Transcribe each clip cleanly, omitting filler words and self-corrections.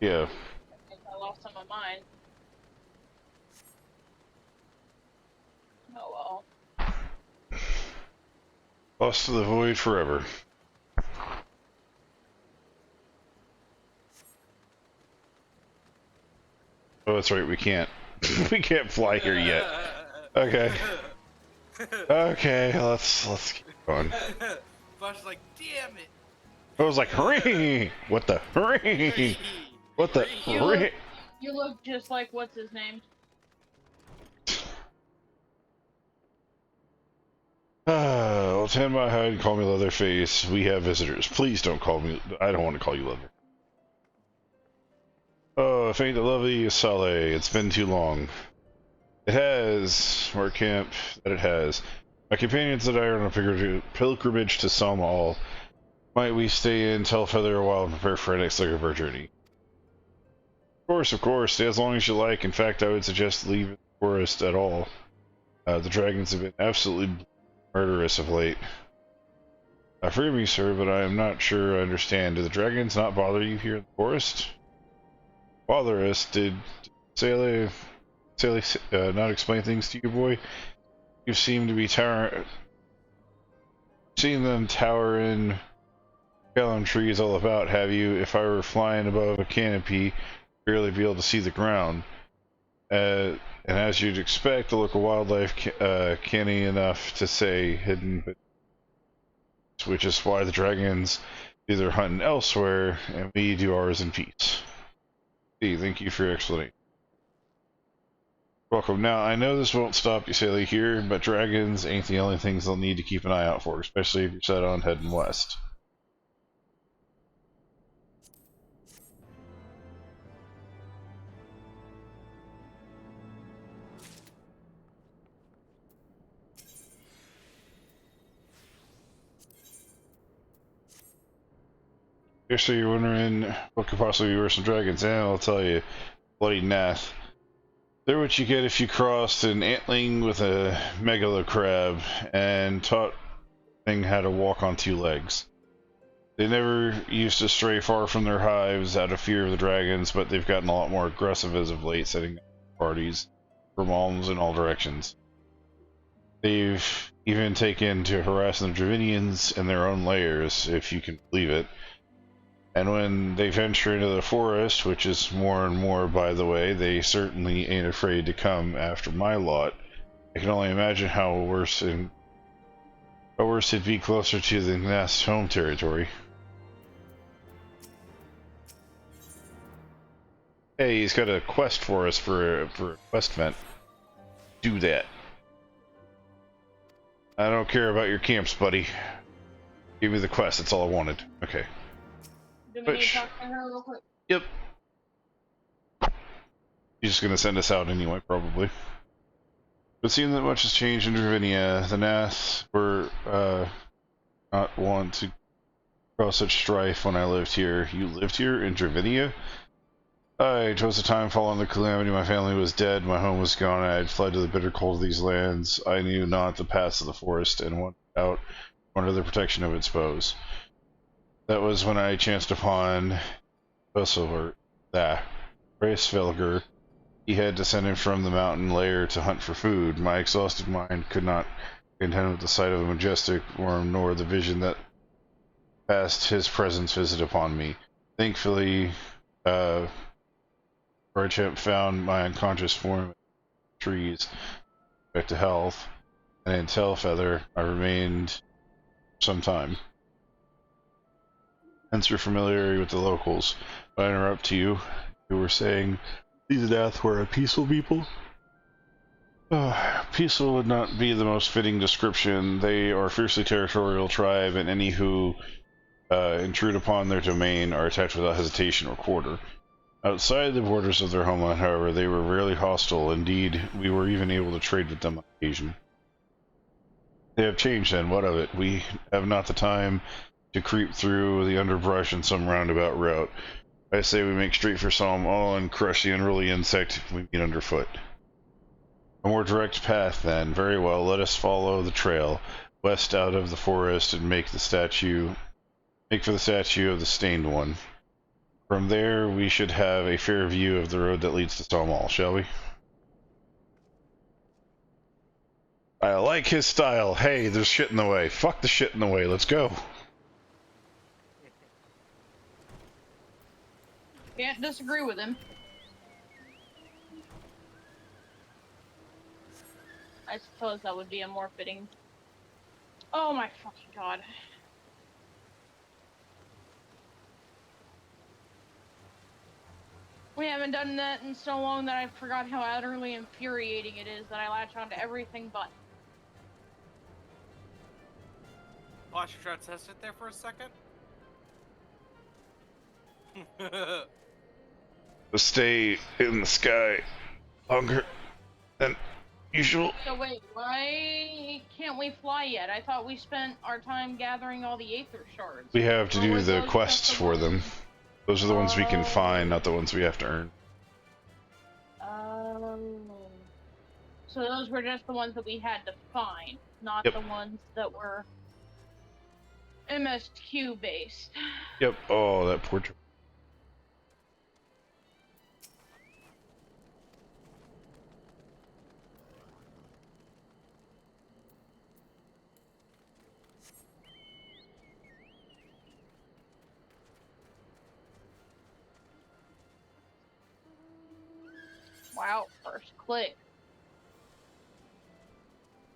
Yeah. I lost some of mine. Oh well. Lost to the void forever. Oh, that's right, we can't. We can't fly here yet. Okay. Okay, let's keep going. Bush's like, damn it! I was like, hurry! What the hurry? What the hurry? You look just like what's his name? Well, tend my hide, call me Leatherface. We have visitors. Please don't call me. I don't want to call you Leather. Oh, if ain't the lovely Saleh, it's been too long. It has, our camp, that it has. My companions and I are on a pilgrimage to Salmal. Might we stay in Telfeather a while and prepare for our next leg of our journey? Of course, stay as long as you like. In fact, I would suggest leaving the forest at all. The dragons have been absolutely murderous of late. Forgive me, sir, but I am not sure I understand. Do the dragons not bother you here in the forest? Bother us? Did Saleh not explain things to you, boy? You seem to be seeing them tower in elm trees all about, have you? If I were flying above a canopy, barely be able to see the ground. And as you'd expect, the local wildlife canny enough to say hidden, but which is why the dragons do their hunting elsewhere, and we do ours in peace. Thank you for your explanation. Welcome. Now, I know this won't stop you sailing here, but dragons ain't the only things they'll need to keep an eye out for, especially if you're set on heading west. So you're wondering what could possibly be worse than dragons? And I'll tell you, bloody Nath. They're what you get if you crossed an antling with a megalo crab and taught thing how to walk on two legs. They never used to stray far from their hives out of fear of the dragons, but they've gotten a lot more aggressive as of late, setting up parties from alms in all directions. They've even taken to harassing the Dravinians in their own lairs, if you can believe it. And when they venture into the forest, which is more and more, by the way, they certainly ain't afraid to come after my lot. I can only imagine how worse it'd be closer to the Nast's home territory. Hey, he's got a quest for us for a quest event. Do that. I don't care about your camps, buddy. Give me the quest, that's all I wanted. Okay. Do we need to talk to her real quick? Yep. She's just gonna send us out anyway, probably. But seeing that much has changed in Dravinia, the Nath were not want to cause such strife when I lived here. You lived here in Dravinia? It was a time following the calamity. My family was dead, my home was gone, I had fled to the bitter cold of these lands. I knew not the paths of the forest and went out under the protection of its foes. That was when I chanced upon Bracevilger. He had descended from the mountain lair to hunt for food. My exhausted mind could not contend with the sight of a majestic worm, nor the vision that passed his presence visit upon me. Thankfully, Garchamp found my unconscious form in the trees, back to health, and in Tailfeather I remained some time. Hence your familiarity with the locals. But I interrupt you. You were saying these Nath were a peaceful people? Peaceful would not be the most fitting description. They are a fiercely territorial tribe, and any who intrude upon their domain are attacked without hesitation or quarter. Outside the borders of their homeland, however, they were rarely hostile. Indeed, we were even able to trade with them on occasion. They have changed then, what of it? We have not the time to creep through the underbrush in some roundabout route. I say we make straight for Salmal and crush the unruly insect we meet underfoot. A more direct path, then. Very well, let us follow the trail west out of the forest and make for the statue of the Stained One. From there, we should have a fair view of the road that leads to Sawmall, shall we? I like his style. Hey, there's shit in the way. Fuck the shit in the way. Let's go. Can't disagree with him. I suppose that would be a more fitting. Oh my fucking god. We haven't done that in so long that I forgot how utterly infuriating it is that I latch onto everything but. Oh, I should try to test it there for a second. Let's stay in the sky longer than usual. So wait, why can't we fly yet? I thought we spent our time gathering all the Aether shards. We have to Or do were the those quests just the for them. ones? Those are the ones we can Oh. find, not the ones we have to earn. Oh. So those were just the ones that we had to find, not Yep. the ones that were MSQ based. Yep. Oh, that poor. Wow, first click.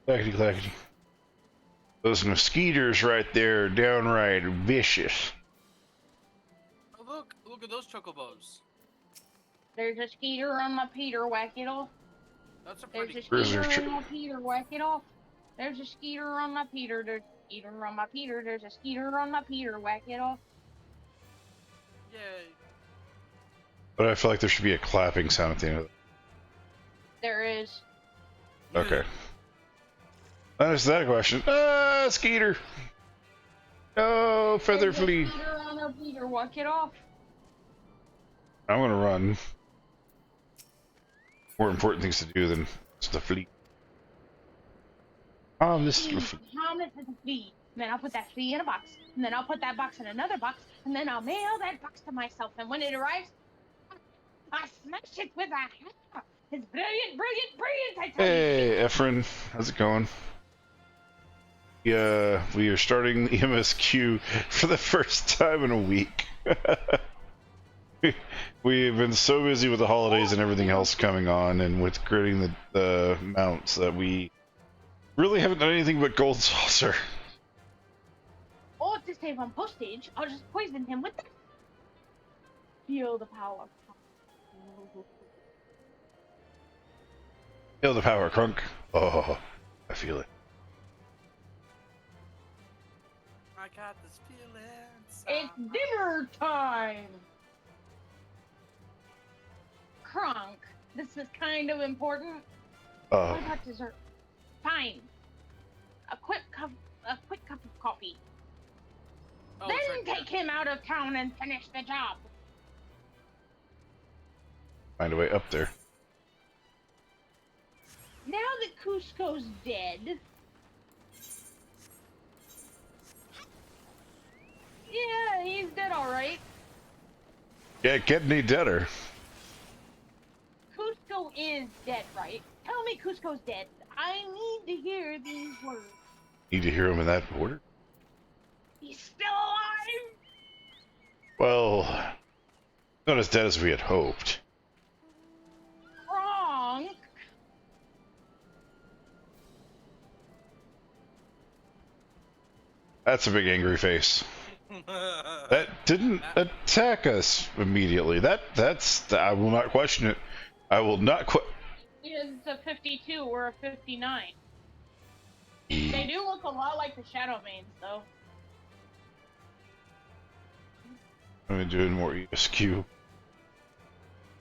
Clackety clackety. Those mosquitoes right there, downright vicious. Oh, look at those chocobos. There's a skeeter on my Peter, whack it off. That's a There's pretty. a Where's skeeter their on my Peter, whack it off. There's a skeeter on my Peter, there's a skeeter on my Peter, there's a skeeter on my Peter, whack it off. Yay. But I feel like there should be a clapping sound at the end of it. There is. Okay. That's that question. Skeeter! No, feather There's a flea. skeeter on our Peter, whack it off. I'm gonna run. More important things to do than the flea. This is the Thomas is a flea. Then I'll put that flea in a box. And then I'll put that box in another box. And then I'll mail that box to myself. And when it arrives, I smash it with a hammer. It's brilliant, brilliant, brilliant, I tell you. Hey, Efren, how's it going? Yeah, we are starting the MSQ for the first time in a week. We've been so busy with the holidays and everything else coming on, and with gritting the mounts, that we really haven't done anything but Gold Saucer. Or to save on postage, I'll just poison him with that. Feel the power. Feel the power, Crunk. Oh, I feel it. I got this feeling. It's dinner time! Kronk, this is kind of important. What about dessert? Fine. A quick cup of coffee. Oh, Then it's right take him out of town and finish the job. Find a way up there. Now that Cusco's dead. Yeah, he's dead alright. Yeah, get any deader. Cusco is dead, right? Tell me Cusco's dead. I need to hear these words. Need to hear him in that order? He's still alive! Well, not as dead as we had hoped. Wrong. That's a big angry face. That didn't attack us immediately. That's I will not question it. I will not It's a 52 or a 59. They do look a lot like the Shadow Mains, though. I'm doing more ESQ.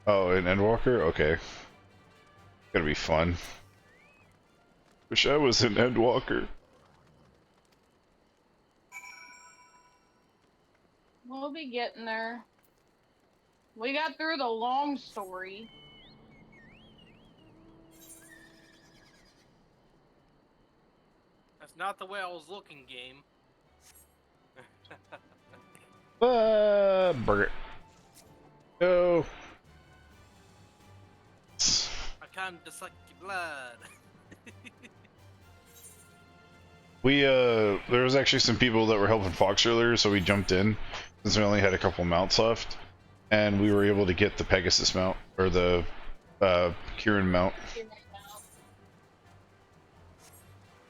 Oh, an Endwalker? Okay. Gonna be fun. Wish I was an Endwalker. We'll be getting there. We got through the long story. That's not the way I was looking, game. Burger. No. I can't suck your blood. There was actually some people that were helping Fox earlier, so we jumped in since we only had a couple mounts left, and we were able to get the Pegasus mount or the Kieran mount.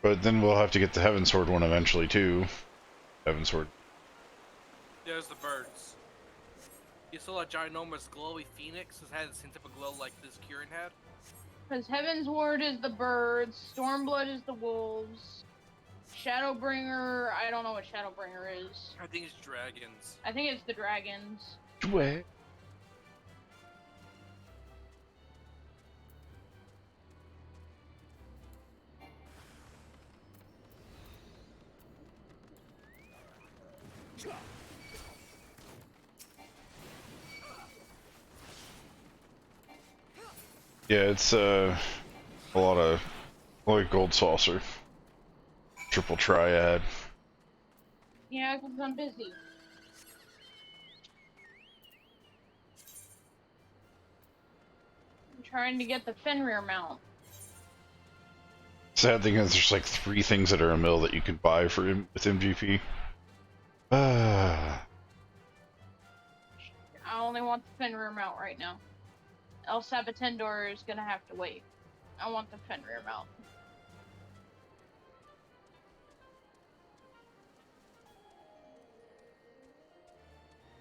But then we'll have to get the Heavensward one eventually too. Heavensward. There's the birds. You saw a ginormous glowy phoenix that had the same type of glow like this Kieran had? Because Heavensward is the birds, Stormblood is the wolves, Shadowbringer, I don't know what Shadowbringer is. I think it's dragons. I think it's the dragons. What? Yeah, it's a lot of like gold saucer, triple triad. Yeah, because I'm busy. I'm trying to get the Fenrir mount. Sad thing is, there's like 3 things that are a mill that you can buy for with MGP. I only want the Fenrir mount right now. El Sabotendor is gonna have to wait. I want the Fenrir mount.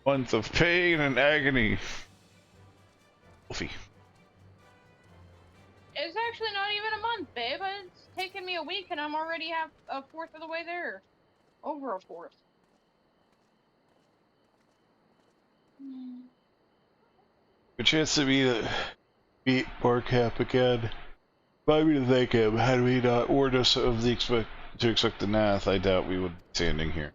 Month of pain and agony. Wolfie. It's actually not even a month, babe. It's taken me a week and I'm already half a fourth of the way there. Over a fourth. Good chance to beat Barcap again. Remind me to thank him. Had we not warned us of the to expect the Nath, I doubt we would be standing here.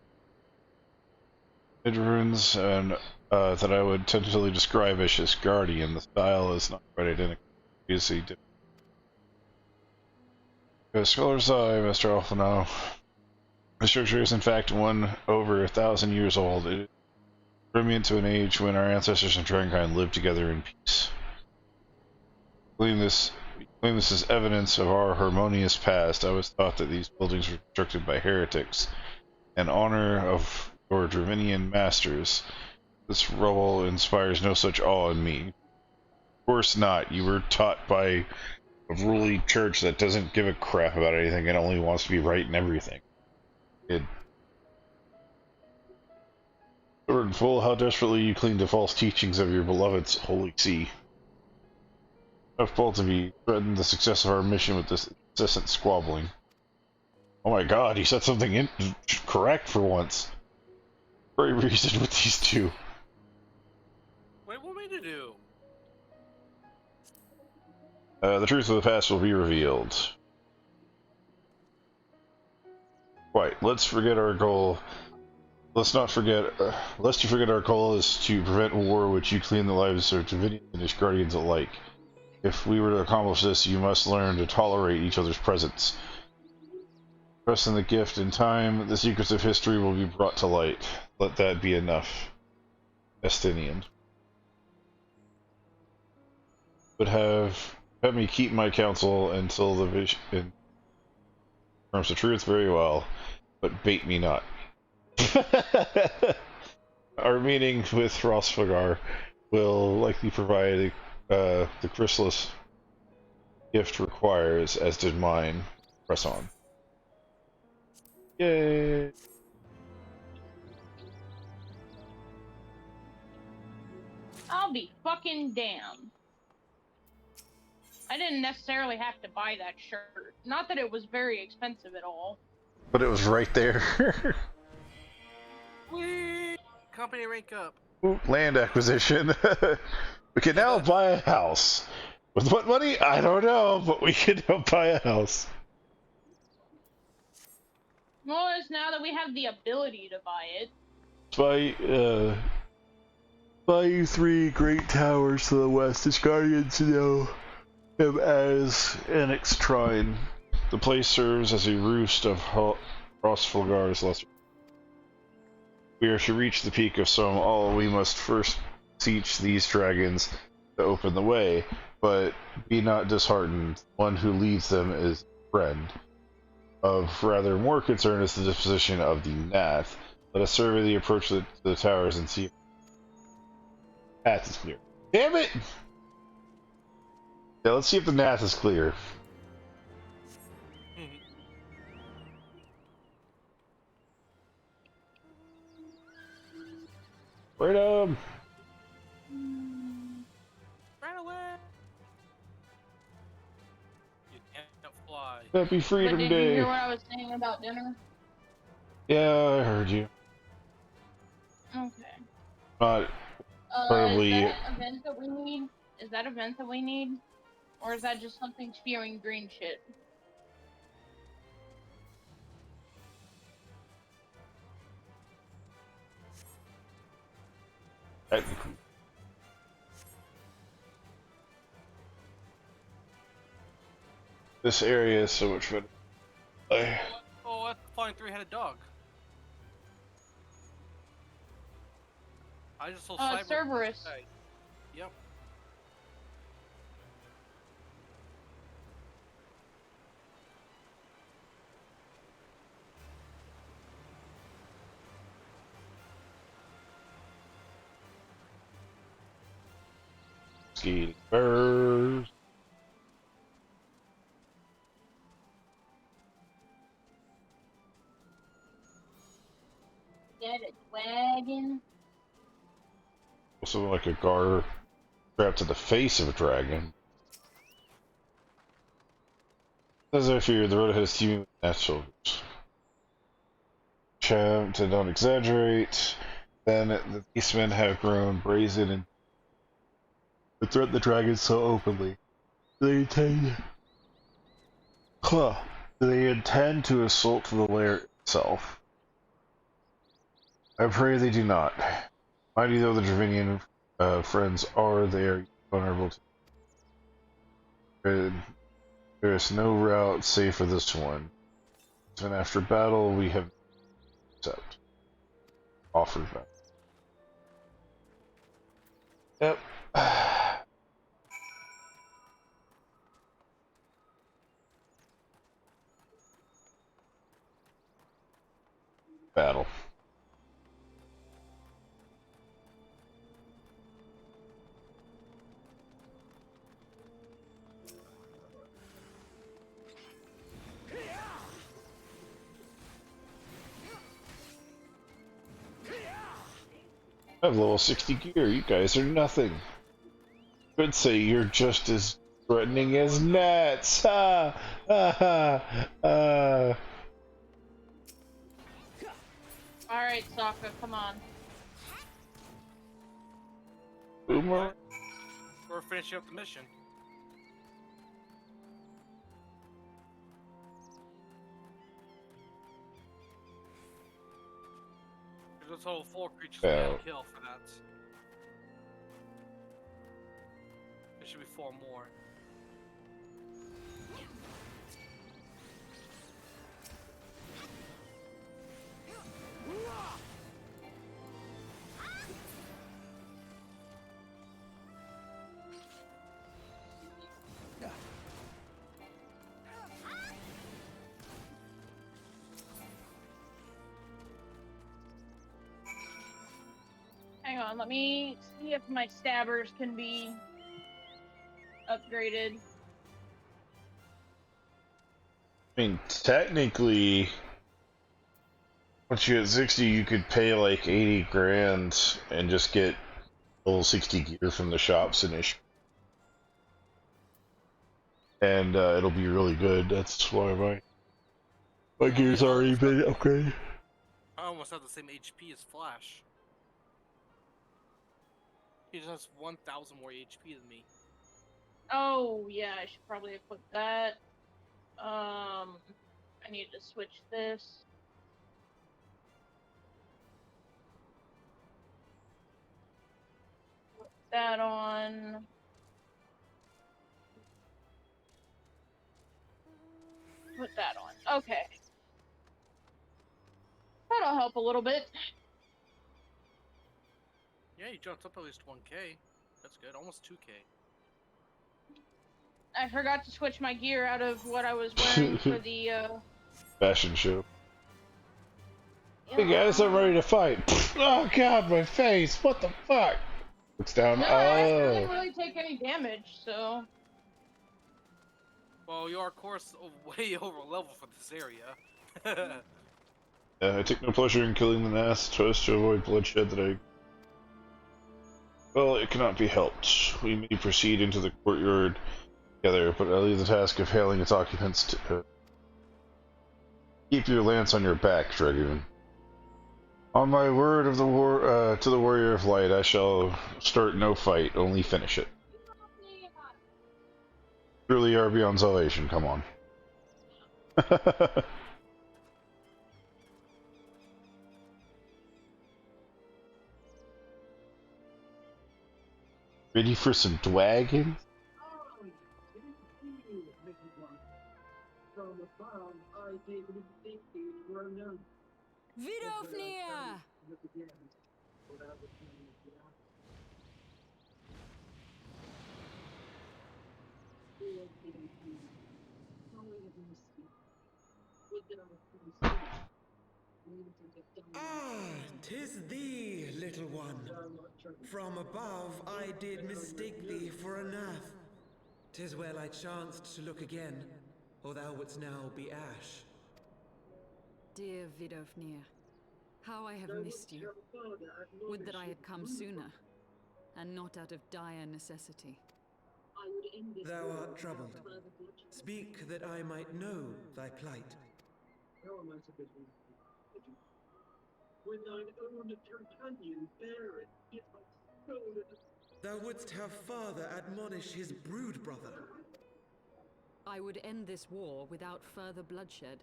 It runes and that I would tentatively describe as his guardian. The style is not quite identical. Easy to a scholar's eye, Mr. Alphano. The structure is in fact one over 1,000 years old. It is brilliant to an age when our ancestors and Dragonkind lived together in peace. Claim this as evidence of our harmonious past. I was taught that these buildings were constructed by heretics in honor of your Dravinian masters. This rubble inspires no such awe in me. Of course not. You were taught by a ruling church that doesn't give a crap about anything and only wants to be right in everything. Sword and full, how desperately you cling to false teachings of your beloved's holy see. Enough both of you threaten the success of our mission with this incessant squabbling. Oh my god, he said something correct for once. Very reason with these two. What do you want me to do? The truth of the past will be revealed. Right, let's forget our goal. Let's not forget, lest you forget our goal is to prevent war which you clean the lives of Dravinians and his guardians alike. If we were to accomplish this, you must learn to tolerate each other's presence. Trust in the gift. In time, the secrets of history will be brought to light. Let that be enough. Estinian. Would have me keep my counsel until the vision confirms the truth very well, but bait me not. Our meeting with Rosfagar will likely provide the chrysalis gift requires, as did mine. Press on. Yay! I'll be fucking damned. I didn't necessarily have to buy that shirt. Not that it was very expensive at all. But it was right there. Whee! Company rank up. Ooh, land acquisition. We can now buy a house. With what money? I don't know, but we can now buy a house. Well, it's now that we have the ability to buy it. Buy you 3 great towers to the west. Its guardians know him as Annex Trine. The place serves as a roost of Rosfulgar's lesser. We are to reach the peak of some all. We must first beseech these dragons to open the way, but be not disheartened. One who leads them is a friend. Of rather more concern is the disposition of the Nath. Let us survey the approach to the towers and see if the Nath is clear. Damn it! Yeah, let's see if the Nath is clear. Freedom! Run away! You can't fly. Happy Freedom But did Day! you hear what I was saying about dinner? Yeah, I heard you. Okay. Not Is incredibly. that event that we need? Is that event that we need? Or is that just something spewing green shit? Technically. This area is so much better. Oh, that's a flying three-headed dog. I just saw Cerberus. Yep. Ski birds. Get a wagon. Also like a garter strapped to the face of a dragon. As I feared, the road ahead is teeming with Nath soldiers. To don't exaggerate, then the beastmen have grown brazen and threaten the dragons so openly. They intend to assault the lair itself. I pray they do not. Mighty though the Dravinian friends are, they are vulnerable to. There is no route save for this one. Even after battle, we have offered battle. Yep. Battle. I have level 60 gear, you guys are nothing. Could say you're just as threatening as gnats. Ha! Ha ha! Alright, Sokka, come on. Boomer? We're finishing up the mission. There's a total of 4 creatures we gotta kill for that. There should be 4 more. Hang on, let me see if my stabbers can be upgraded. I mean, technically, once you hit 60, you could pay like 80 grand and just get level 60 gear from the shops in Ish. And it'll be really good. That's why my gear's already been upgraded. I almost have the same HP as Flash. He just has 1,000 more HP than me. Oh, yeah, I should probably equip that. I need to switch this. Put that on. Put that on. Okay. That'll help a little bit. Yeah, you jumped up at least 1K. That's good. Almost 2K. I forgot to switch my gear out of what I was wearing for the, Fashion show. Hey guys, I'm ready to fight. Oh god, my face! What the fuck? Looks down. No, I Oh. didn't really take any damage, so... Well, you are, of course, way over level for this area. I take no pleasure in killing the Nath, tries to avoid bloodshed that I... Well, it cannot be helped. We may proceed into the courtyard together, but I leave the task of hailing its occupants to... Keep your lance on your back, Dragoon. On my word of the to the Warrior of Light, I shall start no fight, only finish it. Truly are beyond salvation, come on. Ready for some dwagging? Vidofnia! Ah, 'tis thee, little one. From above I did mistake thee for a Nath. 'Tis well I chanced to look again, or thou wouldst now be ash. Dear Vidofnia, how I have missed you. Would that I had come sooner, and not out of dire necessity. Thou art troubled. Speak that I might know thy plight. Thou wouldst have father admonish his brood brother. I would end this war without further bloodshed.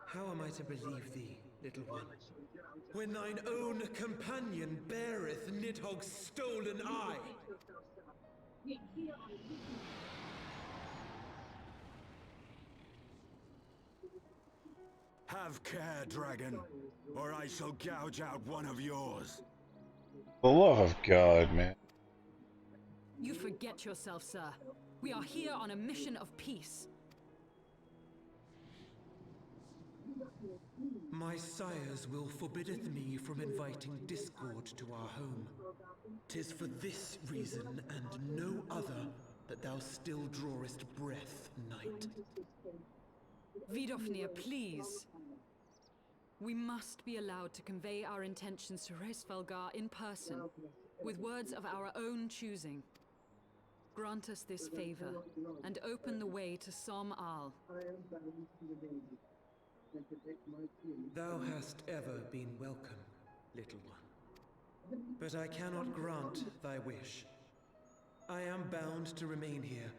How am I to believe thee, little one, when thine own companion beareth Nidhogg's stolen eye? Have care, dragon, or I shall gouge out one of yours. For the love of God, man. You forget yourself, sir. We are here on a mission of peace. My sires will forbiddeth me from inviting discord to our home. 'Tis for this reason and no other that thou still drawest breath, knight. Vidofnia, please. We must be allowed to convey our intentions to Resfelgar in person, with words of our own choosing. Grant us this favor, and open the way to Som Al. Thou hast ever been welcome, little one. But I cannot grant thy wish. I am bound to remain here,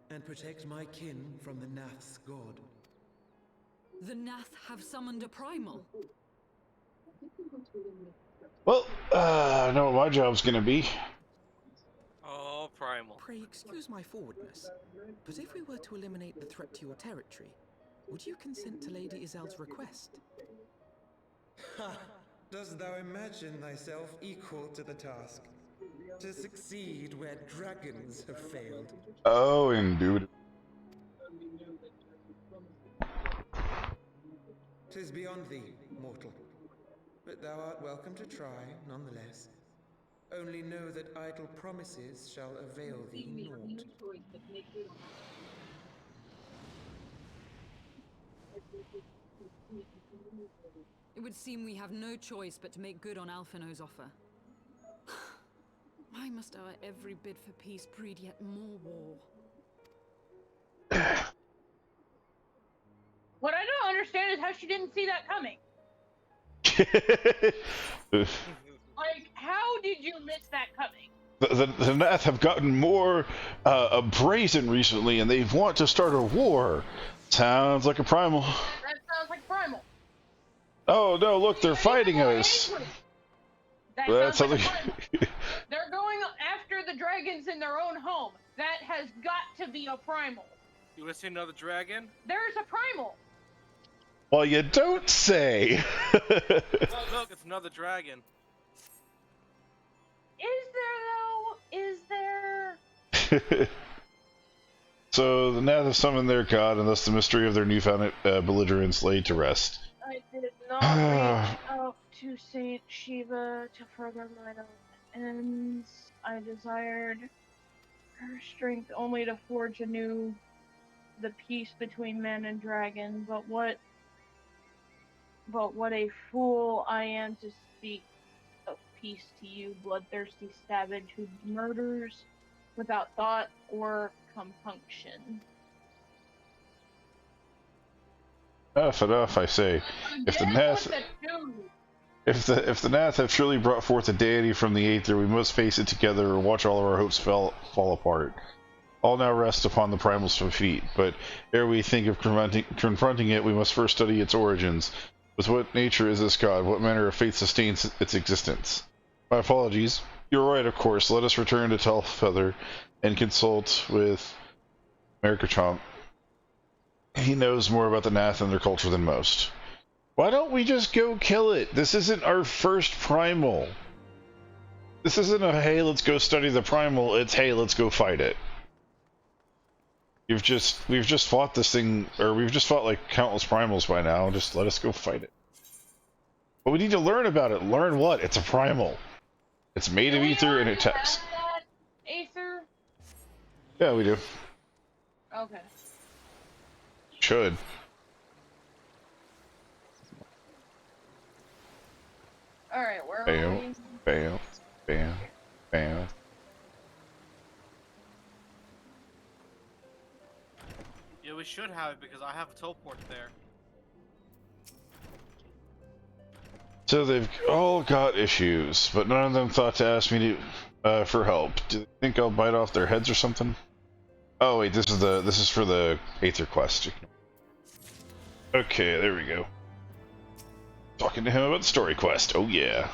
and protect my kin from the Nath's god. The Nath have summoned a primal. Well, I know what my job's gonna be. Oh, primal. Pray excuse my forwardness, but if we were to eliminate the threat to your territory, would you consent to Lady Izel's request? Ha! Dost thou imagine thyself equal to the task? To succeed where dragons have failed? Oh, indubitably. 'Tis beyond thee, mortal. But thou art welcome to try, nonetheless. Only know that idle promises shall avail thee naught. It would seem we have no choice but to make good on Alphino's offer. Why must our every bid for peace breed yet more war? What I don't understand is how she didn't see that coming. Like, how did you miss that coming? The Nath have gotten more brazen recently, and they want to start a war. Sounds like a primal. That sounds like primal. Oh no! Look, they're fighting us. That That sounds like sounds a primal. They're going after the dragons in their own home. That has got to be a primal. You wanna see another dragon? There's a primal. Well, you don't say. Look, it's another dragon. So the Nath have summoned their god, and thus the mystery of their newfound belligerence laid to rest. I did not reach out to Saint Shiva to further my own ends. I desired her strength only to forge anew the peace between man and dragon. But what a fool I am to speak of peace to you, bloodthirsty savage who murders without thought or compunction. Enough, I say. If the Nath have truly brought forth a deity from the Aether, we must face it together or watch all of our hopes fall apart. All now rest upon the Primal's feet, but ere we think of confronting it, we must first study its origins. With what nature is this god? What manner of fate sustains its existence? My apologies. You're right, of course. Let us return to Telfeather and consult with Mercachomp. He knows more about the Nath and their culture than most. Why don't we just go kill it? This isn't our first primal. This isn't a, hey, let's go study the primal. It's, hey, let's go fight it. We've just fought this thing, or we've just fought like countless primals by now. Just let us go fight it. But we need to learn about it. Learn what? It's a primal. It's made of ether and it attacks. Aether? Yeah, we do. Okay. Should. Alright, where are we? Bam, bam, bam. Yeah, we should have it because I have a teleport there. So they've all got issues, but none of them thought to ask me to for help. Do they think I'll bite off their heads or something? Oh wait, this is for the Aether quest. Okay, there we go. Talking to him about the story quest. Oh yeah.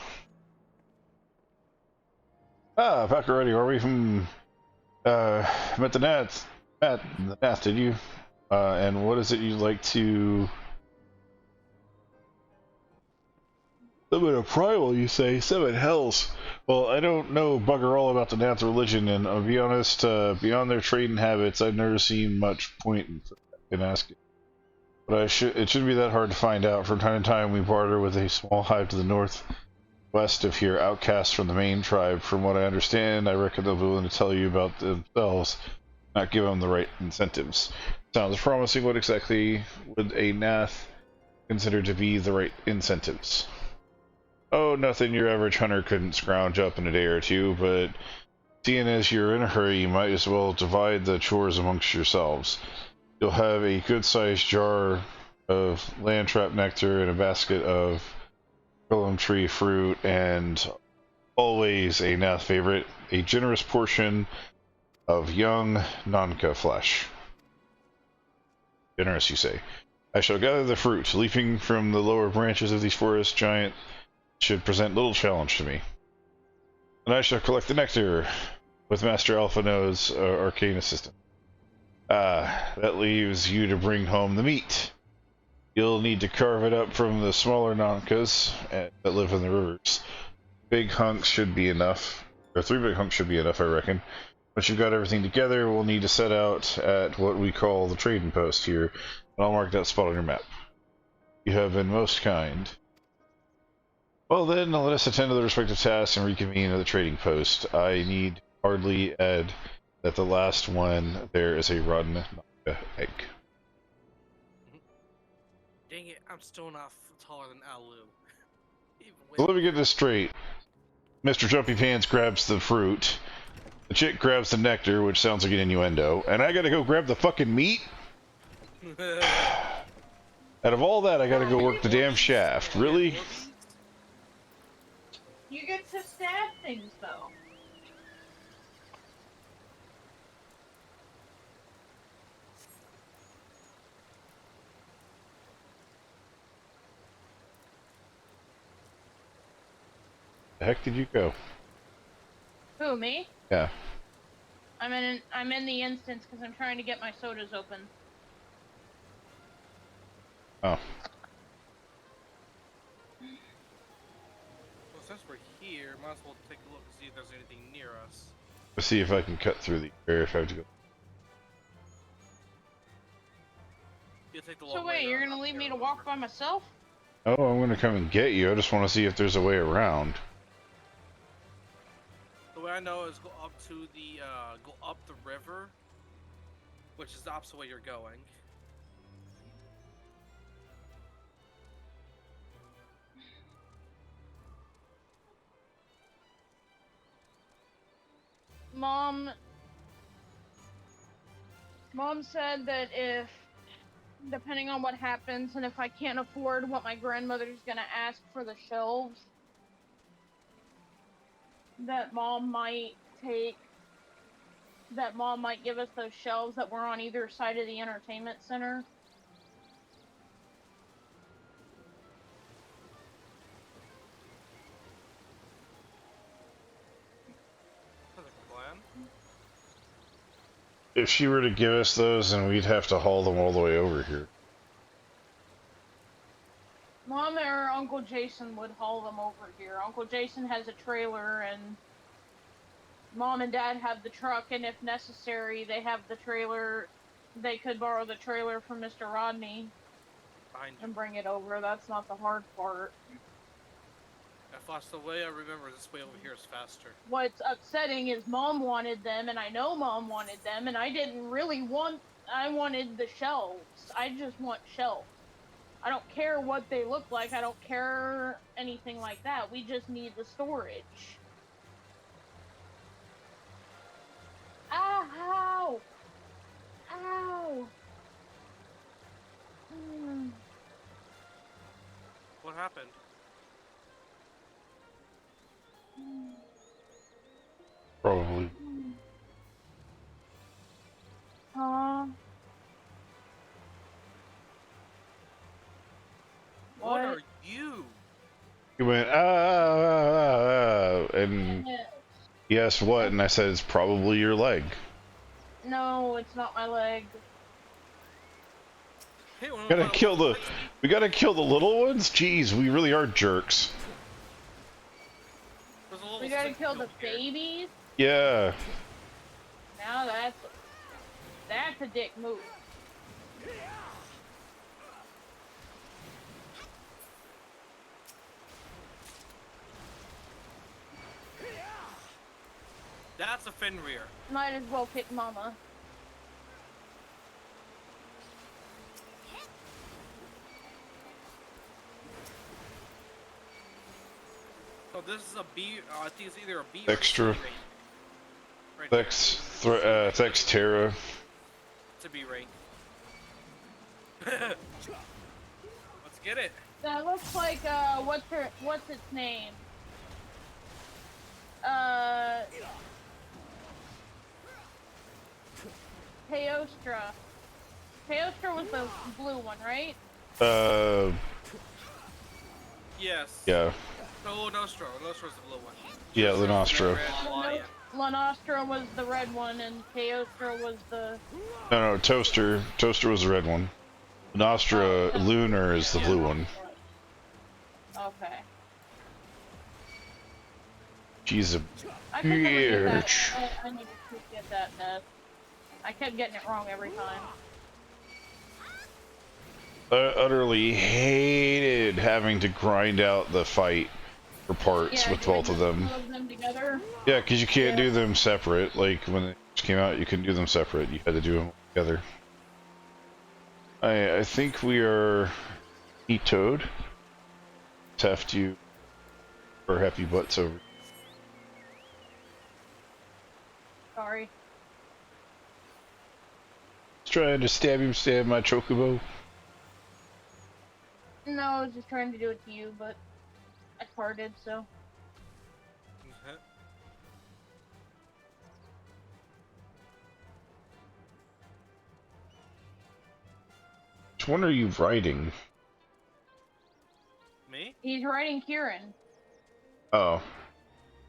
Back already, are we? Met the Nath. Met the Nath, did you? And what is it you'd like to... Summon a primal, you say? Seven hells. Well, I don't know bugger all about the Nath religion, and I'll be honest, beyond their trading habits, I've never seen much point in asking. But it shouldn't be that hard to find out. From time to time, we barter with a small hive to the northwest of here, outcasts from the main tribe. From what I understand, I reckon they'll be willing to tell you about themselves, not give them the right incentives. Sounds promising. What exactly would a Nath consider to be the right incentives? Oh, nothing your average hunter couldn't scrounge up in a day or two, but seeing as you're in a hurry, you might as well divide the chores amongst yourselves. You'll have a good-sized jar of land trap nectar and a basket of Golem tree fruit, and always a Nath favorite, a generous portion of young Nanka flesh. Generous, you say? I shall gather the fruit. Leaping from the lower branches of these forest giants should present little challenge to me. And I shall collect the nectar with Master Alphano's arcane assistant. That leaves you to bring home the meat. You'll need to carve it up from the smaller Nankas that live in the rivers. Big hunks should be enough, or 3 big hunks should be enough, I reckon. Once you've got everything together, we'll need to set out at what we call the trading post here, and I'll mark that spot on your map. You have been most kind. Well then, let us attend to the respective tasks and reconvene at the trading post. I need hardly add that the last one there is a rotten Nanka egg. Dang it, I'm still not taller than Alu. So let me get this straight. Mr. Jumpy Pants grabs the fruit. The chick grabs the nectar, which sounds like an innuendo. And I gotta go grab the fucking meat? Out of all that, I gotta go work the damn shaft. Really? You get to stab things, though. The heck did you go? Who, me? Yeah. I'm in the instance because I'm trying to get my sodas open. Oh. Well, since we're here, might as well take a look and see if there's anything near us. Let's see if I can cut through the area if I have to go. You take the So long wait, way you're around gonna leave here, me to remember? walk by myself? Oh, I'm gonna come and get you. I just want to see if there's a way around. The way I know is go up to the go up the river, which is the opposite way you're going. Mom said that if, depending on what happens, and if I can't afford what my grandmother's gonna ask for the shelves, that Mom might give us those shelves that were on either side of the entertainment center. Sounds like a plan. If she were to give us those, then we'd have to haul them all the way over here. Mom or Uncle Jason would haul them over here. Uncle Jason has a trailer, and Mom and Dad have the truck, and if necessary, they have the trailer. They could borrow the trailer from Mr. Rodney Behind you. and bring it over. That's not the hard part. If that's the way I remember, this way over here is faster. What's upsetting is Mom wanted them, and I know Mom wanted them, and I didn't really want... I wanted the shelves. I just want shelves. I don't care what they look like. I don't care anything like that. We just need the storage. Ow! Ow! What happened? Probably. What are you? He went, and he asked what, and I said, it's probably your leg. No, it's not my leg. Hey, We gotta kill the little ones? Jeez, we really are jerks. We gotta kill the babies? Yeah. Now that's a dick move. That's a Fenrir. Might as well pick Mama. So this is a B. I think it's either a B Extra. or a C rank. Right Thex Terra. It's a B rank. Let's get it. That looks like what's its name? Teostra. Teostra was the blue one, right? Yes. Yeah. No, Nostro. Nostro's the blue one. Yeah, Lunastra. Lunastra was the red one, and Teostra was the... No, Toaster. Toaster was the red one. Lunastra, Lunar is the blue one. Okay. She's a I couldn't get that. bitch. I need to get that mess. I kept getting it wrong every time. I utterly hated having to grind out the fight for parts with both of them. Together. Yeah, because you can't do them separate. Like when they first came out, you couldn't do them separate. You had to do them together. I think we are E-toed. Teft you or happy butts over. Sorry. Just trying to stab my chocobo. No, I was just trying to do it to you, but I farted, so. Which one are you writing? Me? He's writing Kieran. Oh.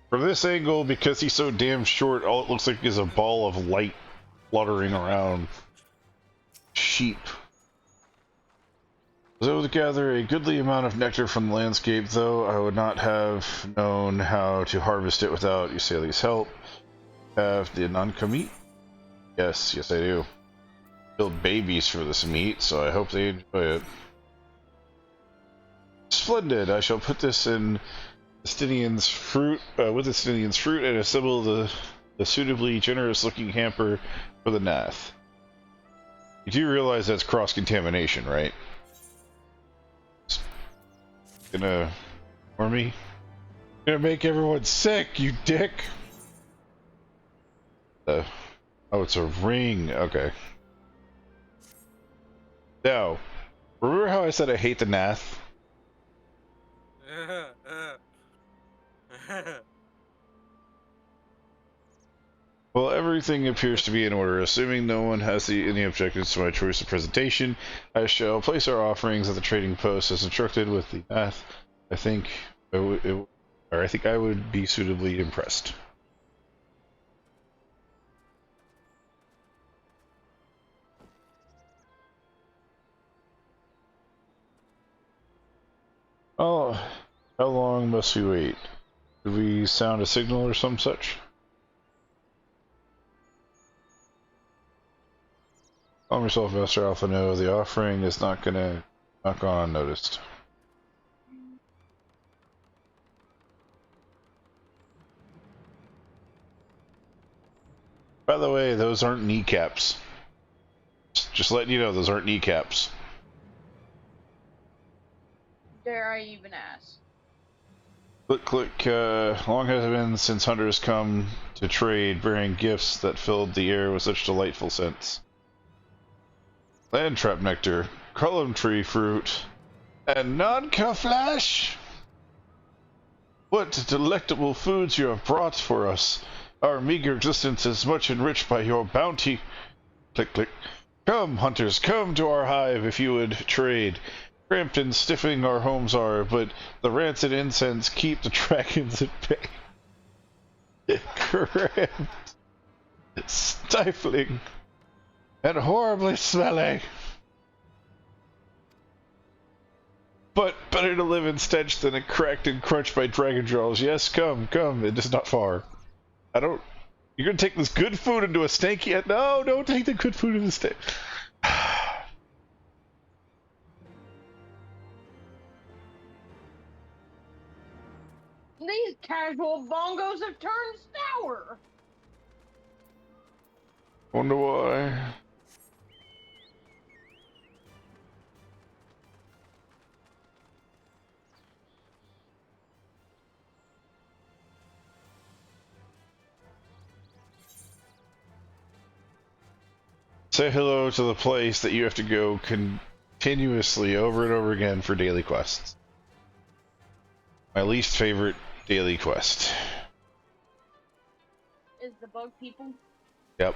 From this angle, because he's so damn short, all it looks like is a ball of light fluttering around. Sheep. I was able to gather a goodly amount of nectar from the landscape, though I would not have known how to harvest it without Usali's help. Have the non-commit? Yes, yes I do. Build babies for this meat, so I hope they enjoy it. Splendid! I shall put this in Estinian's fruit, with Estinian's fruit, and assemble the suitably generous-looking hamper for the Nath. You do realize that's cross-contamination, right? It's gonna... or me? Gonna make everyone sick, you dick! Oh, it's a ring. Okay. Now, remember how I said I hate the Nath? Well, everything appears to be in order. Assuming no one has any objections to my choice of presentation, I shall place our offerings at the trading post as instructed with the Nath. I think I would be suitably impressed. Oh, how long must we wait? Did we sound a signal or some such? Calm yourself, Master Alpha. No, the offering is not gone unnoticed. By the way, those aren't kneecaps. Just letting you know, those aren't kneecaps. Dare I even ask? Click, long has it been since hunters come to trade, bearing gifts that filled the air with such delightful scents. Land trap nectar, column tree fruit, and non-kill flesh! What delectable foods you have brought for us! Our meager existence is much enriched by your bounty. Click, click. Come, hunters, come to our hive if you would trade. Cramped and stiffing our homes are, but the rancid incense keep the dragons at bay. Cramped, stifling, and horribly smelling. But better to live in stench than cracked and crunched by dragon jaws. Yes, come, come, it is not far. You're gonna take this good food into a stanky... No, don't take the good food into the stank. These casual bongos have turned sour. Wonder why. Say hello to the place that you have to go continuously over and over again for daily quests. My least favorite daily quest. Is the bug people? Yep.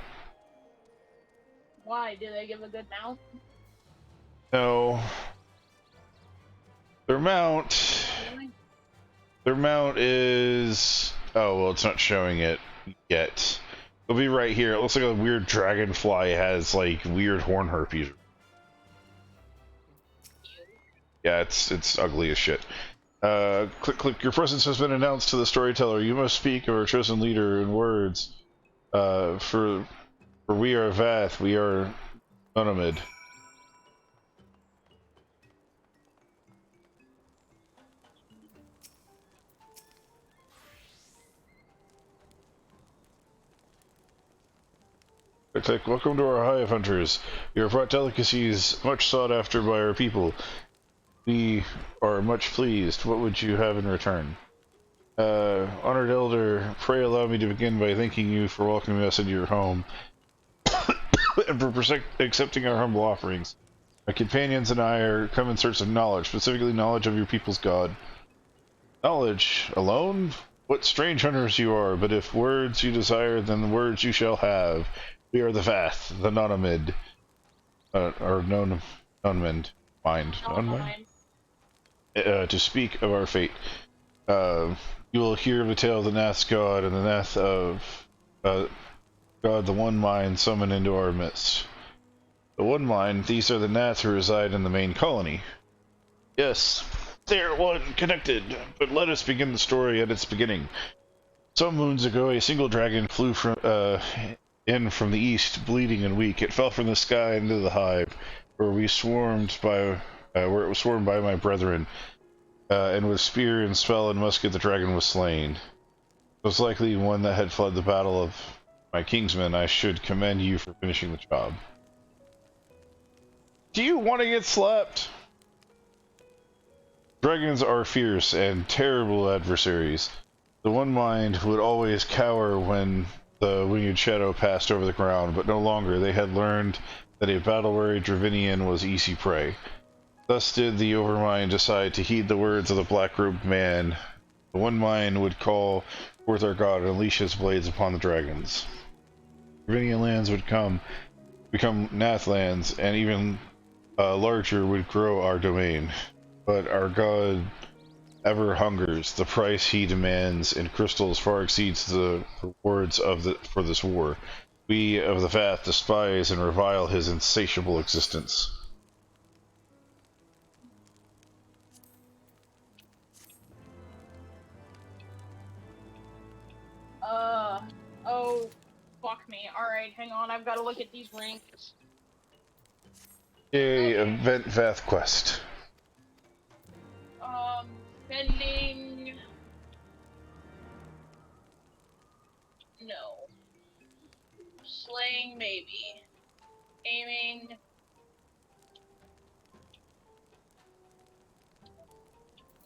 Why? Do they give a good mount? No. Their mount... Really? Their mount is... Oh, well, it's not showing it yet. It'll be right here. It looks like a weird dragonfly has, like, weird horn herpes. Yeah, it's ugly as shit. Click, click. Your presence has been announced to the storyteller. You must speak of our chosen leader in words. For we are Vath, we are Unamid. Click, click. Welcome to our hive, hunters. You have brought delicacies much sought after by our people. We are much pleased. What would you have in return? Honored Elder, pray allow me to begin by thanking you for welcoming us into your home and for accepting our humble offerings. My companions and I are come in search of knowledge, specifically knowledge of your people's god. Knowledge? Alone? What strange hunters you are, but if words you desire, then the words you shall have. We are the Vath, the Nonamid. Or Nonmend. Mind. Nonmind? To speak of our fate. You will hear of the tale of the Nath's god and the Nath of God, the One Mind, summoned into our midst. The One Mind, these are the Nath who reside in the main colony. Yes, they are one connected, but let us begin the story at its beginning. Some moons ago, a single dragon flew in from the east, bleeding and weak. It fell from the sky into the hive, where it was swarmed by my brethren. And with spear and spell and musket, the dragon was slain. It was likely one that had fled the battle of my kingsmen. I should commend you for finishing the job. Do you want to get slapped? Dragons are fierce and terrible adversaries. The One Mind would always cower when the winged shadow passed over the ground, but no longer. They had learned that a battle-weary Dravinian was easy prey. Thus did the Overmind decide to heed the words of the black-robed man. The One Mind would call forth our god and unleash his blades upon the dragons. Dravinian lands would become Nath lands, and even larger would grow our domain. But our god ever hungers. The price he demands in crystals far exceeds the rewards for this war. We of the Vath despise and revile his insatiable existence. Oh, fuck me. Alright, hang on, I've got to look at these ranks. Yay, event Vath quest. Bending... No. Slaying, maybe. Aiming...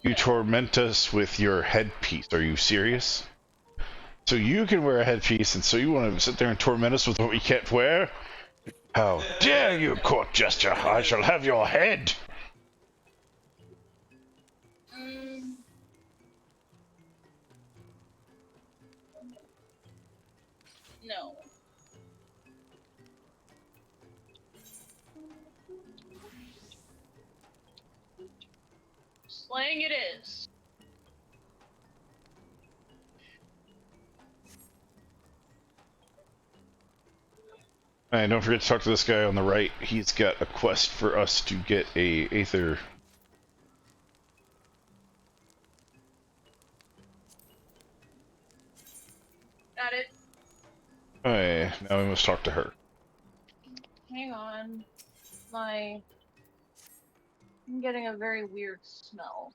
You torment us with your headpiece. Are you serious? So you can wear a headpiece, and so you want to sit there and torment us with what we can't wear? How dare you, court jester! I shall have your head! No. Slaying it is. And don't forget to talk to this guy on the right. He's got a quest for us to get a Aether. Got it. Okay, now we must talk to her. Hang on. I'm getting a very weird smell.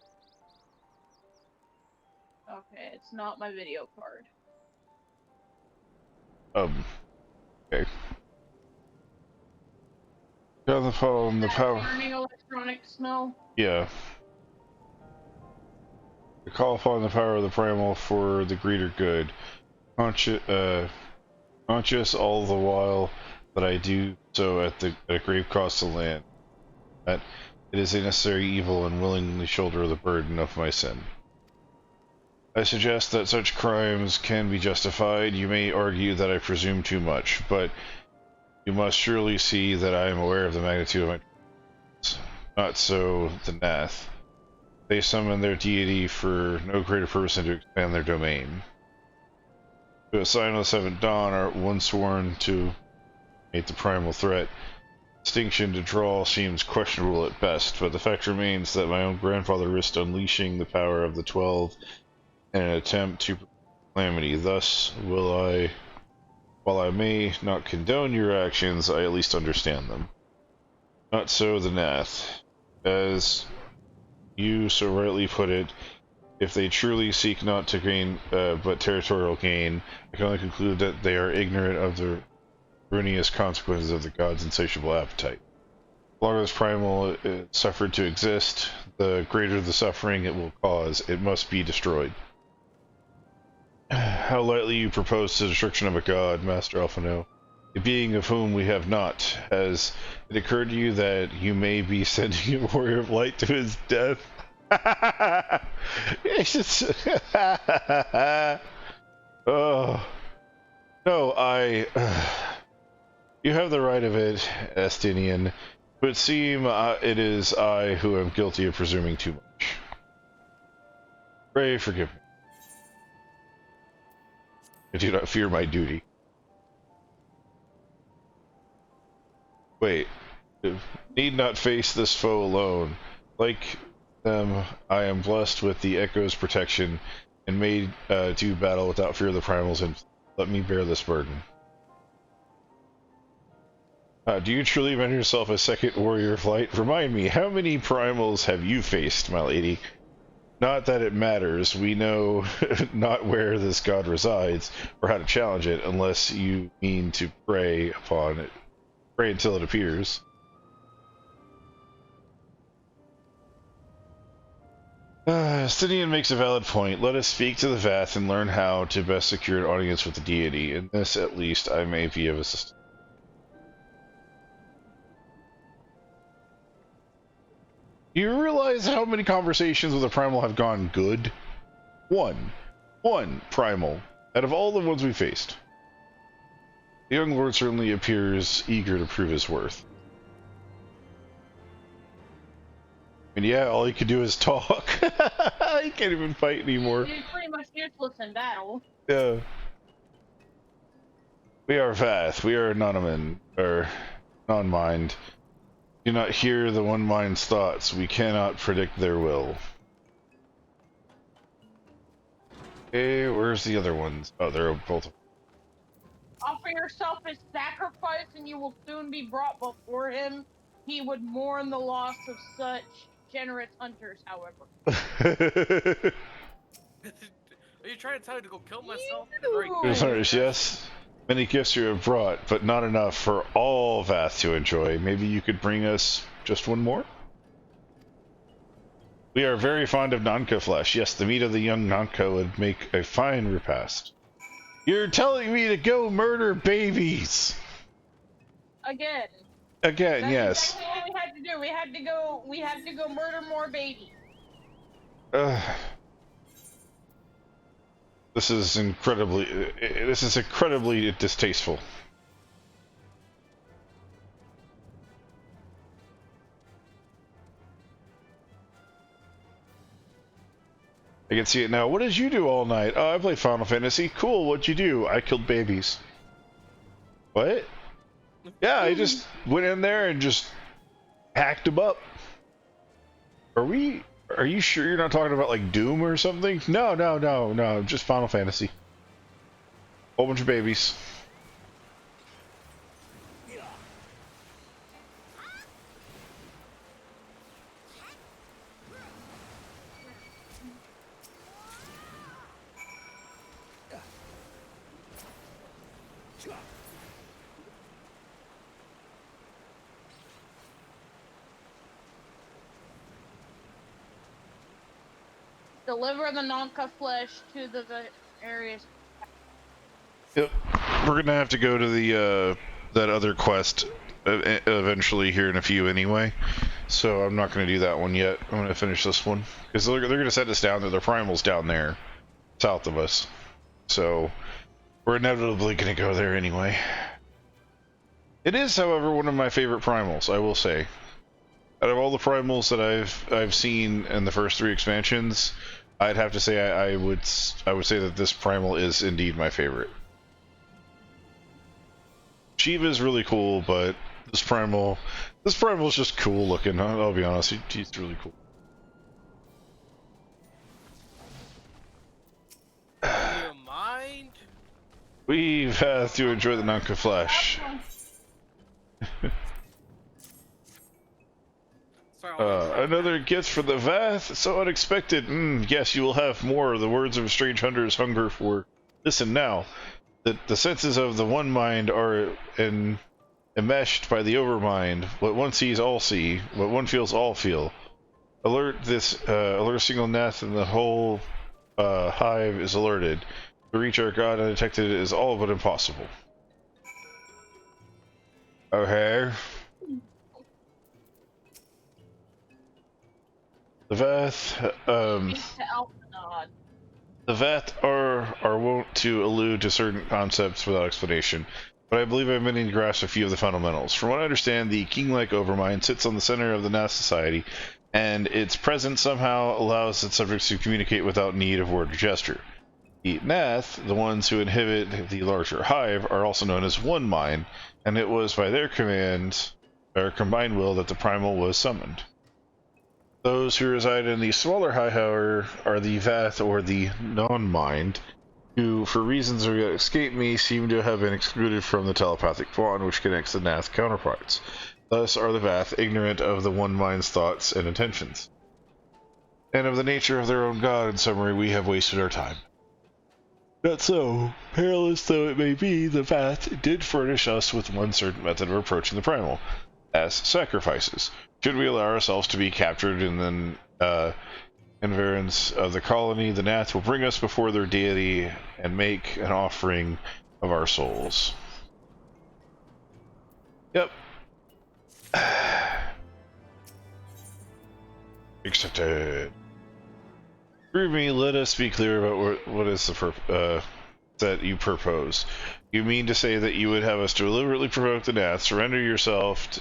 Okay, it's not my video card. Okay. Got the phone, the power. Burning electronic smell? Yeah. To call upon the power of the primal for the greater good. Conscious all the while that I do so at a grave cost to land. That it is a necessary evil and willingly shoulder the burden of my sin. I suggest that such crimes can be justified. You may argue that I presume too much, but you must surely see that I am aware of the magnitude of my crimes. Not so the Nath. They summon their deity for no greater purpose than to expand their domain. To a sign of the Seventh Dawn are one sworn to meet the primal threat. Distinction to draw seems questionable at best, but the fact remains that my own grandfather risked unleashing the power of the 12 in an attempt to calamity. Thus, while I may not condone your actions, I at least understand them. Not so the Nath. As you so rightly put it, if they truly seek not to gain but territorial gain, I can only conclude that they are ignorant of the ruinous consequences of the god's insatiable appetite. As long as primal suffered to exist, the greater the suffering it will cause. It must be destroyed. How lightly you propose the destruction of a god, Master Alphino. A being of whom we have not. Has it occurred to you that you may be sending a warrior of light to his death? Oh. No, you have the right of it, Estinian. But it seems it is I who am guilty of presuming too much. Pray forgive me. I do not fear my duty. Wait. Need not face this foe alone. Like them, I am blessed with the Echo's protection. and may do battle without fear of the primals, and let me bear this burden. Do you truly imagine yourself a second warrior of light? Remind me, how many primals have you faced, my lady? Not that it matters. We know not where this god resides, or how to challenge it, unless you mean to prey upon it. Pray until it appears. Stinian makes a valid point. Let us speak to the Vath and learn how to best secure an audience with the deity. In this, at least, I may be of assistance. Do you realize how many conversations with a primal have gone good? One primal, out of all the ones we faced. The young lord certainly appears eager to prove his worth. And yeah, all he can do is talk. He can't even fight anymore. He's pretty much useless in battle. Yeah. We are Vath. We are Nonaman, or non-mind. Do not hear the one mind's thoughts. We cannot predict their will. Okay, where's the other ones? Oh, they're both. Offer yourself as sacrifice, and you will soon be brought before him. He would mourn the loss of such generous hunters, however. Are you trying to tell me to go kill myself? Hunters, yes. Many gifts you have brought, but not enough for all Vath to enjoy. Maybe you could bring us just one more? We are very fond of Nanka flesh. Yes, the meat of the young Nanka would make a fine repast. You're telling me to go murder babies! Again. Again, That's yes. exactly what we had to do. We had to go murder more babies. This is incredibly distasteful. I can see it now. What did you do all night? Oh, I played Final Fantasy. Cool, what'd you do? I killed babies. What? Yeah, I just went in there and just hacked them up. Are you sure you're not talking about like Doom or something? No, just Final Fantasy. Whole bunch of babies. Deliver the Nanka flesh to the areas. Yep. We're gonna have to go to the that other quest eventually here in a few anyway. So I'm not gonna do that one yet. I'm gonna finish this one because they're gonna set us down there. The primal's down there, south of us. So we're inevitably gonna go there anyway. It is, however, one of my favorite primals, I will say. Out of all the primals that I've seen in the first 3 expansions, I'd have to say I would say that this primal is indeed my favorite. Shiva is really cool, but this primal is just cool looking. I'll be honest, he's really cool. Do you mind? We've had to enjoy the Nanka flesh. Another gift for the Vath? So unexpected. Yes, you will have more. The words of strange hunters hunger for. Listen now. The senses of the one mind are enmeshed by the overmind. What one sees, all see. What one feels, all feel. Alert single Nath and the whole hive is alerted. To reach our god undetected is all but impossible. Okay. The Vath are wont to allude to certain concepts without explanation, but I believe I'm beginning to grasp a few of the fundamentals. From what I understand, the king-like overmind sits on the center of the Nath society, and its presence somehow allows its subjects to communicate without need of word or gesture. The Nath, the ones who inhabit the larger hive, are also known as One Mind, and it was by their command, or combined will, that the primal was summoned. Those who reside in the smaller high, however, are the Vath or the non-mind, who, for reasons that escape me, seem to have been excluded from the telepathic bond which connects the Nath counterparts. Thus are the Vath ignorant of the One Mind's thoughts and intentions, and of the nature of their own god. In summary, we have wasted our time. Not so. Perilous though it may be, the Vath did furnish us with one certain method of approaching the primal, as sacrifices. Should we allow ourselves to be captured in the environs of the colony, the Nath will bring us before their deity and make an offering of our souls. Yep. Accepted. Through me, let us be clear about what is the that you propose. You mean to say that you would have us deliberately provoke the Nath, surrender yourself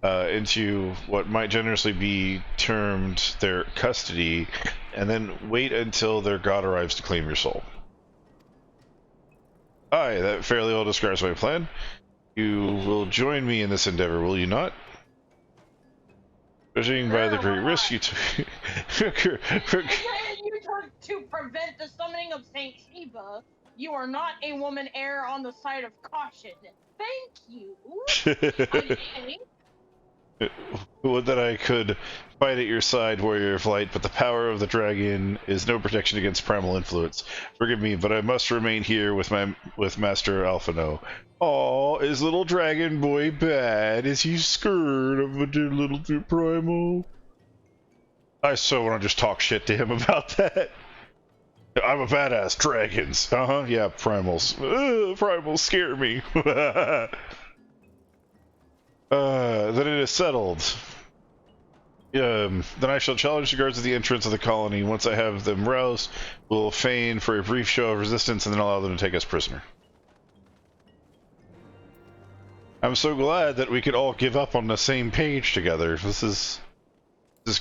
into what might generously be termed their custody, and then wait until their god arrives to claim your soul? Aye, that fairly well describes my plan. You will join me in this endeavor, will you not? Judging by the great risk you took... You to prevent the summoning of Saint Sheba, you are not a woman. Err on the side of caution. Thank you. Okay. Would that I could fight at your side, warrior of light, but the power of the dragon is no protection against primal influence. Forgive me, but I must remain here with Master Alphino. Aw, is little dragon boy bad? Is he scared of a little primal? I so want to just talk shit to him about that. I'm a badass. Dragons. Yeah, primals. Primals scare me. Then it is settled. Then I shall challenge the guards at the entrance of the colony. Once I have them roused, we'll feign for a brief show of resistance and then allow them to take us prisoner. I'm so glad that we could all give up on the same page together. This is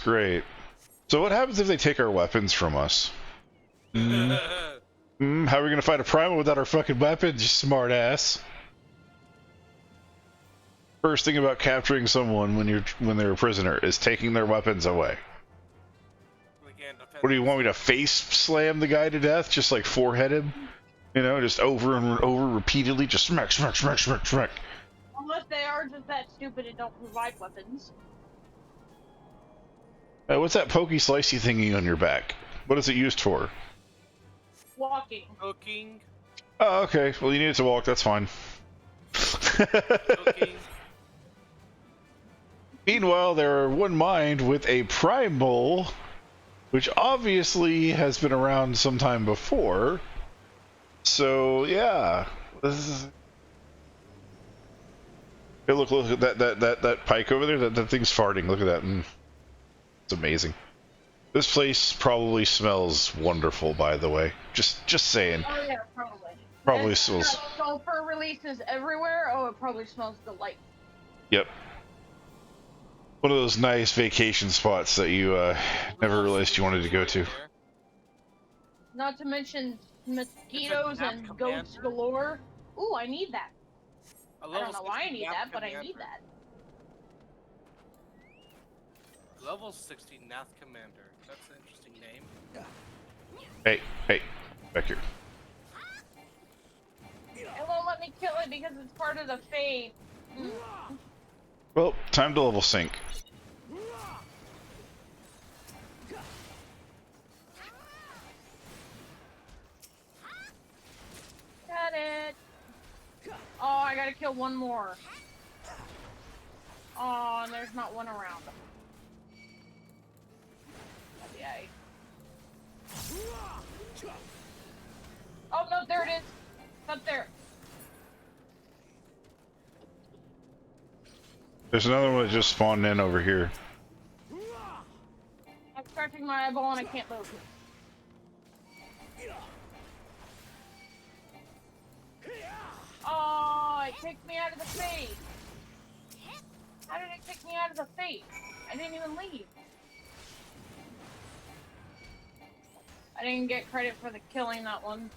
great. So what happens if they take our weapons from us? How are we gonna fight a primal without our fucking weapons, you smart ass? First thing about capturing someone when they're a prisoner is taking their weapons away. What do you want me to face slam the guy to death? Just like forehead him? You know, just over and over repeatedly, just smack, smack, smack, smack, smack. Unless they are just that stupid and don't provide weapons. What's that pokey slicey thingy on your back? What is it used for? Walking. Cooking. Oh, okay. Well, you need it to walk. That's fine. Cooking. Meanwhile, there are one mind with a primal, which obviously has been around sometime before. So yeah, this is. Hey, look at that pike over there. That thing's farting. Look at that. It's amazing. This place probably smells wonderful, by the way. Just saying. Oh yeah, probably. Probably smells. Sulfur releases everywhere. Oh, it probably smells delightful. Yep. One of those nice vacation spots that you never realized you wanted to go to. Not to mention mosquitoes and goats galore. Ooh, I need that. I don't know why I need that, but I need that. Level 60 Nath Commander. That's an interesting name. Hey, back here. It won't let me kill it because it's part of the fade. Well, time to level sync. Got it. Oh, I gotta kill one more. Oh, and there's not one around. Yay. Oh no, there it is. It's up there. There's another one that just spawned in over here. I'm scratching my eyeball and I can't move. Oh, it kicked me out of the fate. How did it kick me out of the fate? I didn't even leave. I didn't get credit for the killing that one.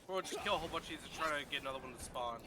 Or just kill a whole bunch of these and try to get another one to spawn.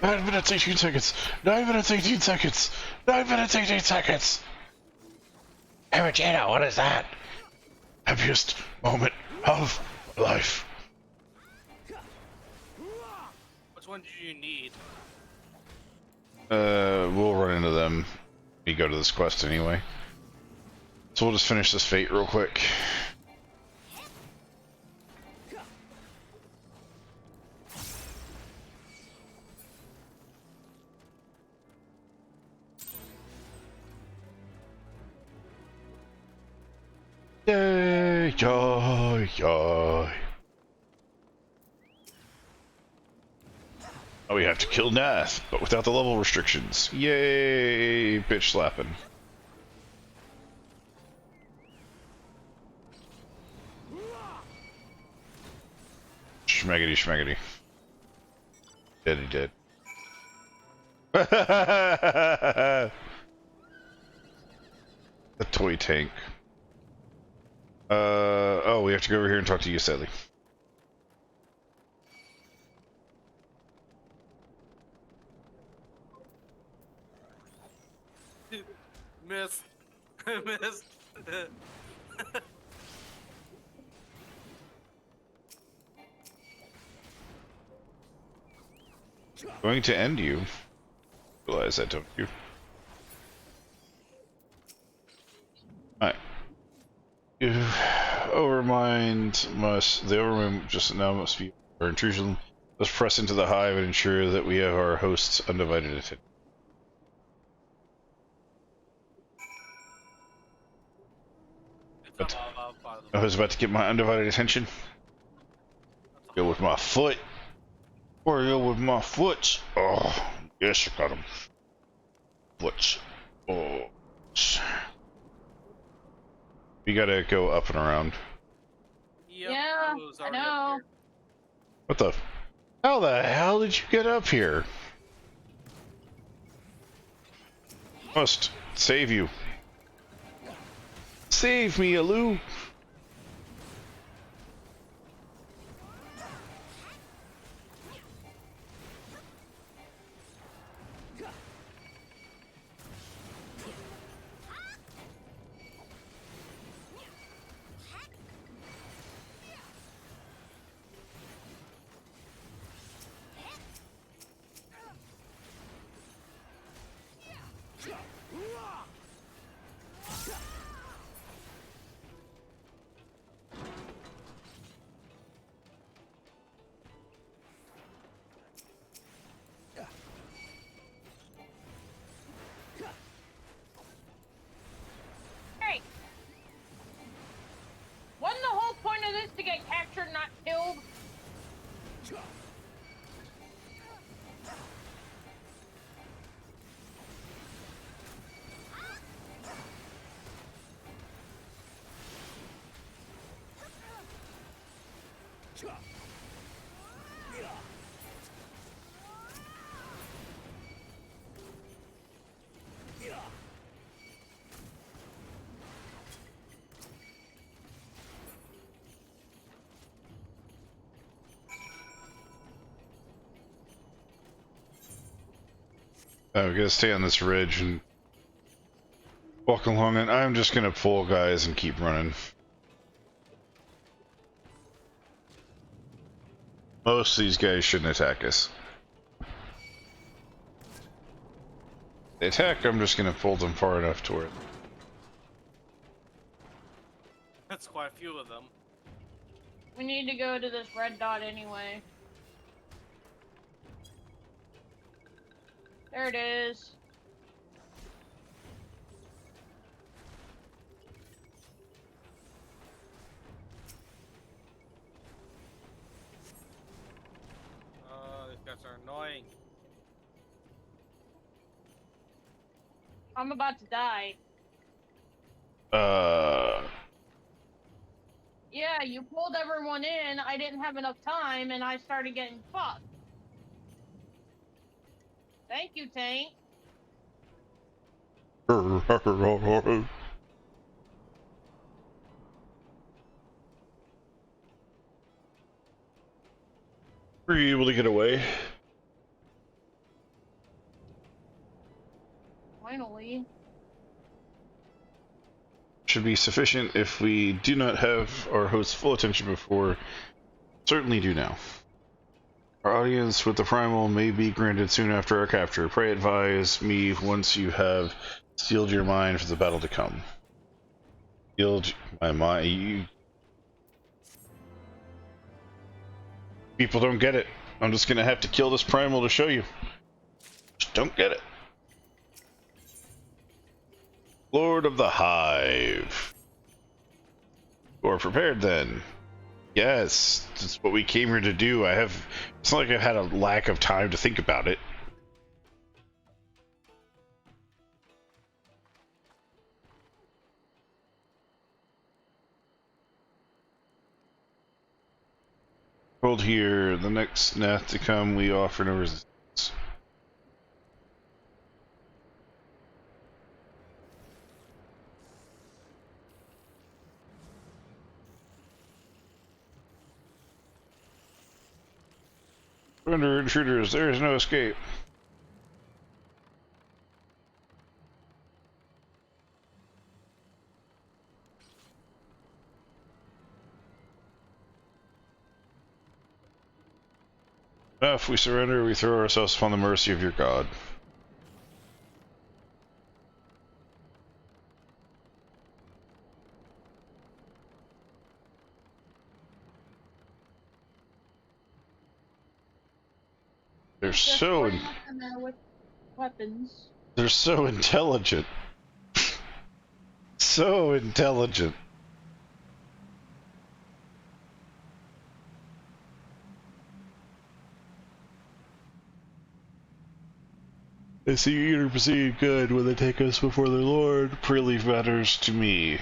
9 minutes, 18 seconds. 9 minutes, 18 seconds. 9 minutes, 18 seconds. Hey, Regina, what is that? Happiest moment of my life. Which one do you need? We'll run into them. We go to this quest anyway. So we'll just finish this fate real quick. Yay! Yay! Yay! Oh, we have to kill Nath, but without the level restrictions. Yay! Bitch slapping. Schmaggity schmaggity. Dead, he dead. The toy tank. Oh, we have to go over here and talk to you, Sally. Miss. Miss. Going to end you. Realize that, don't you? Alright. The overmind just now must be our intrusion. Let's press into the hive and ensure that we have our host's undivided attention. But I was about to get my undivided attention. Go with my foot. Or go with my foot. Oh, yes, I got him. Foot. Oh. We gotta go up and around. Yep, Yeah, was I already up know. here. What the? How the hell did you get up here? Must save you. Save me, Aloo. Hey! Wasn't the whole point of this to get captured, not killed? We gotta stay on this ridge and walk along it. I'm just gonna pull guys and keep running. Most of these guys shouldn't attack us. If they attack, I'm just gonna pull them far enough to where... That's quite a few of them. We need to go to this red dot anyway. There it is. These guys are annoying. I'm about to die. Yeah, you pulled everyone in, I didn't have enough time, and I started getting fucked. Thank you, Tank. Were you able to get away? finally. Should be sufficient if we do not have our host's full attention before. Certainly do now. Our audience with the primal may be granted soon after our capture. Pray advise me once you have steeled your mind for the battle to come. Steeled my mind. You people don't get it. I'm just gonna have to kill this primal to show you. Just don't get it. Lord of the Hive. You are prepared then. Yes, that's what we came here to do. It's not like I've had a lack of time to think about it. Hold here, the next nath to come, we offer no resistance. Surrender, intruders, there is no escape. If we surrender, we throw ourselves upon the mercy of your God. They're so with weapons. they're so intelligent. So intelligent. I see you to proceed good when they take us before their lord. Preleaf matters to me.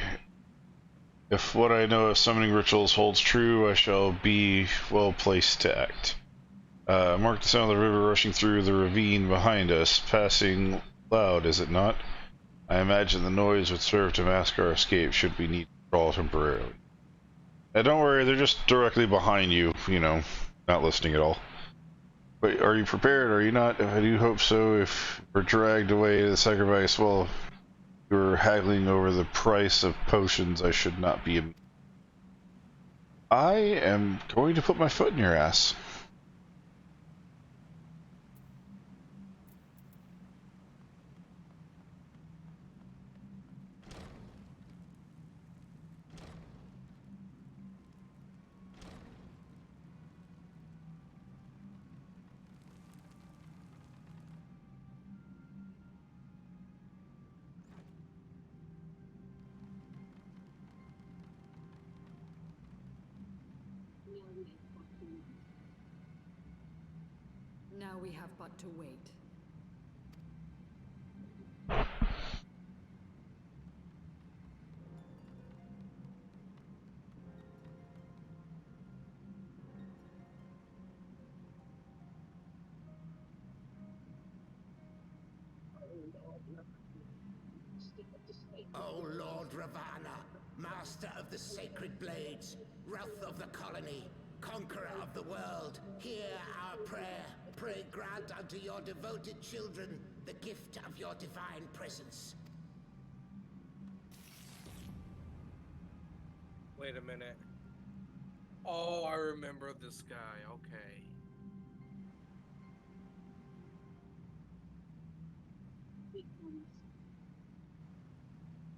If what I know of summoning rituals holds true, I shall be well placed to act. Mark the sound of the river rushing through the ravine behind us, passing loud, is it not? I imagine the noise would serve to mask our escape should we need to crawl temporarily. Now don't worry, they're just directly behind you, you know, not listening at all. But are you prepared? Are you not? I do hope so. If we're dragged away to the sacrifice, well, you're haggling over the price of potions, I should not be. I am going to put my foot in your ass. Now we have but to wait. O Lord Ravana, master of the sacred blades, wrath of the colony, conqueror of the world, hear our prayer. Pray grant unto your devoted children the gift of your divine presence. Wait a minute. Oh, I remember this guy. Okay.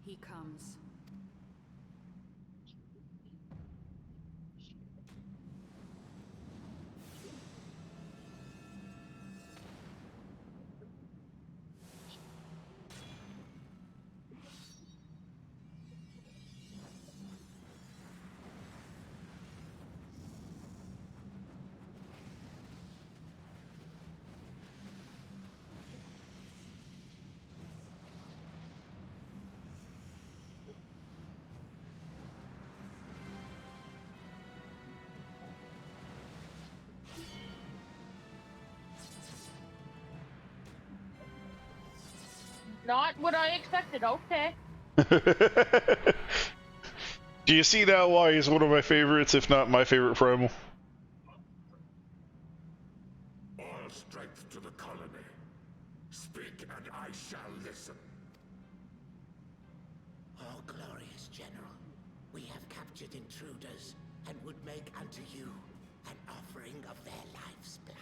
He comes. Not what I expected, okay. Do you see now why he's one of my favorites, if not my favorite primal? All strength to the colony. Speak and I shall listen. make unto you an offering of their life's blood.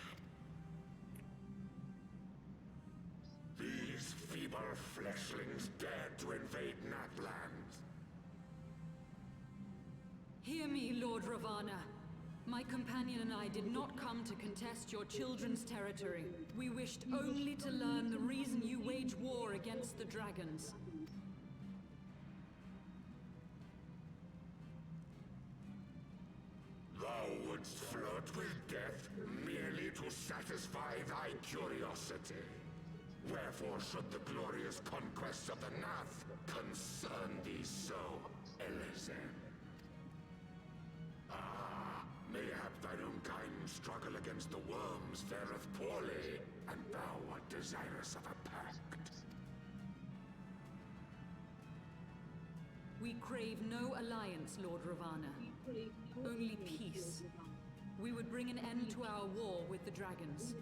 These feeble fleshlings dared to invade Natlands. Hear me, Lord Ravana. My companion and I did not come to contest your children's territory. We wished only to learn the reason you wage war against the dragons. Thou wouldst flirt with death merely to satisfy thy curiosity. Wherefore should the glorious conquests of the Nath concern thee so, Elizabeth? Mayhap thine own kind struggle against the worms fareth poorly, and thou art desirous of a pact. We crave no alliance, Lord Ravana. Only peace. We would bring an end to our war with the dragons.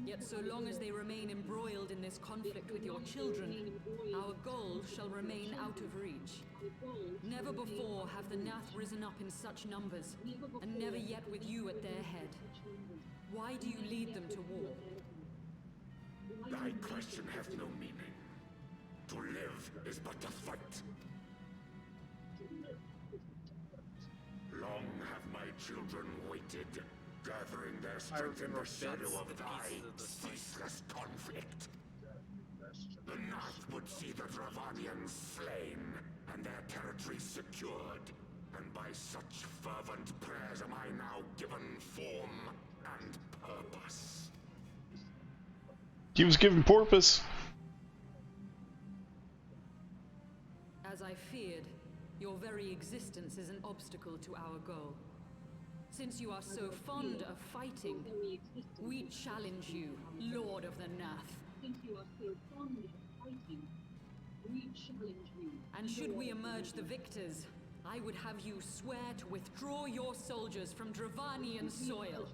Yet so long as they remain embroiled in this conflict with your children, our goal shall remain out of reach. Never before have the Nath risen up in such numbers, and never yet with you at their head. Why do you lead them to war? Thy question hath no meaning. To live is but to fight. Long have my children waited, gathering their strength in the shadow of thy ceaseless conflict. The Nath would see the Dravanians slain, and their territory secured. And by such fervent prayers am I now given form and purpose. He was given porpoise. As I feared, your very existence is an obstacle to our goal. Since you are so fond of fighting, we challenge you, Lord of the Nath. And should we emerge the victors, I would have you swear to withdraw your soldiers from Dravanian soil.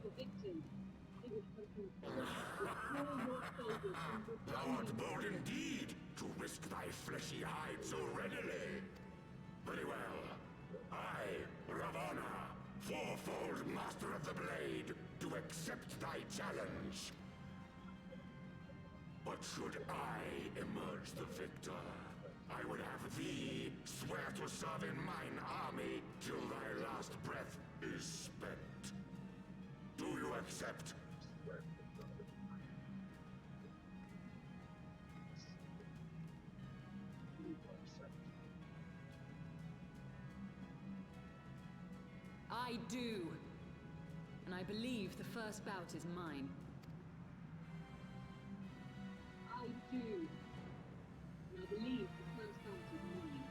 Thou art bold indeed to risk thy fleshy hide so readily. Very well. I, Ravana, fourfold master of the blade, do accept thy challenge. But should I emerge the victor, I would have thee swear to serve in mine army till thy last breath is spent. Do you accept? I do. And I believe the first bout is mine. I do. And I believe the first bout is mine.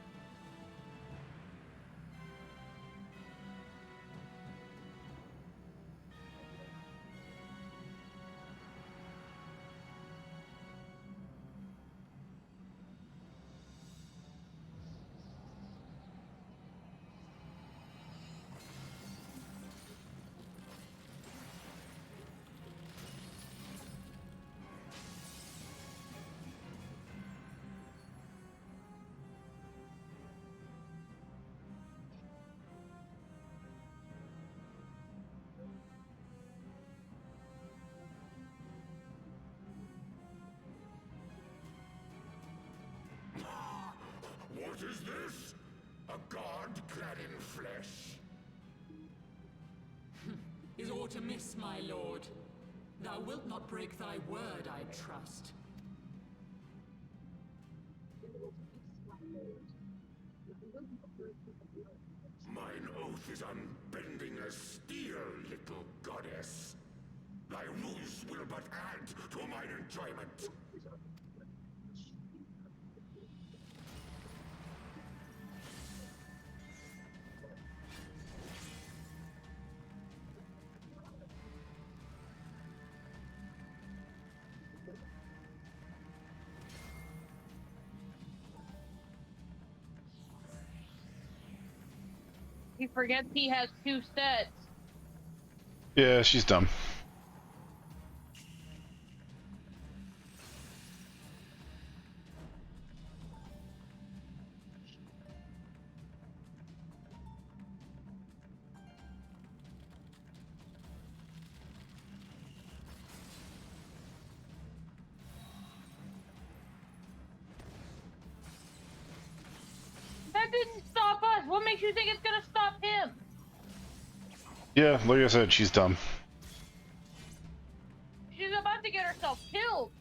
What is this? A god clad in flesh? Is aught amiss, my lord? Thou wilt not break thy word, I trust. Mine oath is unbending as steel, little goddess. Thy ruse will but add to mine enjoyment. He forgets he has 2 sets. Yeah, she's dumb. makes you think it's gonna stop him? Yeah, like I said, she's dumb. She's about to get herself killed.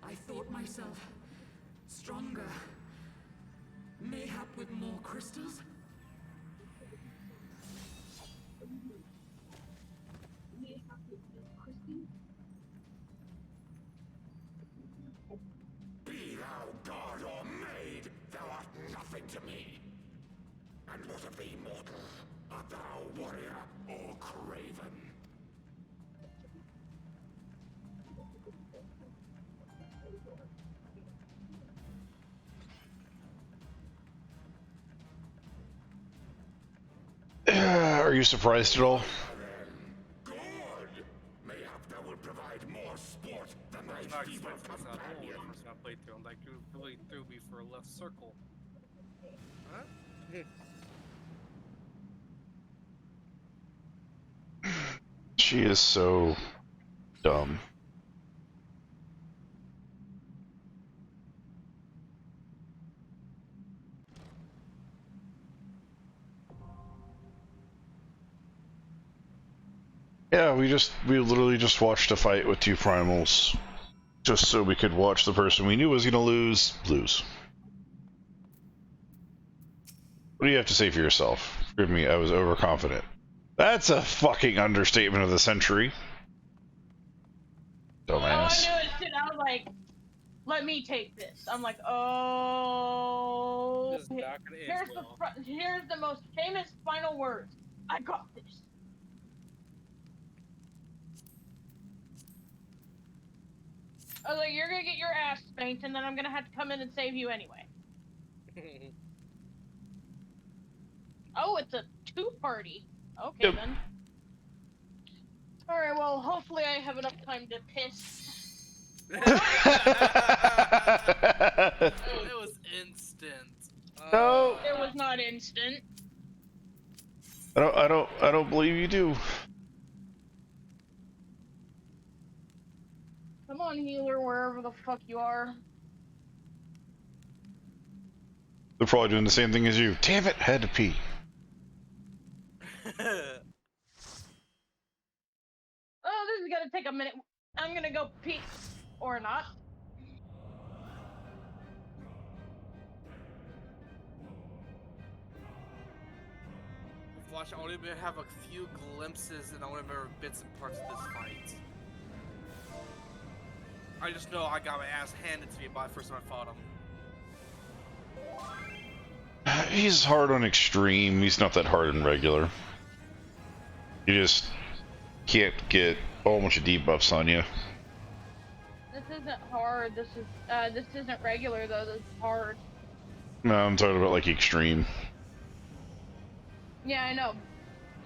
I thought myself stronger. Mayhap with more crystals? Be thou god or maid, thou art nothing to me. And what of thee, mortal? Art thou warrior or craven? Are you surprised at all? Good! Mayhap thou will provide more sport than thy Not feeble expecting this out of all the companion. person I played through. I'm like, you really threw me for a left circle. Huh? She is so dumb. Yeah, we literally just watched a fight with two primals. Just so we could watch the person we knew was gonna lose. What do you have to say for yourself? Forgive me, I was overconfident. That's a fucking understatement of the century. All I Dumbass. knew is shit. I was like, let me take this. I'm like, oh. This is not gonna end well. Here's the most famous final words. I got this. I was like, you're gonna get your ass spanked, and then I'm gonna have to come in and save you anyway. Oh, it's a two-party. Okay, Yep. then. Alright, well, hopefully I have enough time to piss. It was instant. No. It was not instant. I don't believe you do. Come on, healer, wherever the fuck you are. They're probably doing the same thing as you. Damn it, had to pee. Oh, this is gonna take a minute. I'm gonna go pee. Or not. Watch, I only have a few glimpses and I only remember bits and parts of this fight. I just know I got my ass handed to me by the first time I fought him. He's hard on extreme. He's not that hard in regular. You just can't get a whole bunch of debuffs on you. This isn't hard. This isn't regular though. This is hard. No, I'm talking about like extreme. Yeah, I know.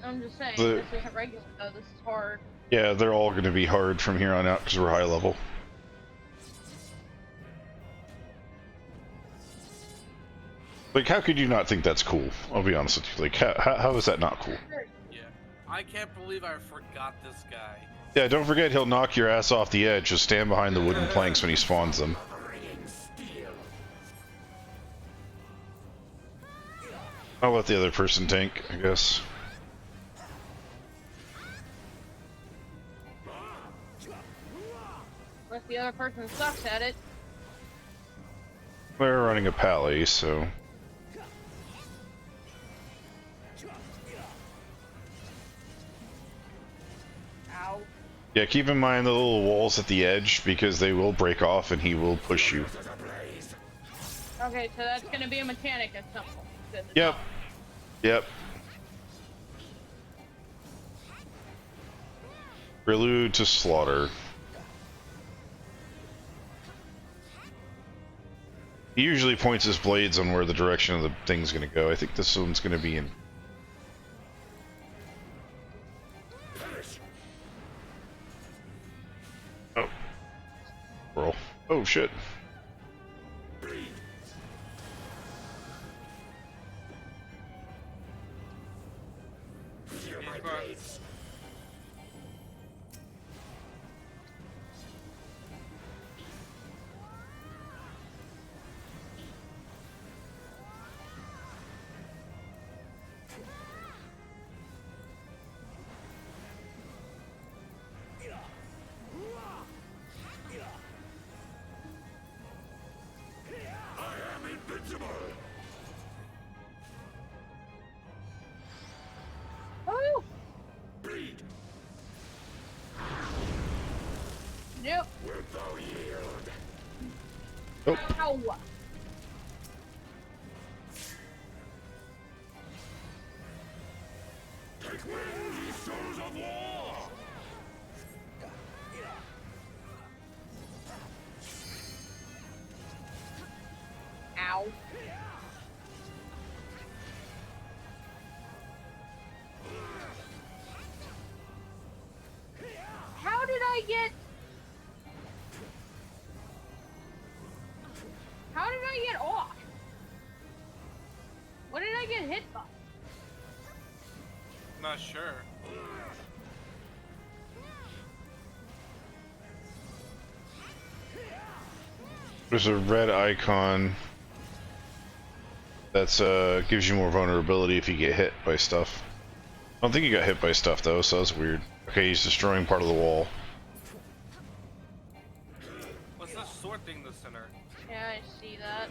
I'm just saying, The- this isn't regular though. This is hard. Yeah, they're all going to be hard from here on out because we're high level. Like, how could you not think that's cool? I'll be honest with you. Like, how is that not cool? Yeah. I can't believe I forgot this guy. Yeah, don't forget he'll knock your ass off the edge. Just stand behind the wooden planks when he spawns them. I'll let the other person tank, I guess. Unless the other person sucks at it. We're running a pally, so... Ow. Yeah, keep in mind the little walls at the edge, because they will break off and he will push you. Okay, so that's gonna be a mechanic at some point. Good to Yep. know. Yep. Prelude to slaughter. He usually points his blades on where the direction of the thing's gonna go. I think this one's gonna be in... Perish Roll. Oh shit. Oh! Nope. Oh. Ow! Ow. How did I get... How did I get off? What did I get hit by? Not sure. There's a red icon that's gives you more vulnerability if you get hit by stuff. I don't think he got hit by stuff though, so that's weird. Okay, he's destroying part of the wall. What's this sword thing in the center? Yeah, I see that.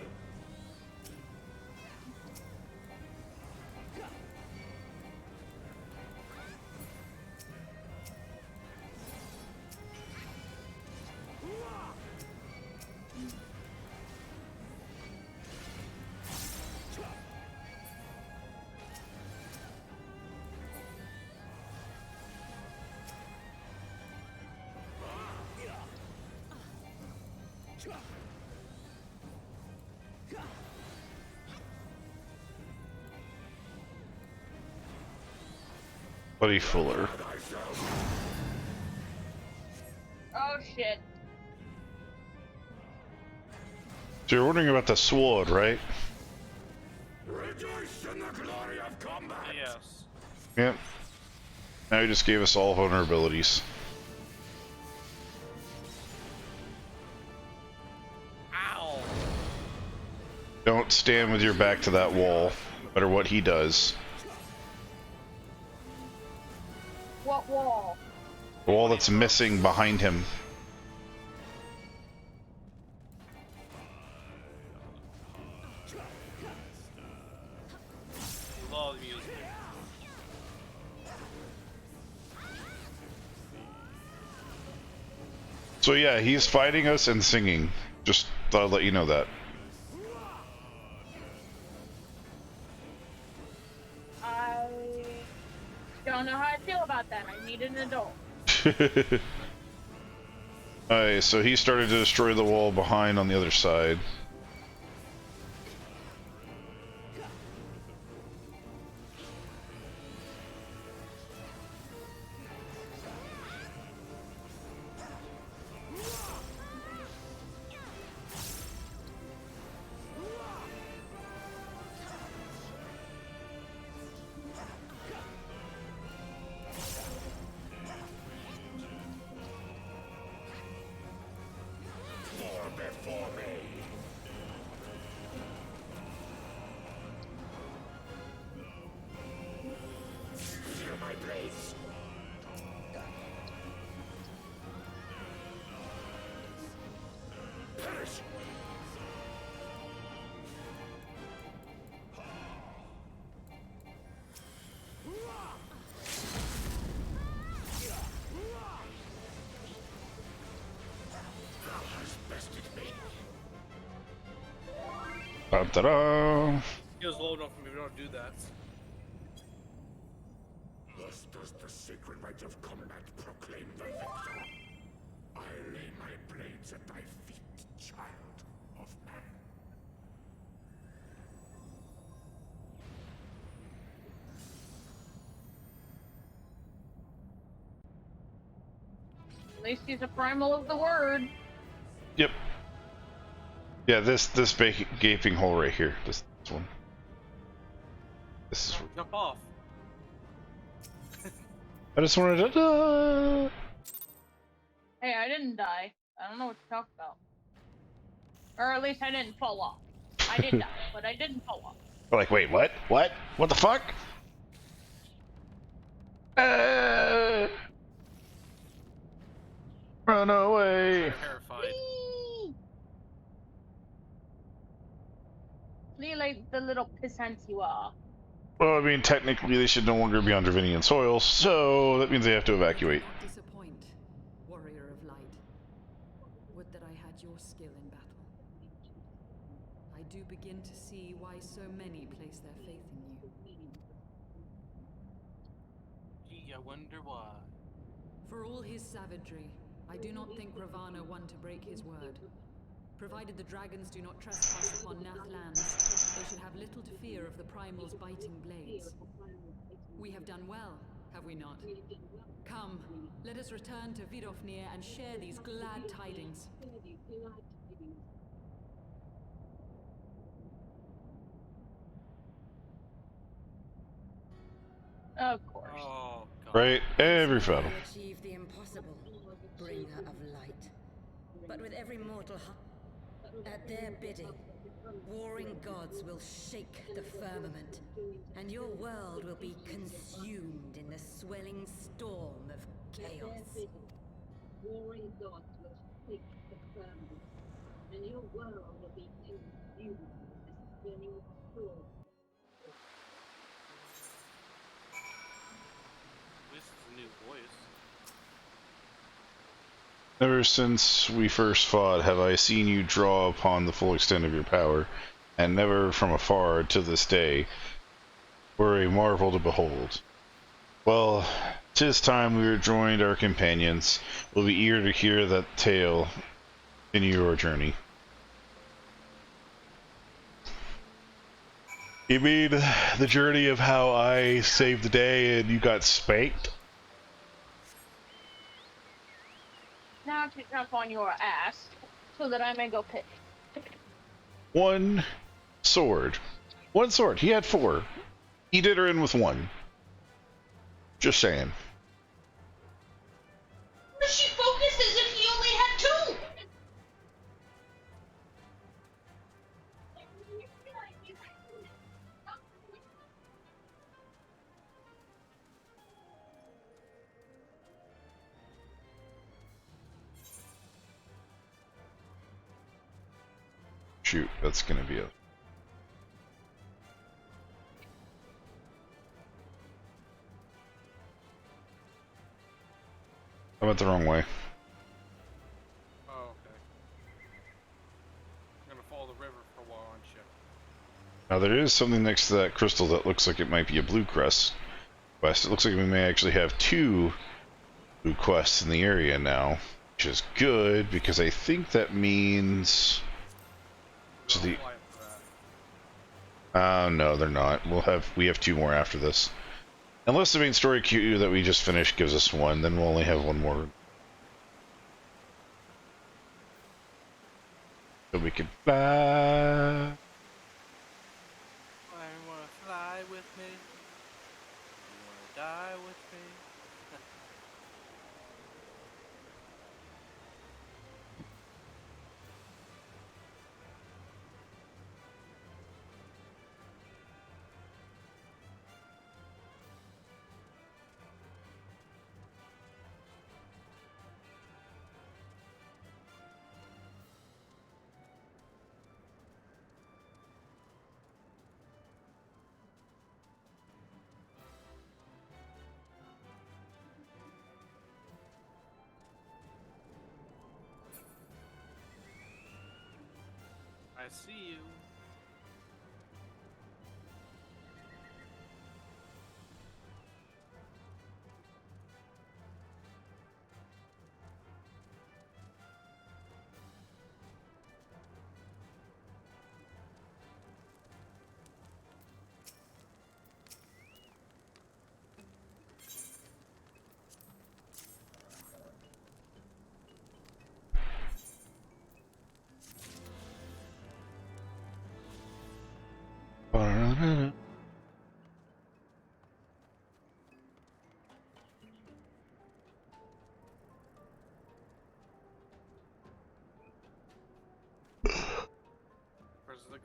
Buddy Fuller. Oh shit. So you're wondering about the sword, right? Rejoice in the glory of combat. Yes. Yep. Now he just gave us all vulnerabilities. Ow! Don't stand with your back to that wall, no matter what he does. What wall? The wall that's missing behind him. Love the music. So yeah, he's fighting us and singing. Just thought I'd let you know that. I don't know how I feel about that. I need an adult. Alright, so he started to destroy the wall behind on the other side. Ta-da! He was low enough for me. We don't do that. Thus does the sacred rite of combat proclaim the victor. I lay my blades at thy feet, child of man. At least he's a primal of the word. Yep. Yeah, this gaping hole right here. This one. This is. Jump off. I just wanted to. Hey, I didn't die. I don't know what you're talking about. Or at least I didn't fall off. I did die, but I didn't fall off. We're like, wait, what? What? What the fuck? Run away! I'm terrified. See, like the little pissants you are. Well, I mean, technically they should no longer be on Dravinian soil, so that means they have to evacuate. Do not disappoint, warrior of light. Would that I had your skill in battle. I do begin to see why so many place their faith in you. Gee, I wonder why. For all his savagery, I do not think Ravana one to break his word. Provided the dragons do not trespass upon Nath lands, they should have little to fear of the Primal's biting blades. We have done well, have we not? Come, let us return to Vidofnir and share these glad tidings. Of course. Oh, God. Right? Every battle. Achieve the impossible, bringer of light. But with every mortal at their bidding, warring gods will shake the firmament, and your world will be consumed in the swelling storm of chaos. Warring gods will shake the firmament, and your world will be consumed in the swelling storm. This is a new voice. Ever since we first fought, have I seen you draw upon the full extent of your power, and never from afar to this day were a marvel to behold. Well, 'tis time we rejoined our companions. We'll be eager to hear that tale in your journey. You mean the journey of how I saved the day and you got spanked? Now to jump on your ass so that I may go pick. One sword. One sword. He had 4. He did her in with 1. Just saying. But she focused as if he only had 2! Shoot, that's gonna be a... I went the wrong way. Oh, okay. You're gonna follow the river for a while, aren't you? Now there is something next to that crystal that looks like it might be a blue quest. It looks like we may actually have 2 blue quests in the area now, which is good because I think that means... So the... no, they're not. We have 2 more after this. Unless the main story queue that we just finished gives us 1, then we'll only have 1 more. So we can fly. I wanna fly with me. You wanna die with me. I see you.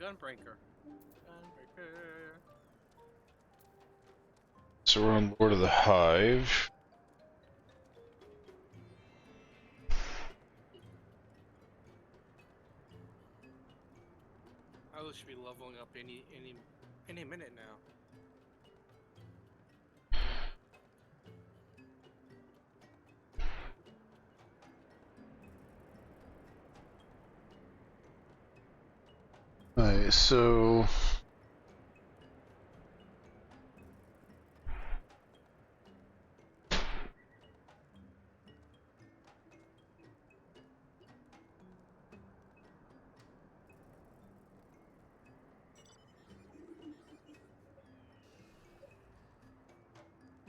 gunbreaker. Gunbreaker. So we're on Lord of the Hive. I should be leveling up any minute now. Alright, so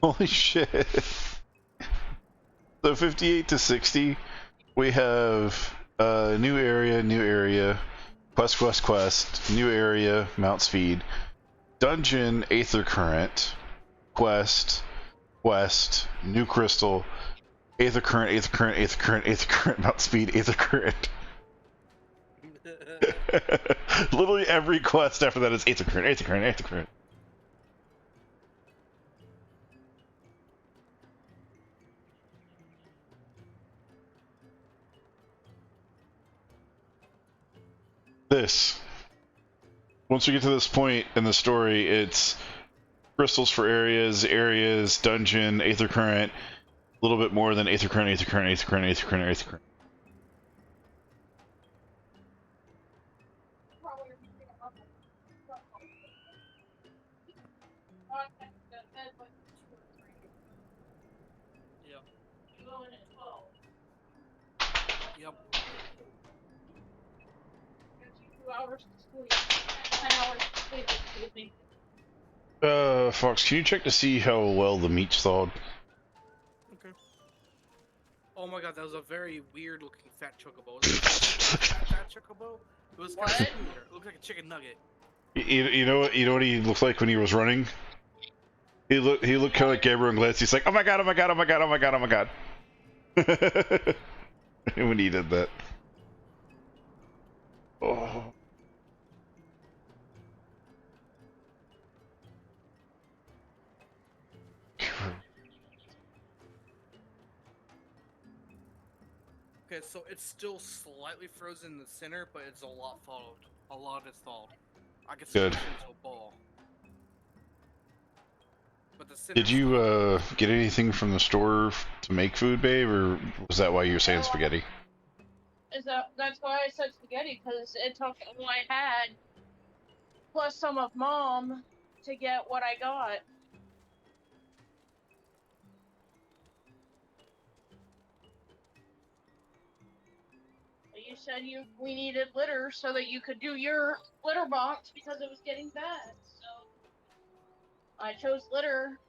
holy shit. So 58 to 60, we have new area, quest, new area, mount speed, dungeon, aether current, quest, new crystal, aether current, mount speed, aether current. Literally every quest after that is aether current. This. Once we get to this point in the story, it's crystals for areas, dungeon, aether current, a little bit more than aether current. Yep. 2 hours to sleep. 10 hours to sleep, excuse me. Fox, can you check to see how well the meat's thawed? Okay. Oh my god, that was a very weird looking fat chocobo. Was it fat chocobo? It was kind of weird. It looked like a chicken nugget. You know what he looked like when he was running? He looked kind of like Gabriel Glitz. He's like, oh my god. When he did that. Oh. Okay, so it's still slightly frozen in the center, but it's a lot thawed. A lot is thawed. I can see it into a ball. But the center. Did you get anything from the store to make food, babe, or was that why you were saying spaghetti? That's why I said spaghetti, because it took all I had, plus some of Mom, to get what I got. You said we needed litter so that you could do your litter box because it was getting bad, so I chose litter.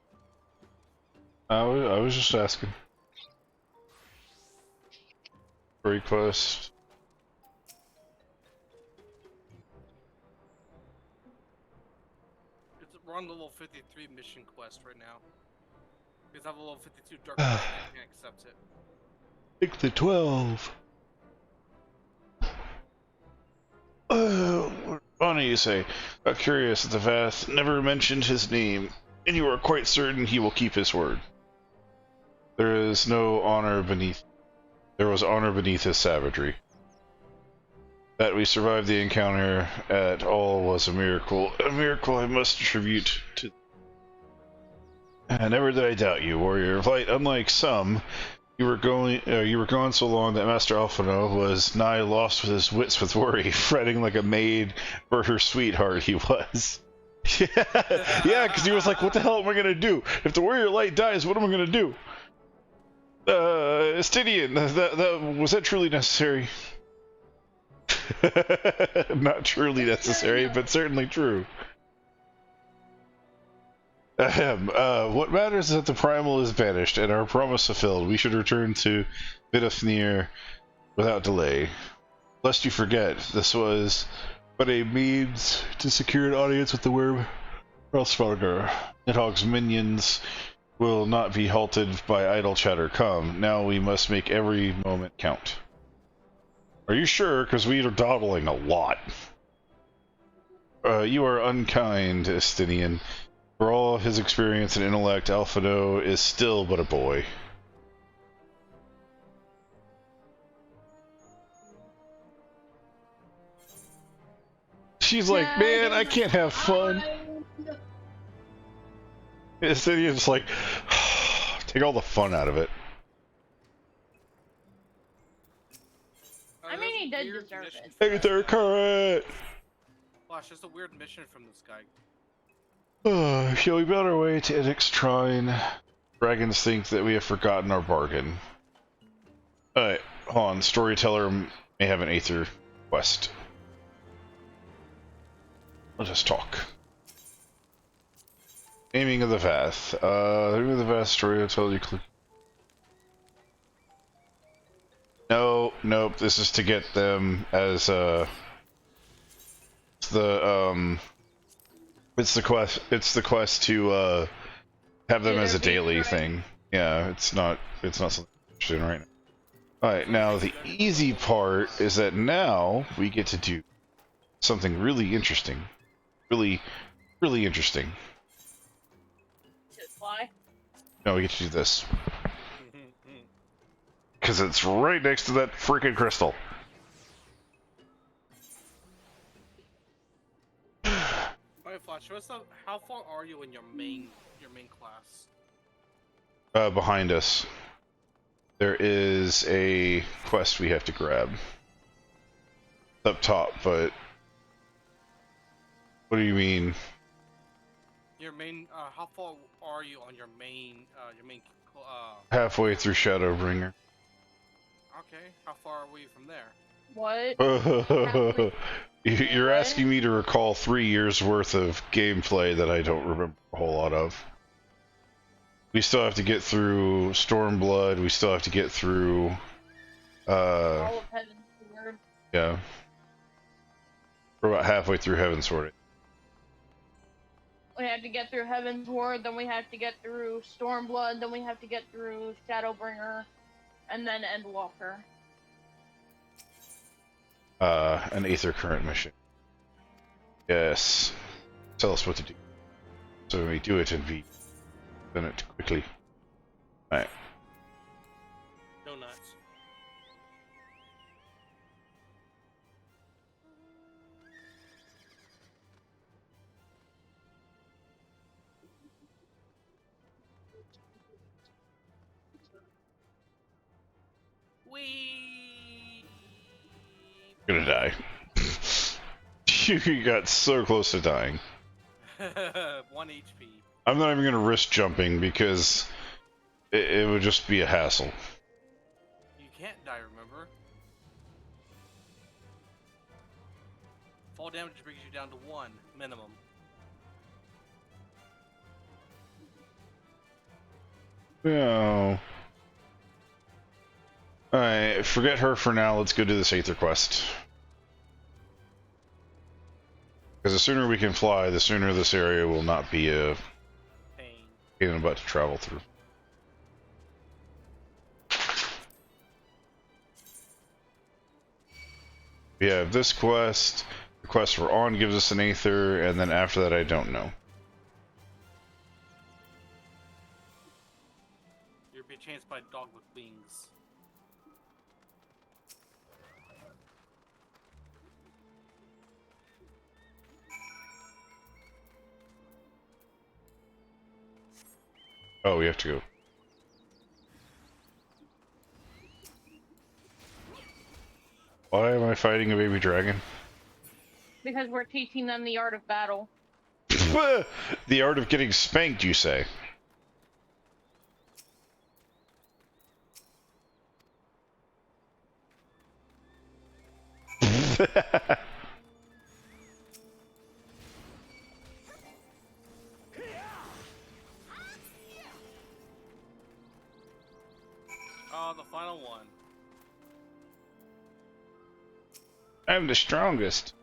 I was just asking. Request. We're on level 53 mission quest right now. Because I have a level 52 dark magic, I can't accept it. Pick the 12. Funny you say. Got curious that the Vath never mentioned his name, and you are quite certain he will keep his word. There was honor beneath his savagery. That we survived the encounter at all was a miracle I must attribute to. Never did I doubt you, warrior of light. Unlike some, you were gone so long that Master Alphino was nigh lost with his wits with worry, fretting like a maid for her sweetheart he was. Yeah, because he was like, what the hell am I gonna do? If the warrior of light dies, what am I gonna do? Estidian, was that truly necessary? Not truly necessary, but certainly true. What matters is that the primal is banished, and our promise fulfilled. We should return to Vidofnir without delay. Lest you forget, this was but a means to secure an audience with the worm Relsvalgar. Nidhogg's minions will not be halted by idle chatter. Come, now we must make every moment count. Are you sure? Because we are dawdling a lot. You are unkind, Estinian. For all of his experience and intellect, Alphino is still but a boy. She's like, man, I can't have fun. Estinian's like, take all the fun out of it. I mean, he did deserve it. Hey there, current! Wow, it's just a weird mission from this guy. Shall we build our way to Edic's Shrine? Dragons think that we have forgotten our bargain. Alright, hold on. Storyteller may have an Aether quest. Let us talk. Aiming of the Vath. Aiming of the Vath storyteller you click. No, nope, this is to get them as, it's the quest to, have them as a daily thing. Yeah, it's not something I'm interested in right now. Alright, now the easy part is that now we get to do something really interesting. Really interesting. Why? No, we get to do this. Because it's right next to that freaking crystal. Alright, Flash, how far are you in your main class? Behind us. There is a quest we have to grab. Up top, but... What do you mean? Your main, how far are you on your main, Halfway through Shadowbringer. Okay, how far are we from there? What? You're asking me to recall 3 years worth of gameplay that I don't remember a whole lot of. We still have to get through Stormblood, we still have to get through, All of Heavensward. yeah. We're about halfway through Heavensward. We have to get through Heavensward, then we have to get through Stormblood, then we have to get through Shadowbringer, and then Endwalker. An Aether Current mission. Yes. Tell us what to do. So we do it and we done it quickly. Alright. No nuts. Gonna die. You got so close to dying. 1 HP. I'm not even gonna risk jumping because it would just be a hassle. You can't die, remember? Fall damage brings you down to 1 minimum. No. Alright, forget her for now. Let's go do this Aether quest. Because the sooner we can fly, the sooner this area will not be a pain in the butt to travel through. We have this quest. The quest we're on gives us an Aether, and then after that, I don't know. You're being chased by a dog with wings. Oh, we have to go. Why am I fighting a baby dragon? Because we're teaching them the art of battle. The art of getting spanked, you say? Oh, the final one. I'm the strongest.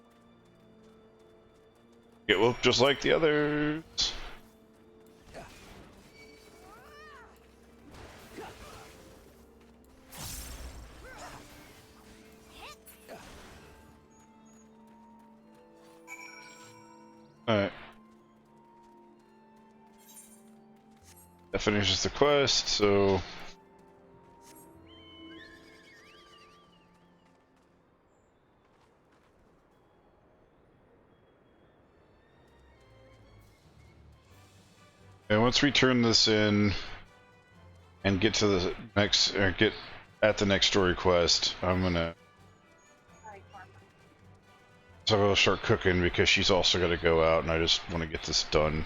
Get whooped just like the others. Alright. That finishes the quest, so... And once we turn this in and get to the next, or get at the next story quest, I'm gonna... So I'll start cooking because she's also gonna go out and I just want to get this done.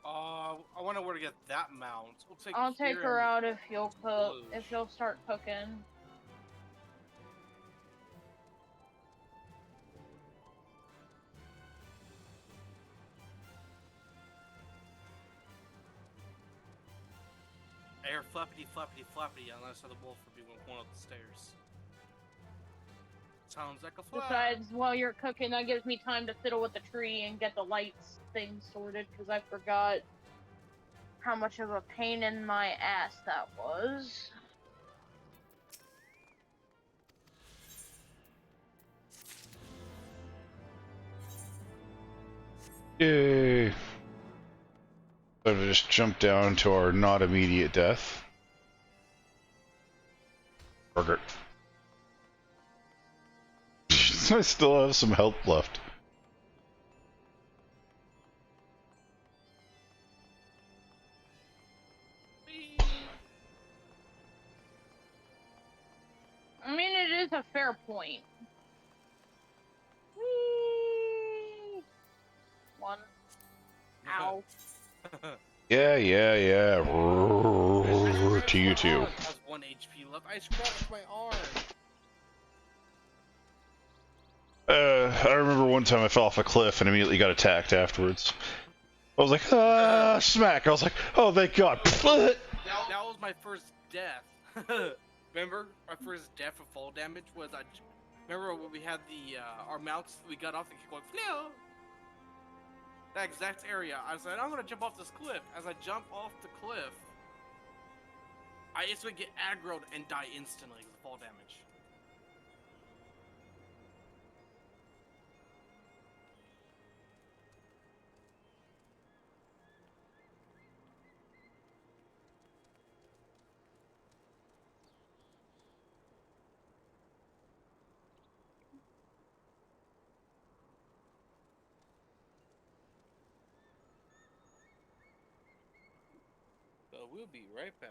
I wonder where to get that mount. I'll take her out if you'll cook. If you'll start cooking. Air flappity flappity flappity unless the wolf would be going up the stairs. Sounds like a flap. Besides, while you're cooking, that gives me time to fiddle with the tree and get the lights thing sorted, because I forgot how much of a pain in my ass that was. Yay! So to just jump down to our not immediate death. Burger. I still have some health left. I mean, it is a fair point. Whee! One. Ow. Yeah. To you too. Has 1 HP left. I scratched my arm. I remember one time I fell off a cliff and immediately got attacked afterwards. I was like, ah, smack. I was like, oh, thank God. That was my first death. Remember, our first death of fall damage was remember when we had the our mounts? We got off the going flew. That exact area. I said, I'm gonna jump off this cliff. As I jump off the cliff, I instantly get aggroed and die instantly with fall damage. So we'll be right back.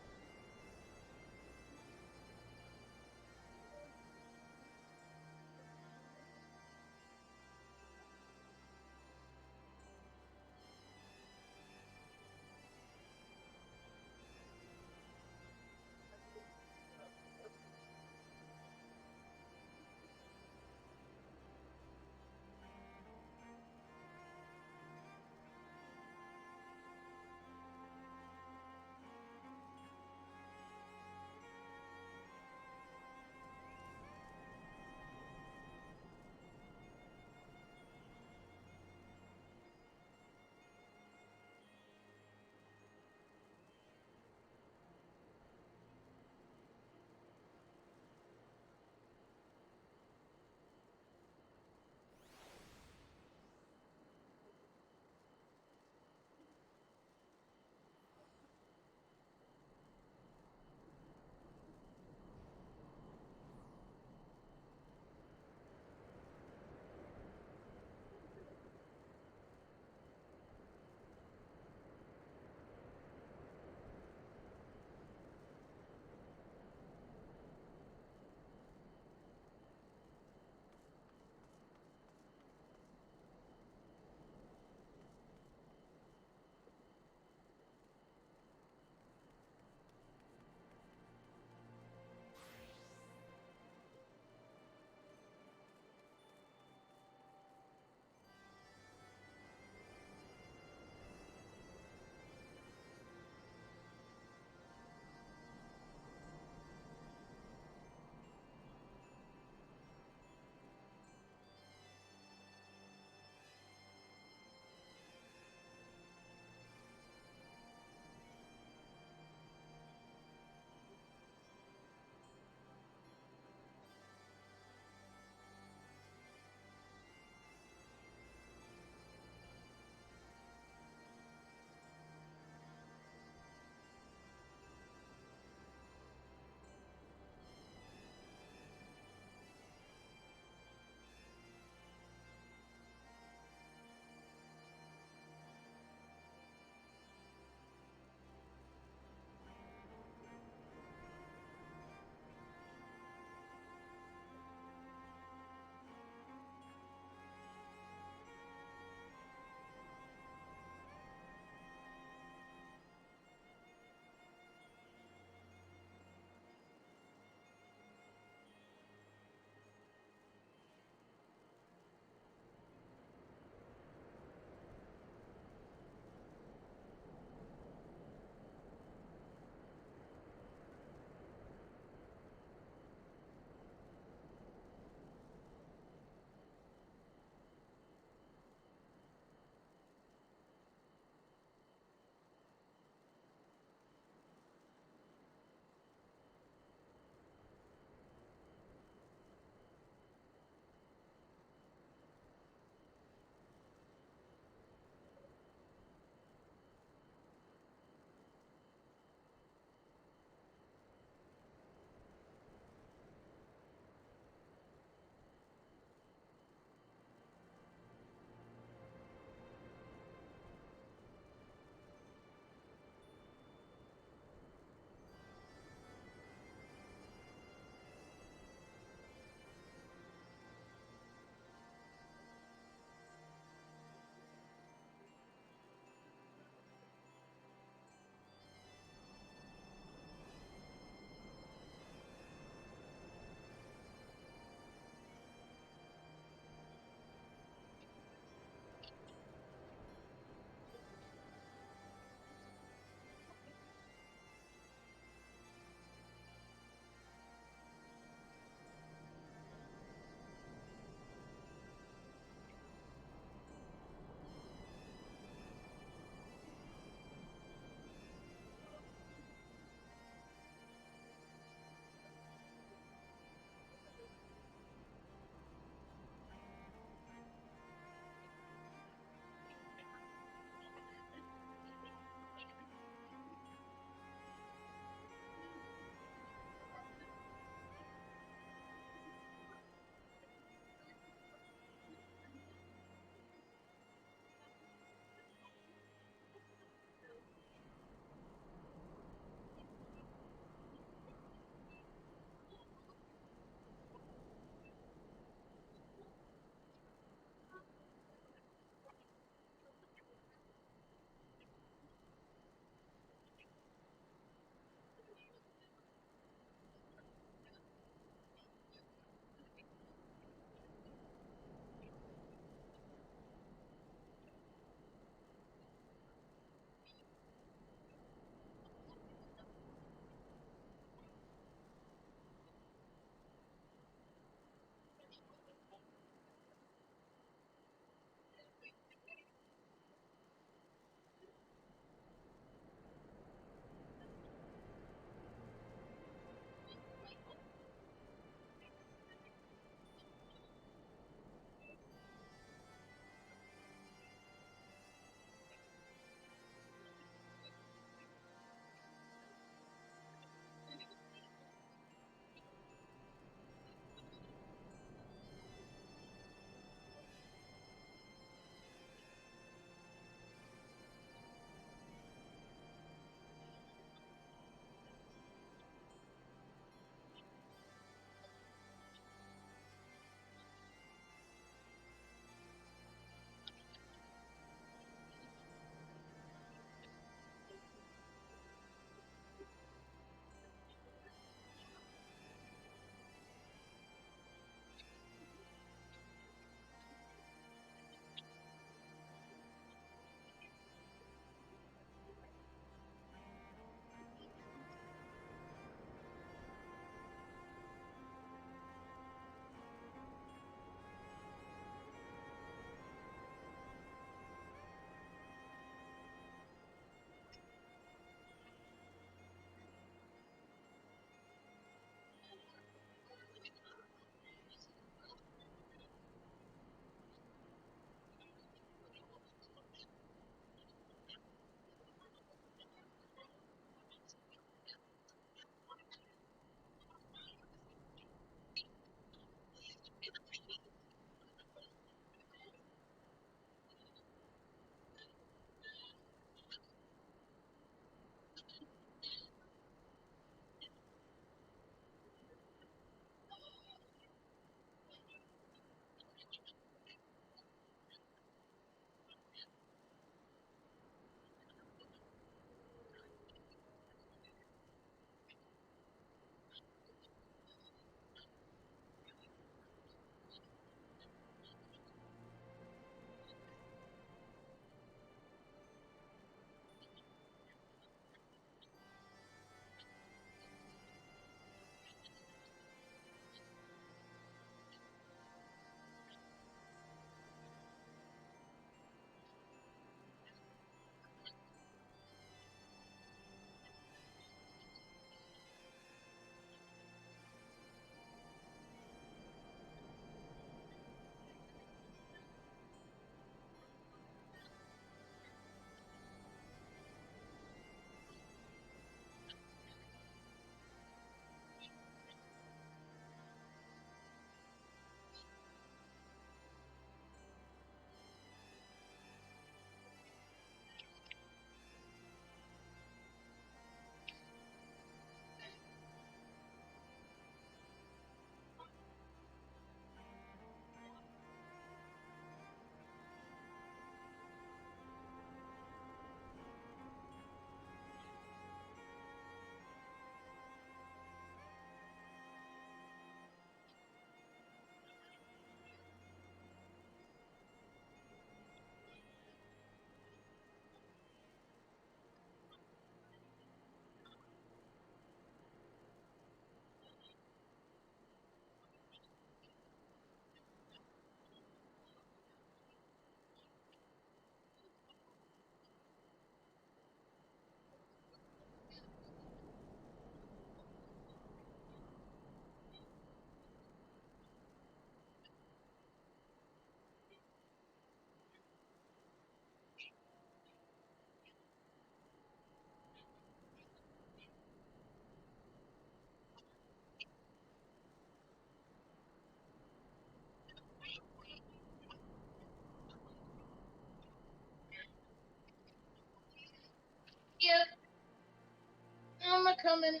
coming.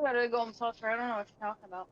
I gotta go home saucer. I don't know what you're talking about.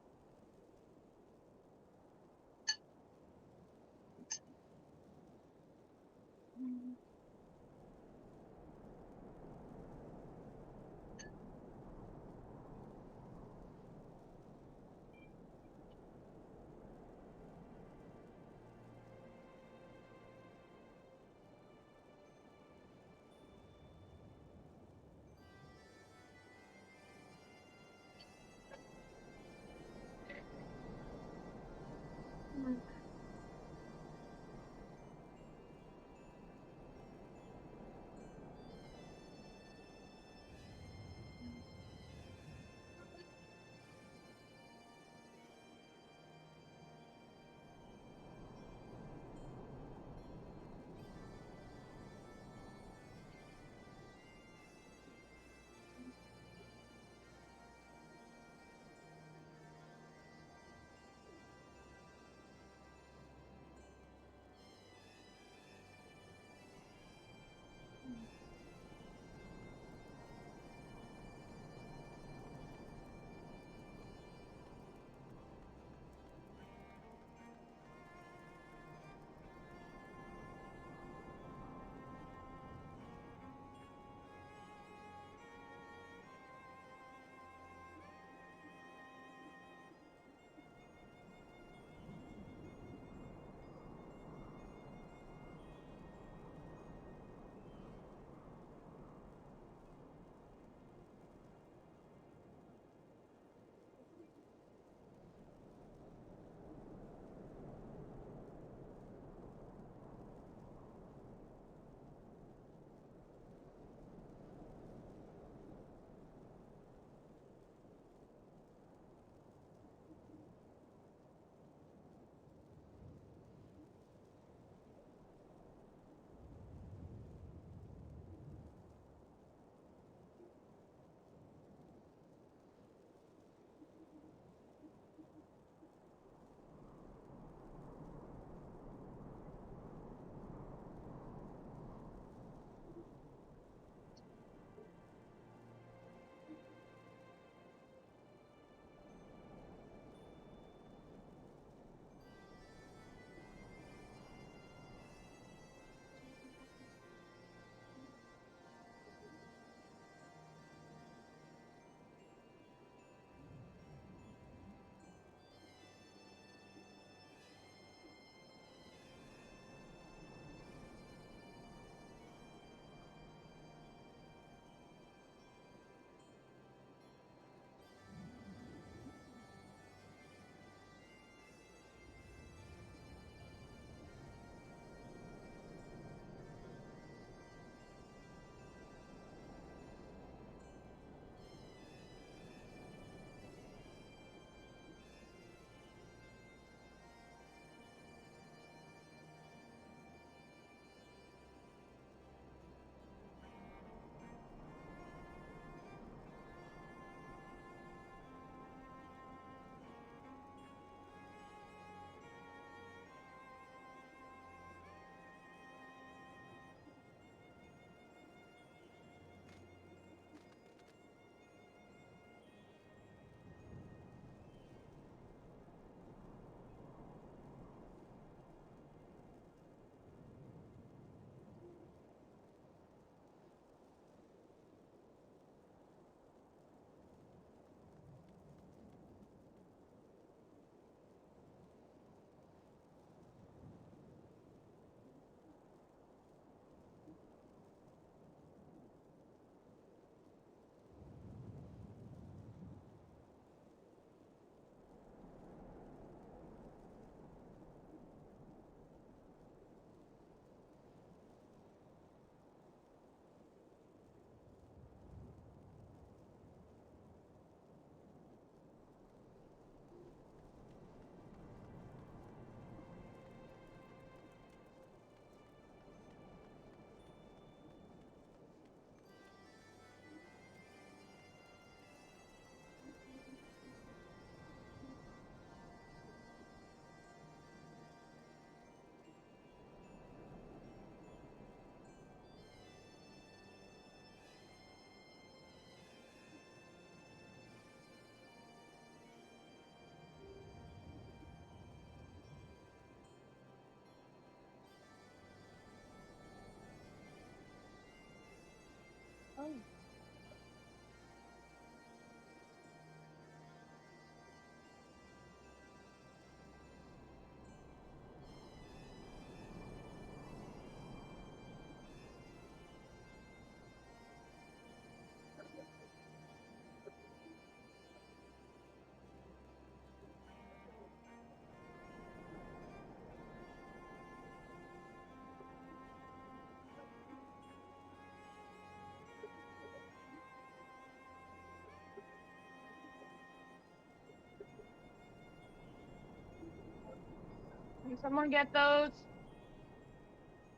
Can someone get those?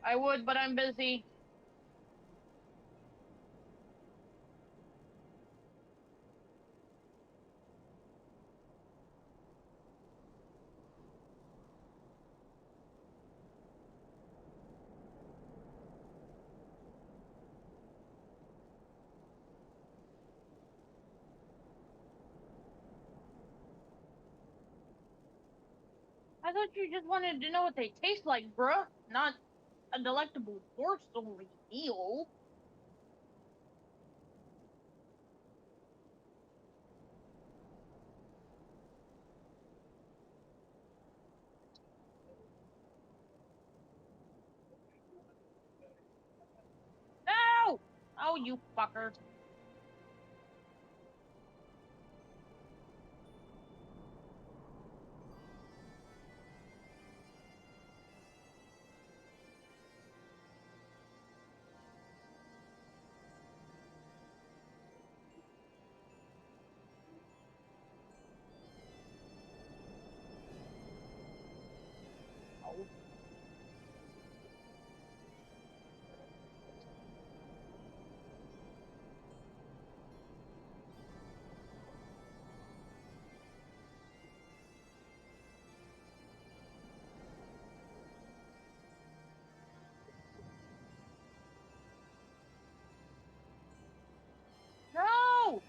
I would, but I'm busy. I thought you just wanted to know what they taste like, bruh. Not a delectable horse-only meal. No! Oh, you fucker. Oh. No!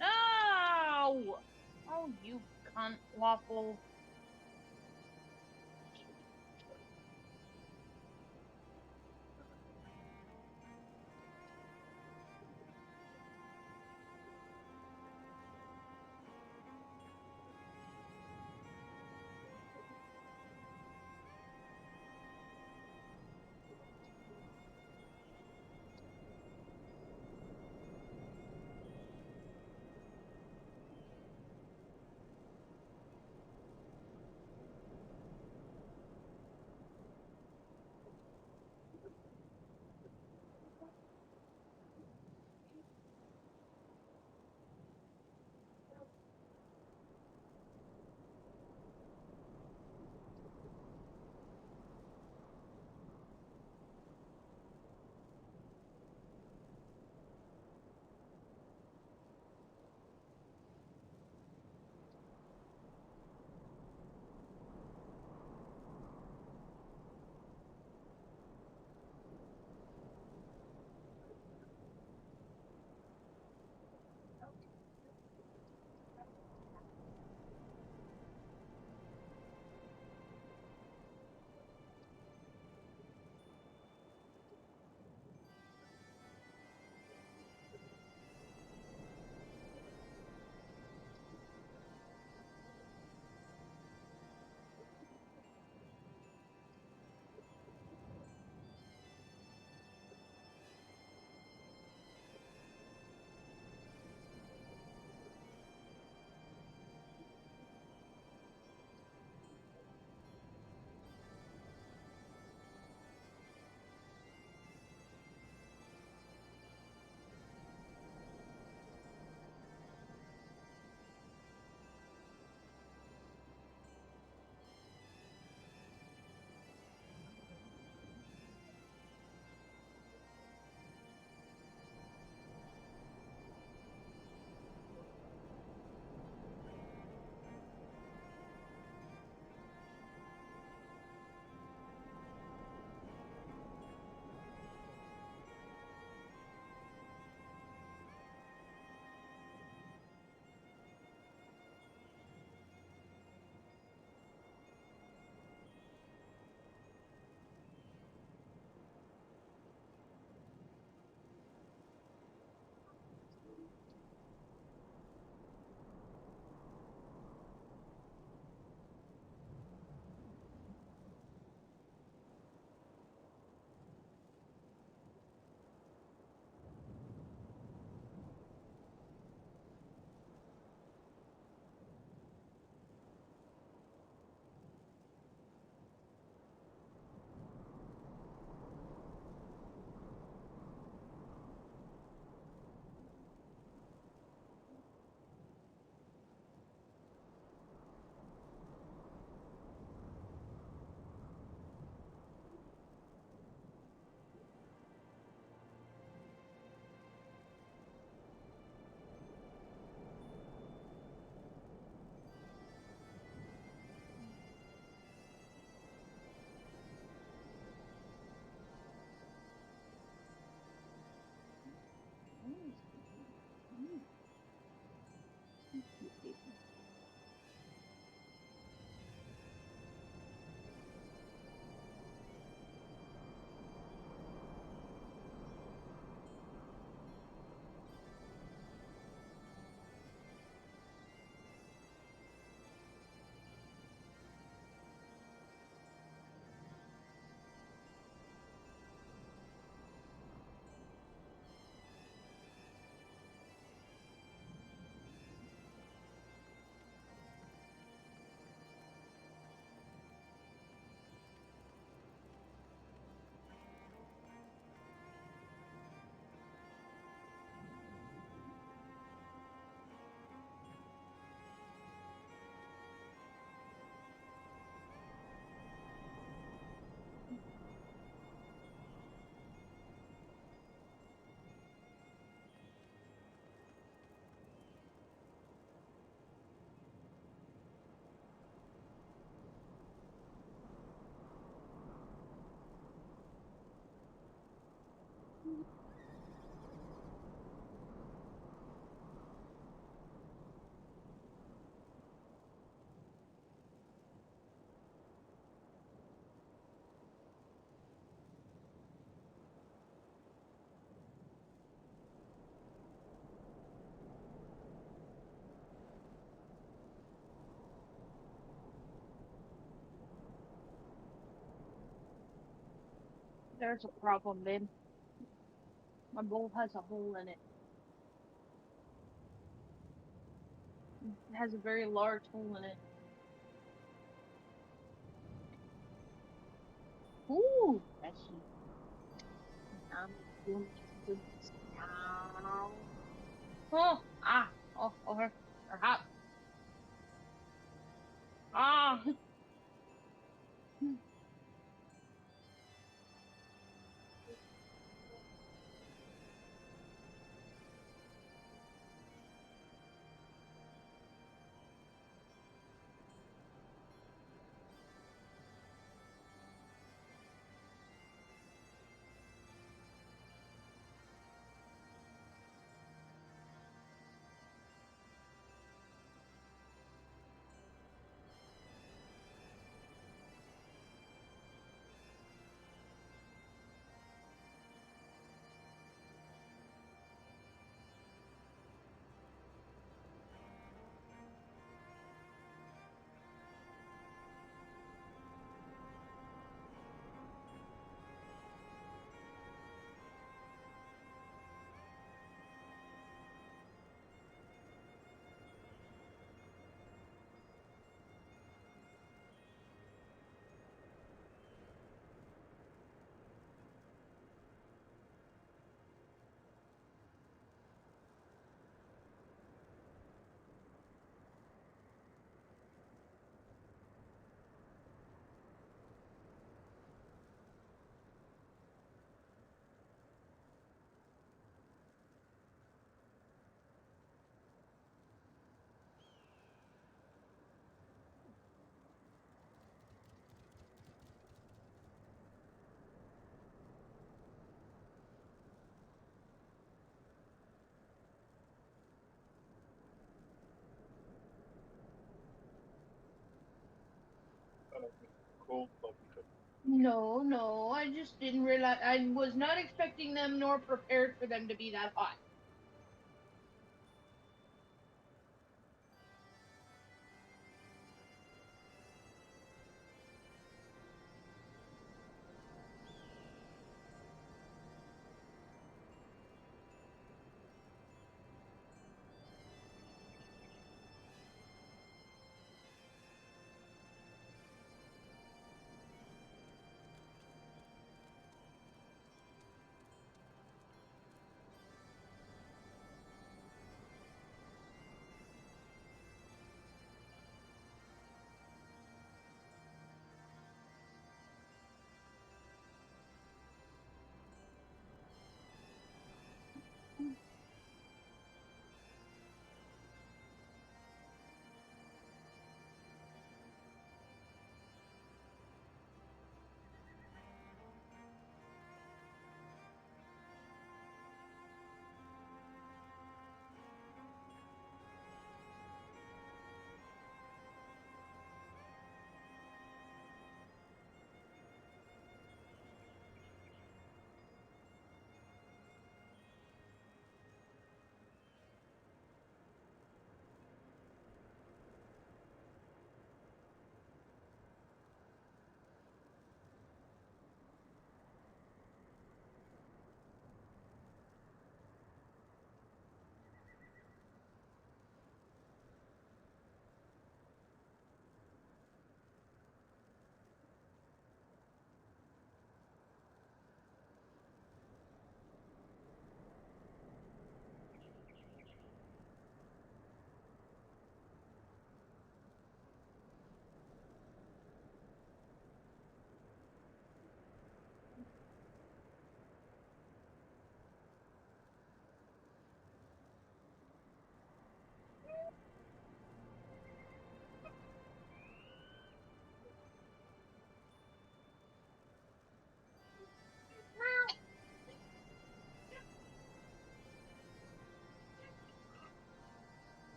No! Oh, you cunt waffle. There's a problem, babe. My bowl has a hole in it. It has a very large hole in it. Ooh, freshy. Goodness. Oh, her hop. Ah. No, I just didn't realize. I was not expecting them nor prepared for them to be that hot.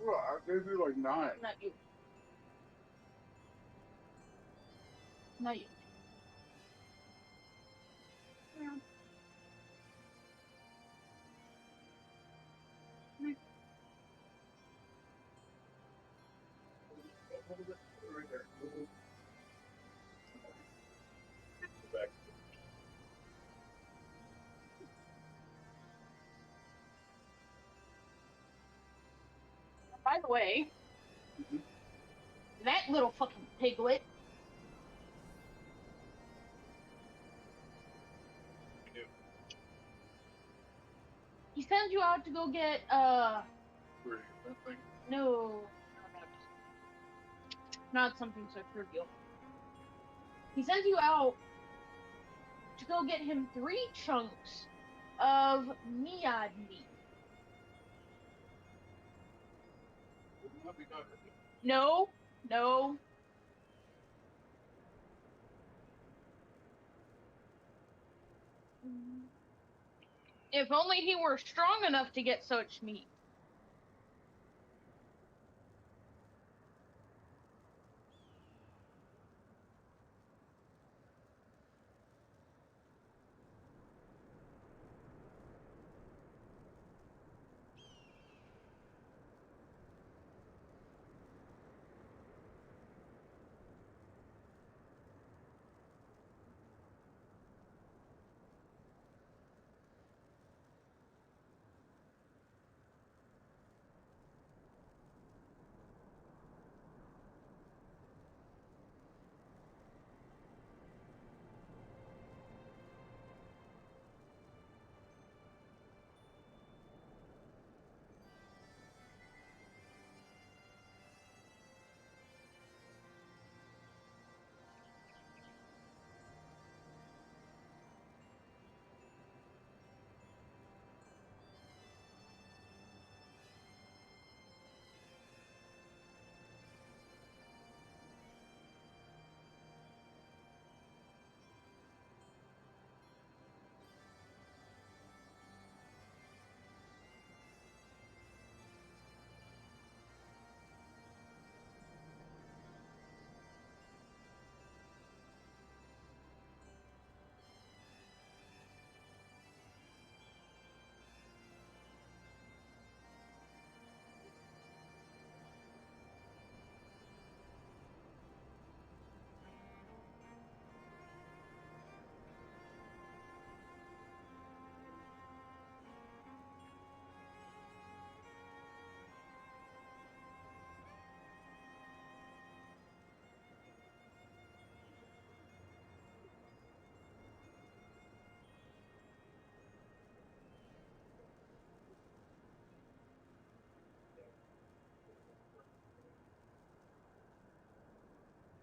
Well, I gave you like 9. Not you. Not you. Right there. Back. by the way, that little fucking piglet. He sends you out to go get, no, not something so trivial. He sends you out to go get him 3 chunks of Miad meat. No, no. If only he were strong enough to get such meat.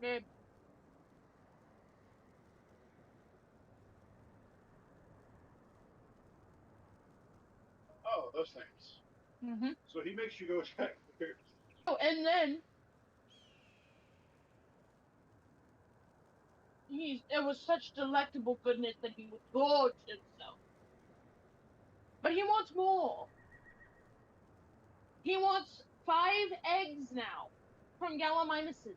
Babe. Oh, those things. Mm-hmm. So he makes you go check. Oh, and then it was such delectable goodness that he would gorge himself. But he wants more. He wants 5 eggs now from Gallimimuses.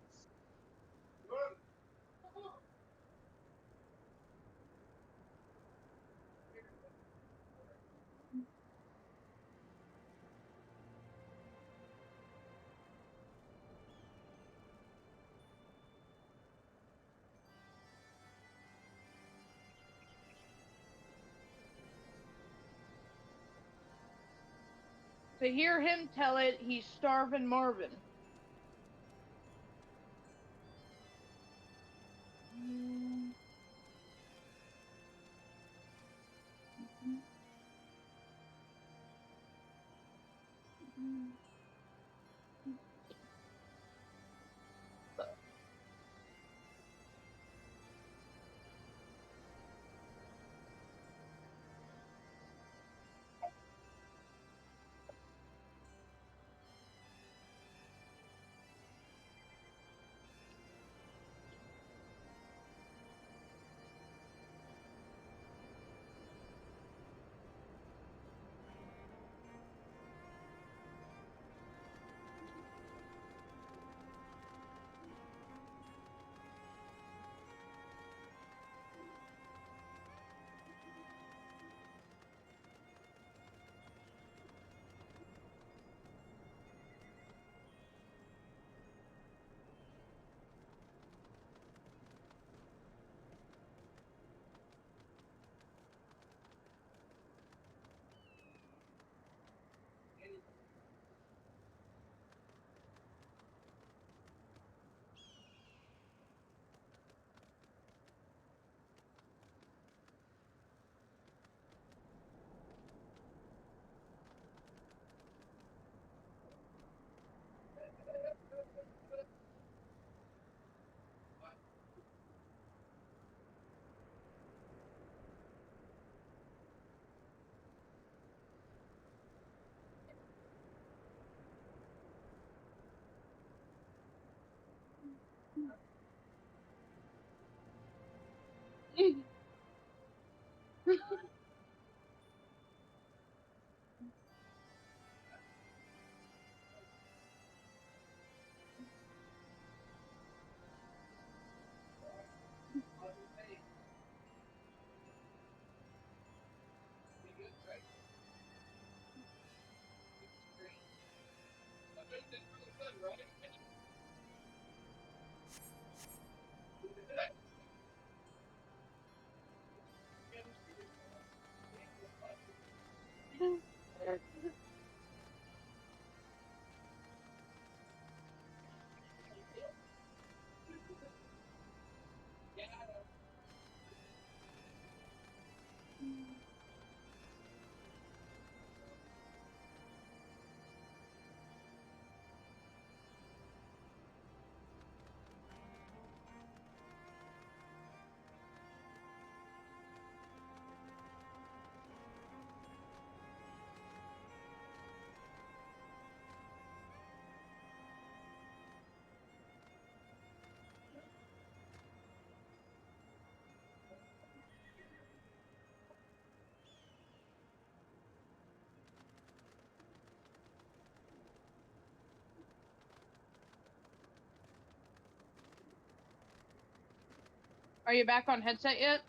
To hear him tell it, he's starving Marvin. Are you back on headset yet?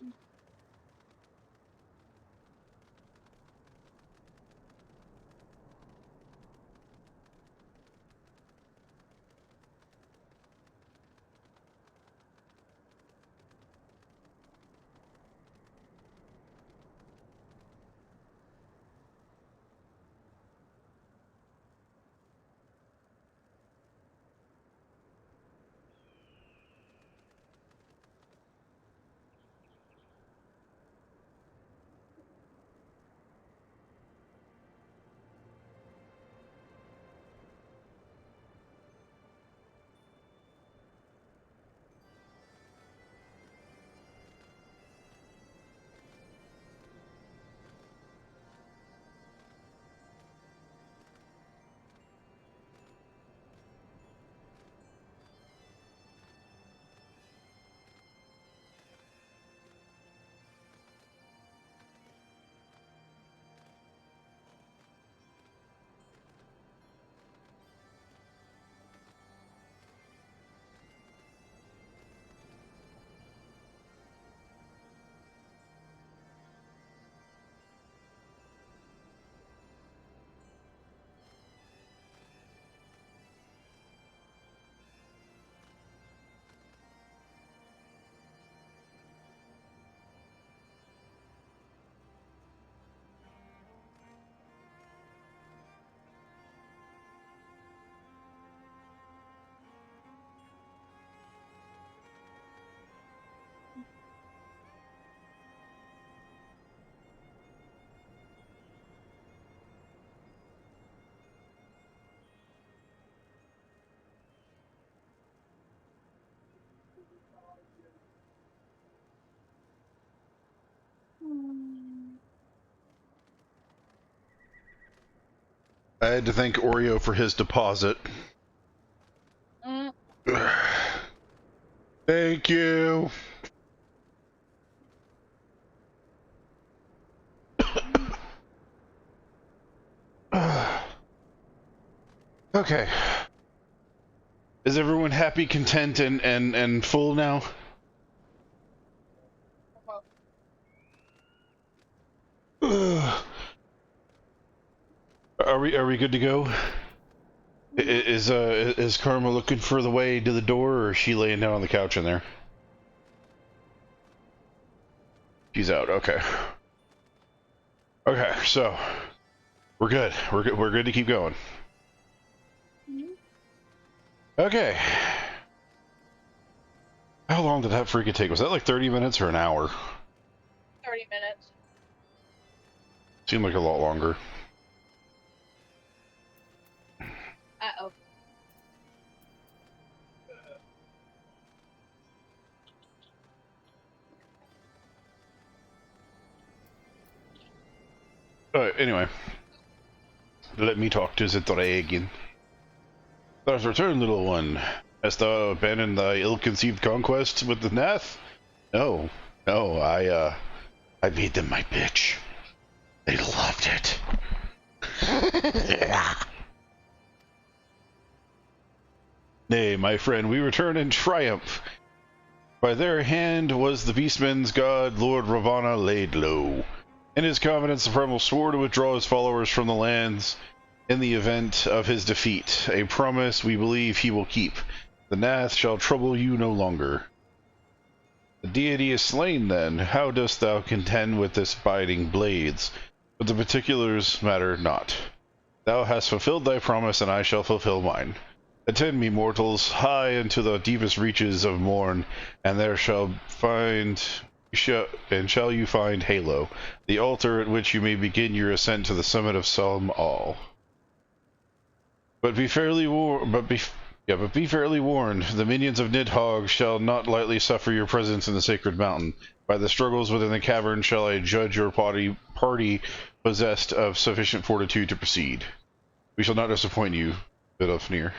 I had to thank Oreo for his deposit. Thank you. Okay. Is everyone happy, content, and full now? Are we good to go? Is Karma looking for the way to the door, or is she laying down on the couch in there? She's out. Okay. Okay, so we're good. We're good to keep going. Okay. How long did that freaking take? Was that like 30 minutes or an hour? 30 minutes. Seemed like a lot longer. Uh-oh. Anyway. Let me talk to the dragon. Thou hast returned, little one. Hast thou abandoned thy ill-conceived conquest with the Nath? No. No, I made them my bitch. They loved it. Nay, my friend, we return in triumph. By their hand was the beastman's god, Lord Ravana, laid low. In his confidence, the primal swore to withdraw his followers from the lands in the event of his defeat, a promise we believe he will keep. The Nath shall trouble you no longer. The deity is slain, then. How dost thou contend with this biting blades? But the particulars matter not. Thou hast fulfilled thy promise, and I shall fulfill mine. Attend me, mortals, high into the deepest reaches of morn, and there shall you find Halo, the altar at which you may begin your ascent to the summit of Solemn All. But be fairly warned. The minions of Nidhogg shall not lightly suffer your presence in the sacred mountain. By the struggles within the cavern shall I judge your party possessed of sufficient fortitude to proceed. We shall not disappoint you, Vidofnir.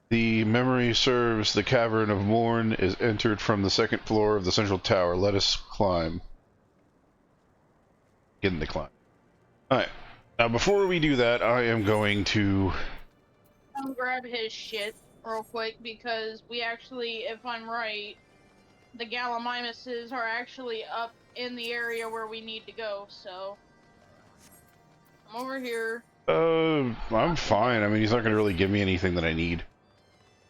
The memory serves. The cavern of Morn is entered from the second floor of the central tower. Let us climb. Get in the climb. Alright. Now, before we do that, I am going to I'll grab his shit real quick because we actually, if I'm right, the Gallimimuses are actually up in the area where we need to go, so I'm over here. I'm fine. I mean, he's not gonna really give me anything that I need.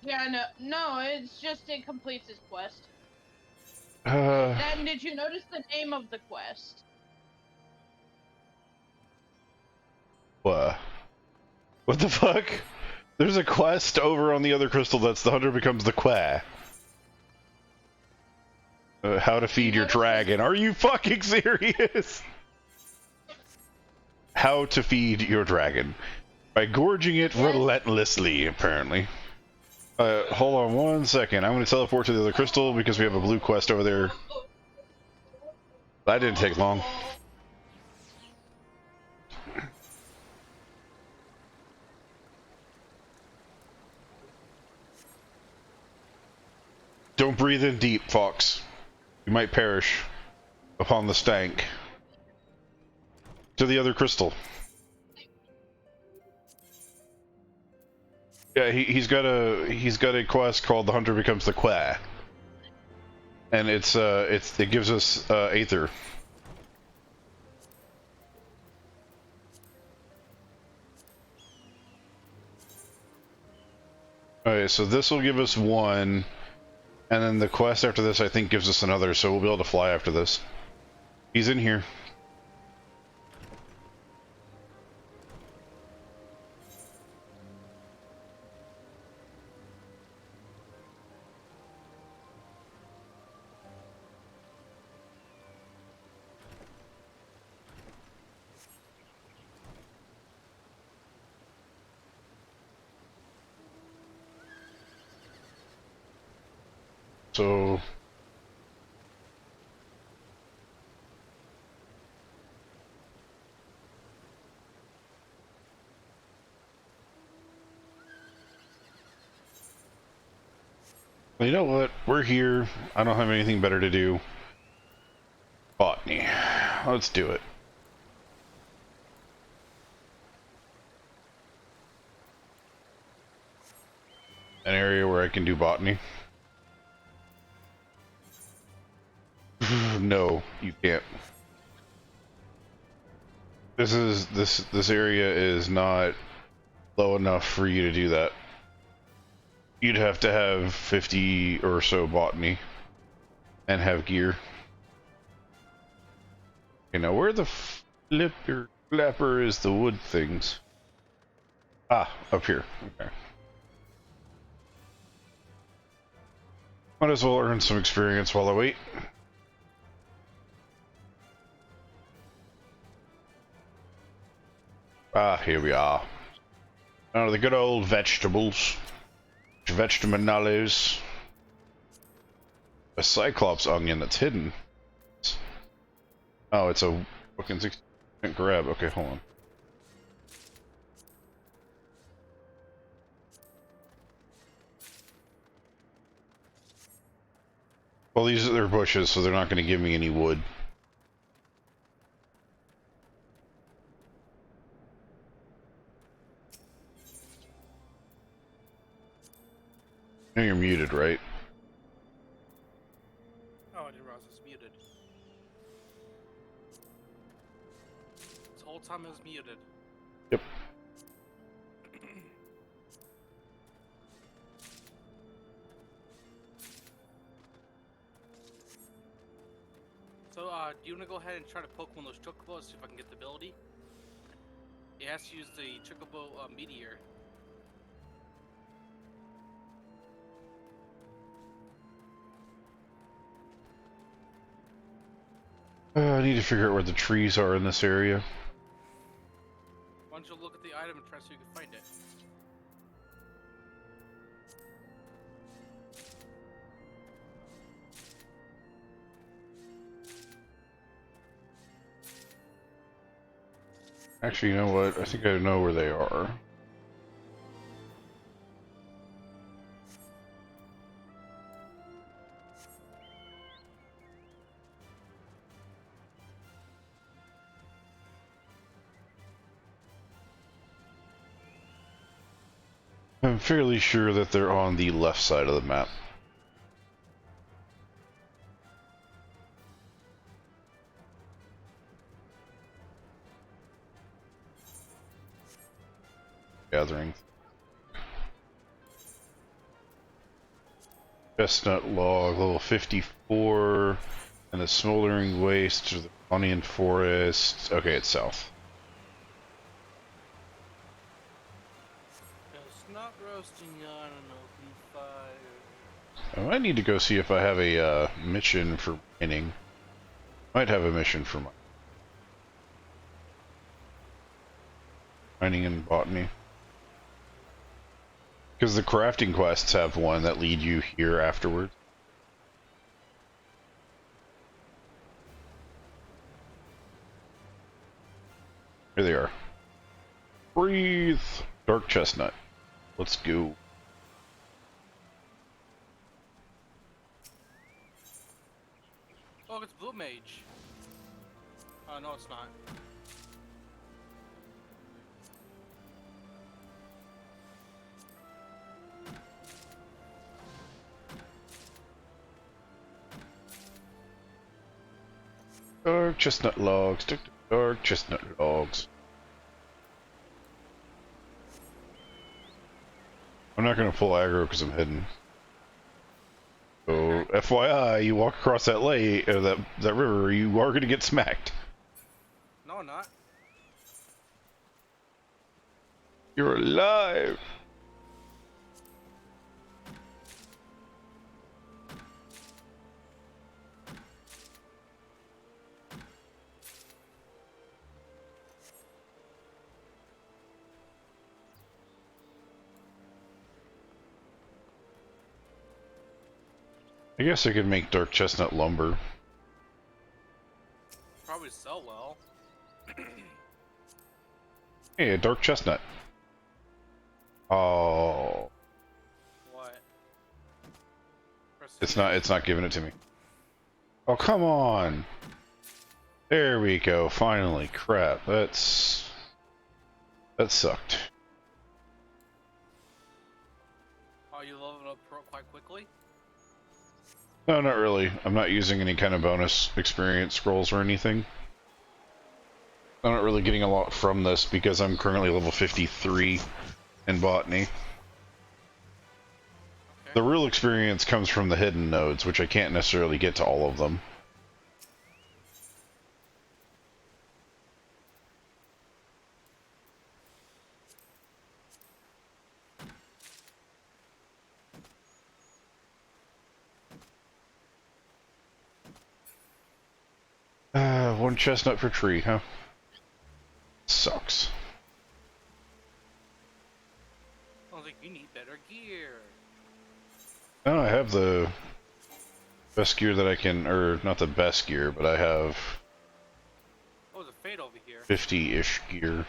Yeah, no, it's just it completes his quest. Uh, Then did you notice the name of the quest? what the fuck? There's a quest over on the other crystal that's the hunter becomes the Qua. How to feed your dragon. Are you fucking serious? How to feed your dragon. By gorging it relentlessly, apparently. Hold on one second. I'm going to teleport to the other crystal because we have a blue quest over there. That didn't take long. Don't breathe in deep, Fox. You might perish upon the stank. To the other crystal. Yeah, he's got a quest called The Hunter Becomes the Qua. And it gives us Aether. Okay, so this will give us one, and then the quest after this I think gives us another, so we'll be able to fly after this. He's in here. So well, you know what? We're here. I don't have anything better to do. Botany. Let's do it. An area where I can do botany. No, you can't. This area is not low enough for you to do that. You'd have to have 50 or so botany and have gear. Okay, now where the flapper is the wood things? Ah, up here. Okay. Might as well earn some experience while I wait. Ah, here we are. Oh, the good old vegetables. Vegetable knowledge. A Cyclops onion that's hidden. Oh, it's a fucking 60% grab. Okay, hold on. Well, these are their bushes, so they're not going to give me any wood. I know you're muted, right? Oh, I didn't realize it was muted. This whole time it was muted. Yep. So, do you want to go ahead and try to poke one of those chocobos, see if I can get the ability? It has to use the chocobo meteor. I need to figure out where the trees are in this area. Why don't you look at the item and try so you can find it? Actually, you know what? I think I know where they are. I'm fairly sure that they're on the left side of the map. gathering. Chestnut log, level 54, and the smoldering waste of the onion forest. Okay, it's south. It's not roasting on an open fire. I might need to go see if I have a mission for mining. Might have a mission for mining and botany. Because the crafting quests have one that lead you here afterwards. Here they are. Breathe! Dark chestnut. Let's go. Oh, it's Blue Mage. Oh, no, it's not. Dark chestnut logs. Stick to dark chestnut logs. I'm not gonna pull aggro because I'm hidden. So, FYI, you walk across that lake, or that river, you are gonna get smacked. No, I'm not. You're alive. I guess I could make dark chestnut lumber. Probably sell well. Hey, a dark chestnut. Oh, What? it's not giving it to me. Oh, come on. There we go. Finally. Crap. That sucked. Oh, you leveled up quite quickly? No, not really. I'm not using any kind of bonus experience scrolls or anything. I'm not really getting a lot from this because I'm currently level 53 in botany. Okay. The real experience comes from the hidden nodes, which I can't necessarily get to all of them. One chestnut per tree, huh? Sucks. I think you need better gear. No, I have the best gear that I can, or not the best gear, but I have Oh, there's a fade over here. 50-ish gear.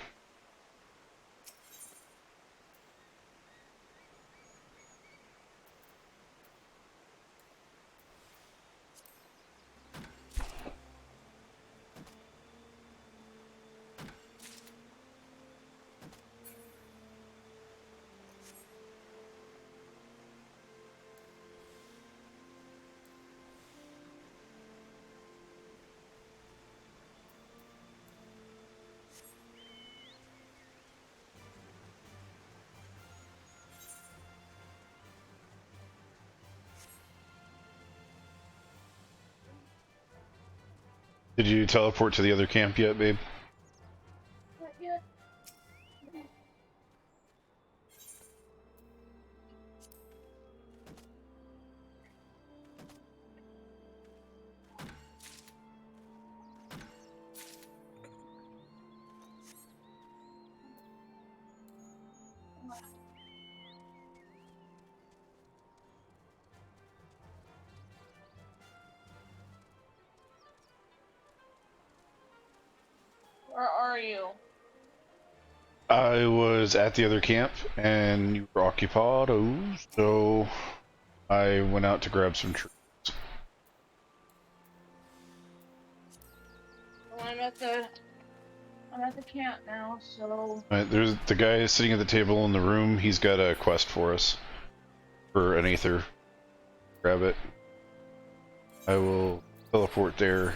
Did you teleport to the other camp yet, babe? Not yet. Where are you? I was at the other camp, and you were occupied, so I went out to grab some trees. Well, I'm at the camp now, so There's the guy sitting at the table in the room. He's got a quest for us for an aether. Grab it. I will teleport there.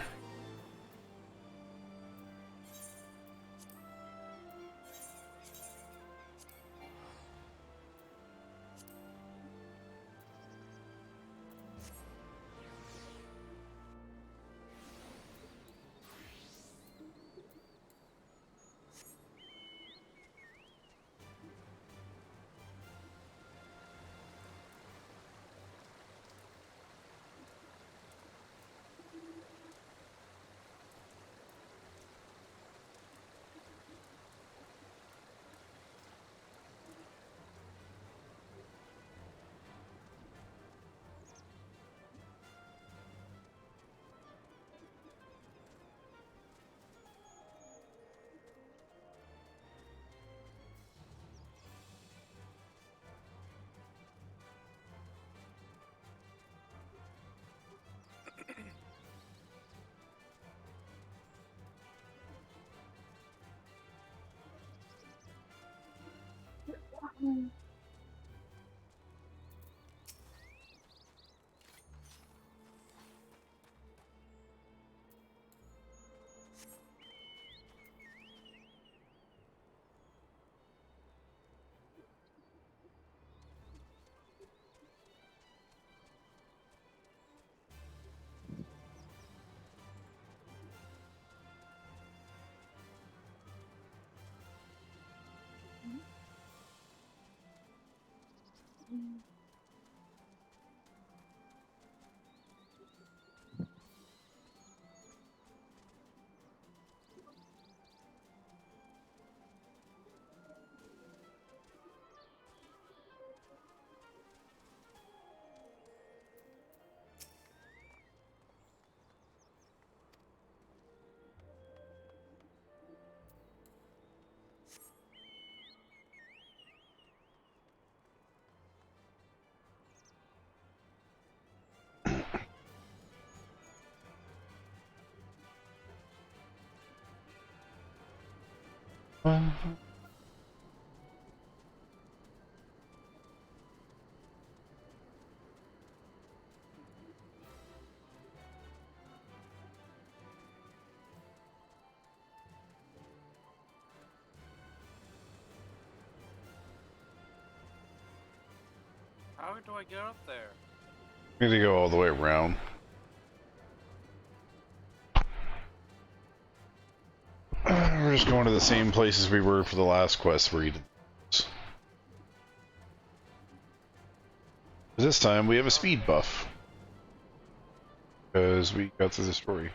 How do I get up there? Need to go all the way around. We're just going to the same places we were for the last quest where you did this. This time we have a speed buff. Because we got through the story.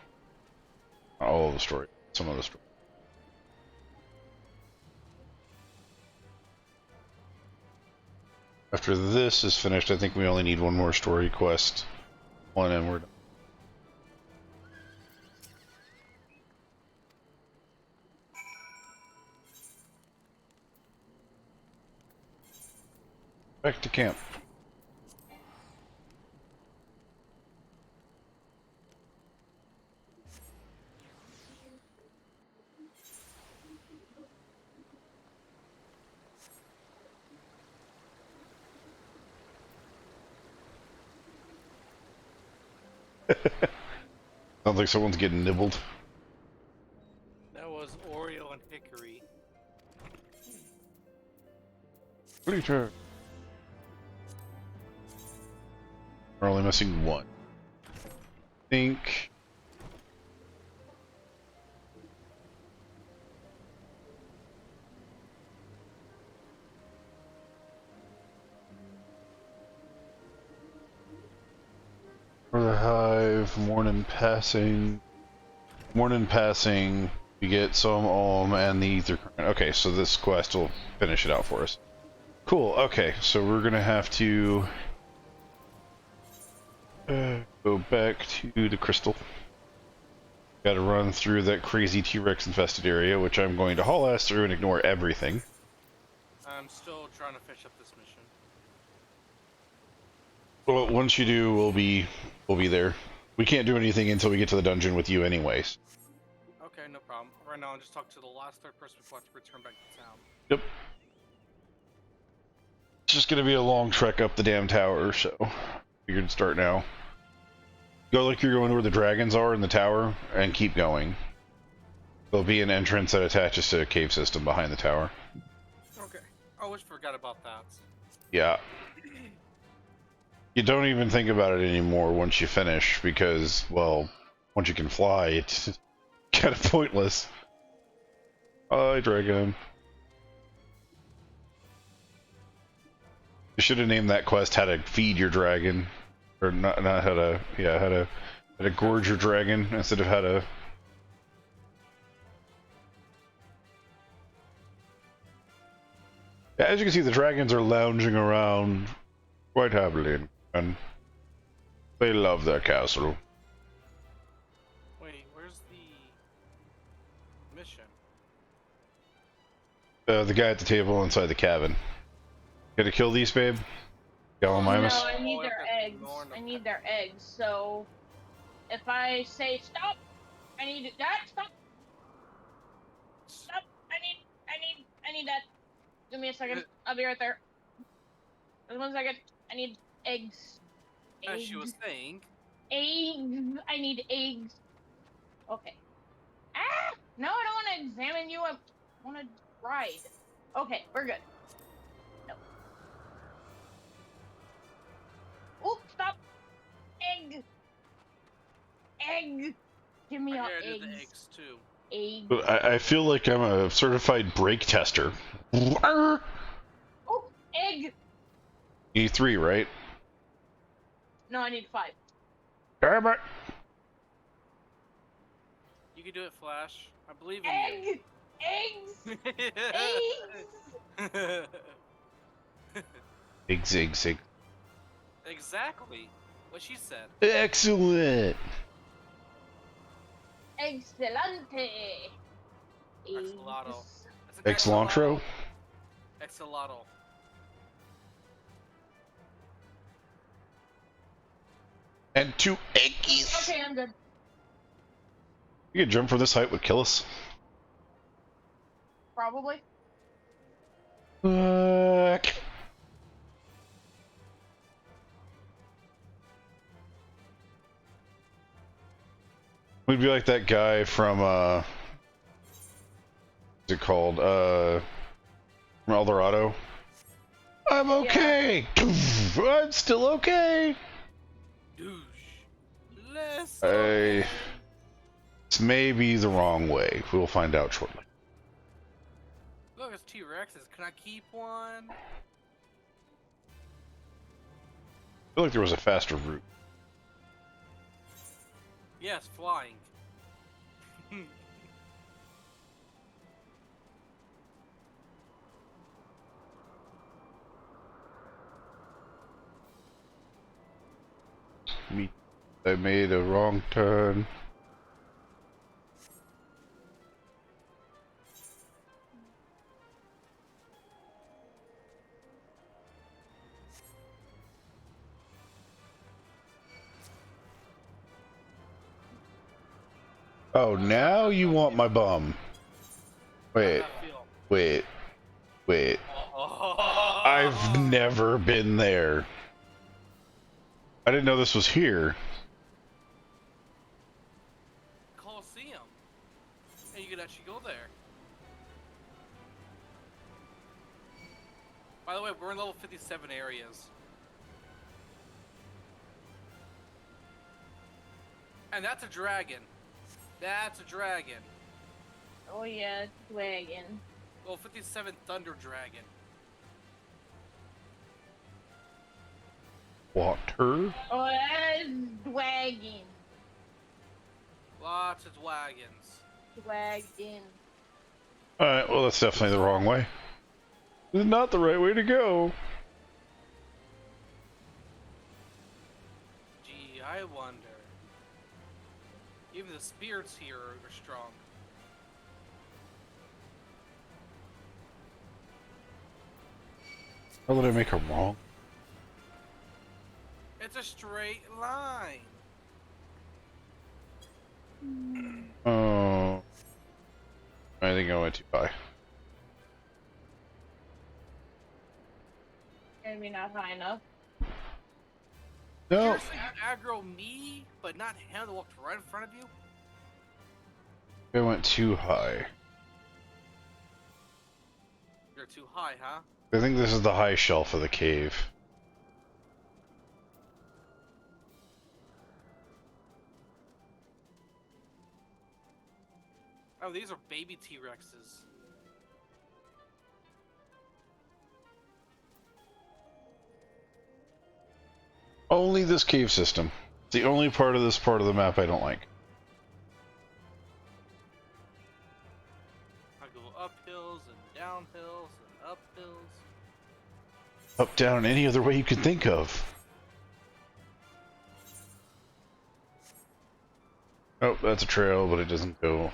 Not all of the story, some of the story. After this is finished, I think we only need one more story quest. One and we're done. Back to camp. Sounds like someone's getting nibbled. That was Oreo and Hickory. What are you trying? We're only missing one. I think. For the hive, morning passing, you get some Olm and the ether current. Okay, so this quest will finish it out for us. Cool, okay, so we're gonna have to go back to the crystal. Gotta run through that crazy T-Rex infested area, which I'm going to haul ass through and ignore everything. I'm still trying to finish up this mission. Well, once you do, we'll be there. We can't do anything until we get to the dungeon with you anyways. Okay, no problem. Right now, I'll just talk to the last third person before I have to return back to town. Yep. It's just gonna be a long trek up the damn tower, so figured to start now. Go like you're going where the dragons are in the tower, and keep going. There'll be an entrance that attaches to a cave system behind the tower. Okay. I always forgot about that. Yeah. You don't even think about it anymore once you finish, because, well, once you can fly, it's kind of pointless. Hi, dragon. You should have named that quest how to feed your dragon. Or not how to, yeah, how to gorge your dragon, instead of how to... Yeah, as you can see, the dragons are lounging around quite happily, and they love their castle. Wait, where's the mission? The guy at the table inside the cabin. Gonna kill these, babe? Gallimimus? No, I need their eggs. I need their eggs. So if I say stop, I need that. Stop. Stop. I need that. Give Give me a second. I'll be right there. Just 1 second. I need eggs. As she was saying. Eggs. I need eggs. Okay. Ah! No, I don't want to examine you. I want to ride. Okay, we're good. No. Oops, stop. Egg. Egg. Give me all eggs. The eggs too. Egg. But I feel like I'm a certified brake tester. Oh, egg. You need 3, right? No, I need 5. Damn it. You can do it, Flash. I believe in Egg. Eggs. Eggs. Eggs, eggs, eggs. Exactly what she said. Excellent. Excelente. Excelado. Excellantro? Excelado. And 2 eggies. Okay, I'm good. You could jump from this height would kill us. Probably. We'd be like that guy from, what's it called? From El Dorado. I'm okay! Yeah. I'm still okay! Douche. Less. It's maybe the wrong way. We'll find out shortly. Look, it's T-Rexes. Can I keep one? I feel like there was a faster route. Yes, flying. I made a wrong turn. Oh, now you want my bum. Wait. Wait. Wait. I've never been there. I didn't know this was here. Coliseum. And you could actually go there. By the way, we're in level 57 areas. And that's a dragon. That's a dragon. Oh yeah, dragon. Level 57 Thunder Dragon. Water? Oh, that's dragon. Lots of wagons. Dragon. Alright, well that's definitely the wrong way. This is not the right way to go. Gee, I wonder. Even the spirits here are strong. How did I make a wrong? It's a straight line. Oh. I think I went too high. Maybe not high enough. No. Seriously, you aggro me, but not him that walked right in front of you? I went too high. You're too high, huh? I think this is the high shelf of the cave. Oh, these are baby T-Rexes. Only this cave system. It's the only part of this part of the map I don't like. I go up hills and down hills and up hills. Up, down, any other way you can think of. Oh, that's a trail, but it doesn't go.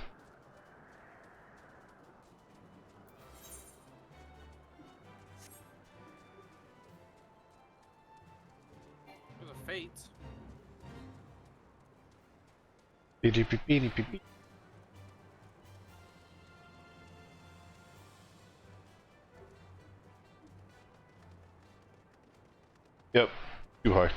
For the fates. Beep-beep-beep-beep-beep. Yep, too high.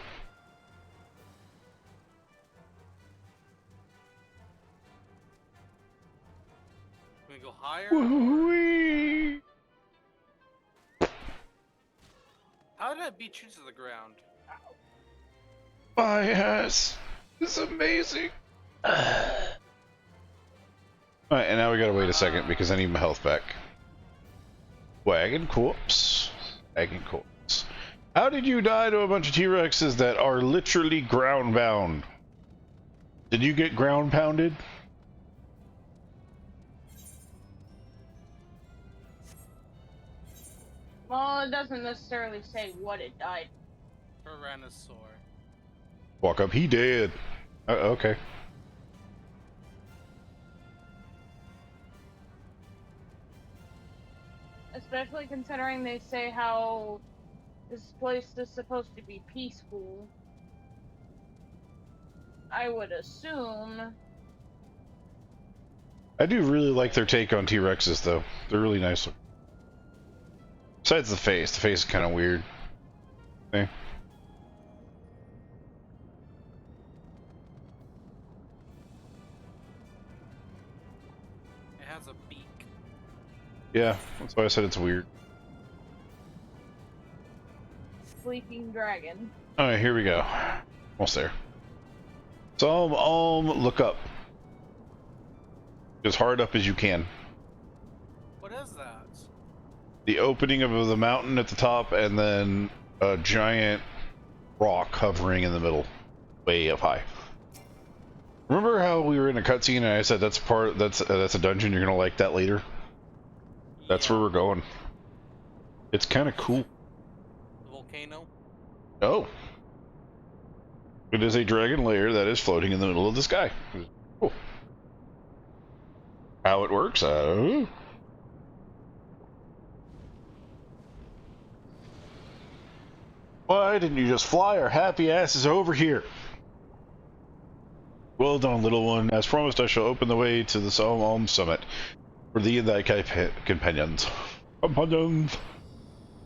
Can we go higher? Woo-wee. How did I beat you to the ground? My ass is amazing. Alright, and now we gotta wait a second because I need my health back. Wagon corpse. Wagon corpse. How did you die to a bunch of T-Rexes that are literally ground bound? Did you get ground pounded? Well, it doesn't necessarily say what it died. Tyrannosaur. Walk up, he dead. Okay. Especially considering they say how this place is supposed to be peaceful. I would assume. I do really like their take on T-Rexes, though. They're really nice. Besides the face is kind of weird. Okay. It has a beak. Yeah, that's why I said it's weird. Sleeping dragon. Alright, here we go. Almost there. So, look up. As hard up as you can. What is that? The opening of the mountain at the top, and then a giant rock hovering in the middle, way up high. Remember how we were in a cutscene and I said that's a dungeon, you're gonna like that later? That's where we're going. It's kind of cool. The volcano? Oh. It is a dragon lair that is floating in the middle of the sky. Cool. How it works, I don't know. Why didn't you just fly our happy asses over here? Well done, little one. As promised, I shall open the way to the Solom summit for thee and thy companions. Companions!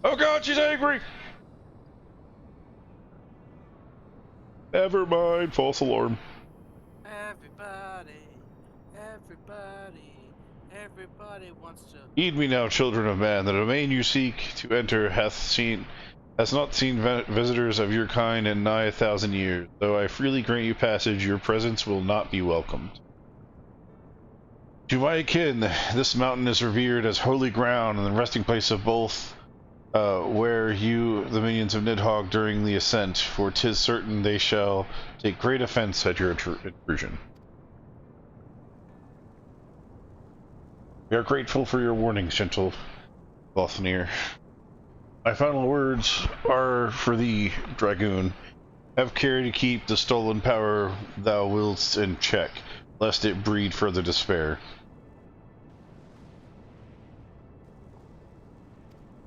Oh god, she's angry! Never mind, false alarm. Everybody wants to... Heed me now, children of man. The domain you seek to enter has not seen visitors of your kind in nigh 1,000 years. Though I freely grant you passage, your presence will not be welcomed. To my kin, this mountain is revered as holy ground and the resting place of both, where you, the minions of Nidhogg, during the ascent, for 'tis certain they shall take great offense at your intrusion. We are grateful for your warnings, gentle Lothnir. My final words are for thee, Dragoon. Have care to keep the stolen power thou wilt in check, lest it breed further despair.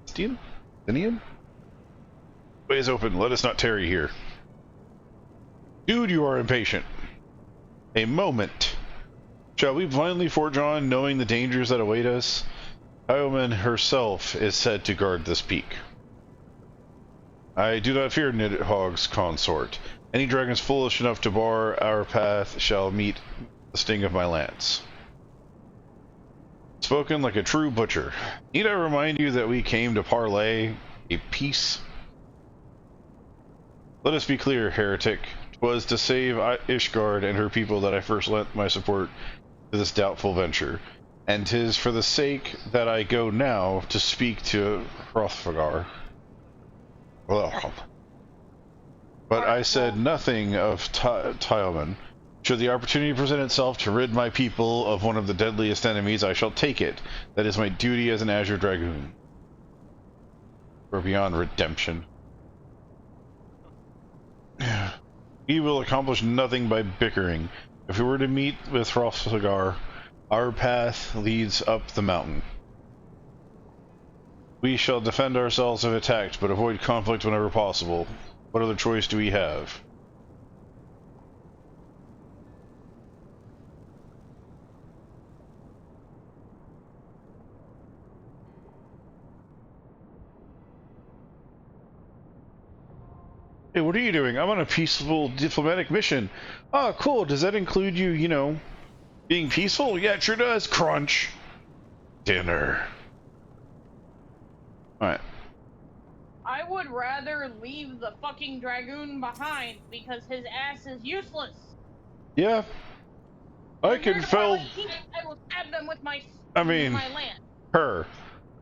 Stinian? Way is open, let us not tarry here. Dude, you are impatient. A moment. Shall we blindly forge on, knowing the dangers that await us? Hyomen herself is said to guard this peak. I do not fear Nidhogg's consort. Any dragons foolish enough to bar our path shall meet the sting of my lance. Spoken like a true butcher. Need I remind you that we came to parley a peace? Let us be clear, heretic. 'Twas to save Ishgard and her people that I first lent my support to this doubtful venture, and 'tis for the sake that I go now to speak to Hrothgar. But I said nothing of Tyomen. Should the opportunity present itself to rid my people of one of the deadliest enemies, I shall take it. That is my duty as an Azure Dragoon. We're beyond redemption. We will accomplish nothing by bickering. If we were to meet with Hrothgar, our path leads up the mountain. We shall defend ourselves if attacked, but avoid conflict whenever possible. What other choice do we have? Hey, what are you doing? I'm on a peaceful diplomatic mission. Oh, cool. Does that include you, you know, being peaceful? Yeah, it sure does. Crunch. Dinner. Alright. I would rather leave the fucking dragoon behind because his ass is useless. Yeah. I can fell. I will stab them with my my lance. Her.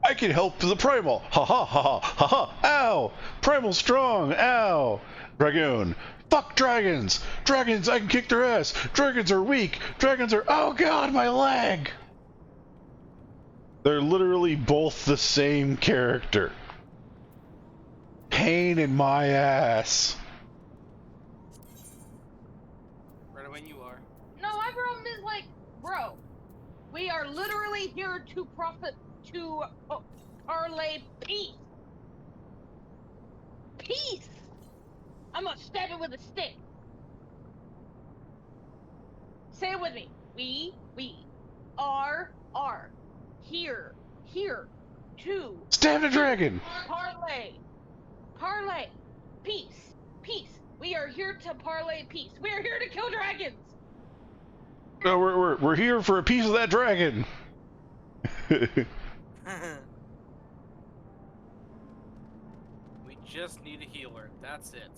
I can help the primal. Ha ha ha ha ha ha. Ow. Primal strong. Ow. Dragoon. Fuck dragons. Dragons, I can kick their ass. Dragons are weak. Dragons are. Oh god, my leg. They're literally both the same character. Pain in my ass. Right when you are. No, my problem is like, bro, we are literally here to parlay peace. Peace. I'm gonna stab it with a stick. Say it with me. We are here to stab the dragon. Parlay. Peace. We are here to parlay peace. We are here to kill dragons. No, we're here for a piece of that dragon. We just need a healer. That's it.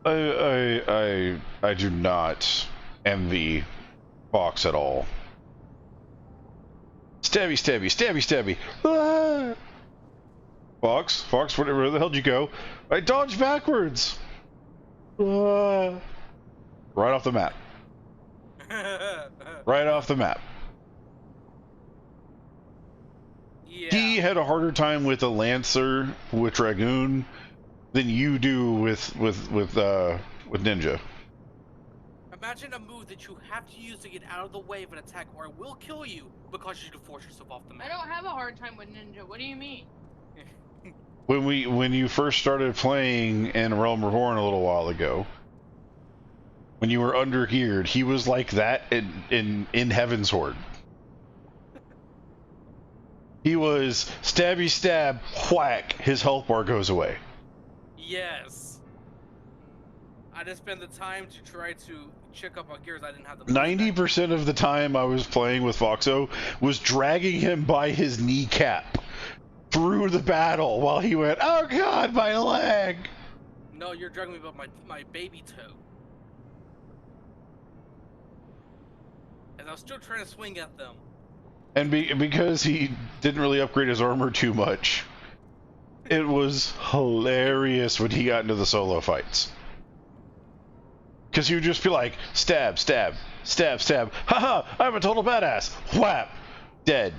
I do not envy Fox at all. Stabby. Ah! Fox, where the hell did you go? I dodged backwards. Right off the map. Right off the map. Yeah. He had a harder time with a Lancer with Dragoon than you do with Ninja. Imagine a move that you have to use to get out of the way of an attack, or it will kill you because you can force yourself off the map. I don't have a hard time with Ninja. What do you mean? When you first started playing in Realm Reborn a little while ago, when you were undergeared, he was like that in Heavensward. He was stabby stab, whack, his health bar goes away. Yes. I just spent the time to try to check up on gears. I didn't have the 90% of the time I was playing with Foxo was dragging him by his kneecap through the battle while he went, oh god, my leg! No, you're dragging me by my baby toe. And I was still trying to swing at them. And because he didn't really upgrade his armor too much, it was hilarious when he got into the solo fights. Because he would just be like, stab, haha, I'm a total badass, whap, dead,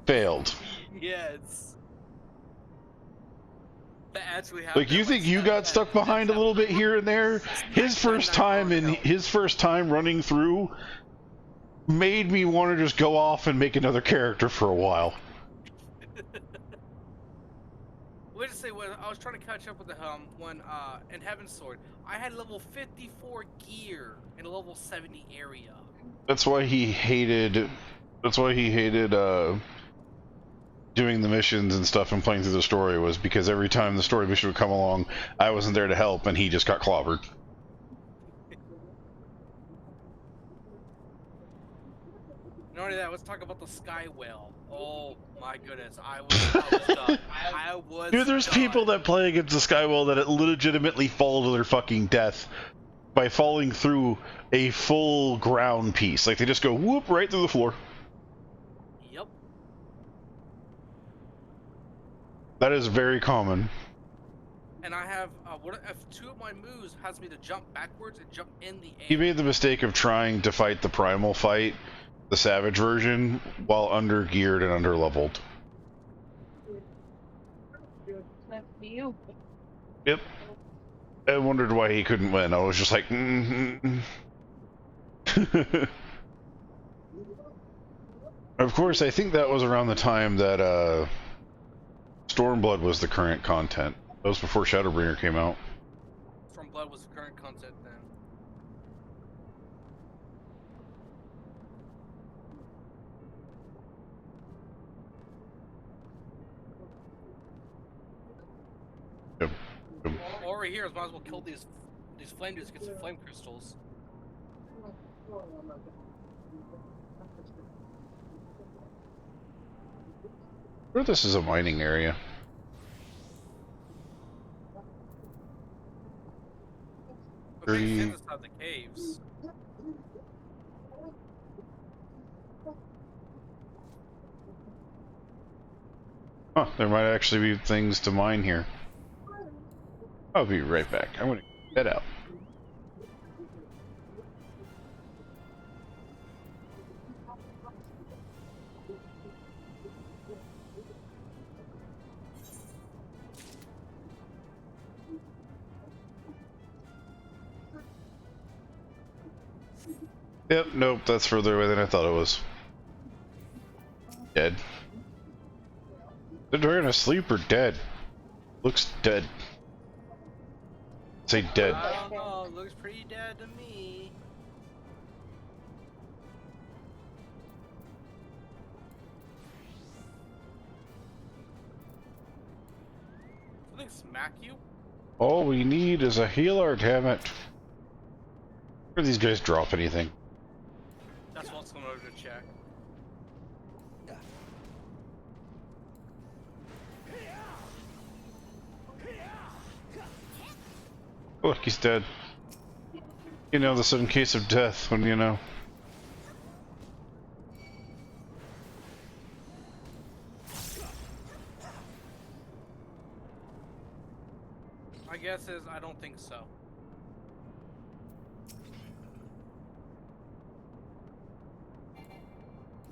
failed. Yes. That actually happened. Like, you think you got stuck behind a little bit here and there? His first time running through made me want to just go off and make another character for a while. Let's just say when I was trying to catch up with the when in Heavensward, I had level 54 gear in a level 70 area. That's why he hated doing the missions and stuff and playing through the story, was because every time the story mission would come along, I wasn't there to help and he just got clobbered. Not only that, let's talk about the Sky Whale. Oh my goodness, I was done. I was Dude, there's done. people that play against the Skywell that legitimately fall to their fucking death by falling through a full ground piece. Like, they just go whoop right through the floor. Yep. That is very common. And I have what if two of my moves has me to jump backwards and jump in the air. He made the mistake of trying to fight the primal fight, the savage version, while under geared and under leveled. That's you. Yep. I wondered why he couldn't win. I was just like, Of course, I think that was around the time that Stormblood was the current content. That was before Shadowbringer came out. Stormblood was the current content then. Yep. Or we're here, might as well kill these flame dudes, get some flame crystals. Or this is a mining area. But they send us out the caves. Huh, there might actually be things to mine here. I'll be right back. I'm gonna get out. Yep, nope, that's further away than I thought it was. Dead. The dragon asleep or dead? Looks dead. Say dead. I don't know, it looks pretty dead to me. Something smack you? All we need is a healer, damn it. Where do these guys drop anything? That's what's going over to check. Look, he's dead. You know, the sudden case of death when you know. My guess is I don't think so.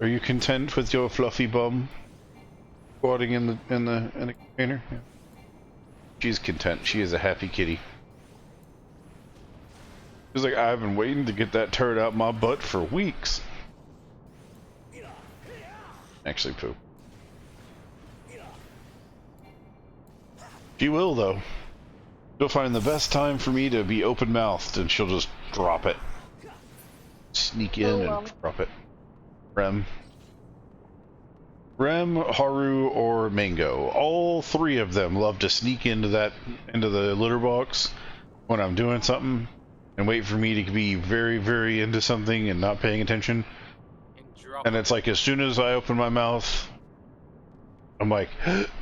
Are you content with your fluffy bum squatting in the container? Yeah. She's content. She is a happy kitty. She's like, I've been waiting to get that turd out my butt for weeks. Actually, poop. She will, though. She'll find the best time for me to be open-mouthed, and she'll just drop it. Sneak in and drop it. Rem, Haru, or Mango. All three of them love to sneak into the litter box when I'm doing something and wait for me to be very, very into something and not paying attention. And it's like as soon as I open my mouth, I'm like, because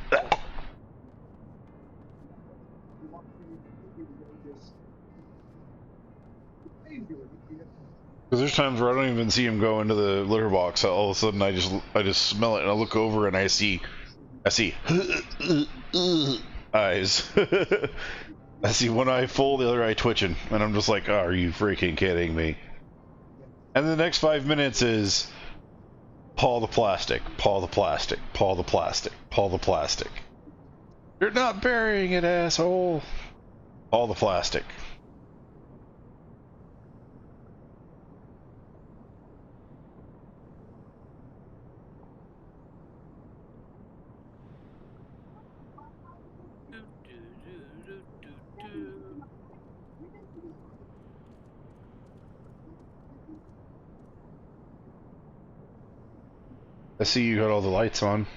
there's times where I don't even see him go into the litter box. All of a sudden, I just smell it, and I look over, and I see eyes. I see one eye full, the other eye twitching, and I'm just like, oh, are you freaking kidding me? And the next 5 minutes is paw the plastic, paw the plastic, paw the plastic, paw the plastic. You're not burying it, asshole. Paw the plastic. I see you got all the lights on.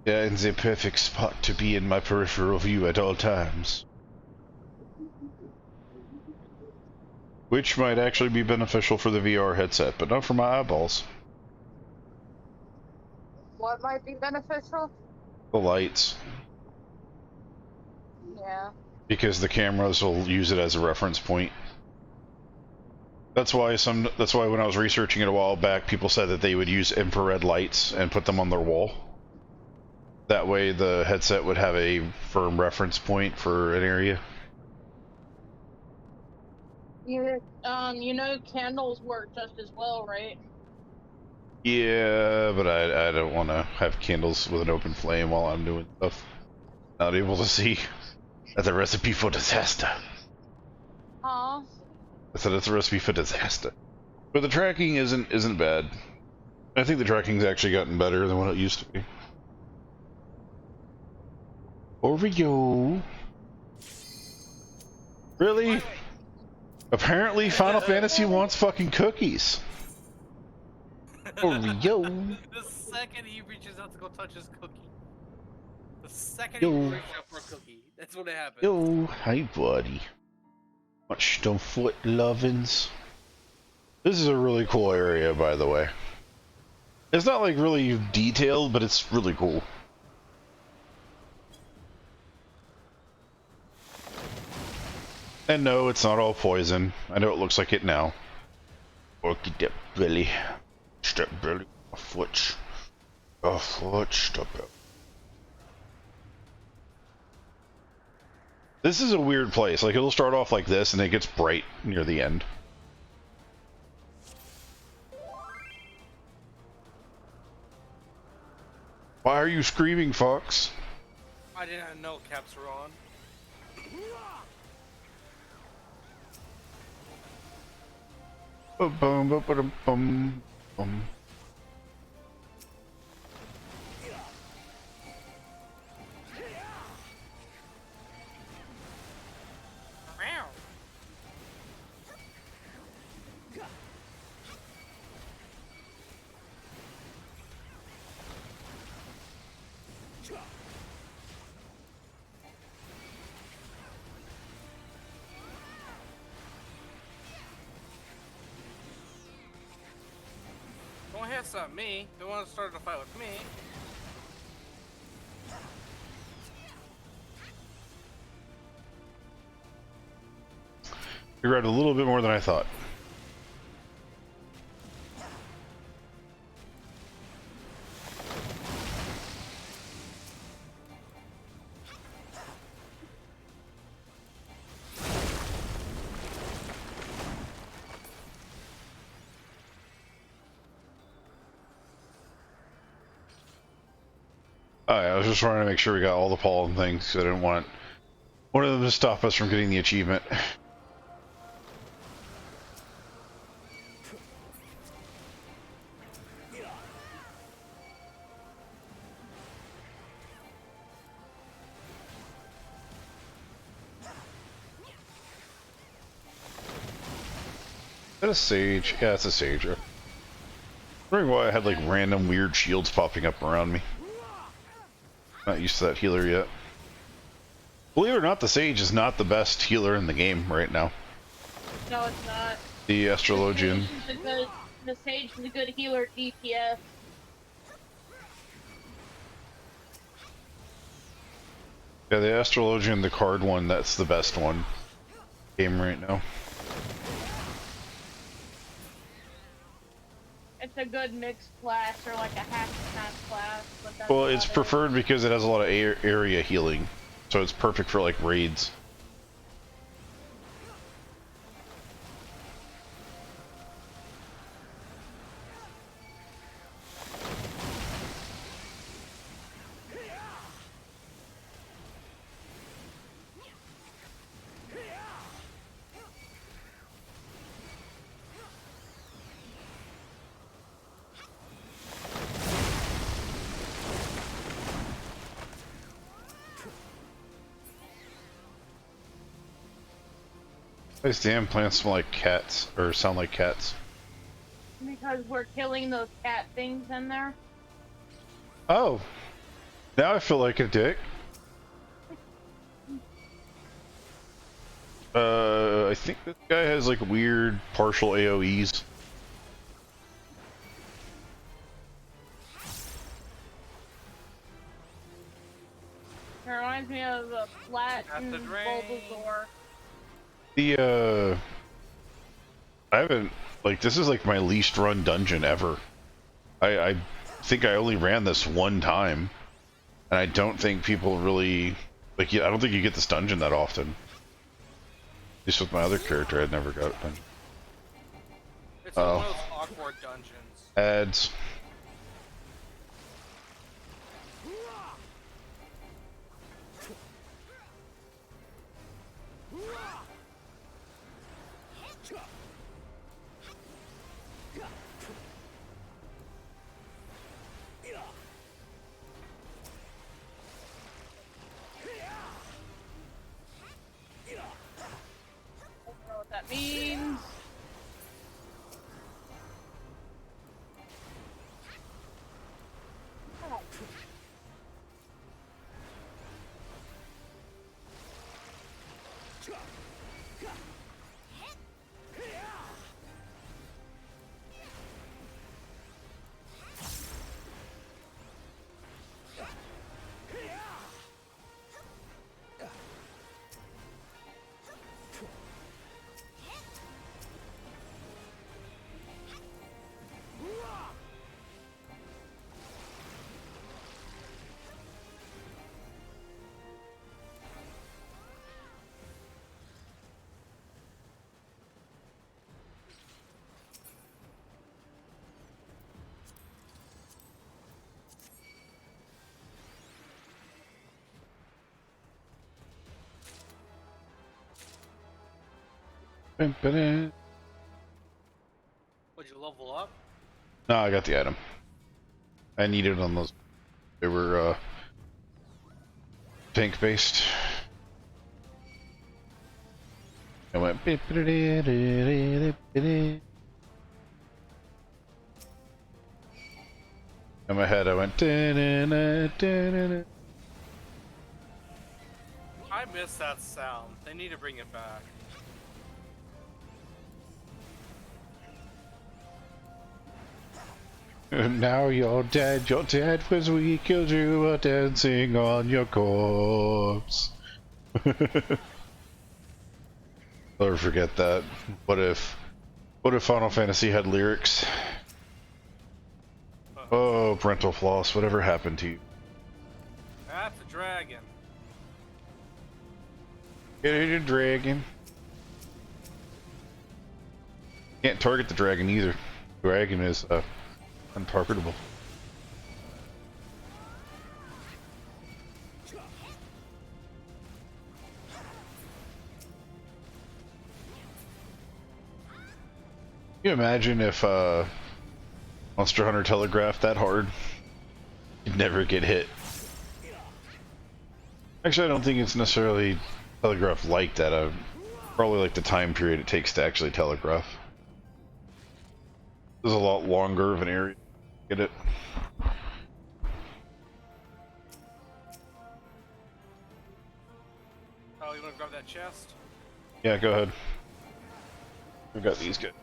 Yeah, in the perfect spot to be in my peripheral view at all times. Which might actually be beneficial for the VR headset, but not for my eyeballs. What might be beneficial? The lights. Yeah. Because the cameras will use it as a reference point. That's why when I was researching it a while back, people said that they would use infrared lights and put them on their wall. That way the headset would have a firm reference point for an area. You know candles work just as well, right? Yeah, but I don't want to have candles with an open flame while I'm doing stuff. Not able to see. That's a recipe for disaster. Huh? I said it's a recipe for disaster. But the tracking isn't bad. I think the tracking's actually gotten better than what it used to be. Oreo. Really? Apparently Final Fantasy wants fucking cookies. Oreo. The second he reaches out to go touch his cookie, The second Yo. he reached out for a cookie, that's what happened. Yo, hi buddy. Much them foot lovin's. This is a really cool area, by the way. It's not like really detailed, but it's really cool. And no, it's not all poison. I know it looks like it now. Look at that belly. Step belly. A foot. A foot. Step belly. This is a weird place. Like, it'll start off like this, and it gets bright near the end. Why are you screaming, Fox? I didn't know caps were on. Bum, bum, bum, bum, bum. Don't hit some me. Don't want to start a fight with me. You read a little bit more than I thought. I was just trying to make sure we got all the pollen things, because I didn't want one of them to stop us from getting the achievement. Is that a sage? Yeah, it's a sage. I'm wondering why I had like random weird shields popping up around me. Not used to that healer yet. Believe it or not, the sage is not the best healer in the game right now. No, it's not. The Astrologian. The sage is a good healer DPS. Yeah, the Astrologian, the card one, that's the best one. Game right now. It's a good mixed class, or like a half class. But that's Well, it's about it. preferred because it has a lot of area healing, so it's perfect for like raids. These damn plants smell like cats, or sound like cats. Because we're killing those cat things in there. Oh, now I feel like a dick. I think this guy has like weird partial AoEs. It reminds me of a flattened Bulbasaur. I haven't, like, this is like my least run dungeon ever. I think I only ran this one time, and I don't think people really, like, I don't think you get this dungeon that often. At least with my other character, I'd never got it done. It's one of those awkward dungeons. Ads. What that means. No, Would you level up? I got the item. I needed on those. They were tank based. I went. In my head, I went. I miss that sound. They need to bring it back. Now you're dead. You're dead because we killed you. We're dancing on your corpse. Never forget that. What if Final Fantasy had lyrics? Oh, parental floss. Whatever happened to you? That's a dragon. Get a dragon. Can't target the dragon either. The dragon is untargetable. Can you imagine if Monster Hunter telegraphed that hard? You'd never get hit. Actually, I don't think it's necessarily telegraph like that. Probably like the time period it takes to actually telegraph. This is a lot longer of an area. Get it? Oh, you want to grab that chest? Yeah, go ahead. We've got these guys.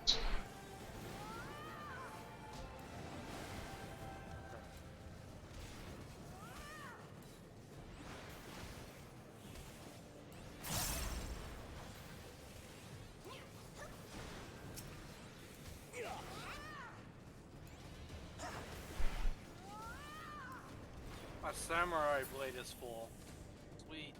My samurai blade is full. Sweet.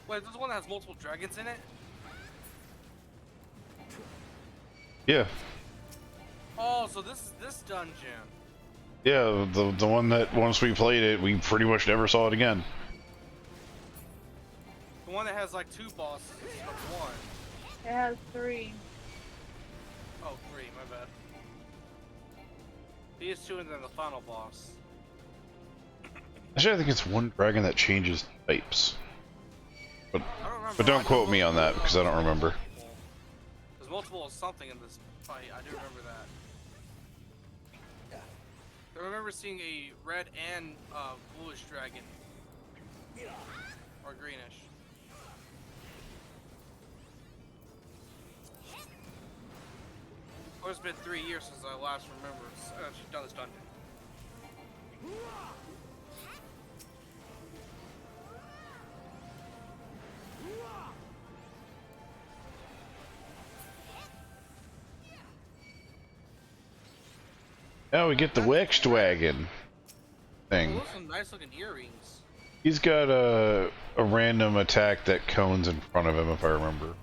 Wait, this one that has multiple dragons in it? Yeah. Oh, so this is this dungeon. Yeah, the one that once we played it, we pretty much never saw it again. The one that has like 2 bosses instead of 1. It has 3. Oh, 3, my bad. These 2 and then the final boss. Actually, I think it's one dragon that changes types. But don't quote me on that because I don't remember. There's multiple something in this fight. I do remember that. I remember seeing a red and bluish dragon. Or greenish. It's been 3 years since I last remember done this dungeon. Now we get the Wexwagon thing. Those are some nice looking earrings. He's got a random attack that cones in front of him, if I remember.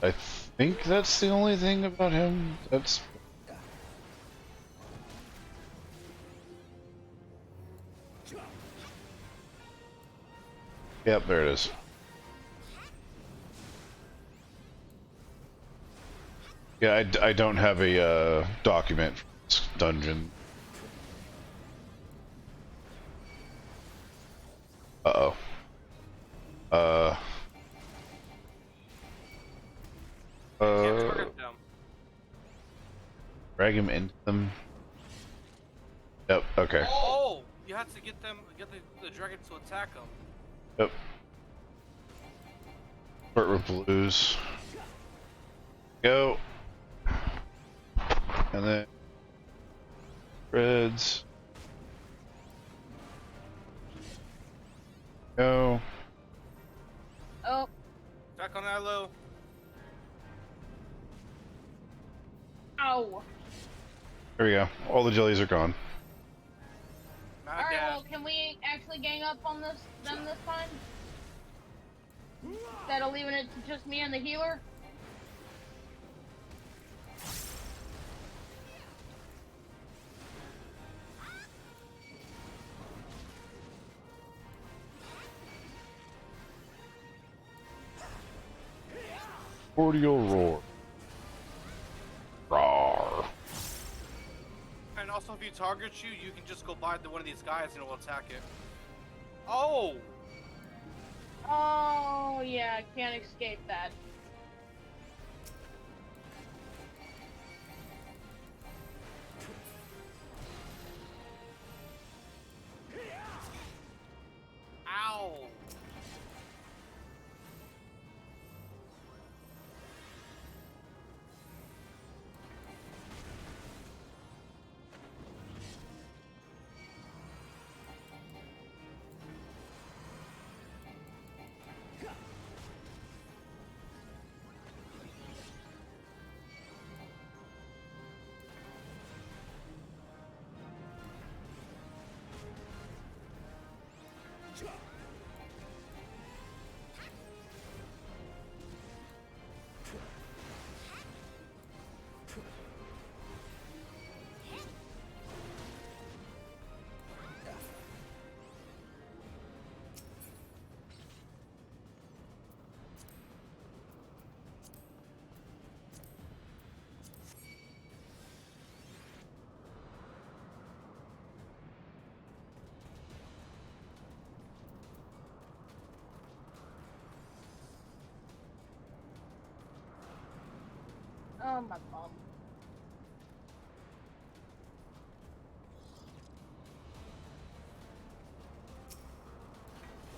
I think that's the only thing about him. That's. Yep, there it is. Yeah, I don't have a document for this dungeon. Uh-oh. Drag him into them. Yep, okay. Oh! You have to get the dragon to attack them. Yep. Start with blues. Go. and then reds. Go. Oh, Back on that low. ow. There we go. All the jellies are gone. Not Alright, dead. well, can we actually gang up on them this time? Instead of leaving it to just me and the healer? Cordial roar. Roar. And also, if you target you, you can just go by one of these guys and it'll attack it. Oh! Oh, yeah, I can't escape that. Ow! Oh, my bum.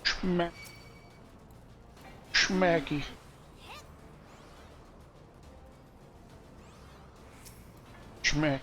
Schmack. Schmacky. Schmack.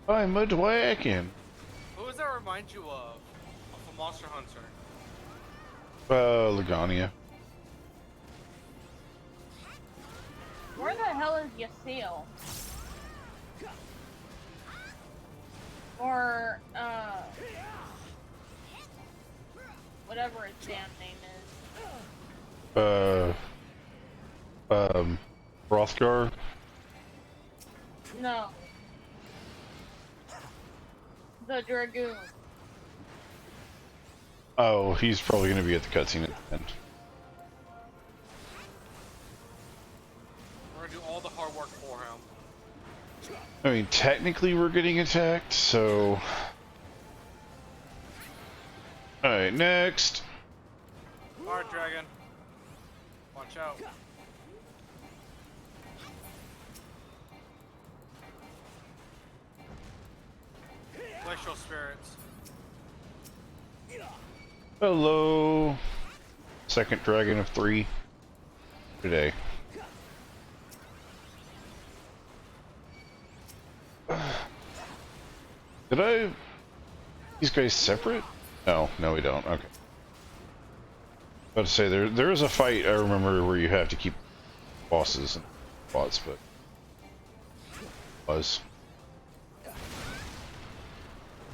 I'm a dragon. Who does that remind you of? Of a Monster Hunter. Lagania. Where the hell is Yasiel? Or, whatever its damn name is. Hrothgar. No. The Dragoon. Oh, he's probably going to be at the cutscene at the end. We're gonna do all the hard work for him. I mean, technically we're getting attacked, so... Alright, next. Alright, dragon. Watch out. Glacial spirits. Hello. Second dragon of 3 today. Did I... These guys separate? No, we don't. Okay. About to say, there is a fight I remember where you have to keep bosses and bots, but... Was.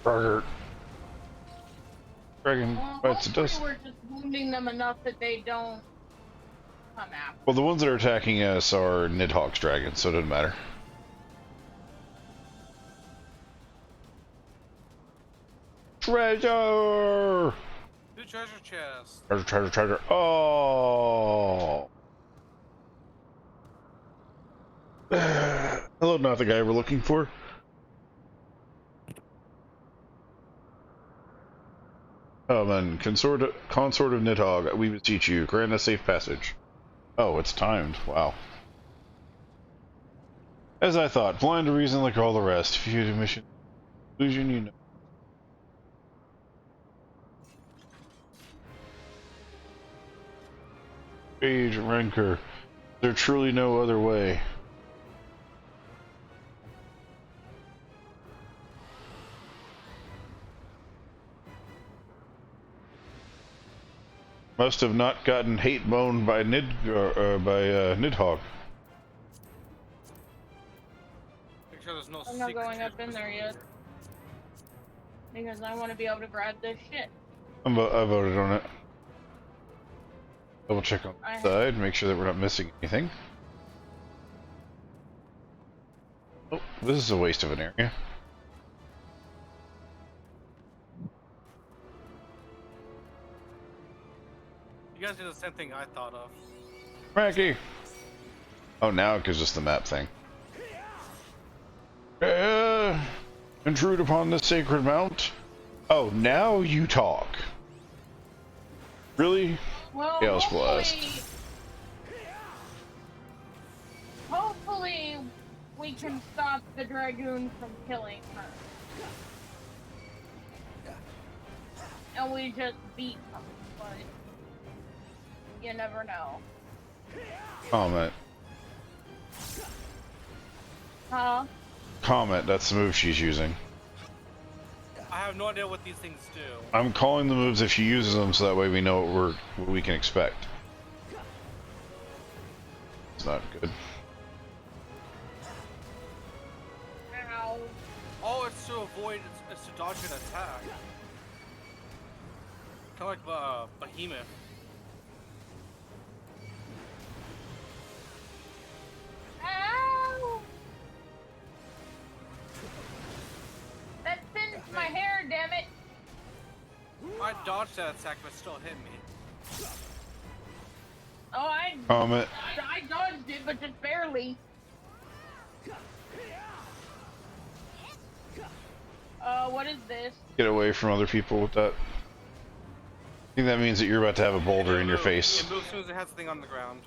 Burger. Dragon bites it does. We're just wounding them enough that they don't come after. Well, the ones that are attacking us are Nidhogg's dragons, so it doesn't matter. Treasure! Two treasure chest. Treasure. Oh. Hello, not the guy we're looking for. Oh, man, consort of Nidhogg, we beseech you, grant us safe passage. Oh, it's timed. Wow. As I thought, blind to reason like all the rest. If you had a mission conclusion, you know. Rage, rancor. There's truly no other way. Must have not gotten hate moaned by Nidhogg. Make sure there's no I'm not secret going up in there yet. Because I want to be able to grab this shit. I voted on it. Double check on the side, make sure that we're not missing anything. Oh, this is a waste of an area. You guys did the same thing I thought of. Frankie! Oh, now it gives us the map thing. Intrude upon the sacred mount. Oh, now you talk. Really? Well, Chaos Blast. Hopefully, we can stop the Dragoon from killing her. And we just beat them, but you never know. Comet. Huh? Comet, that's the move she's using. I have no idea what these things do. I'm calling the moves if she uses them so that way we know what we can expect. It's not good. Ow. Oh, it's to avoid, it's to dodge an attack. Kind of like Behemoth. Ow! That singed my hair, damn it! I dodged that attack, but it still hit me. Oh, I dodged it, but just barely. What is this? Get away from other people with that. I think that means that you're about to have a boulder in your face. It moves as soon as it has the thing on the ground.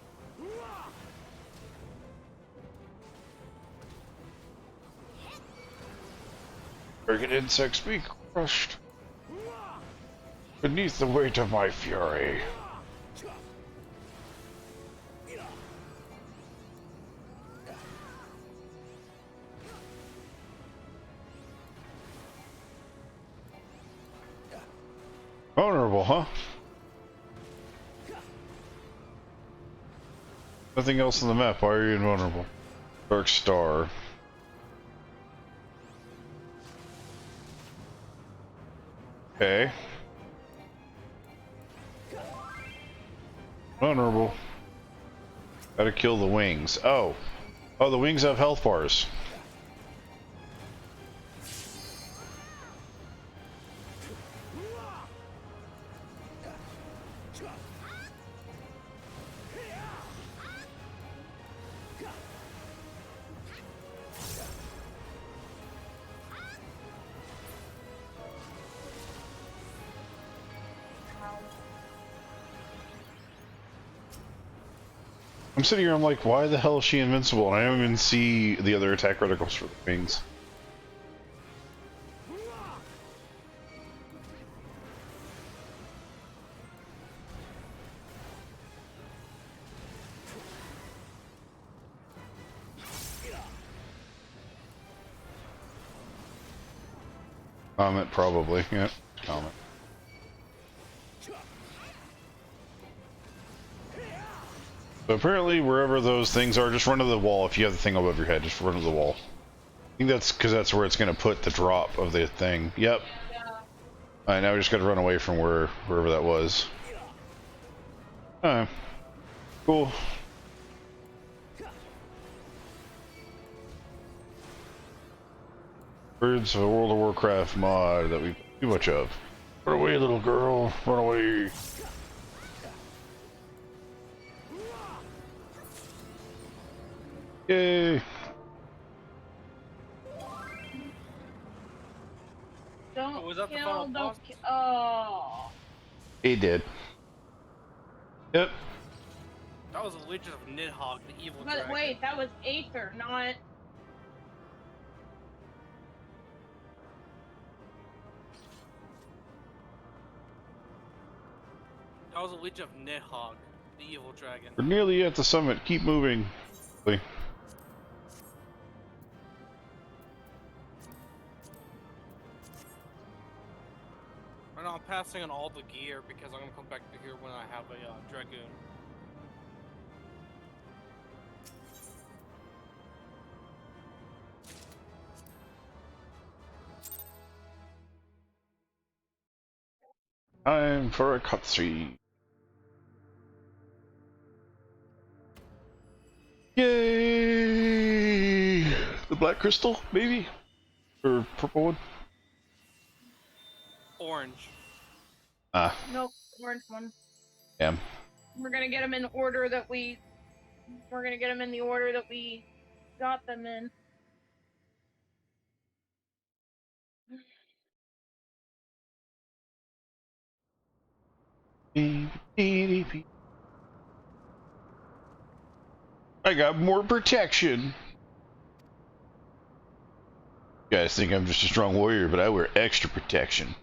Arrogant insects be crushed beneath the weight of my fury. Vulnerable, huh? Nothing else on the map. Why are you invulnerable? Dark Star. Okay. Vulnerable. Gotta kill the wings. Oh. Oh, the wings have health bars. I'm sitting here, I'm like, why the hell is she invincible? And I don't even see the other attack reticles for the wings. Comet, probably. Yeah, Comet. So apparently, wherever those things are, just run to the wall. If you have the thing above your head, just run to the wall. I think that's because that's where it's going to put the drop of the thing. Yep. Alright, now we just got to run away from wherever that was. Alright. Cool. Birds of a World of Warcraft mod that we too much of. Run away, little girl. Run away. Yay. Don't was that the kill, final don't boss? kill. Oh. He did. Yep. That was a Legion of Nidhogg, the evil But dragon. wait, that was Aether, not... That was a Legion of Nidhogg, the evil dragon. We're nearly at the summit. Keep moving. Wait. Right now I'm passing on all the gear because I'm gonna come back to here when I have a dragoon. Time for a cutscene. Yay! The black crystal, maybe? Or purple one? Orange. Ah, Nope, orange one. damn. We're gonna get them in the order that we... We're gonna get them in the order that we got them in. I got more protection. You guys think I'm just a strong warrior, but I wear extra protection.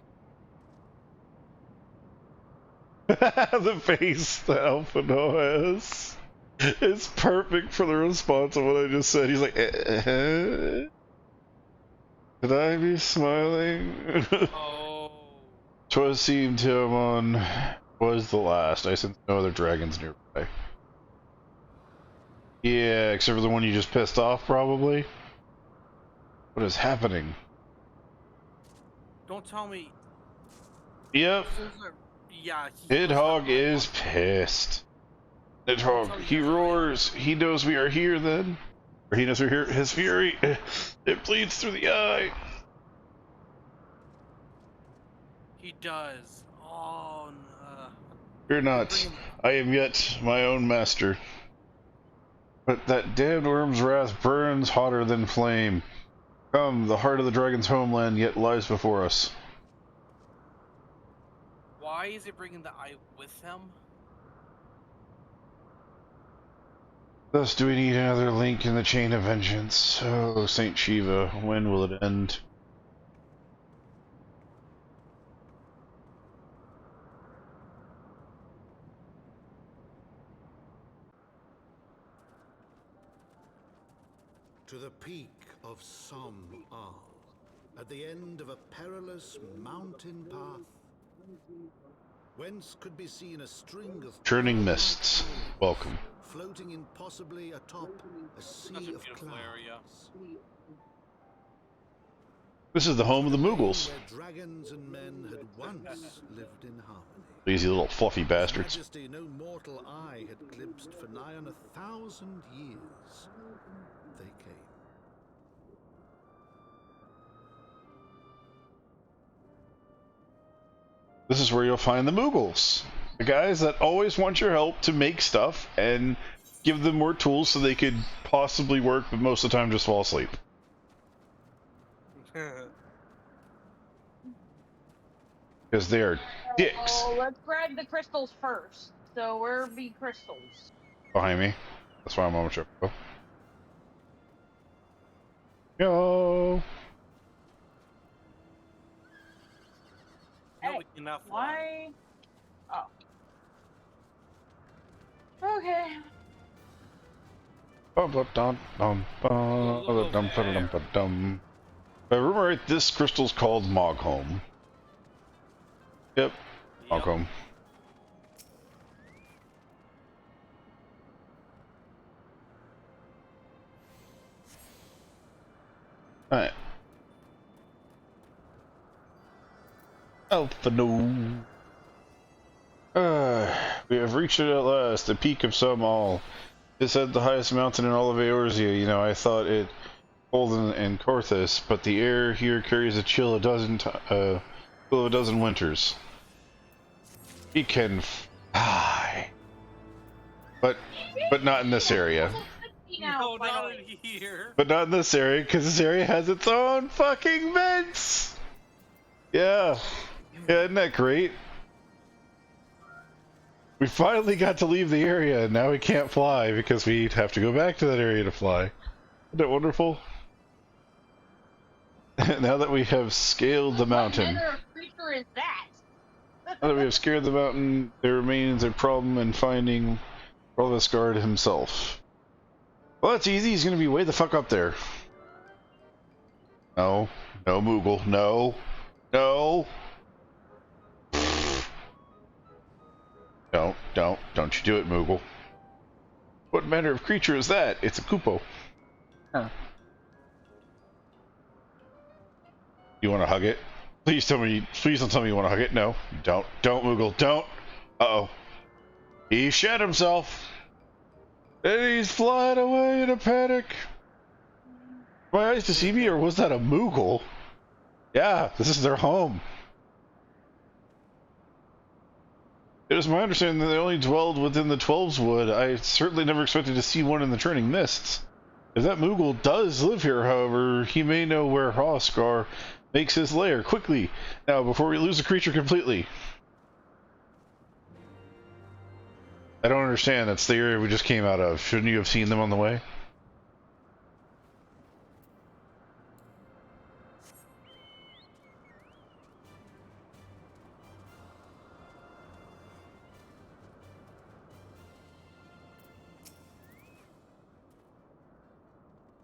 The face that Alphino has. It's perfect for the response of what I just said. He's like, Could I be smiling? Oh. 'Twas seemed to him on was the last. I sense no other dragons nearby. Yeah, except for the one you just pissed off, probably. What is happening? Don't tell me. Yep. Yeah. Nidhogg is pissed. Nidhogg, he roars. He knows we are here then. Or he knows we're here. His fury, it bleeds through the eye. He does. Oh, no. Fear not. I am yet my own master. But that damned worm's wrath burns hotter than flame. Come, the heart of the dragon's homeland yet lies before us. Why is he bringing the eye with him? Thus do we need another link in the chain of vengeance. Oh, Saint Shiva, when will it end? To the peak of Som Al, at the end of a perilous mountain path, whence could be seen a string of Churning mists. Welcome. floating impossibly atop a sea That's a of beautiful clouds. area. This is the home of the Moogles. Where dragons and men had once lived in harmony. Lazy little fluffy bastards. Majesty no mortal eye had glimpsed for nigh on 1,000 years. They came. This is where you'll find the Moogles. The guys that always want your help to make stuff and give them more tools so they could possibly work, but most of the time just fall asleep. Because they are dicks. Oh, let's grab the crystals first. So where be crystals? Behind me. That's why I'm on my trip. Yo. No, Hey, we cannot fly. why? Oh. Okay. If I remember right, this crystal's called Mogholm. Yep, Mogholm. Alright. Alphino. We have reached it at last, the peak of Som Al. It's at the highest mountain in all of Eorzea. You know, I thought it cold in Korthus, but the air here carries a chill Well, a dozen winters. He can fly. But not in this area. No, not in here. But not in this area, because this area has its own fucking vents! Yeah. Yeah, isn't that great? We finally got to leave the area, and now we can't fly because we have to go back to that area to fly. Isn't that wonderful? Now that we have scaled the mountain. What manner of creature is that? Now that we have scared the mountain, there remains a problem in finding Heavensward himself. Well, that's easy. He's going to be way the fuck up there. No. No, Moogle. No. No. Don't you do it, Moogle. What manner of creature is that? It's a Koopo. Huh. You want to hug it? Please don't tell me you want to hug it. No. Don't, Moogle. Don't. Uh-oh. He shed himself. And he's flying away in a panic. My eyes deceive me, or was that a Moogle? Yeah, this is their home. It is my understanding that they only dwelled within the Twelveswood. I certainly never expected to see one in the Turning Mists. If that Moogle does live here, however, he may know where Heavensward makes his lair. Quickly, now, before we lose the creature completely. I don't understand. That's the area we just came out of. Shouldn't you have seen them on the way?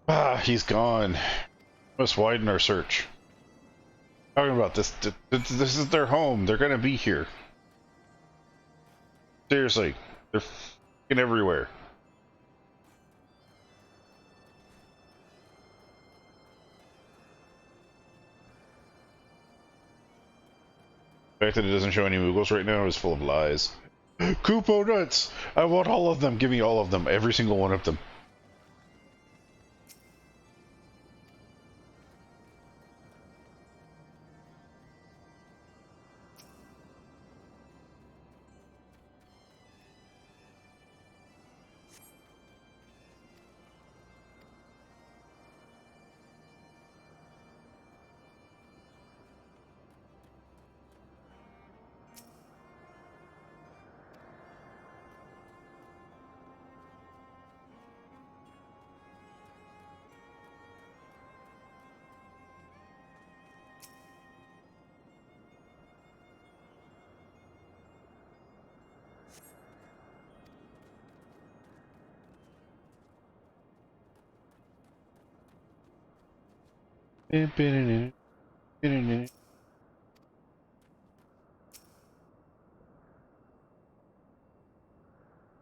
Ah, he's gone. Must widen our search. Talking about this. This is their home. They're gonna be here. Seriously. They're f***ing everywhere. The fact that it doesn't show any Moogles right now is full of lies. Koopo nuts! I want all of them. Give me all of them. Every single one of them.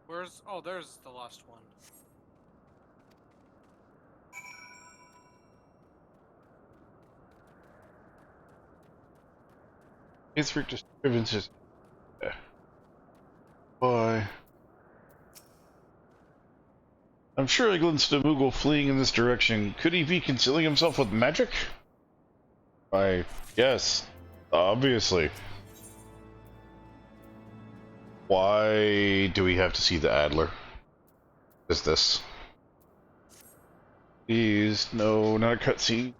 Where's... Oh, there's the last one. It's for disturbances. Why? I'm sure I glimpsed a Moogle fleeing in this direction. Could he be concealing himself with magic? Why, yes. Obviously. Why do we have to see the Adler? Is this? Please, no, not a cutscene.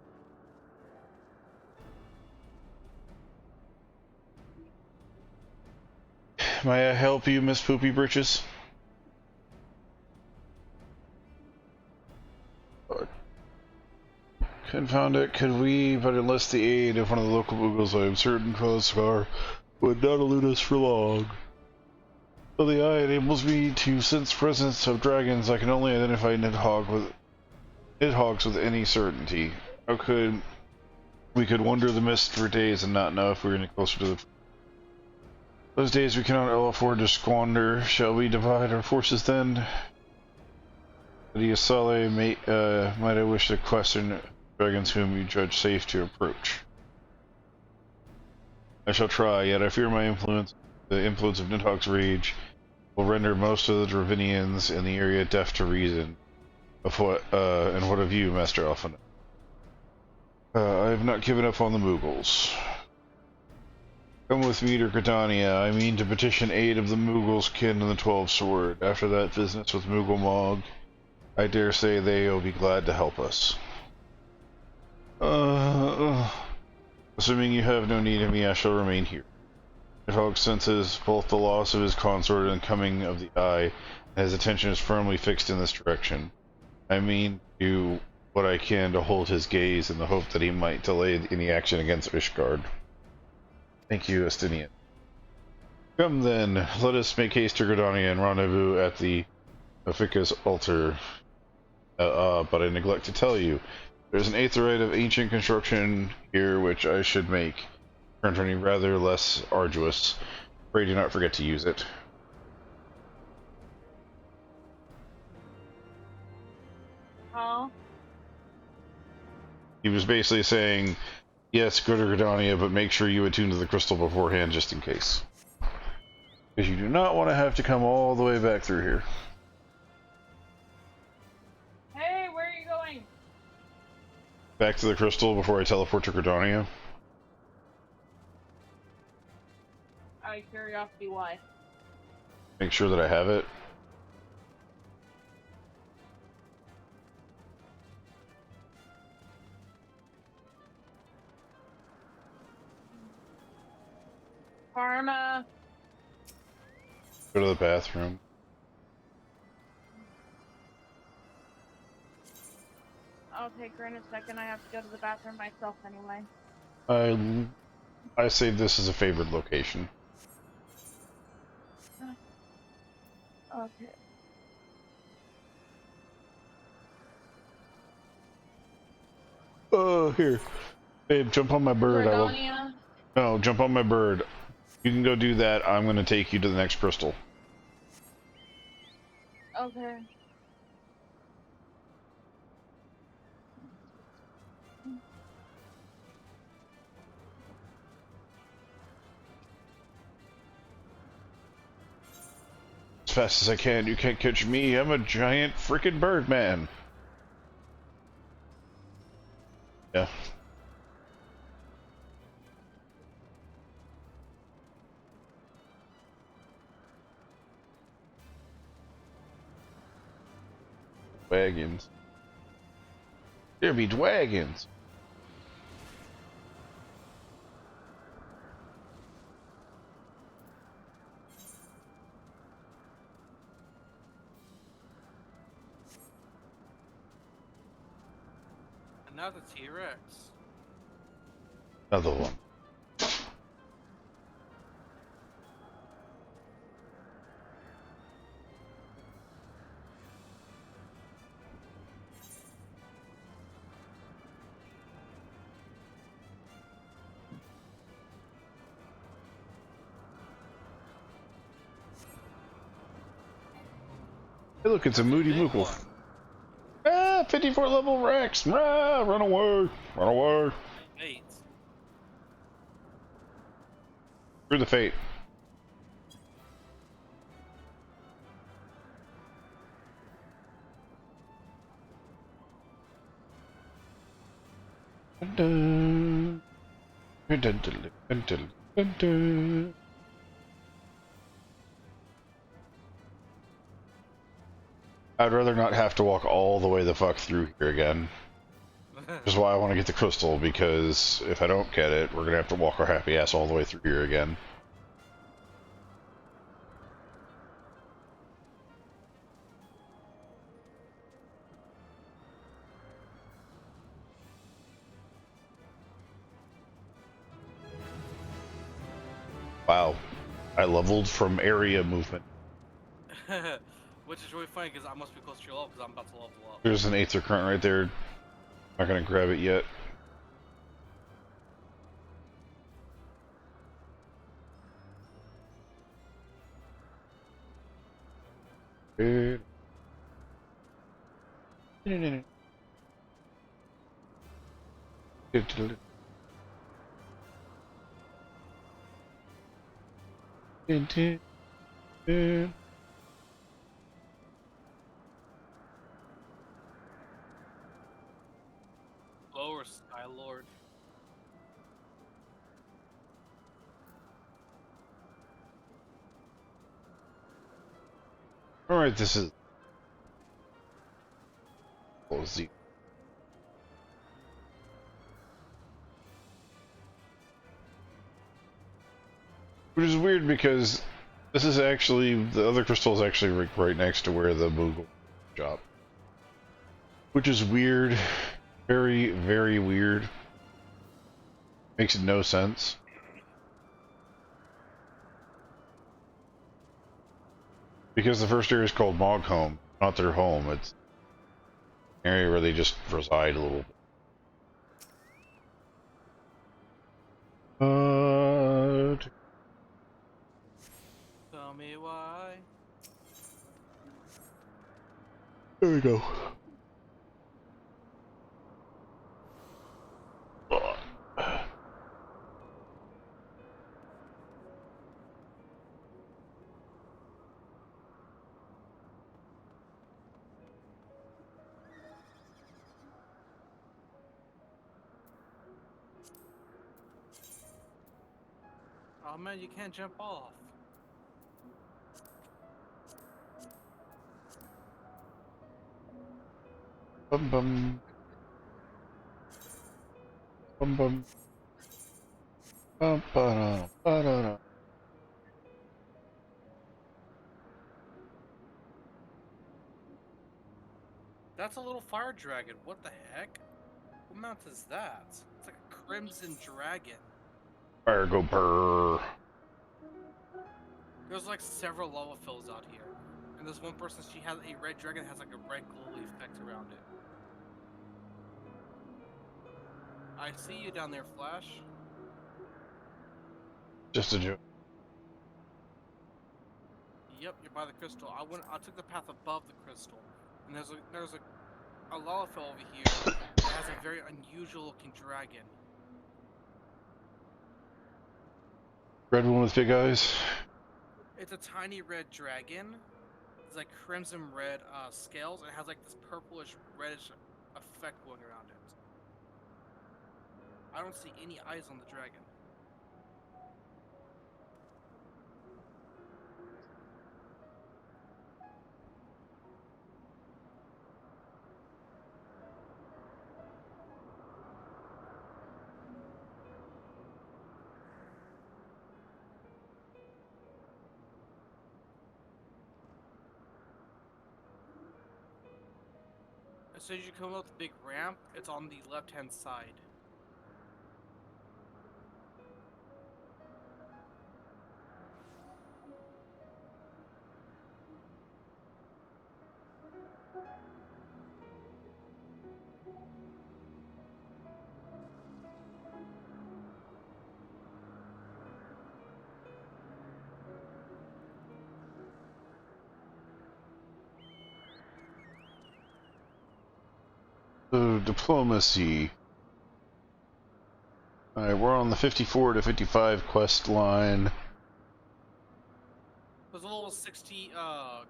May I help you, Miss Poopy Britches? Confound it, could we but enlist the aid of one of the local Moogles? I am certain Heavensward would not elude us for long. Though the eye enables me to sense presence of dragons, I can only identify Nidhogs with any certainty. How could we could wander the mist for days and not know if we were any closer to the... Those days we cannot afford to squander. Shall we divide our forces then? Lady Asale, might I wish to question dragons whom you judge safe to approach. I shall try, yet I fear the influence of Nidhogg's rage will render most of the Dravinians in the area deaf to reason. And what of you, Master Elfin? I have not given up on the Moogles. Come with me to Gridania. I mean to petition aid of the Moogle's kin and the 12 Sword. After that business with Moogle Mog, I dare say they'll be glad to help us. Assuming you have no need of me, I shall remain here. Nidhogg senses both the loss of his consort and the coming of the Eye, and his attention is firmly fixed in this direction. I mean to do what I can to hold his gaze in the hope that he might delay any action against Ishgard. Thank you, Estinian. Come then, let us make haste to Gridania and rendezvous at the Officus altar. But I neglect to tell you, there's an aetheryte of ancient construction here which I should make. Currently rather less arduous. Pray do not forget to use it. Oh. He was basically saying, yes, go to Gridania, but make sure you attune to the crystal beforehand just in case. Because you do not want to have to come all the way back through here. Hey, where are you going? Back to the crystal before I teleport to Gridania. Out of curiosity, why? Make sure that I have it. Karma. Go to the bathroom. I'll take her in a second. I have to go to the bathroom myself anyway. I saved this as a favored location. Okay. Oh, here. Babe, jump on my bird. Gridania? No, jump on my bird. You can go do that. I'm going to take you to the next crystal. Okay. As fast as I can. You can't catch me. I'm a giant freaking bird man. Yeah. Wagons. There be wagons. Another T-Rex. Another one. Hey, look, it's a Moody Moogle. Ah, 54 level Rex! Ah, run away! Run away! Eight. Through the fate. Dun, dun, dun, dun, dun, dun, dun, dun. I'd rather not have to walk all the way the fuck through here again. Which is why I want to get the crystal, because if I don't get it, we're gonna have to walk our happy ass all the way through here again. Wow. I leveled from area movement. Which is really funny because I must be close to your level because I'm about to level up. There's an Aether Current right there. Not gonna grab it yet. Lower Sky Lord. write this as Z. Which is weird because this is actually, the other crystal is actually right next to where the Moogle shop. Which is weird. Very, very weird. Makes no sense. Because the first area is called Moghome, not their home. It's an area where they just reside a little bit. Tell me why. There we go. Oh man, you can't jump off. Bum bum. Bum bum. Bum ba da ba da da. That's a little fire dragon. What the heck? What mount is that? It's like a crimson dragon. Fire go brrr. There's like several lava fills out here. And there's one person, she has a red dragon that has like a red glowy effect around it. I see you down there, Flash. Just a joke. Yep, you're by the crystal. I took the path above the crystal. And there's a lava fill over here that has a very unusual looking dragon. Red one with big eyes. It's a tiny red dragon. It's like crimson red scales, and it has like this purplish reddish effect going around it. I don't see any eyes on the dragon. As soon as you come up the big ramp, it's on the left-hand side. So, diplomacy. Alright, we're on the 54 to 55 quest line. There's a level 60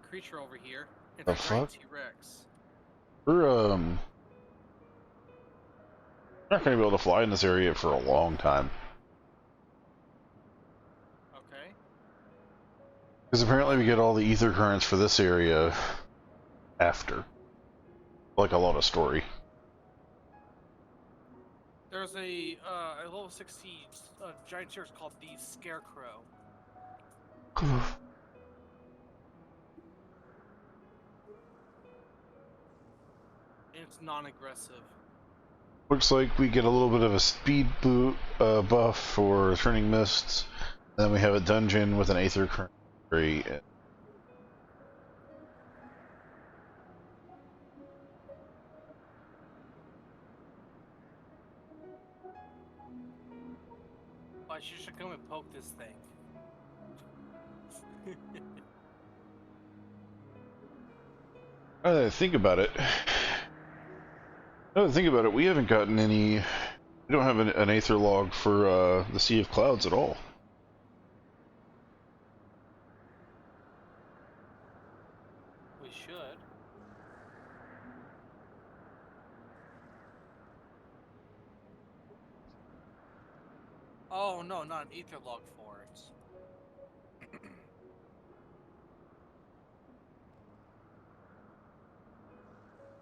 creature over here. It's The a giant fuck? T-Rex. We're not gonna be able to fly in this area for a long time. Okay. Because apparently we get all the ether currents for this area after. Like a lot of story. There's a level 60 giant T-Rex called the Scarecrow. And it's non-aggressive. Looks like we get a little bit of a speed boot buff for turning mists. Then we have a dungeon with an aether current. But you should come and poke this thing. Now that I think about it, we haven't gotten any. We don't have an aether log for the Sea of Clouds at all. We should. Oh no, not an ether log for it.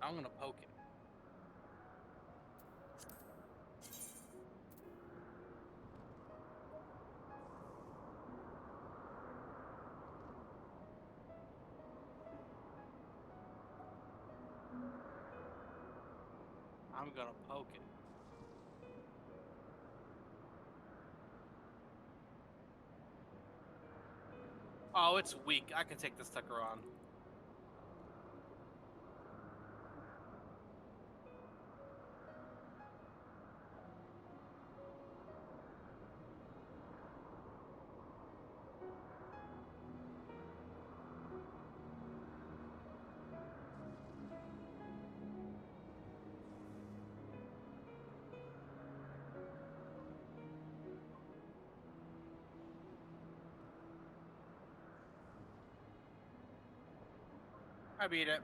I'm gonna poke it. I'm gonna poke it. Oh, it's weak. I can take this sucker on. I beat it.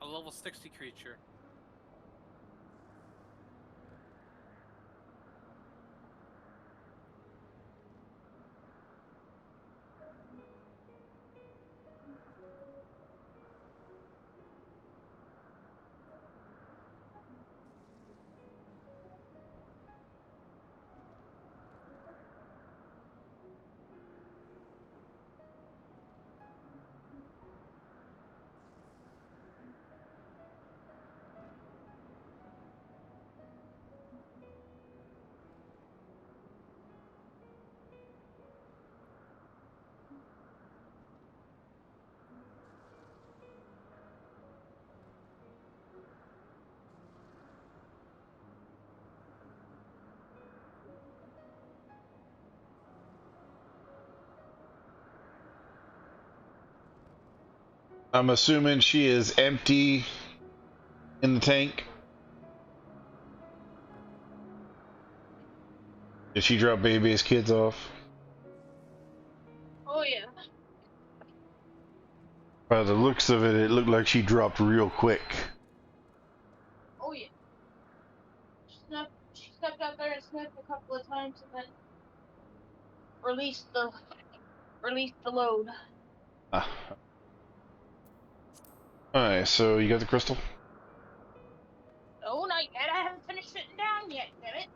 A level 60 creature. I'm assuming she is empty in the tank. Did she drop baby's kids off? Oh yeah. By the looks of it, it looked like she dropped real quick. Oh yeah. She stepped out there and sniffed a couple of times and then released the load. Ah. Alright, so you got the crystal? Oh, not yet. I haven't finished sitting down yet, damn it.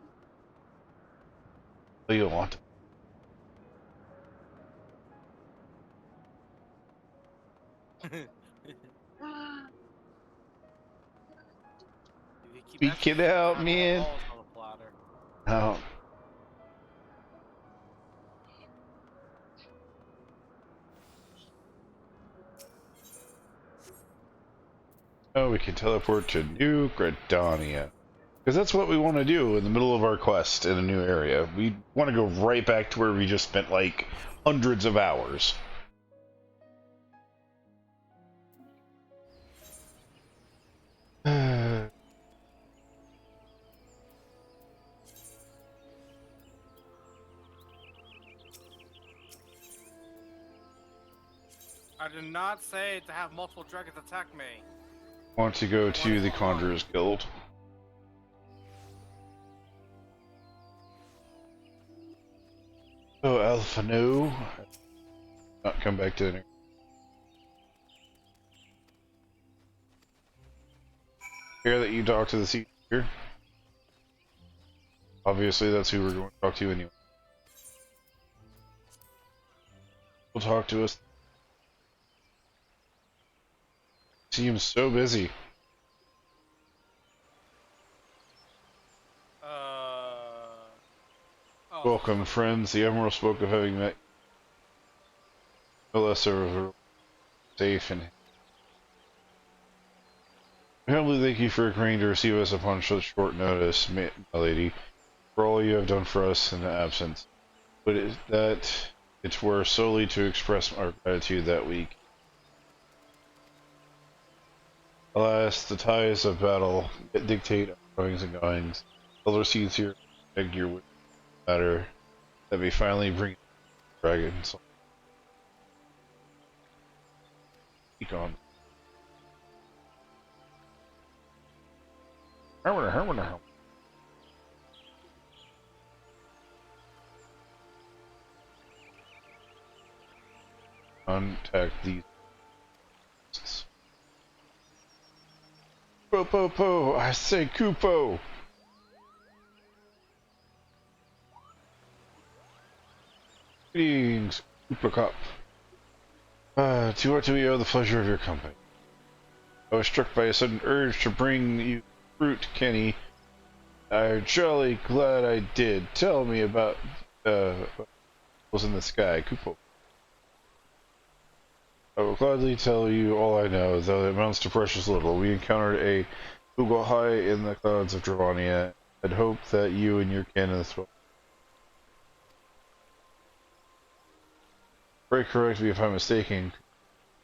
What do you want? Speak it out, man. Oh. Oh, we can teleport to New Gridania. Because that's what we want to do in the middle of our quest in a new area. We want to go right back to where we just spent, like, hundreds of hours. I did not say to have multiple dragons attack me. Want to go to the Conjurer's Guild. Oh, Alpha, no. Not come back to the... Hear that you talk to the seat here? Obviously, that's who we're going to talk to anyway. Will talk to us. Seems so busy. Oh. Welcome, friends. The Emerald spoke of having met no less of safe and... We humbly thank you for agreeing to receive us upon such short notice, my lady, for all you have done for us in the absence. But it were solely to express our gratitude that week. Alas, the ties of battle dictate our goings and goings. Elder seeds here beg your matter that may finally bring dragons. Speak on. Contact these. Po, I say Kupo. Greetings, Koopa Cop. To what do we owe the pleasure of your company? I was struck by a sudden urge to bring you fruit, Kenny. I'm jolly glad I did. Tell me about, what was in the sky, Kupo. I will gladly tell you all I know, though it amounts to precious little. We encountered a Google high in the clouds of Dravania, and hoped that you and your kin as well. Pray correct me if I'm mistaken,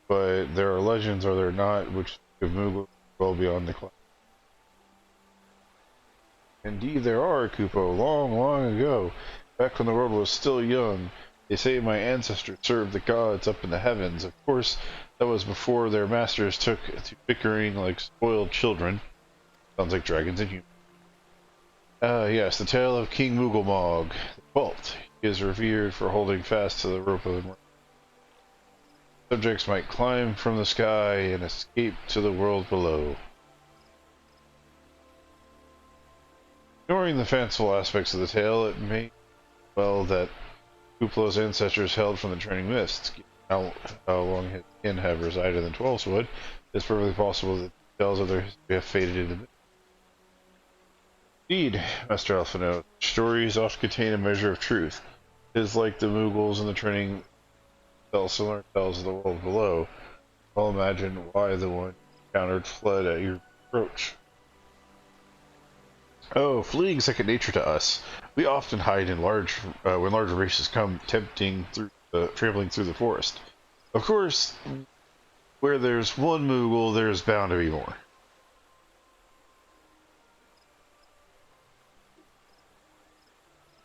but there are legends, are there not, which give Moogle well beyond the clouds. Indeed there are, Kupo. Long, long ago, back when the world was still young, they say my ancestors served the gods up in the heavens. Of course, that was before their masters took to bickering like spoiled children. Sounds like dragons and humans. Yes, the tale of King Mooglemaug, the 12th. He is revered for holding fast to the rope of the subjects might climb from the sky and escape to the world below. Ignoring the fanciful aspects of the tale, it may well that Kuplo's ancestors held from the training mists. How long his kin have resided in Twelveswood, it's perfectly possible that the details of their history have faded into the Indeed, Master Alphino, stories often contain a measure of truth. It is like the Moogles in the training tell similar tales of the world below. I'll imagine why the one encountered fled at your approach. Oh, fleeing second nature to us. We often hide in when larger races come trampling through the forest. Of course, where there's one Moogle, there's bound to be more.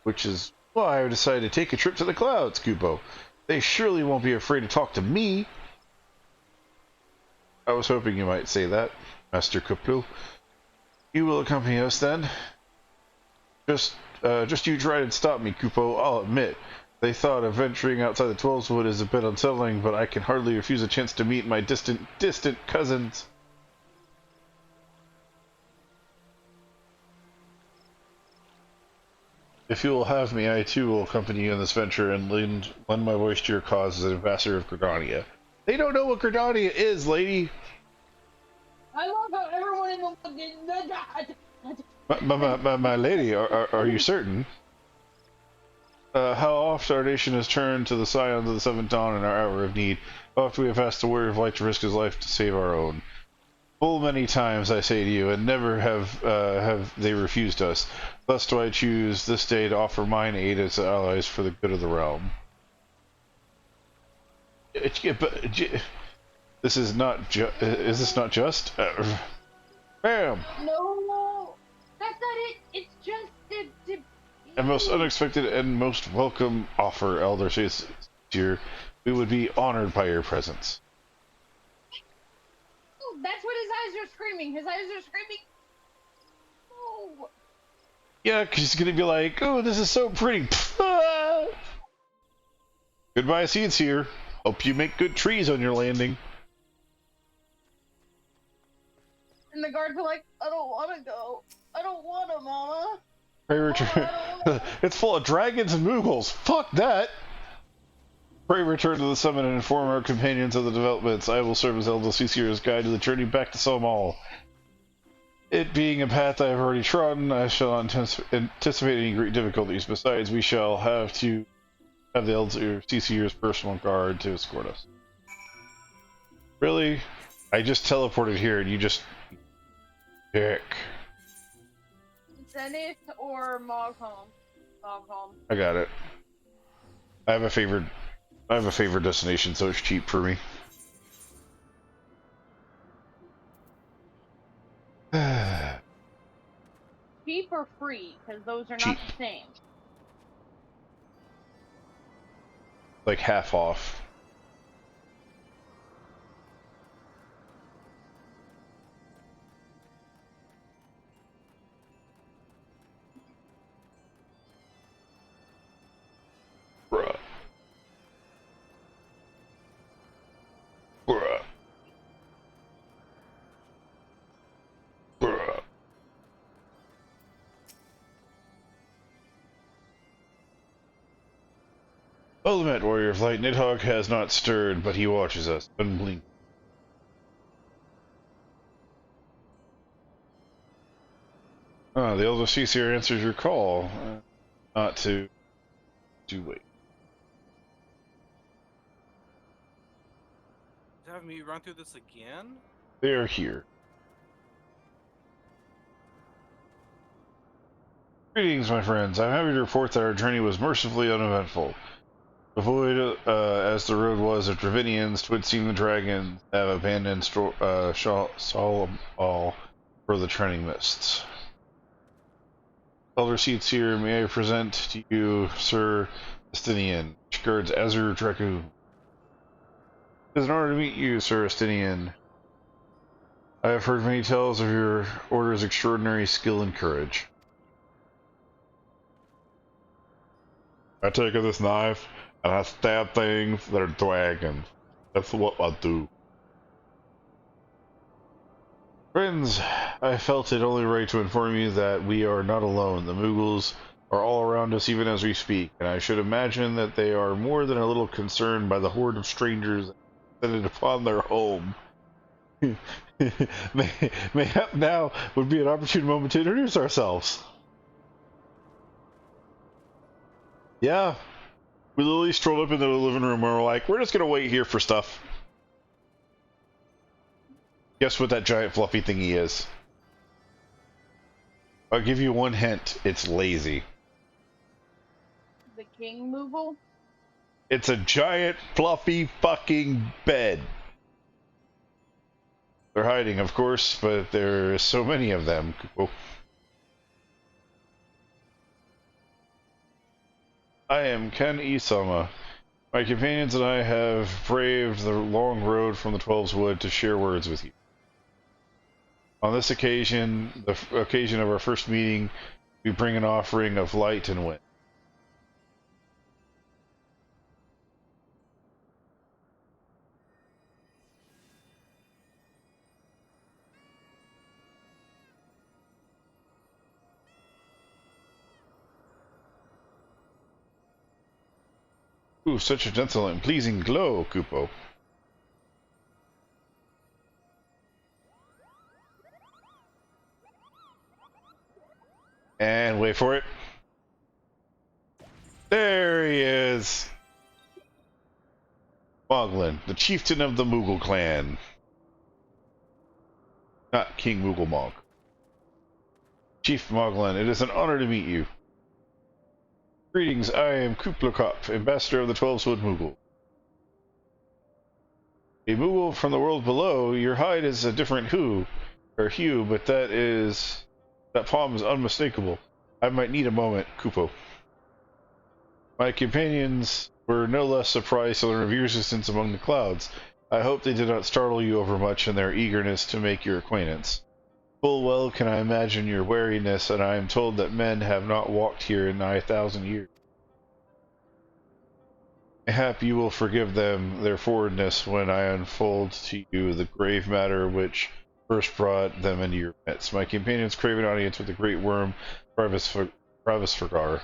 Which is why I decided to take a trip to the clouds, Kupo. They surely won't be afraid to talk to me. I was hoping you might say that, Master Kupo. You will accompany us then? Just you try and stop me, Kupo. I'll admit, they thought of venturing outside the Twelveswood is a bit unsettling, but I can hardly refuse a chance to meet my distant cousins. If you will have me, I too will accompany you in this venture and lend my voice to your cause as an ambassador of Gridania. They don't know what Gridania is, lady! I love how everyone in the My lady, are you certain? How oft our nation has turned to the scions of the Seventh Dawn in our hour of need. How oft we have asked the warrior of light to risk his life to save our own. Full many times, I say to you, and never have they refused us. Thus do I choose this day to offer mine aid as allies for the good of the realm. This is not is this not just? Bam! No, that's not it. It's just A most unexpected and most welcome offer, Elder Satyr. We would be honored by your presence. That's what his eyes are screaming. His eyes are screaming. No. Yeah, because he's gonna be like, "Oh, this is so pretty." Goodbye, seeds here. Hope you make good trees on your landing. And the guards are like, "I don't want to go. I don't want to, Mama." Pray return. It's full of dragons and Moogles. Fuck that. Pray return to the summit and inform our companions of the developments. I will serve as Elder Cecier's guide to the journey back to Solmal. It being a path I have already trodden, I shall not anticipate any great difficulties. Besides, we shall have to have the Elder Cecier's personal guard to escort us. Really? I just teleported here and you just... Dick. Zenith or Mogholm? Mogholm. I got it. I have a favored destination, so it's cheap for me. Cheap or free? Because those are Cheap. not the same. Like half off. Bruh. Bruh. Well met, warrior of light. Nidhogg has not stirred, but he watches us, unblinking. Ah, the Elder Ceasir answers your call. Not to wait. Have me run through this again? They are here. Greetings, my friends. I'm happy to report that our journey was mercifully uneventful. Avoid as the road was of Dravinians, Twid-seem the dragons have abandoned Solemn all for the training mists. Elder seats here, may I present to you Sir Estinian, which guards Azur Dragoon. It is an honor to meet you, Sir Estinian. I have heard many tales of your order's extraordinary skill and courage. I take this knife and I stab things that are dragons. That's what I do. Friends, I felt it only right to inform you that we are not alone. The Moogles are all around us even as we speak, and I should imagine that they are more than a little concerned by the horde of strangers descended upon their home. Mayhap now would be an opportune moment to introduce ourselves. Yeah, we literally strolled up into the living room and we're like, we're just gonna wait here for stuff. Guess what that giant fluffy thingy is? I'll give you one hint, it's lazy. The king Moogle? It's a giant fluffy fucking bed. They're hiding, of course, but there are so many of them. Oh. I am Ken Isama. My companions and I have braved the long road from the Twelves Wood to share words with you. On this occasion, the occasion of our first meeting, we bring an offering of light and wind. Ooh, such a gentle and pleasing glow, Kupo. And wait for it. There he is. Moglin, the chieftain of the Moogle clan. Not King Moogle Mog. Chief Moglin, it is an honor to meet you. Greetings, I am Kuplakop, ambassador of the Twelveswood Moogle. A Moogle from the world below, your hide is a different hue, but that palm is unmistakable. I might need a moment, Kupo. My companions were no less surprised to learn of your existence among the clouds. I hope they did not startle you overmuch in their eagerness to make your acquaintance. Full well can I imagine your wariness, and I am told that men have not walked here in nigh 1,000 years. Mayhap you will forgive them their forwardness when I unfold to you the grave matter which first brought them into your midst. My companions crave an audience with the great worm, Pravisforgar,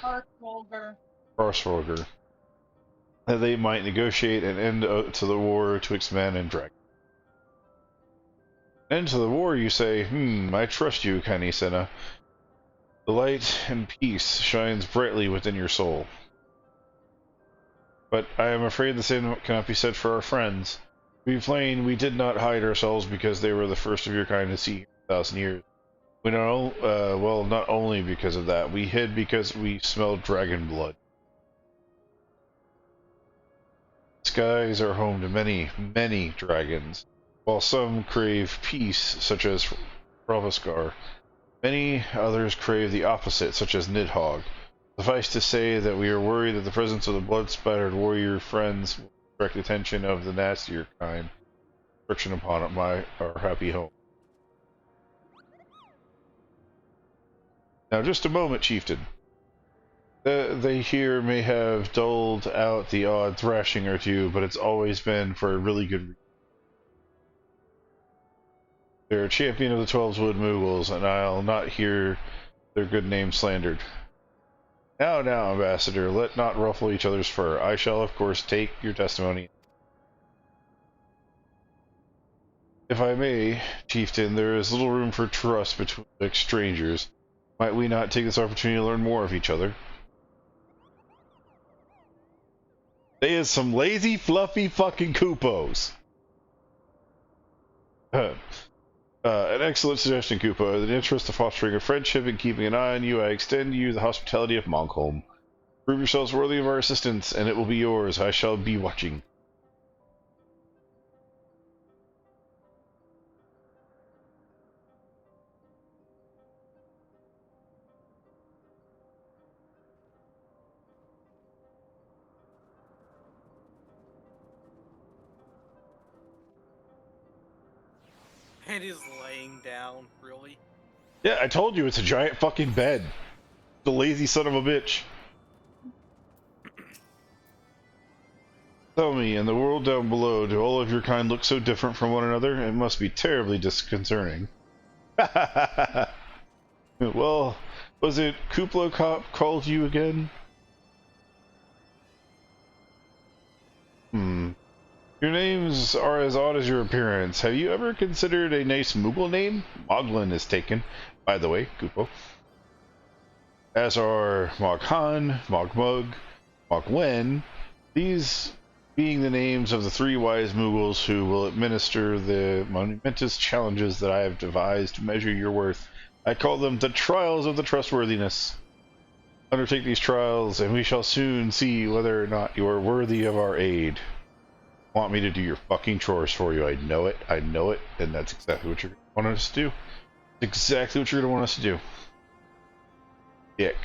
that they might negotiate an end to the war twixt man and dragon. End to the war, you say? I trust you, Kanisena. The light and peace shines brightly within your soul. But I am afraid the same cannot be said for our friends. To be plain, we did not hide ourselves because they were the first of your kind to see here in 1,000 years. We well, not only because of that, we hid because we smelled dragon blood. Skies are home to many, many dragons. While some crave peace, such as Pravisforgar, many others crave the opposite, such as Nidhogg. Suffice to say that we are worried that the presence of the blood-spattered warrior friends will direct attention of the nastier kind, friction upon our happy home. Now, just a moment, chieftain. They here may have doled out the odd thrashing or two, but it's always been for a really good reason. They're a champion of the Twelveswood Moogles, and I'll not hear their good name slandered. Now, Ambassador, let not ruffle each other's fur. I shall, of course, take your testimony. If I may, Chieftain, there is little room for trust between strangers. Might we not take this opportunity to learn more of each other? They is some lazy, fluffy fucking Koopos. An excellent suggestion, Koopa. In the interest of fostering a friendship and keeping an eye on you, I extend you the hospitality of Monkholm. Prove yourselves worthy of our assistance, and it will be yours. I shall be watching. And he's laying down, really? Yeah, I told you, it's a giant fucking bed. The lazy son of a bitch. Tell me, in the world down below, do all of your kind look so different from one another? It must be terribly disconcerting. Well, was it Kuplo Cop called you again? Your names are as odd as your appearance. Have you ever considered a nice Moogle name? Moglin is taken, by the way, Kupo. As are Moghan, Mogmug, Mogwen, these being the names of the 3 wise Moogles who will administer the momentous challenges that I have devised to measure your worth. I call them the Trials of the Trustworthiness. Undertake these trials, and we shall soon see whether or not you are worthy of our aid. Want me to do your fucking chores for you? I know it, and that's exactly what you're going to want us to do. Exactly what you're going to want us to do. Dick.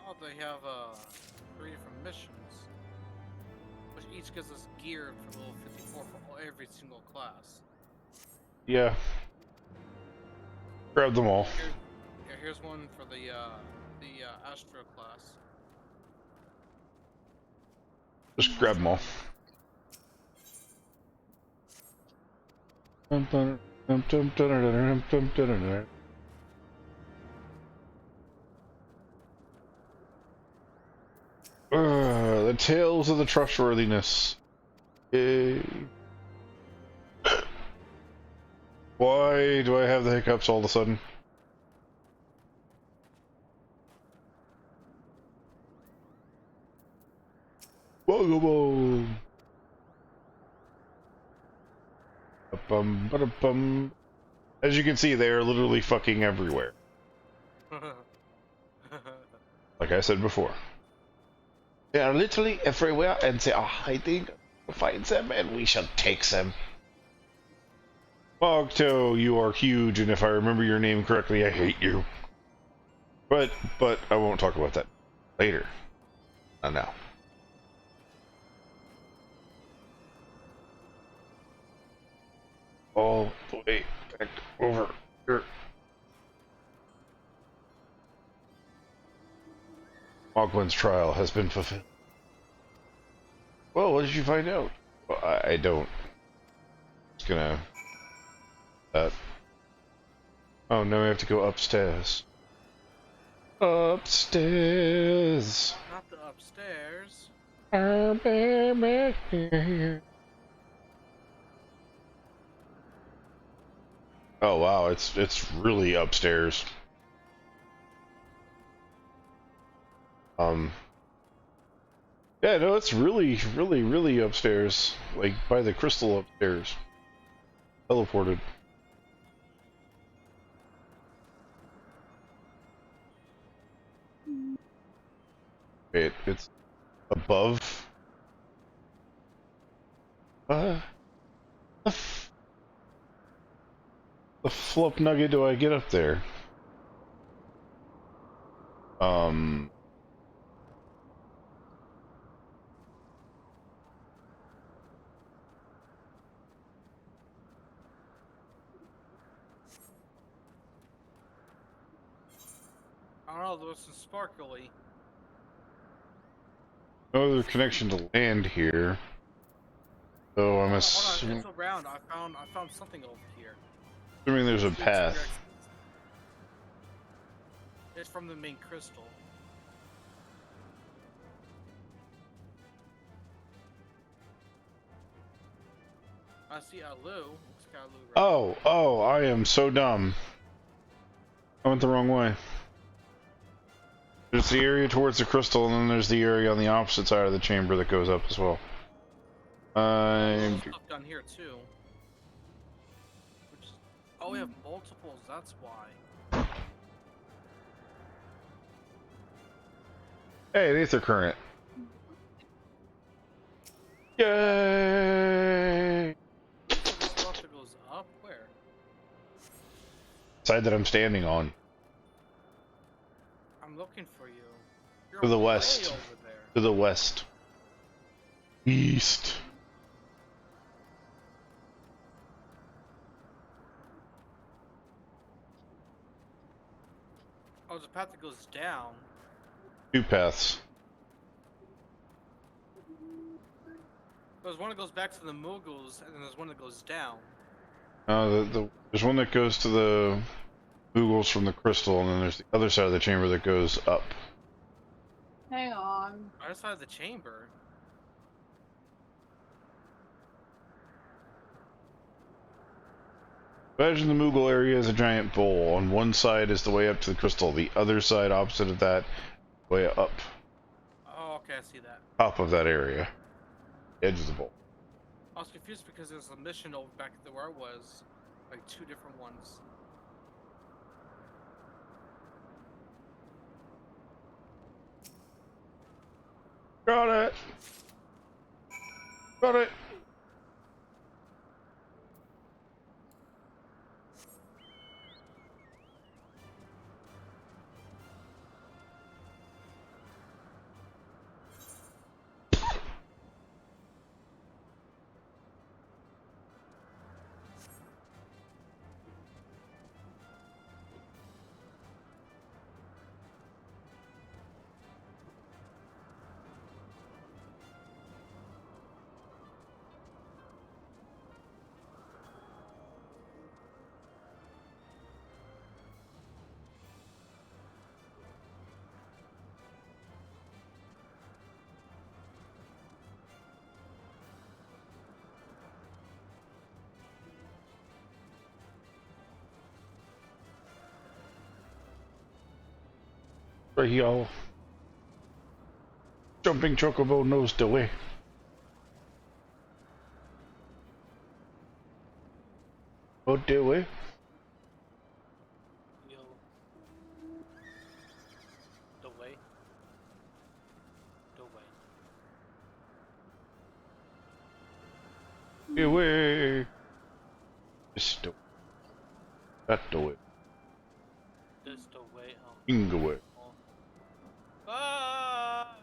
Oh, they have 3 different missions, which each gives us gear for level 54 for every single class. Yeah. Grab them all. Here's one for the Astro class. Just grab them all. The Tales of the Trustworthiness. Yay. Why do I have the hiccups all of a sudden? Whoa. Ba-bum. As you can see, they are literally fucking everywhere. Like I said before. They are literally everywhere, and they are hiding. Find them, and we shall take them. Mogto, you are huge, and if I remember your name correctly, I hate you. But I won't talk about that later. Not now. All the way back over here. Mogwin's trial has been fulfilled. Well, what did you find out? Well, I don't. It's gonna. Oh, now we have to go upstairs. Upstairs. Not the upstairs. Oh wow, it's really upstairs. Yeah, no, it's really upstairs. Like by the crystal upstairs. Teleported. Wait, it's above. The flip nugget do I get up there? I don't know, there was some sparkly. No other connection to land here. So I'm Hold on, assuming. it's around. I found something over here. Assuming there's a Two path. exits. It's from the main crystal. I see Alu. Looks like Alu, right? Oh, I am so dumb. I went the wrong way. There's the area towards the crystal, and then there's the area on the opposite side of the chamber that goes up as well. There's stuff down here too. Oh, we have multiples. That's why. Hey, an ether current. Yay! Stuff that goes up where? Side that I'm standing on. I'm looking for you. You're To the way west. over there. To the west. East. Oh, there's a path that goes down. Two paths. There's one that goes back to the Mughals, and then there's one that goes down. There's one that goes to the Mughals from the crystal, and then there's the other side of the chamber that goes up. Hang on. Right side of the chamber. Imagine the Mughal area as a giant bowl. On one side is the way up to the crystal. The other side, opposite of that, way up. Oh, okay, I see that. Top of that area. Edge of the bowl. I was confused because there's a mission over back to where I was. Like two different ones. Got it! Got it! Right, y'all. Jumping Chocobo knows the way. Oh, the way. Yo. The way. The way. The way. This the way. That the way. This the way. Oh. Inga way. Ah!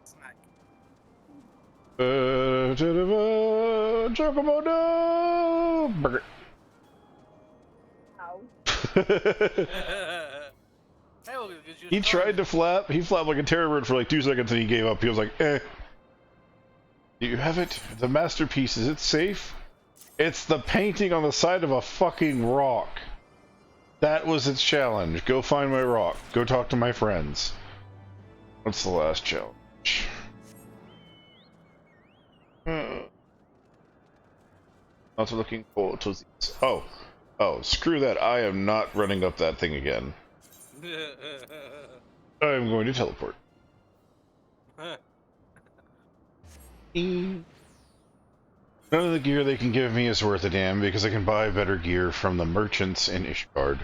Snack. Chocobo no! Burger. Ow. Hey, well, did you He tried to flap. He flapped like a terror bird for like 2 seconds and he gave up. He was like, eh. Do you have it? The masterpiece, is it safe? It's the painting on the side of a fucking rock. That was its challenge. Go find my rock. Go talk to my friends. What's the last challenge? Not looking forward to this. Oh, screw that. I am not running up that thing again. I am going to teleport. None of the gear they can give me is worth a damn because I can buy better gear from the merchants in Ishgard.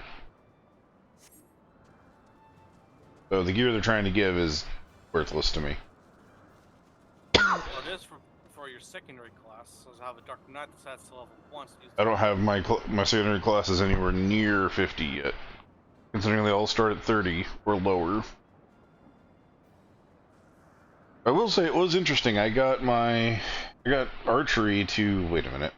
So the gear they're trying to give is worthless to me. Well, it is for your secondary class. So I have a Dark Knight that's at level 1. So I don't have my secondary classes anywhere near 50 yet, considering they all start at 30 or lower. I will say it was interesting. I got archery to wait a minute.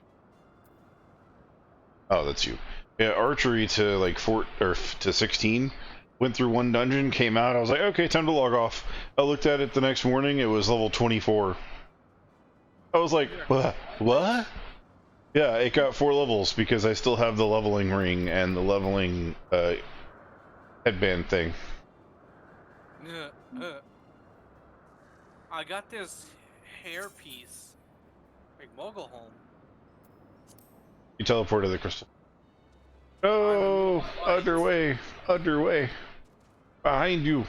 Oh, that's you. Yeah, archery to like to 16. Went through one dungeon, came out. I was like, okay, time to log off. I looked at it the next morning. It was level 24. I was like, what? Yeah, it got 4 levels because I still have the leveling ring and the leveling headband thing. I got this hairpiece. Big mogul home. You teleported the crystal. Oh, underway, underway. Behind you.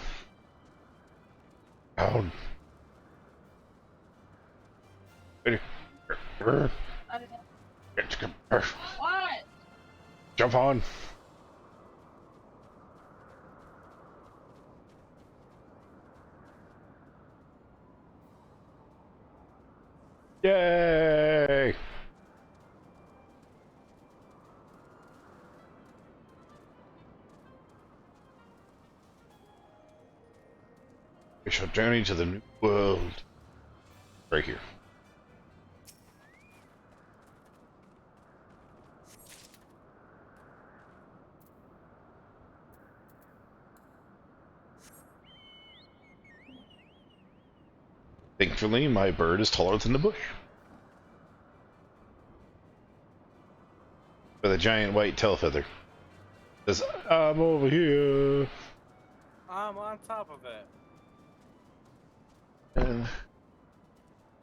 Down. What? Jump on. Yay! We shall journey to the new world. Right here. Thankfully, my bird is taller than the bush. With a giant white tail feather. Says, I'm over here. I'm on top of it. And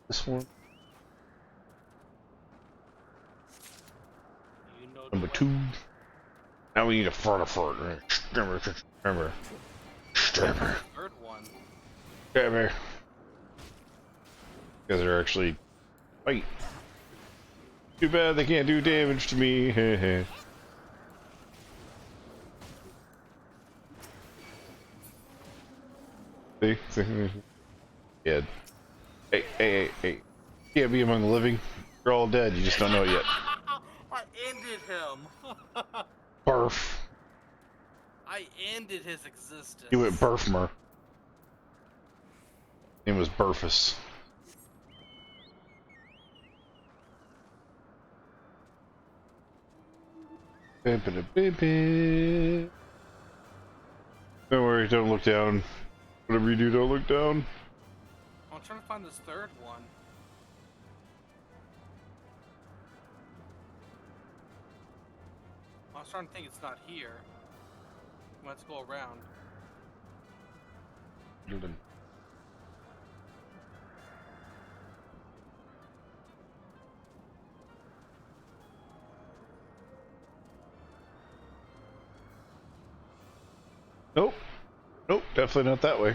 this one. You know Number 2. Now we need a further. Remember. Third one. Stabber. Because they're actually white. Too bad they can't do damage to me. See? Yeah. Hey. Can't be among the living. You're all dead. You just don't know it yet. I ended him. Barf. I ended his existence. You went Burfmer. Name was Burfus. Don't worry, don't look down. Whatever you do, don't look down. I'm trying to find this third one. I was trying to think it's not here. Let's go around. Nope. Nope, definitely not that way.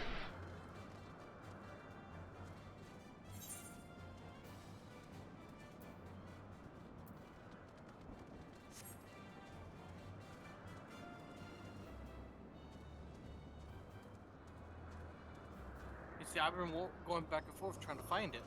You see, I've been going back and forth trying to find it.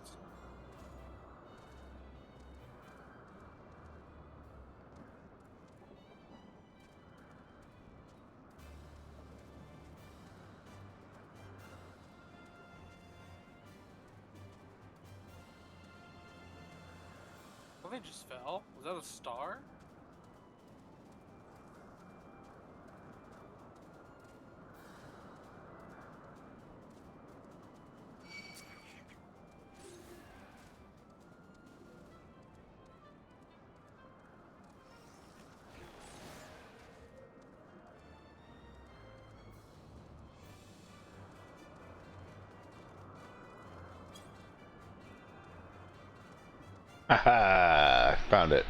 Well, they just fell. Was that a star? Haha! Found it.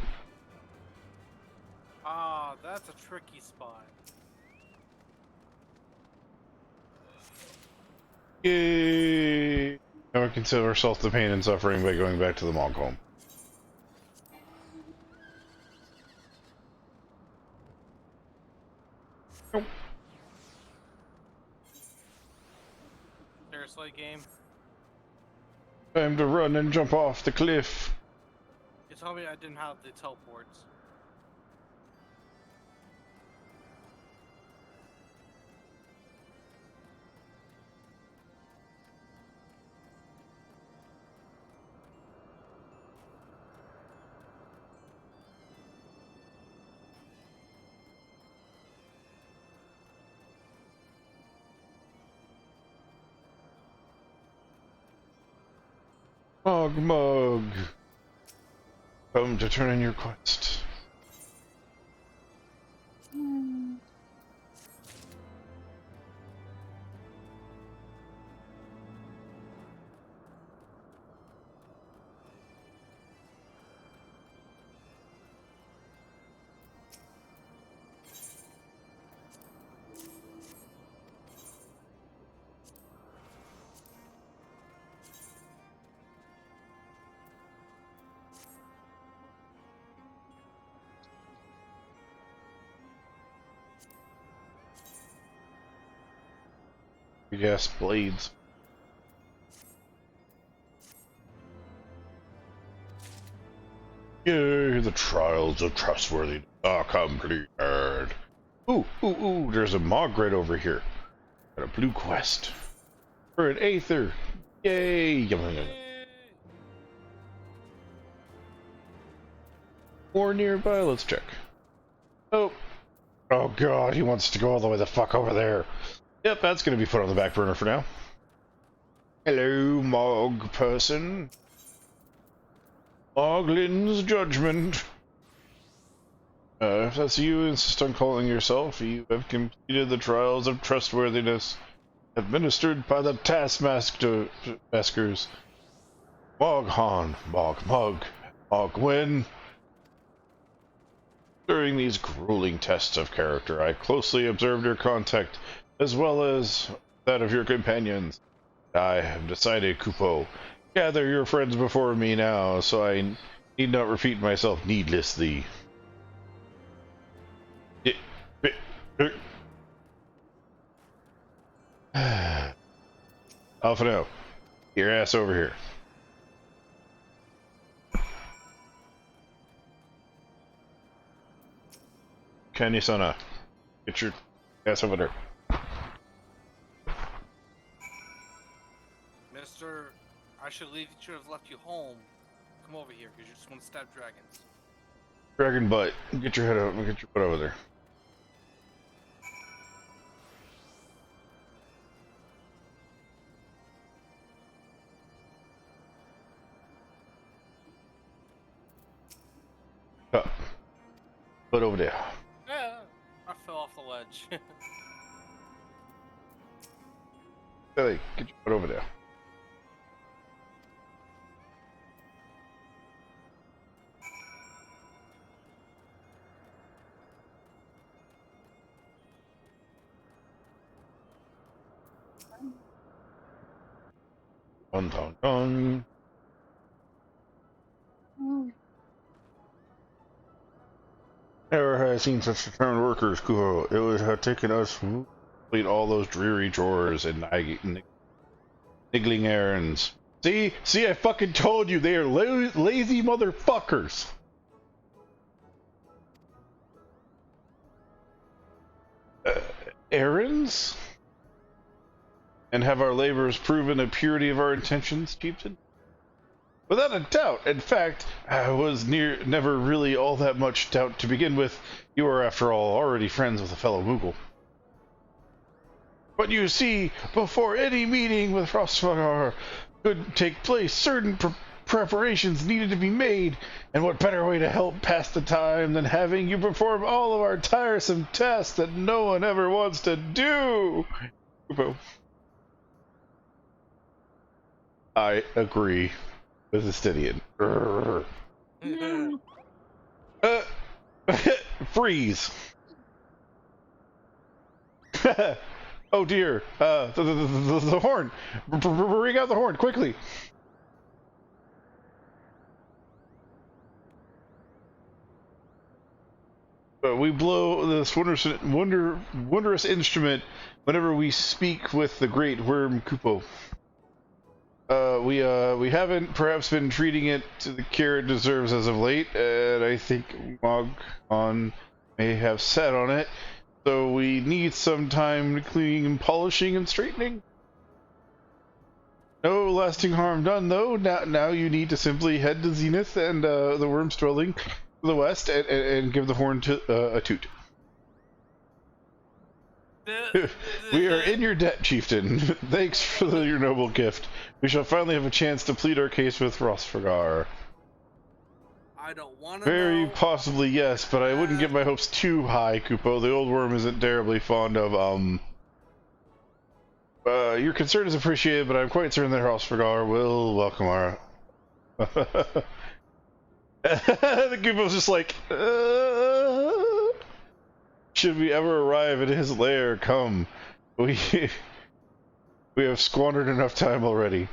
Ah, that's a tricky spot. Yay! Now we can save ourselves the pain and suffering by going back to the monk home. Nope. Seriously, game? Time to run and jump off the cliff. You told me I didn't have the teleports. Mug. Come to turn in your quest. Yes, blades. Yay, the trials of trustworthiness are completed. Ooh, there's a Mog right over here. Got a blue quest. For an Aether. Yay! Yum, yum. Or nearby, let's check. Oh god, he wants to go all the way the fuck over there. Yep, that's gonna be put on the back burner for now. Hello, Mog person. Moglin's judgment. If that's you, insist on calling yourself. You have completed the trials of trustworthiness administered by the Taskmasters. Moghan, Mogwyn. During these grueling tests of character, I closely observed your conduct, as well as that of your companions. I have decided, Kupo, gather your friends before me now, so I need not repeat myself needlessly. Alphino, get your ass over here. Kenny-sana, get your ass over there. Mister, I should have left you home. Come over here, because you just want to stab dragons. Dragon butt, get your head out, get your butt over there. Up. Butt over there. Yeah, I fell off the ledge. Billy, get your butt over there. Dun dun dun. Never have I seen such determined workers, Kuho. It would have taken us to complete all those dreary chores and niggling errands. See, I fucking told you they are lazy motherfuckers. Errands? And have our labors proven the purity of our intentions, Chieftain? Without a doubt. In fact, I was never really all that much doubt to begin with. You are, after all, already friends with a fellow Moogle. But you see, before any meeting with Frostfire could take place, certain preparations needed to be made, and what better way to help pass the time than having you perform all of our tiresome tasks that no one ever wants to do? I agree with Estidian. Freeze! Oh dear, the horn! Bring out the horn, quickly! We blow this wondrous instrument whenever we speak with the great worm Kupo. We haven't perhaps been treating it to the care it deserves as of late, and I think Moghan may have sat on it, so we need some time cleaning and polishing and straightening. No lasting harm done, though. Now you need to simply head to Zenith and the worm's dwelling to the west and give the horn to a toot. We are in your debt, Chieftain. Thanks for your noble gift. We shall finally have a chance to plead our case with Frostfire. I don't want to Very know. possibly, yes, but I wouldn't get my hopes too high, Kupo. The old worm isn't terribly fond of, your concern is appreciated, but I'm quite certain that Hrothgar will welcome our... The Kupo's just like, should we ever arrive at his lair, come. We have squandered enough time already.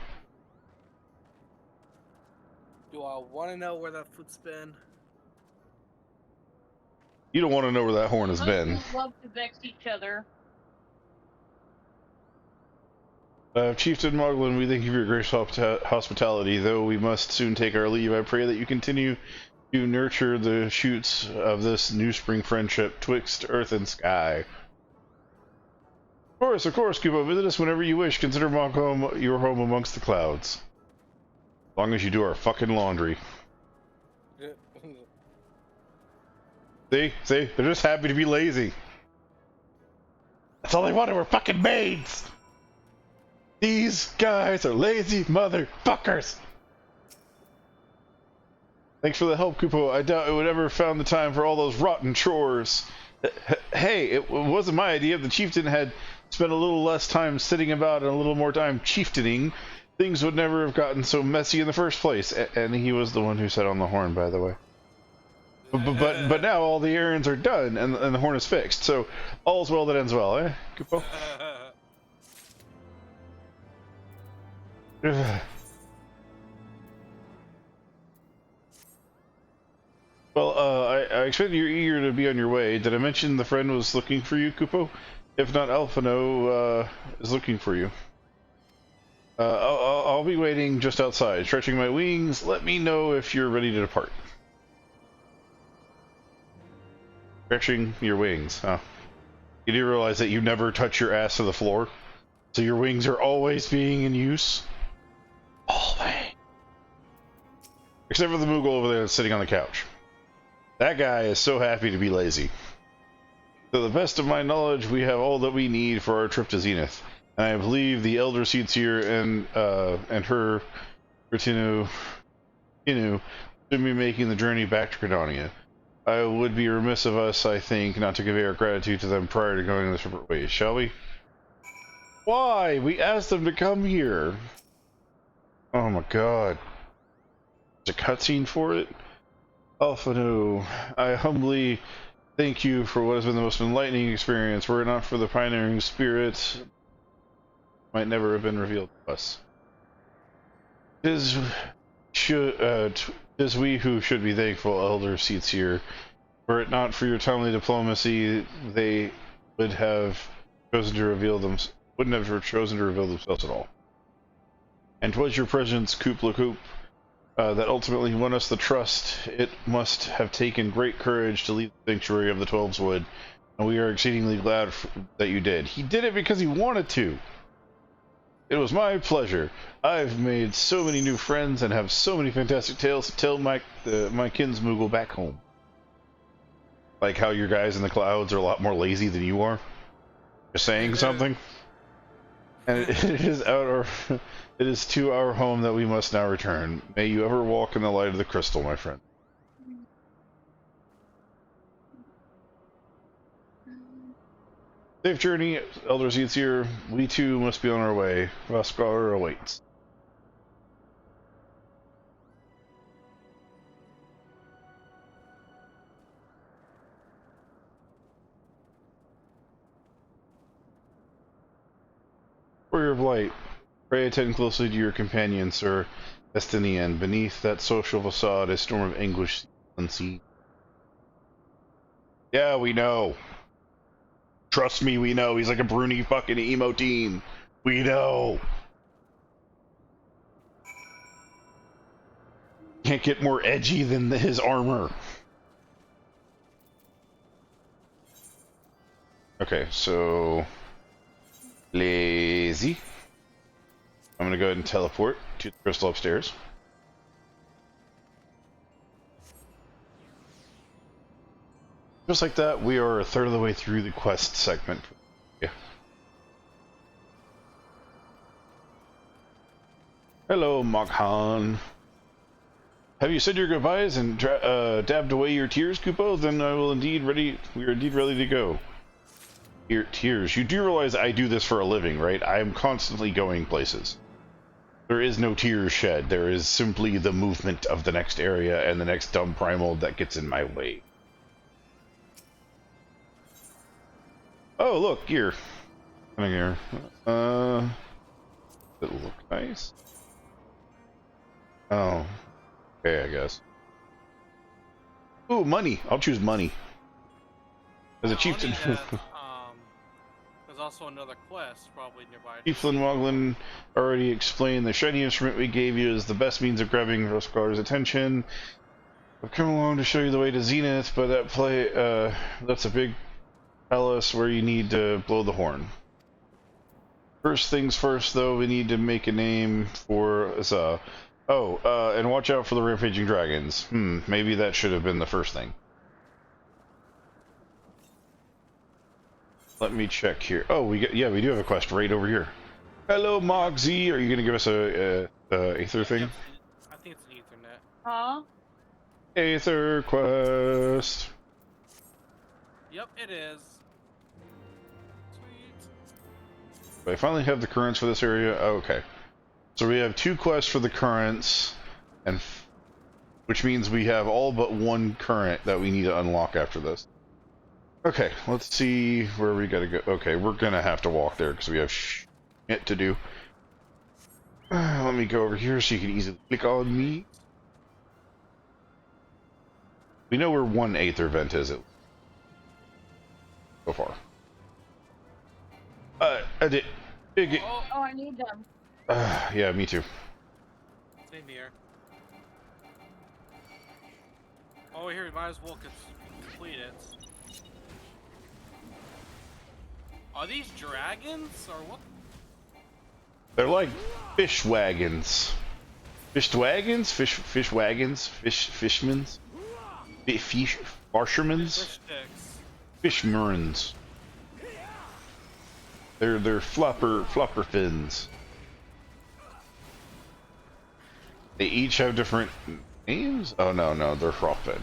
Do I want to know where that foot's been? You don't want to know where that horn has been. Husbands love to vex each other. Chieftain Moglin, we thank you for your gracious hospitality. Though we must soon take our leave, I pray that you continue to nurture the shoots of this new spring friendship twixt earth and sky. Of course, Kupo, visit us whenever you wish. Consider Moglin your home amongst the clouds. As long as you do our fucking laundry. See? They're just happy to be lazy. That's all they wanted were fucking maids! These guys are lazy motherfuckers! Thanks for the help, Kupo. I doubt I would ever found the time for all those rotten chores. Hey, it wasn't my idea. If the chieftain had spent a little less time sitting about and a little more time chieftaining, things would never have gotten so messy in the first place. And he was the one who sat on the horn, by the way. But now all the errands are done and the horn is fixed. So all's well that ends well, eh, Kupo? Well, I expect you're eager to be on your way. Did I mention the friend was looking for you, Kupo? If not, Alphino is looking for you. I'll be waiting just outside, stretching my wings. Let me know if you're ready to depart. Stretching your wings, huh? You do realize that you never touch your ass to the floor? So your wings are always being in use? Always. Except for the Moogle over there that's sitting on the couch. That guy is so happy to be lazy. To the best of my knowledge, we have all that we need for our trip to Zenith. And I believe the Elder Seatsier and her, Inu, should be making the journey back to Credonia. I would be remiss of us, I think, not to convey our gratitude to them prior to going their separate ways, shall we? Why? We asked them to come here. Oh my god. There's a cutscene for it? Alphino, I humbly thank you for what has been the most enlightening experience. Were it not for the pioneering spirit, might never have been revealed to us. Tis we who should be thankful, Elder Seatsier. Were it not for your timely diplomacy, they would have chosen to reveal wouldn't have chosen to reveal themselves at all. And 'twas your presence, Coop la Coop, that ultimately won us the trust. It must have taken great courage to leave the sanctuary of the Twelveswood, and we are exceedingly glad that you did. He did it because he wanted to. It was my pleasure. I've made so many new friends and have so many fantastic tales to tell my kinsmoogle back home. Like how your guys in the clouds are a lot more lazy than you are. Just saying something. And it is to our home that we must now return. May you ever walk in the light of the crystal, my friend. Safe journey, Elder Seatsier. We too must be on our way. Hrothgar awaits. Warrior of Light, pray attend closely to your companion, Sir Estinian. Beneath that social facade, a storm of anguish unseen. Yeah, we know. Trust me, we know. He's like a Bruni fucking emo teen. We know. Can't get more edgy than his armor. Okay, so... lazy. I'm gonna go ahead and teleport to the crystal upstairs. Just like that, we are a third of the way through the quest segment. Yeah. Hello, Moghan. Have you said your goodbyes and dabbed away your tears, Kupo? Then I will indeed ready. We are indeed ready to go. Your tears. You do realize I do this for a living, right? I am constantly going places. There is no tears shed. There is simply the movement of the next area and the next dumb primal that gets in my way. Oh, look, gear. Kind of gear. Does it look nice? Oh. Okay, I guess. Ooh, money. I'll choose money. As a chieftain. There's also another quest probably nearby. Chieftain Moglin already explained the shiny instrument we gave you is the best means of grabbing Roscar's attention. I've come along to show you the way to Zenith, but that's a big palace where you need to blow the horn. First things first, though, we need to make a name for Za. And watch out for the rampaging dragons. Maybe that should have been the first thing. Let me check here. Oh, we do have a quest right over here. Hello, Moxie. Are you gonna give us a Aether thing? I think it's an Ethernet. Huh? Aether quest. Yep, it is. Sweet. I finally have the currents for this area. Oh, okay. So we have 2 quests for the currents, and which means we have all but 1 current that we need to unlock after this. Okay, let's see where we gotta go. Okay, we're gonna have to walk there because we have shit to do. Let me go over here so you can easily click on me. We know where 1 Aether vent is so far. I did. Oh, I need them. Yeah, me too. Same here. Oh, here, we might as well complete it. Are these dragons, or what? They're like fish wagons. Fish wagons? Fish wagons? Fishmans? Fishermans? Fishmerns. They're flopper fins. They each have different names? Oh no, they're Fropen,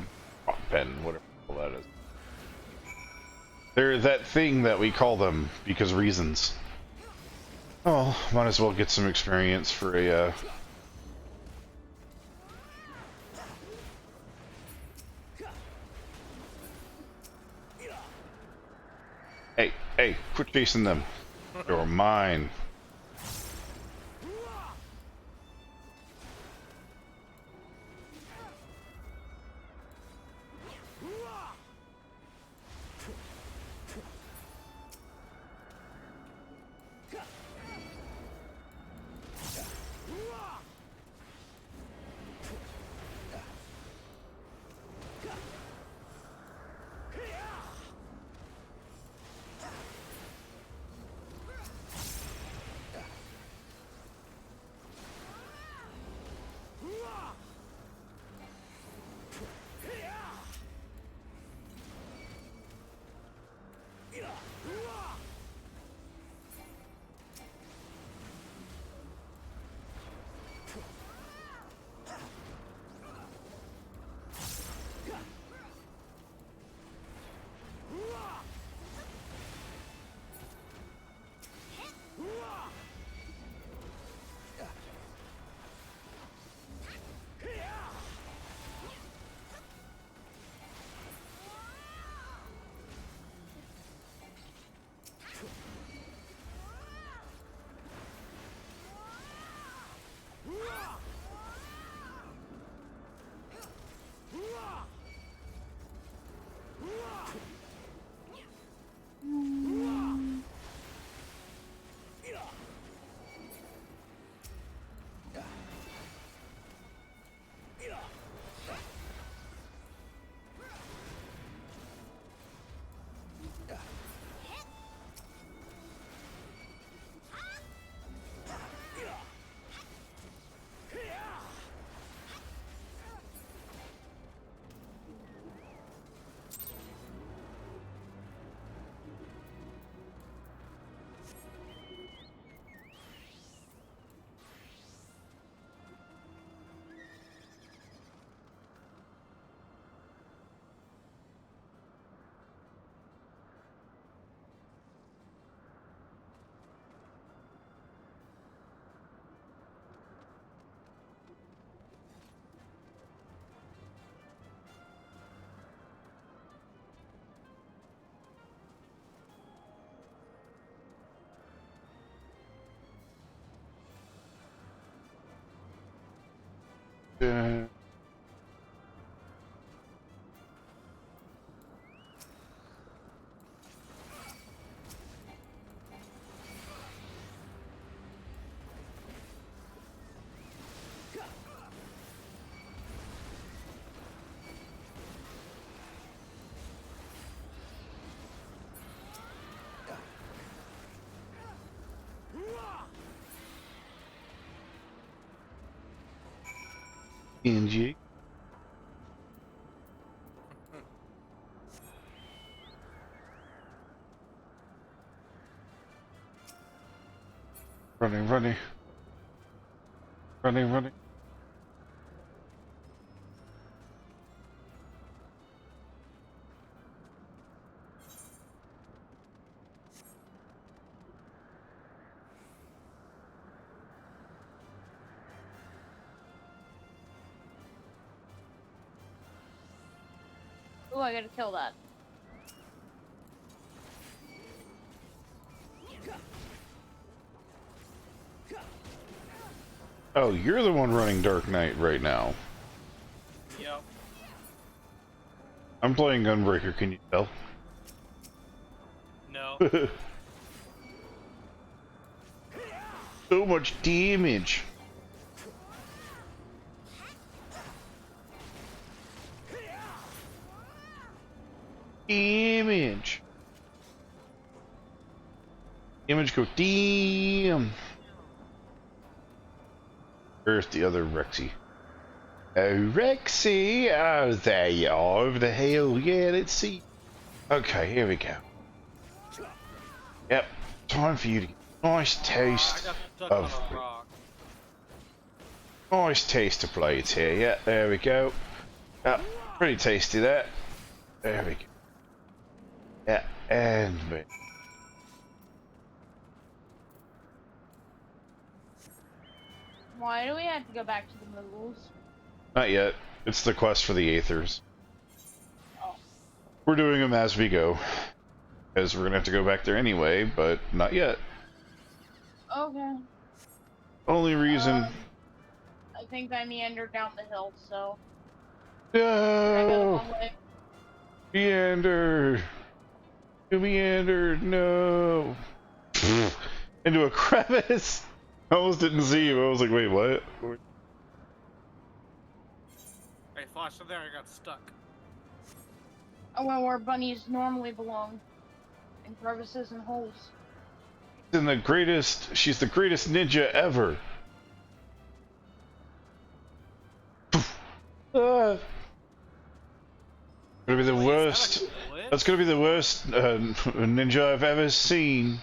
whatever that is. They're that thing that we call them because reasons. Oh, might as well get some experience for a Hey, quit chasing them. You're mine. NG. Running, running. Running, running. Oh, I gotta kill that. Oh, you're the one running Dark Knight right now. Yep. I'm playing Gunbreaker, can you tell? No. So much damage. Damage. Damage go damn. Where's the other Rexy? Oh, Rexy! Oh, there you are, over the hill. Yeah, let's see. Okay, here we go. Yep, time for you to get a nice taste of... Nice taste of blades here. Yeah, there we go. Yeah, pretty tasty that. There we go. Yeah, and... Why do we have to go back to the Moogles? Not yet. It's the quest for the Aethers. Oh. We're doing them as we go. Because we're gonna have to go back there anyway, but not yet. Okay. Only reason... I think I meandered down the hill, so... No! Meander! You meandered, no! Into a crevice! I almost didn't see you. I was like, wait, what? Hey, Flash, there, I got stuck. I went where bunnies normally belong. In crevices and holes. She's the greatest ninja ever. Gonna be the worst. That's gonna be the worst ninja I've ever seen.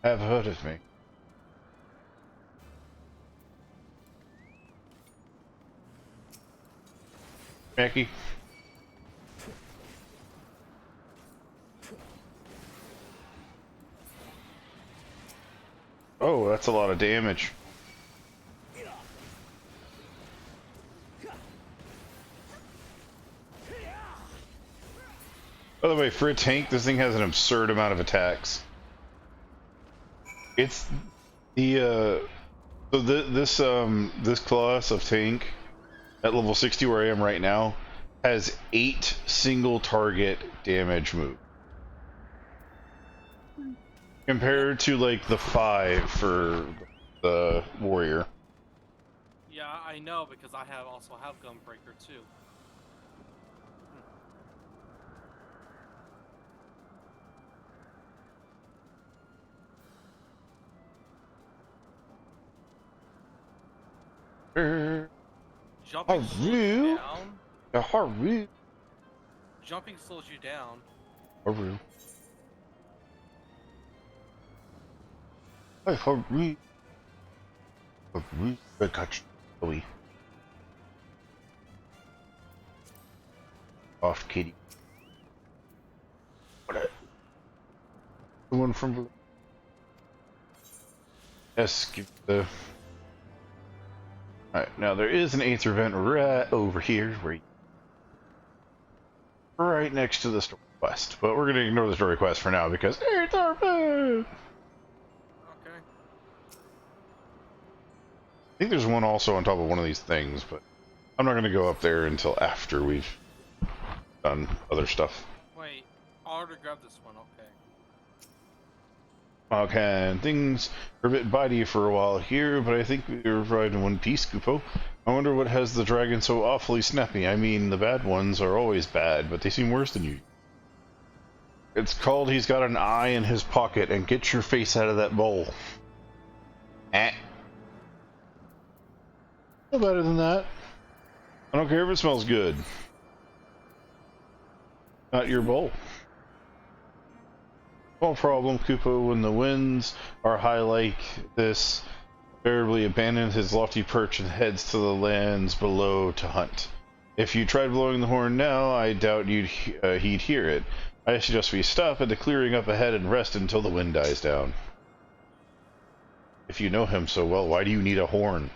Have heard of me. Mackie. Oh, that's a lot of damage. By the way, for a tank, this thing has an absurd amount of attacks. It's the so this class of tank at level 60 where I am right now has 8 single target damage moves. Compared to like the 5 for the warrior. Yeah, I know because I also have Gunbreaker too. Jumping slows you down. Haru. Jumping slows you down. Haru. Haru. Haru. Good catch. Off, kitty. What? The one from. Yes, give the. Alright, now there is an Aether vent right over here, right next to the story quest. But we're going to ignore the story quest for now because Aether vent! Okay. I think there's one also on top of one of these things, but I'm not going to go up there until after we've done other stuff. Wait, I already grabbed this one, okay. Okay, things are a bit bitey for a while here, but I think we're right in one piece, Kupo. I wonder what has the dragon so awfully snappy. I mean, the bad ones are always bad, but they seem worse than you. It's called he's got an eye in his pocket, and get your face out of that bowl. Eh. No better than that. I don't care if it smells good. Not your bowl. No problem, Kupo. When the winds are high like this, invariably abandons his lofty perch and heads to the lands below to hunt. If you tried blowing the horn now, I doubt he'd hear it. I suggest we stop at the clearing up ahead and rest until the wind dies down. If you know him so well, why do you need a horn?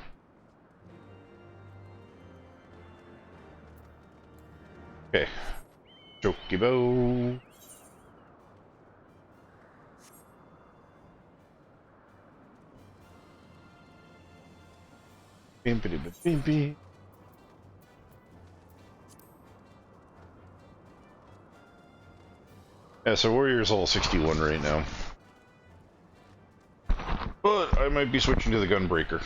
Okay. Chocobo. Bimpity-bimpy. Yeah, so Warrior's level 61 right now. But I might be switching to the Gunbreaker.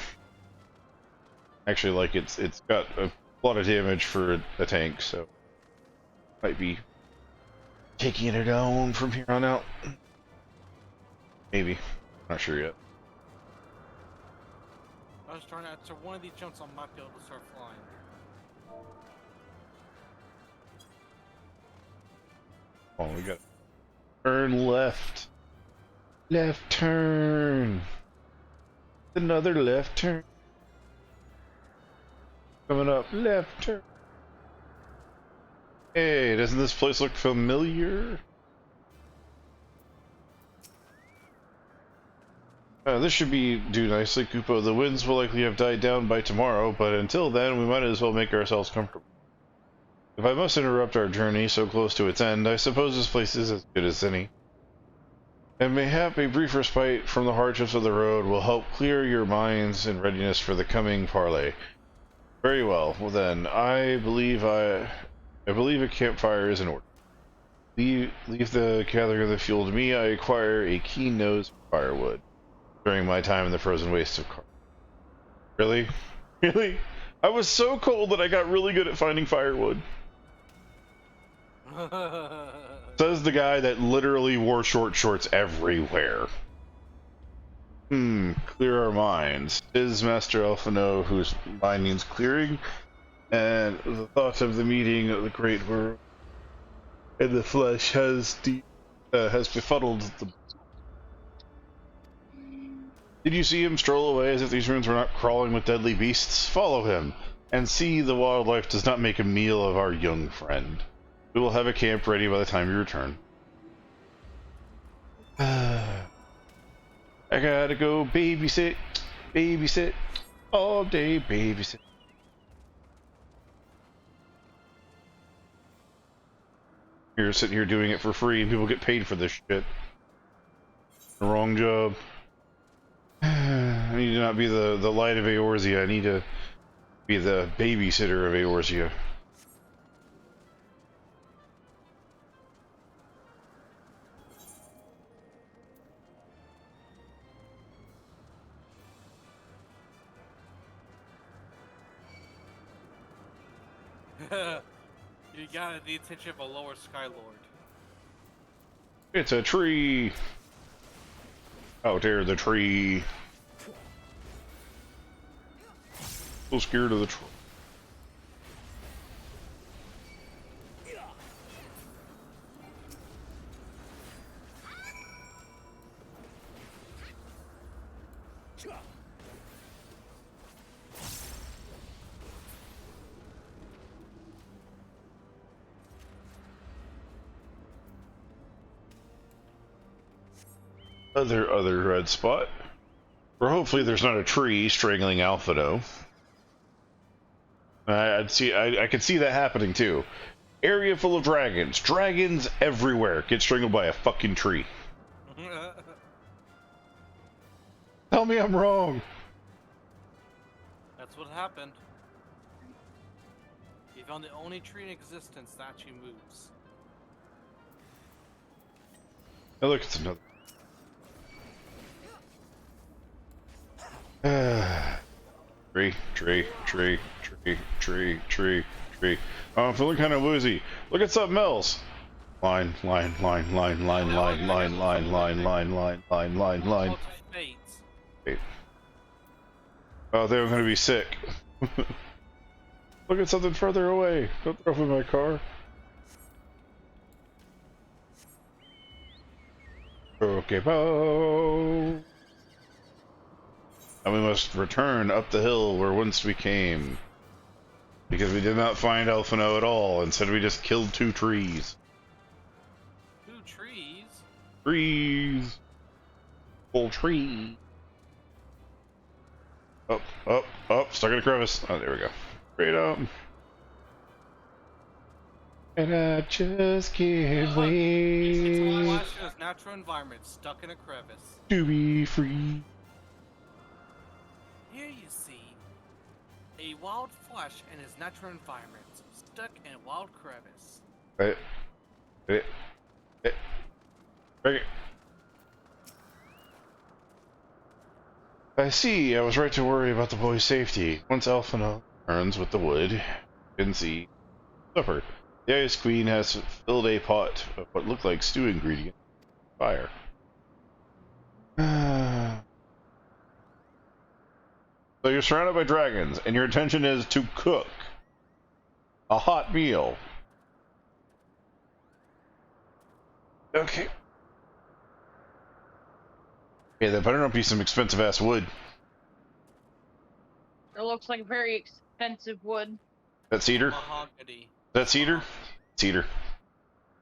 Actually, like, it's got a lot of damage for a tank, so might be taking it down from here on out. Maybe. Not sure yet. I was trying to, so one of these jumps I might be able to start flying. Oh, we got turn left. Left turn. Another left turn. Coming up, left turn. Hey, doesn't this place look familiar? This should do nicely, Kupo. The winds will likely have died down by tomorrow, but until then, we might as well make ourselves comfortable. If I must interrupt our journey so close to its end, I suppose this place is as good as any. And mayhap a brief respite from the hardships of the road will help clear your minds in readiness for the coming parley. Very well. Well then, I believe a campfire is in order. Leave the gathering of the fuel to me. I acquire a keen nose for firewood during my time in the frozen wastes of Car. Really? Really? I was so cold that I got really good at finding firewood. Says the guy that literally wore short shorts everywhere. Clear our minds. Is Master Elfino, whose mind needs clearing, and the thought of the meeting of the great world in the flesh has befuddled the... Did you see him stroll away as if these ruins were not crawling with deadly beasts? Follow him, and see the wildlife does not make a meal of our young friend. We will have a camp ready by the time you return. I gotta go babysit, all day babysit. You're sitting here doing it for free, and people get paid for this shit. The wrong job. I need to not be the light of Eorzea. I need to be the babysitter of Eorzea. You got the attention of a lower Sky Lord. It's a tree. Out there, the tree. So scared of the tree. Other red spot. Or hopefully there's not a tree strangling Alphino. I could see that happening too. Area full of dragons. Dragons everywhere. Get strangled by a fucking tree. Tell me I'm wrong. That's what happened. He found the only tree in existence that actually moves. Oh, look, it's another. Tree. Oh, I'm feeling kind of woozy. Look at something else. Line. Oh, Wait. Oh, they were gonna be sick. Look at something further away. Don't throw in my car. Okay, bow. And we must return up the hill where once we came. Because we did not find Elfino at all. Instead, we just killed 2 trees. 2 trees? Trees! Full tree. Up. Stuck in a crevice. Oh, there we go. Straight up. And I just can't wait. It's his natural environment, stuck in a crevice. To be free. Here you see a wild flesh in his natural environment, stuck in a wild crevice. Right. I see. I was right to worry about the boy's safety. Once Elfino returns with the wood, you can see supper. The Ice Queen has filled a pot of what looked like stew ingredients. Fire. So you're surrounded by dragons, and your intention is to cook a hot meal. Okay. Yeah, that better not be some expensive ass wood. It looks like very expensive wood. That cedar? Mahogany. That cedar? Cedar.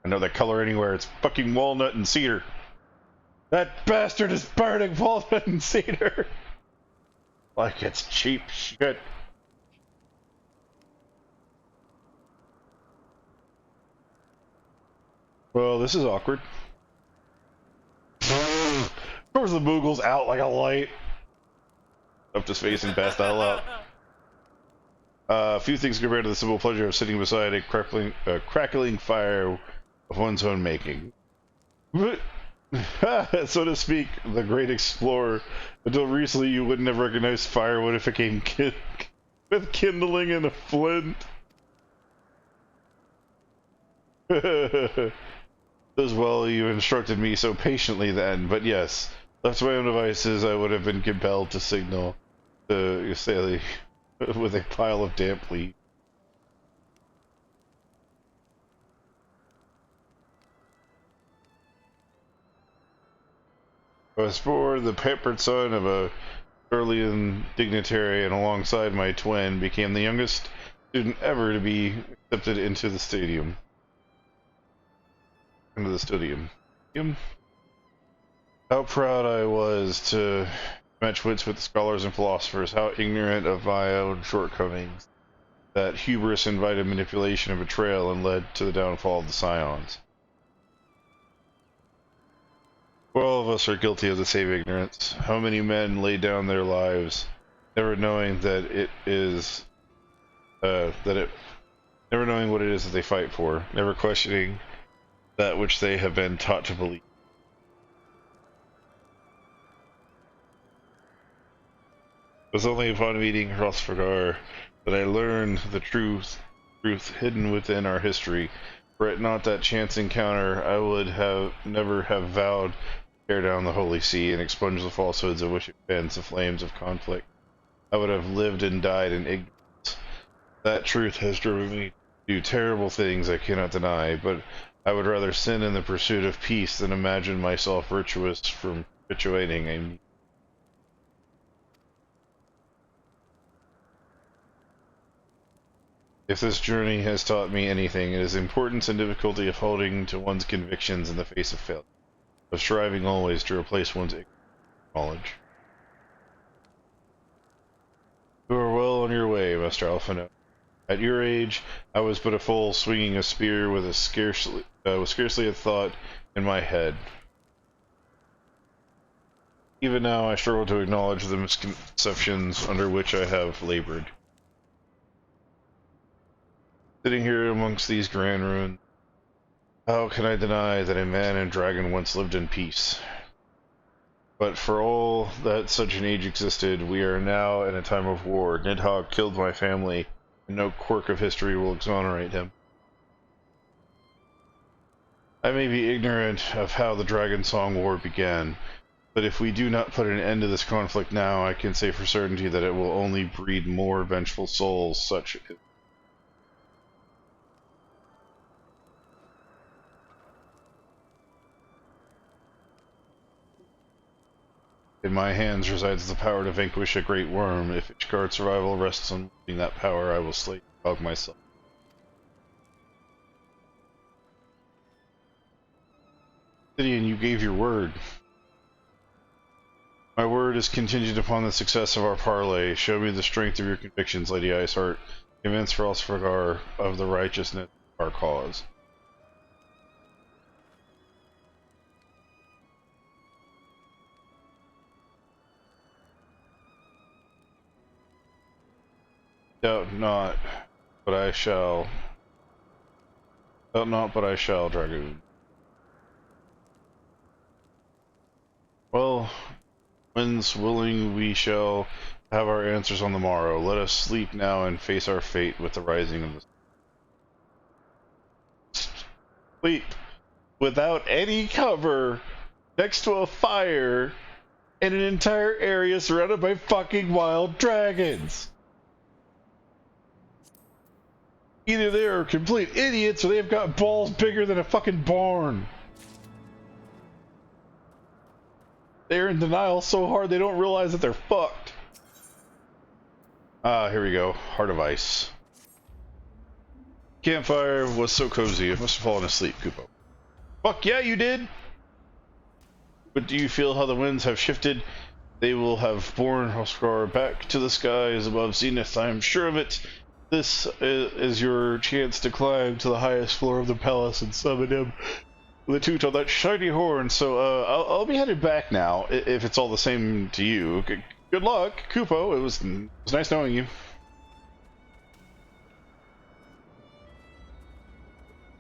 I know that color anywhere. It's fucking walnut and cedar. That bastard is burning walnut and cedar. Like it's cheap shit. Well, this is awkward. Of course the Moogle's out like a light. Up to space and passed out loud. A few things compared to the simple pleasure of sitting beside a crackling fire of one's own making. So to speak, the great explorer. Until recently, you wouldn't have recognized firewood if it came with kindling and a flint. As well, you instructed me so patiently then, but yes, left to my own devices, I would have been compelled to signal to Sally with a pile of damp leaves. I was born the pampered son of a Earlian dignitary, and alongside my twin, became the youngest student ever to be accepted into the stadium. How proud I was to match wits with the scholars and philosophers, how ignorant of my own shortcomings. That hubris invited manipulation and betrayal and led to the downfall of the Scions. All of us are guilty of the same ignorance. How many men lay down their lives, never knowing that it is, never knowing what it is that they fight for, never questioning that which they have been taught to believe. It was only upon meeting Hrothgar that I learned the truth hidden within our history. Were it not that chance encounter, I would never have vowed to tear down the Holy See and expunge the falsehoods of which it fans the flames of conflict. I would have lived and died in ignorance. That truth has driven me to do terrible things I cannot deny, but I would rather sin in the pursuit of peace than imagine myself virtuous from perpetuating a... If this journey has taught me anything, it is the importance and difficulty of holding to one's convictions in the face of failure, of striving always to replace one's knowledge. You are well on your way, Master Elfino. At your age, I was but a foal swinging a spear with scarcely a thought in my head. Even now, I struggle to acknowledge the misconceptions under which I have labored. Sitting here amongst these grand ruins, how can I deny that a man and dragon once lived in peace? But for all that such an age existed, we are now in a time of war. Nidhogg killed my family, and no quirk of history will exonerate him. I may be ignorant of how the Dragon Song War began, but if we do not put an end to this conflict now, I can say for certainty that it will only breed more vengeful souls such. In my hands resides the power to vanquish a great worm. If Ishgard's survival rests on wielding that power, I will slay Nidhogg myself. Gideon, you gave your word. My word is contingent upon the success of our parley. Show me the strength of your convictions, Lady Iceheart. Convince Frostfragar of the righteousness of our cause. Doubt not, but I shall. Doubt not, but I shall, Dragoon. Well, when's willing we shall have our answers on the morrow. Let us sleep now and face our fate with the rising of the sun. Sleep without any cover, next to a fire, in an entire area surrounded by fucking wild dragons. Either they are complete idiots or they've got balls bigger than a fucking barn. They're in denial so hard they don't realize that they're fucked. Ah, here we go. Heart of Ice. Campfire was so cozy, I must have fallen asleep, Kupo. Fuck yeah, you did! But do you feel how the winds have shifted? They will have borne Hrothgar back to the skies above Zenith, I am sure of it. This is your chance to climb to the highest floor of the palace and summon him with a toot on that shiny horn. So I'll be headed back now, if it's all the same to you. Good luck, Kupo. It was nice knowing you.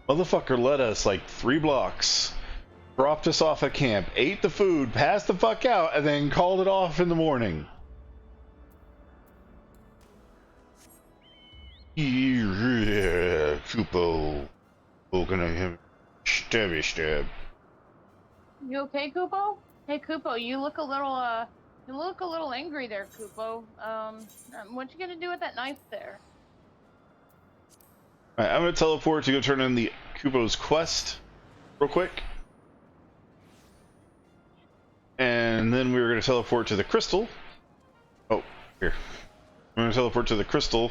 Motherfucker led us like 3 blocks, dropped us off at camp, ate the food, passed the fuck out, and then called it off in the morning. Yeah, Kupo. Gonna him stab. You okay, Kupo? Hey, Kupo, you look a little angry there, Kupo. What you gonna do with that knife there? Alright, I'm gonna teleport to go turn in the Kupo's quest real quick. And then we're gonna teleport to the crystal. Oh, here. I'm gonna teleport to the crystal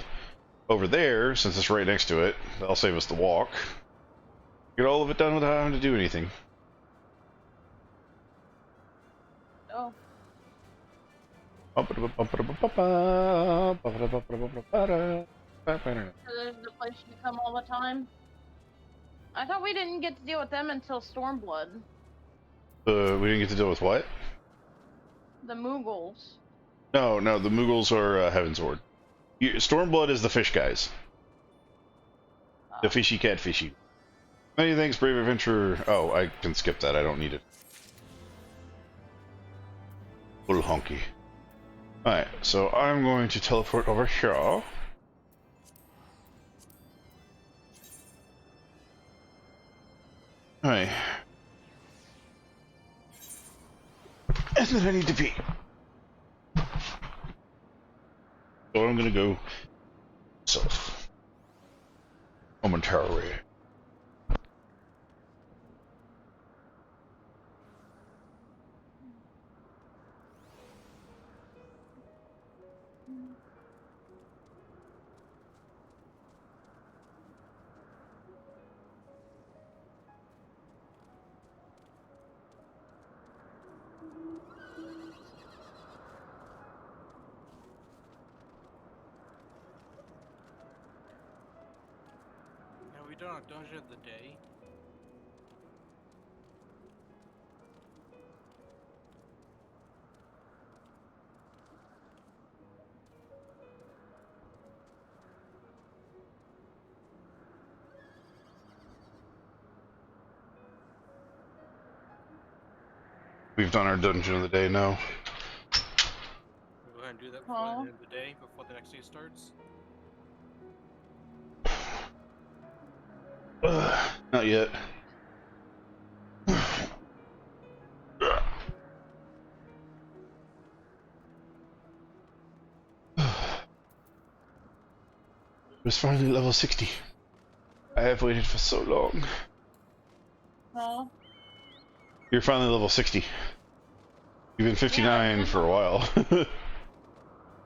over there, since it's right next to it. That'll save us the walk. Get all of it done without having to do anything. Oh. So there's the place you come all the time. I thought we didn't get to deal with them until Stormblood. we didn't get to deal with what? The Moogles. No, the Moogles are Heavensward. Stormblood is the fish guys. The fishy catfishy. Many thanks, brave adventurer. Oh, I can skip that. I don't need it. Little honky. Alright, so I'm going to teleport over here. Alright. And then I need to pee. So I'm gonna go south. Momentarily. Done our dungeon of the day. We've done our dungeon of the day now. We'll go ahead and do that before the end of the day, before the next day starts. Not yet. It was finally level 60. I have waited for so long. Oh. You're finally level 60. You've been 59 Yeah, for a while.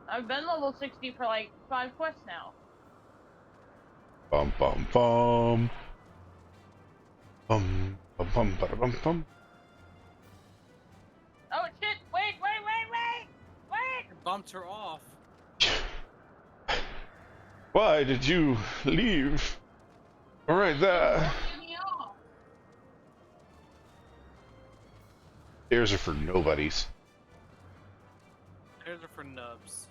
I've been level 60 for like 5 quests now. Bum bum bum. Bum bum bum bada bum bum. Oh shit! Wait! It bumped her off. Why did you leave? Alright there. Stairs are for nobodies. Stairs are for nubs.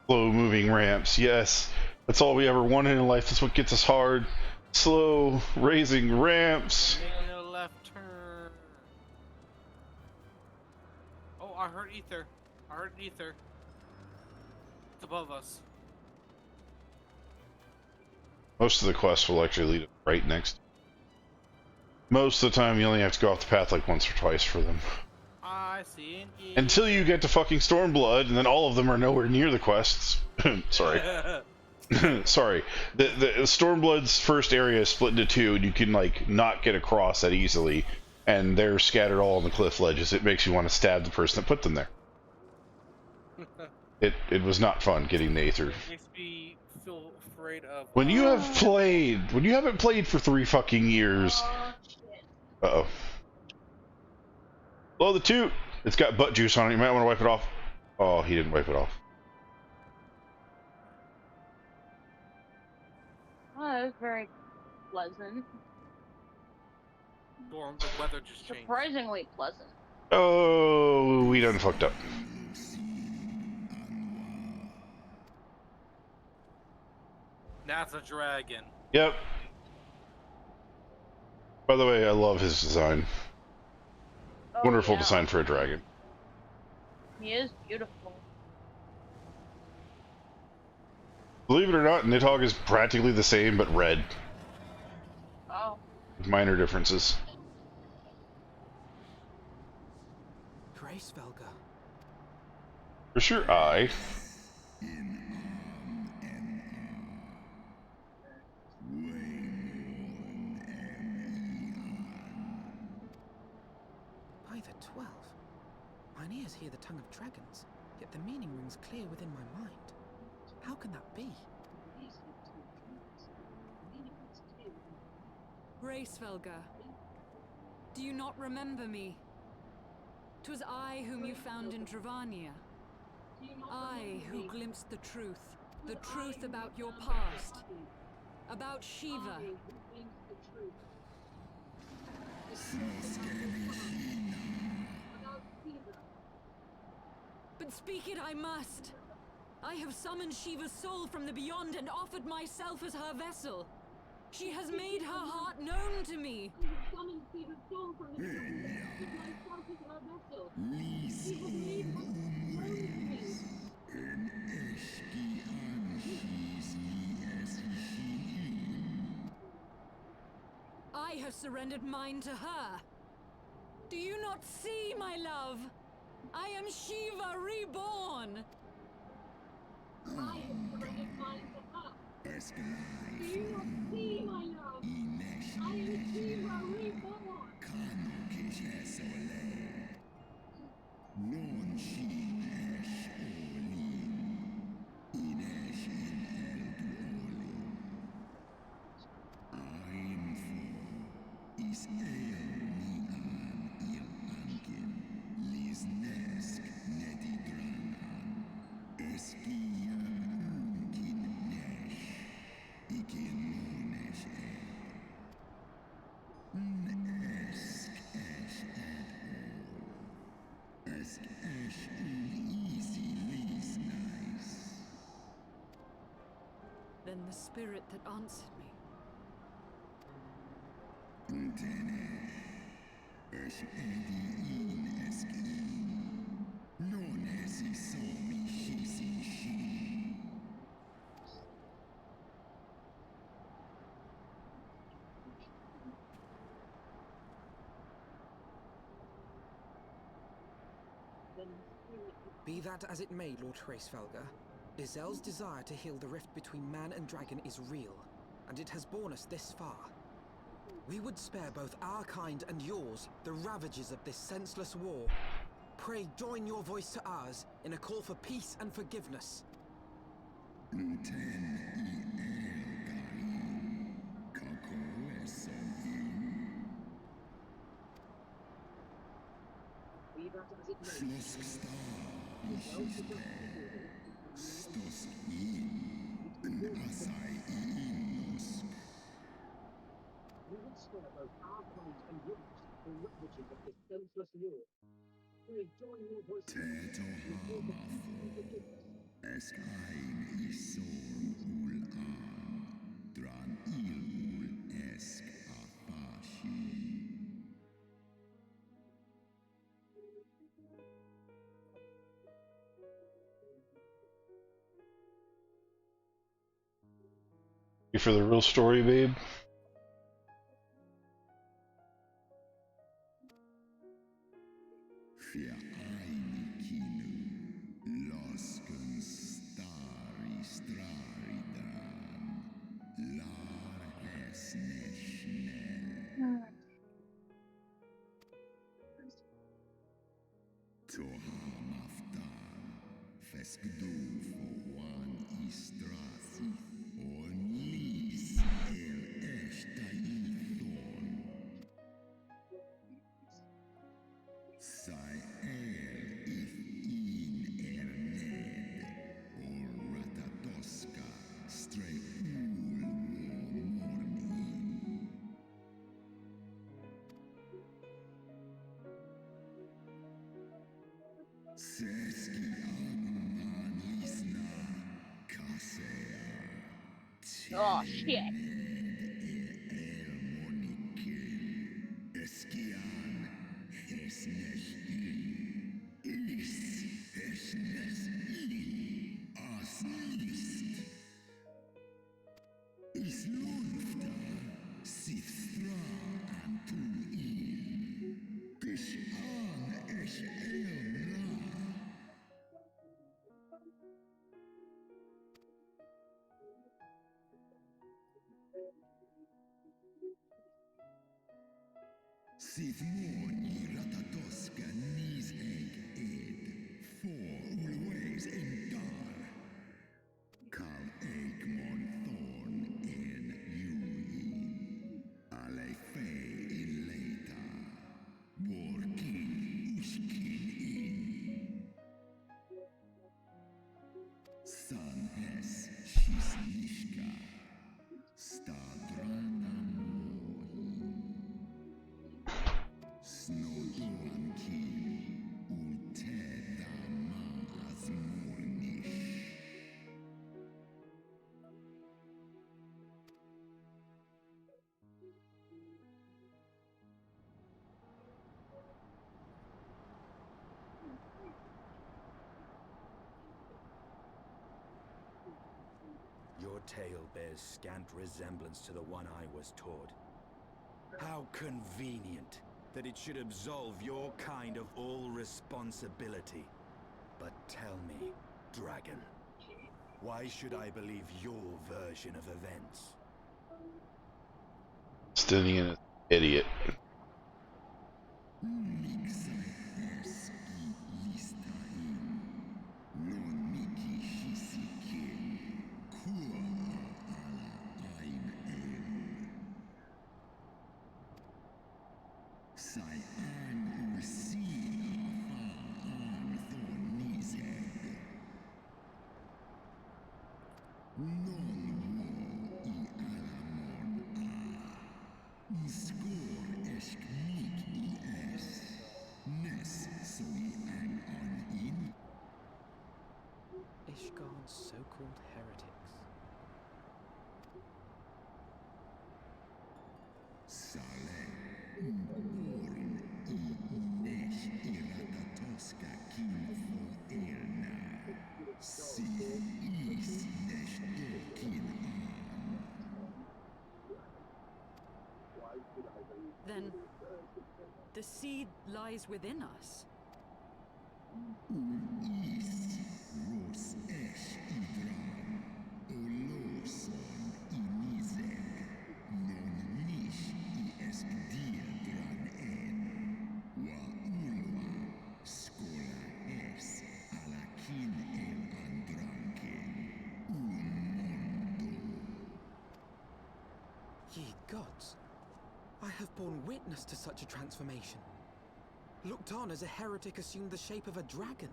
Slow moving ramps, yes. That's all we ever wanted in life. That's what gets us hard. Slow raising ramps. Making a left turn. Oh, I heard ether. It's above us. Most of the quests will actually lead us right next. Most of the time you only have to go off the path like once or twice for them. I see an E. Until you get to fucking Stormblood, and then all of them are nowhere near the quests. Sorry. Sorry. The Stormblood's first area is split into 2, and you can, like, not get across that easily. And they're scattered all on the cliff ledges. It makes you want to stab the person that put them there. It was not fun getting the Aether. Makes me feel afraid of... When you haven't played for 3 fucking years... Uh-oh. Blow the toot! It's got butt juice on it, you might want to wipe it off. Oh, he didn't wipe it off. Oh, that was very pleasant. Storm, the weather just changed. Surprisingly pleasant. Oh, we done fucked up. That's a dragon. Yep. By the way, I love his design. Oh, Wonderful yeah. design for a dragon. He is beautiful. Believe it or not, Nidhogg is practically the same, but red. Oh. With minor differences. Grace Velga. For sure, I. By the 12. Mine ears hear the tongue of dragons, yet the meaning rings clear within my mind. How can that be? Racevelga, do you not remember me? 'Twas I whom you found in Dravania. I who glimpsed the truth about your past, about Shiva. But speak it I must. I have summoned Shiva's soul from the beyond and offered myself as her vessel. She has made her heart known to me. I have surrendered mine to her. Do you not see, my love? I am Shiva reborn. I have surrendered mine to her. Do you not see, my love? I am Shiva reborn. Then the spirit that answered me. Be that as it may, Lord Hraesvelgar, Izel's desire to heal the rift between man and dragon is real, and it has borne us this far. We would spare both our kind and yours the ravages of this senseless war. Pray join your voice to ours in a call for peace and forgiveness. You for the real story, babe? Oh shit. Your tale bears scant resemblance to the one I was taught. How convenient that it should absolve your kind of all responsibility. But tell me, dragon, why should I believe your version of events? Stynian idiot. Ishgar's so-called heretics. Then the seed lies within us. Ye gods, I have borne witness to such a transformation. Looked on as a heretic assumed the shape of a dragon.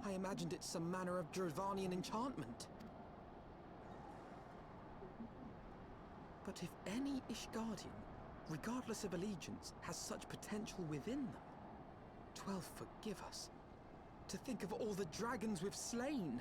I imagined it some manner of Dravanian enchantment. But if any Ishgardian, regardless of allegiance, has such potential within them, 12 forgive us. To think of all the dragons we've slain!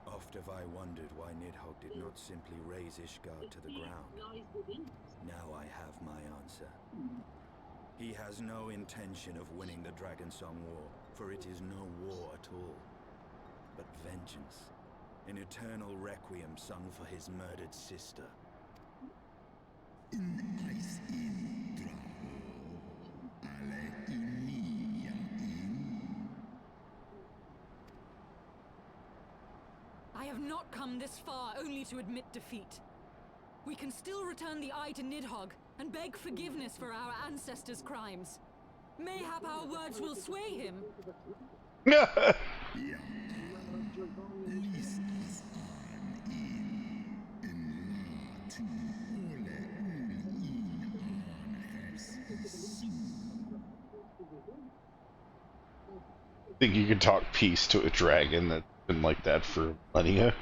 Oft have I wondered why Nidhogg did not simply raze Ishgard to the ground. Now I have my answer. He has no intention of winning the Dragonsong War, for it is no war at all, but vengeance. An eternal requiem sung for his murdered sister. I have not come this far only to admit defeat. We can still return the eye to Nidhogg and beg forgiveness for our ancestors' crimes. Mayhap our words will sway him. Think you could talk peace to a dragon that's been like that for millennia?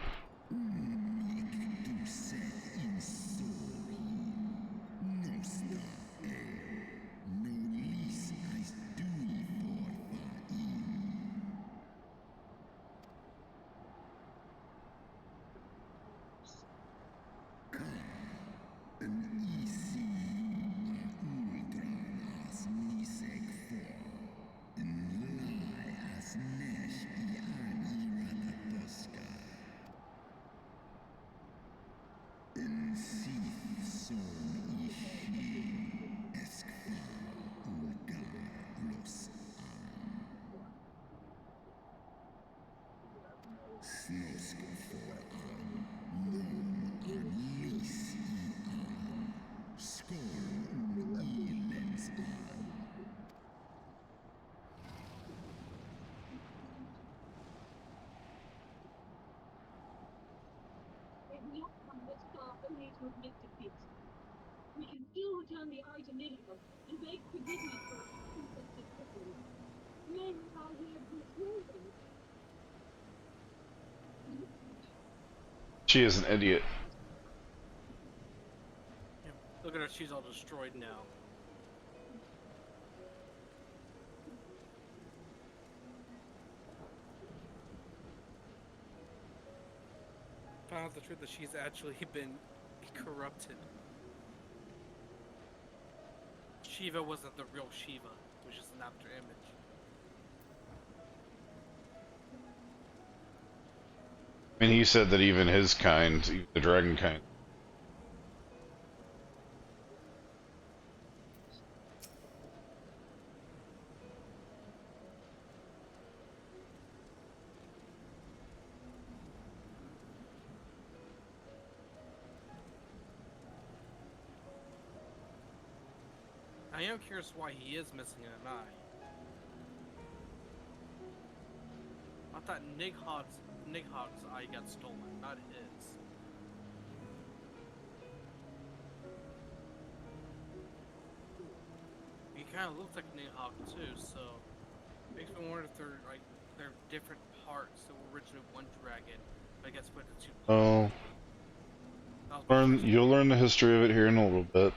We can still return the eye to Nidhogg and beg forgiveness for our ancestors' crimes. May our words will sway him. She is an idiot. Yeah, look at her, she's all destroyed now. Found out the truth that she's actually been corrupted. Shiva wasn't the real Shiva, it was just an after image. I mean, he said that even his kind, the dragon kind. I am curious why he is missing an eye. I thought Nidhogg's eye got stolen, not his. He kind of looks like Nidhogg too, so makes me wonder if they're different parts. So originally one dragon, I guess split the two. Oh, you'll learn the history of it here in a little bit.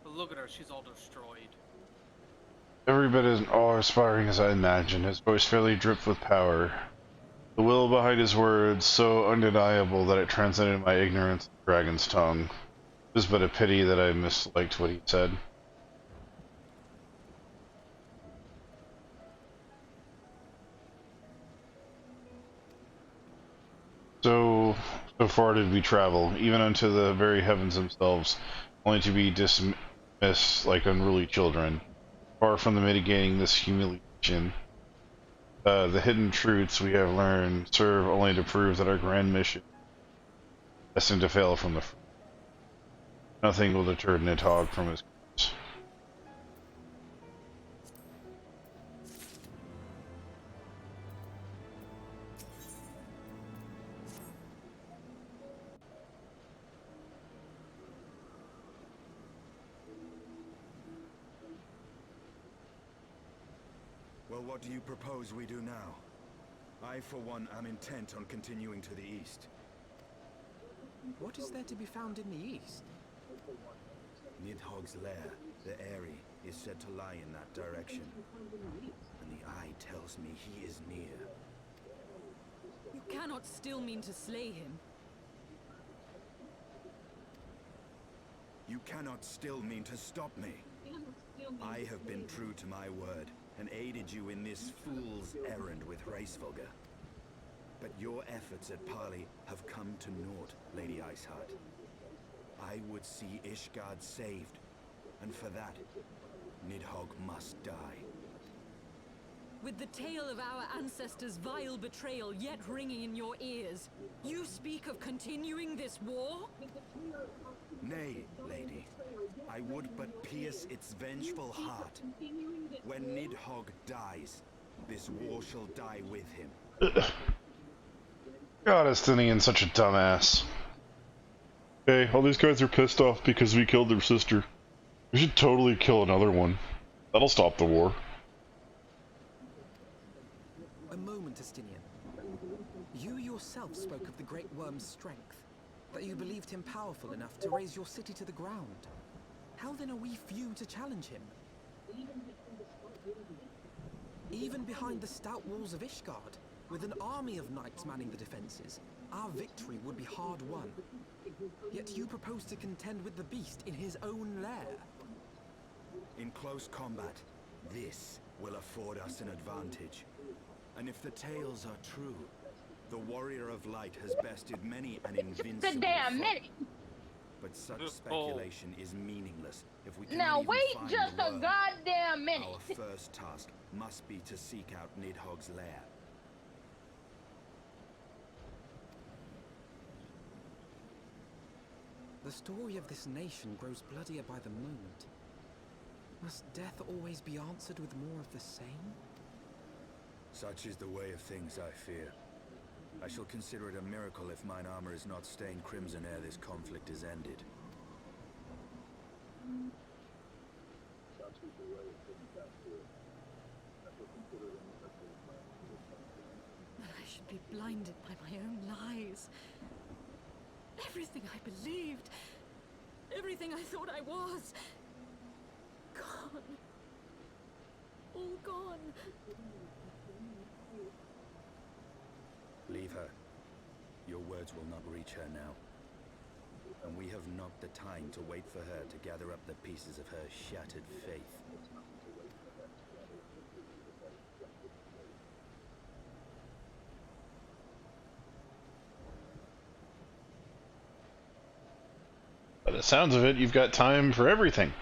But look at her, she's all destroyed. Every bit as awe-inspiring as I imagined. His voice fairly dripped with power. The will behind his words so undeniable that it transcended my ignorance of the dragon's tongue. It was but a pity that I misliked what he said. So far did we travel, even unto the very heavens themselves, only to be dismissed like unruly children. Far from the mitigating this humiliation, the hidden truths we have learned serve only to prove that our grand mission is destined to fail from the first. Nothing will deter Nidhogg from his course. Well, what do you propose we do now? I, for one, am intent on continuing to the east. What is there to be found in the east? Nidhogg's lair, the Eyrie, is said to lie in that direction. And the eye tells me he is near. You cannot still mean to slay him. You cannot still mean to stop me. I have been true to my word, and aided you in this fool's errand with Hraesvelgr. But your efforts at parley have come to naught, Lady Iceheart. I would see Ishgard saved, and for that, Nidhogg must die. With the tale of our ancestors' vile betrayal yet ringing in your ears, you speak of continuing this war? Nay, lady. I would but pierce its vengeful heart. When Nidhogg dies, this war shall die with him. God, Estinian's such a dumbass. Hey, all these guys are pissed off because we killed their sister. We should totally kill another one. That'll stop the war. A moment, Estinian. You yourself spoke of the Great Worm's strength, that you believed him powerful enough to raise your city to the ground. How then are we few to challenge him? Even behind the stout walls of Ishgard, with an army of knights manning the defenses, our victory would be hard won. Yet you propose to contend with the beast in his own lair. In close combat, this will afford us an advantage. And if the tales are true, the Warrior of Light has bested many an invincible foe. But such speculation is meaningless if we cannot even find just the a worm. goddamn minute. Our first task must be to seek out Nidhogg's lair. The story of this nation grows bloodier by the moment. Must death always be answered with more of the same? Such is the way of things, I fear. I shall consider it a miracle if mine armor is not stained crimson ere this conflict is ended. That I should be blinded by my own lies. Everything I believed, everything I thought I was, gone. All gone. Leave her. Your words will not reach her now. And we have not the time to wait for her to gather up the pieces of her shattered faith. By the sounds of it, you've got time for everything.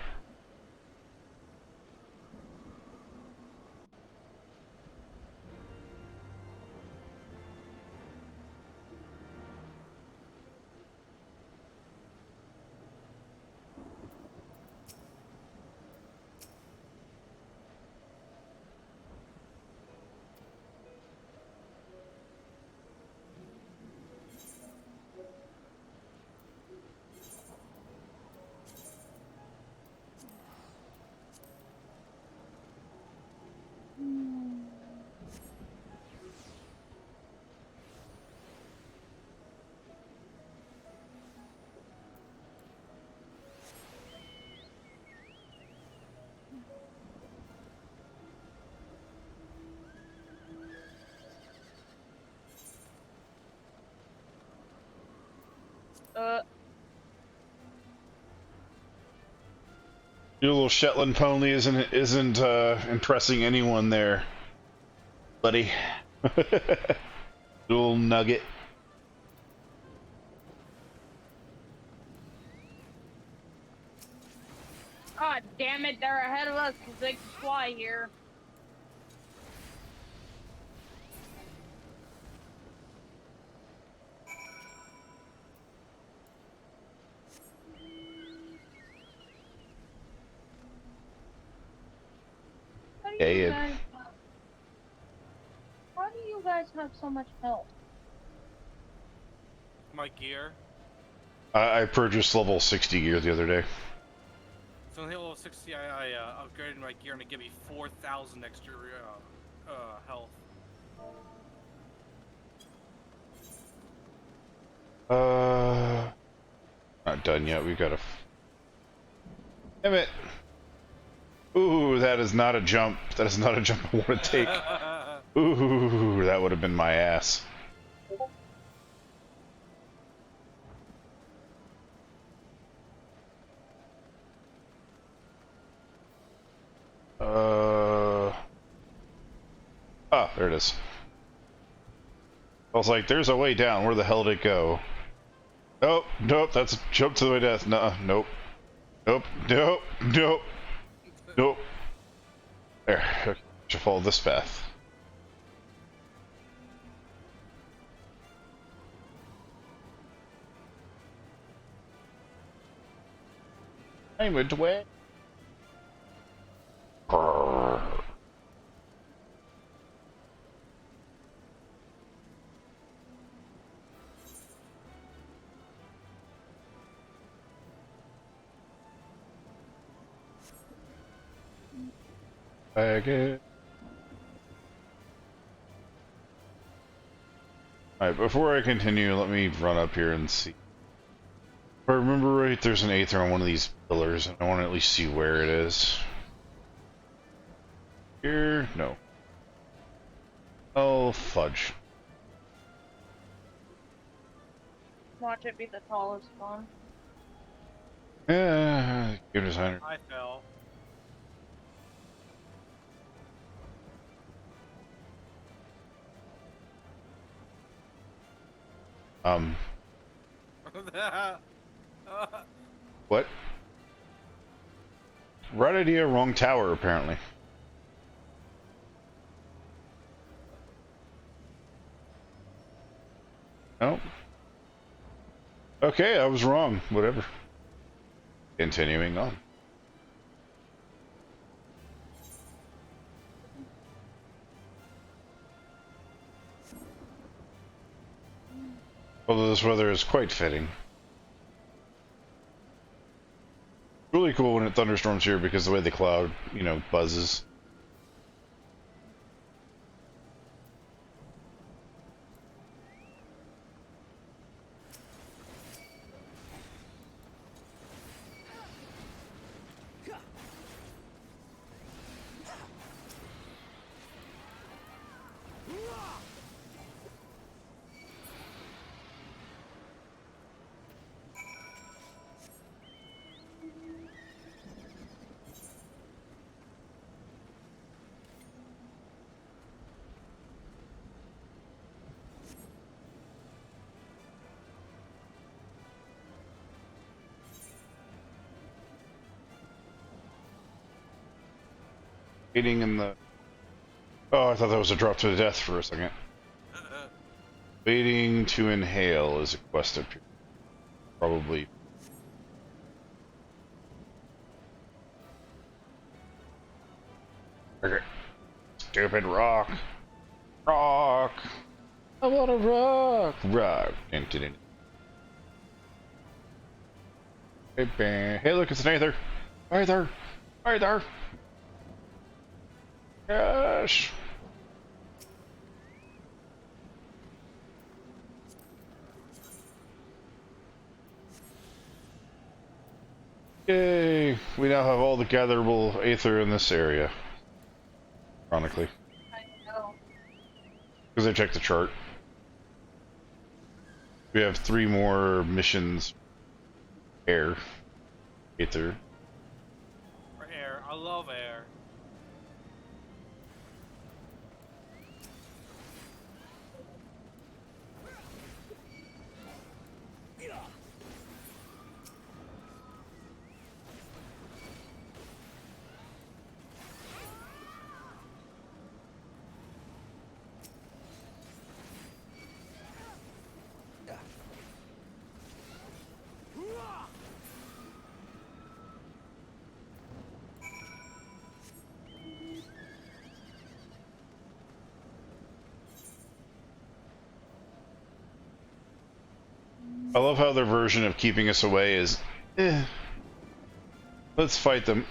Your little Shetland pony isn't impressing anyone there, buddy. Little nugget. God damn it, they're ahead of us because they can fly here. Yeah. Why do you guys have so much health? My gear. I purchased level 60 gear the other day. So on level 60, I upgraded my gear and it gave me 4,000 extra health. Not done yet. We've got to. Damn it! Ooh, that is not a jump. That is not a jump I want to take. Ooh, that would have been my ass. Ah, there it is. I was like, there's a way down. Where the hell did it go? Nope, nope, that's a jump to the way death. Nuh-uh, nope. Nope, nope, nope. Nope. There, okay. Should follow this path. I went away. Again. Alright, before I continue, let me run up here and see. If I remember right, there's an Aether on one of these pillars, and I want to at least see where it is. Here? No. Oh, fudge. Watch it be the tallest one. Yeah, game designer. I fell. What? Right idea, wrong tower, apparently. Oh. Okay, I was wrong. Whatever. Continuing on. Although this weather is quite fitting. Really cool when it thunderstorms here because the way the cloud, you know, buzzes. Waiting in the... Oh, I thought that was a drop to the death for a second. Waiting to inhale is a quest up here. Probably. Okay. Stupid rock. Rock. I want a rock. Rock. Hey, look, it's an Aether. Aether. Aether. Gosh. Yay! We now have all the gatherable Aether in this area. Ironically. I know. Because I checked the chart. We have 3 more missions. Air. Aether. For air. I love air. I love how their version of keeping us away is, let's fight them.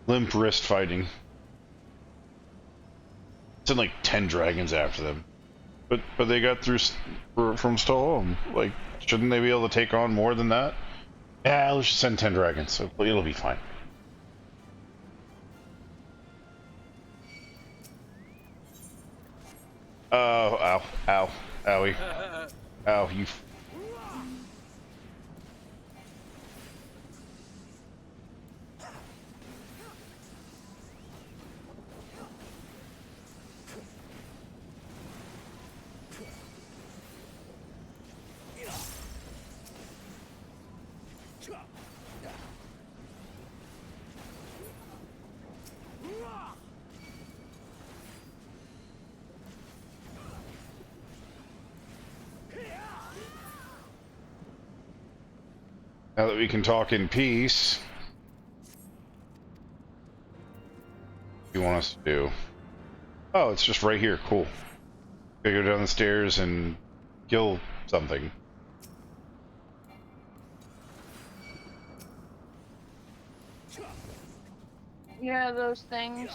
Limp wrist fighting. Send like 10 dragons after them. But they got through from Stockholm. Like, shouldn't they be able to take on more than that? Yeah, let's just send 10 dragons, so it'll be fine. Oh, ow, ow, owie. Ow, you... Now that we can talk in peace, what do you want us to do? Oh, it's just right here. Cool. Gotta go down the stairs and kill something. Yeah, those things.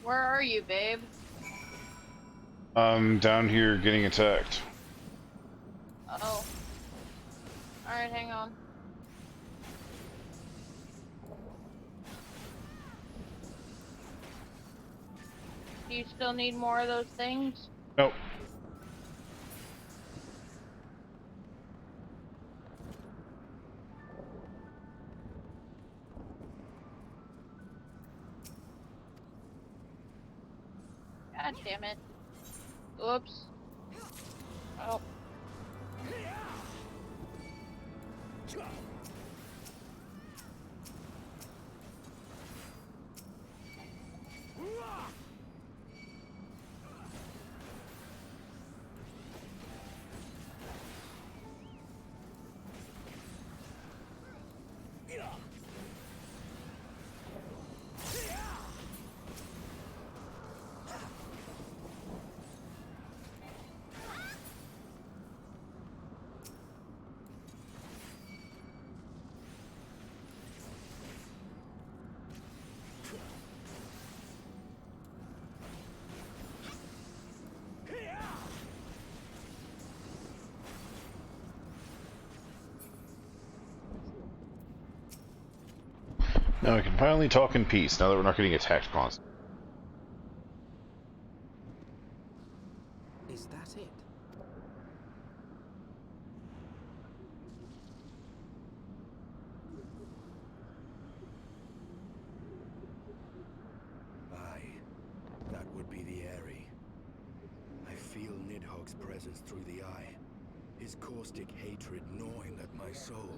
Where are you, babe? I'm down here getting attacked. Oh. Alright, hang on. Do you still need more of those things? Nope. God damn it. Oops. Oh. Now we can finally talk in peace, now that we're not getting attacked constantly. Is that it? presence through the eye, his caustic hatred gnawing at my soul.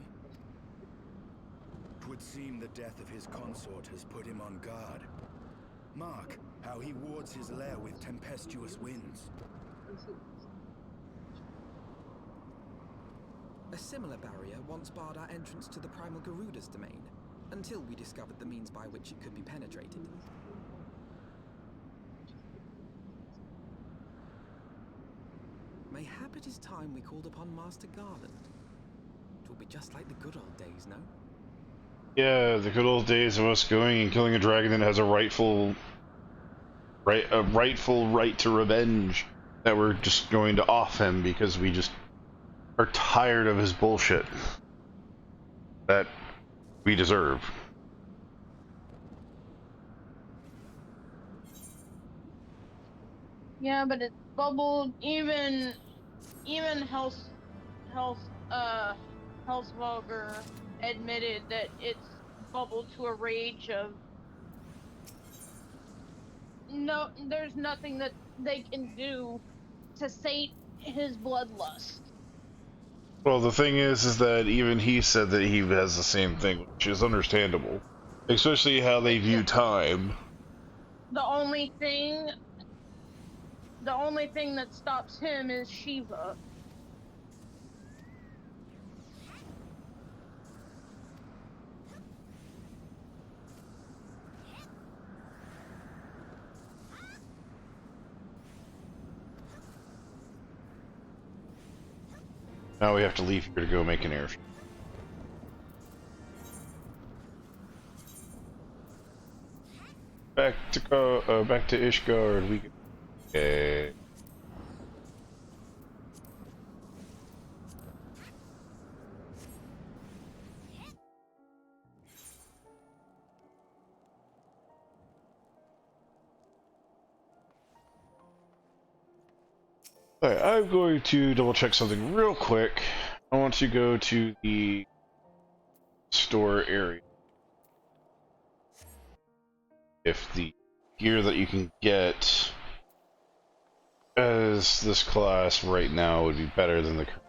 'Twould seem the death of his consort has put him on guard. Mark how he wards his lair with tempestuous winds. A similar barrier once barred our entrance to the primal Garuda's domain, until we discovered the means by which it could be penetrated. Mayhap it is time we called upon Master Garland. It will be just like the good old days, no? Yeah, the good old days of us going and killing a dragon that has a rightful right to revenge, that we're just going to off him because we just are tired of his bullshit that we deserve. Yeah, but it's bubbled. Even Hellsvogger admitted that it's bubbled to a rage of no. There's nothing that they can do to sate his bloodlust. Well, the thing is that even he said that he has the same thing, which is understandable, especially how they view time. The only thing that stops him is Shiva. Now we have to leave here to go make an airship. Back to Ishgard. We okay. Alright, I'm going to double check something real quick. I want to go to the store area. If the gear that you can get as this class right now would be better than the current.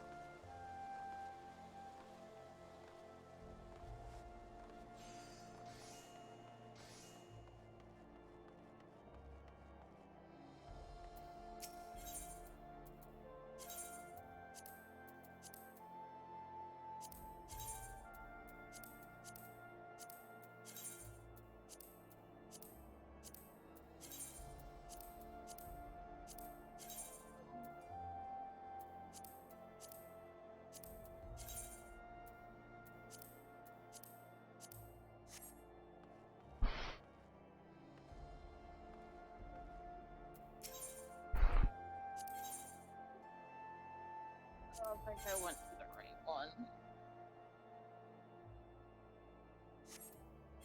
I don't think I went to the right one.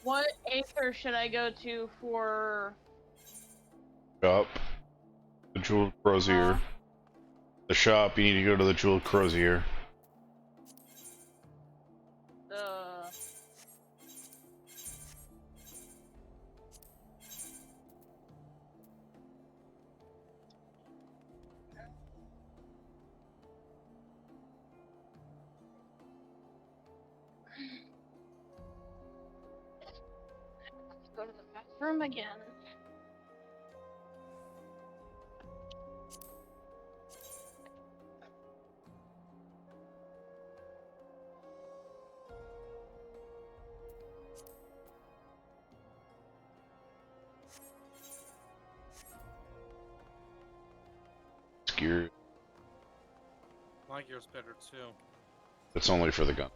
What acre should I go to for? Shop. The Jeweled Crozier. The shop, you need to go to the Jeweled Crozier. Go to the bathroom again. Gear. My gear's better too. It's only for the gun.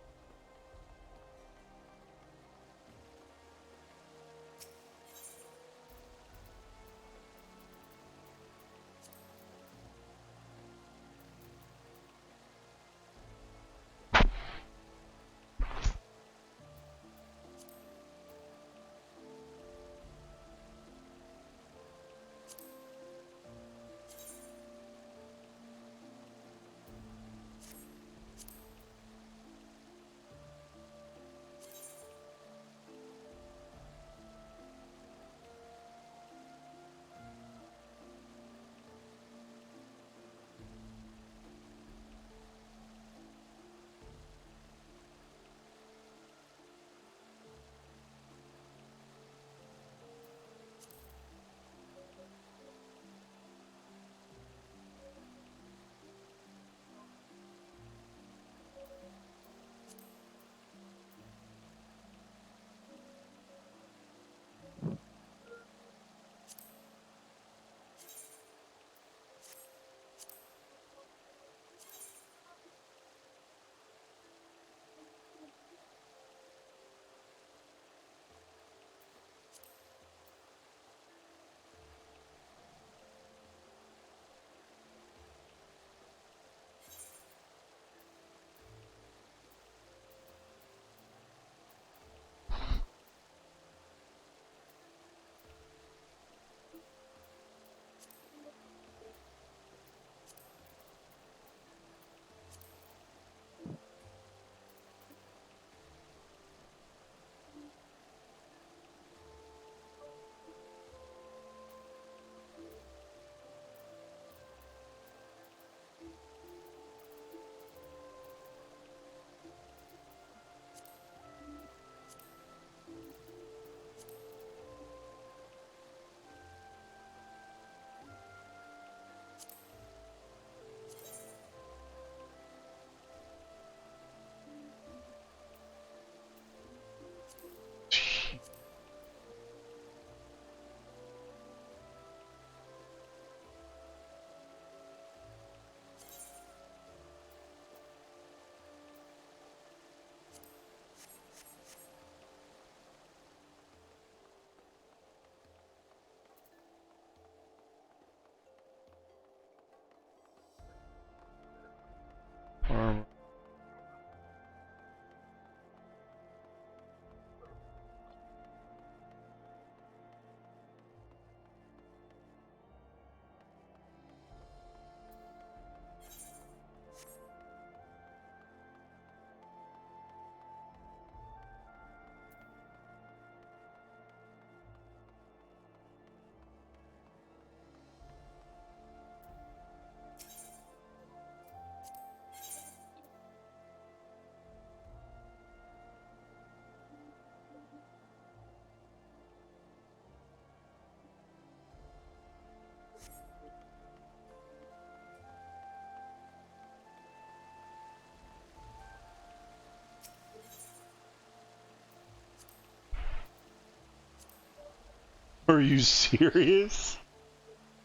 Are you serious?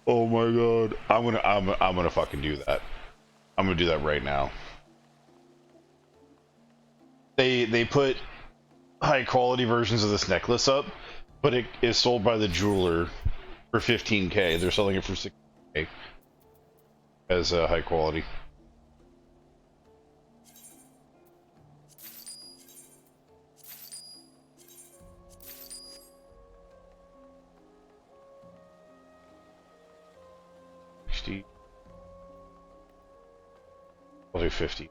Oh my god. I'm gonna fucking do that. I'm gonna do that right now. They put high quality versions of this necklace up, but it is sold by the jeweler for 15k. They're selling it for 60k as high quality. I'll do 50.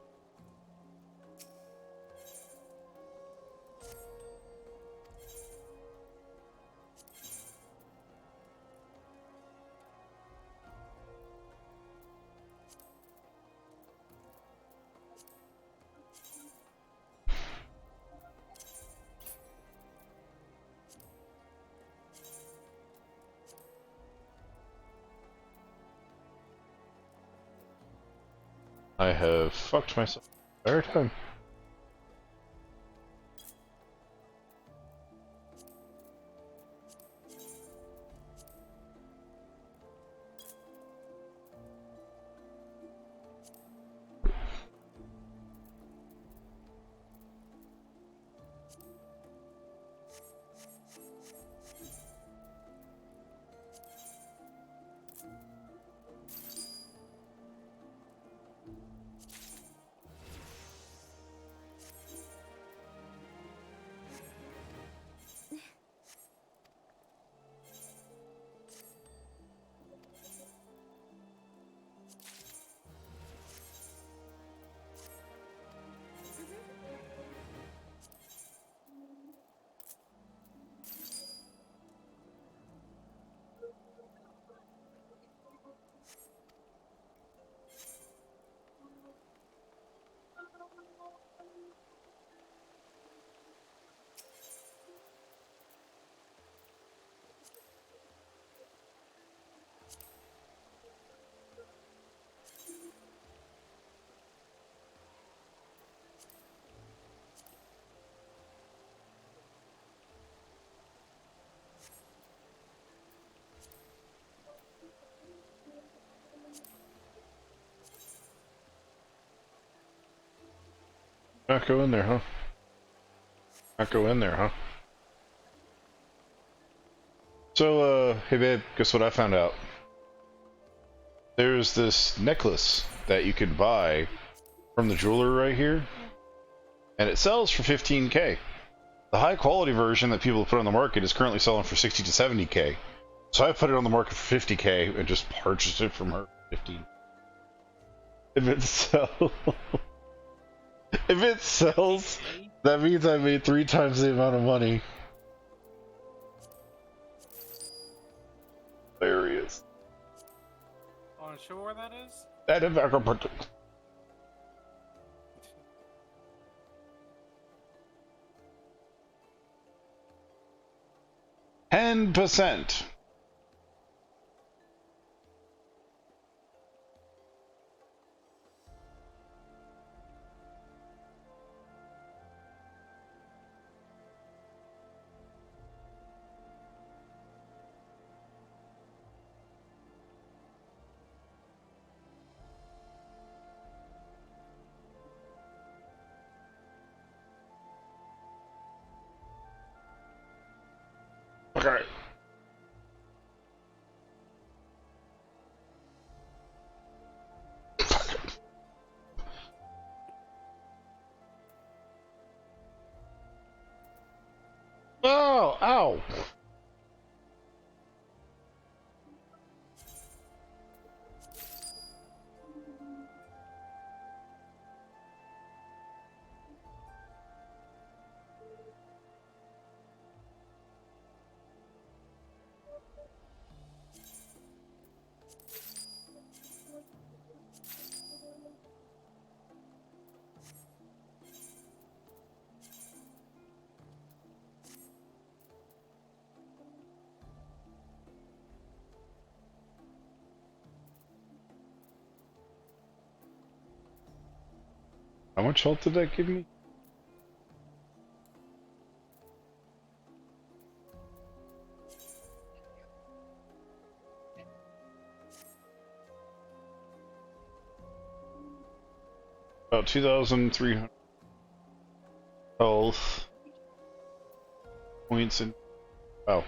I have fucked myself every time. Not go in there, huh? Not go in there, huh? So, hey babe, guess what I found out? There's this necklace that you can buy from the jeweler right here, and it sells for 15k. The high quality version that people put on the market is currently selling for 60 to 70k. So I put it on the market for 50k and just purchased it from her for 15. If it sells, if it sells, that means I made 3 times the amount of money. Hilarious. On sure where that is? That is back up. 10%. Okay. Oh, ow. How much health did that give me? About 2,300 health points in. Wow.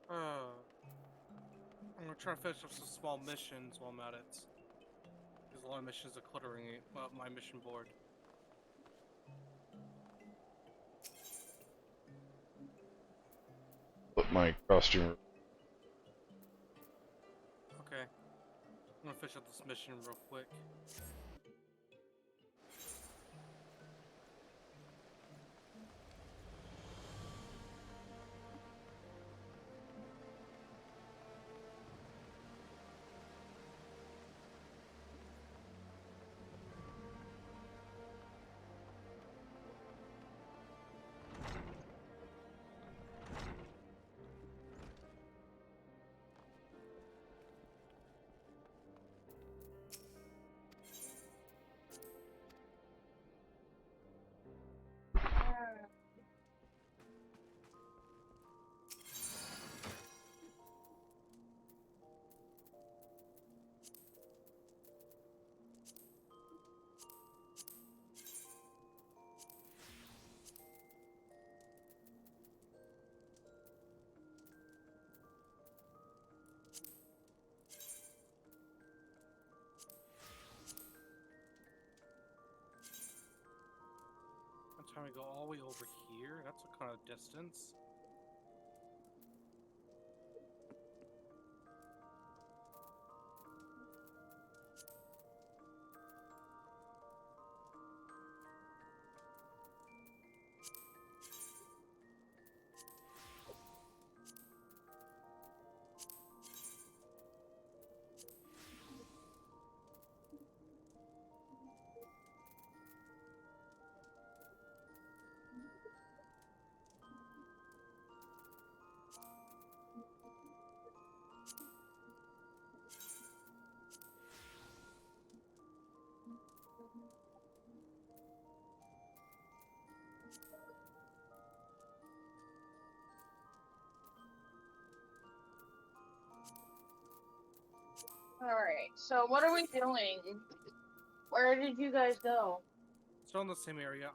I'm gonna try to finish up some small missions while I'm at it. There's a lot of missions are cluttering my mission board. Put my costume. Okay. I'm gonna finish up this mission real quick. Time we go all the way over here. That's a kind of distance. Alright, so what are we doing? Where did you guys go? Still in the same area.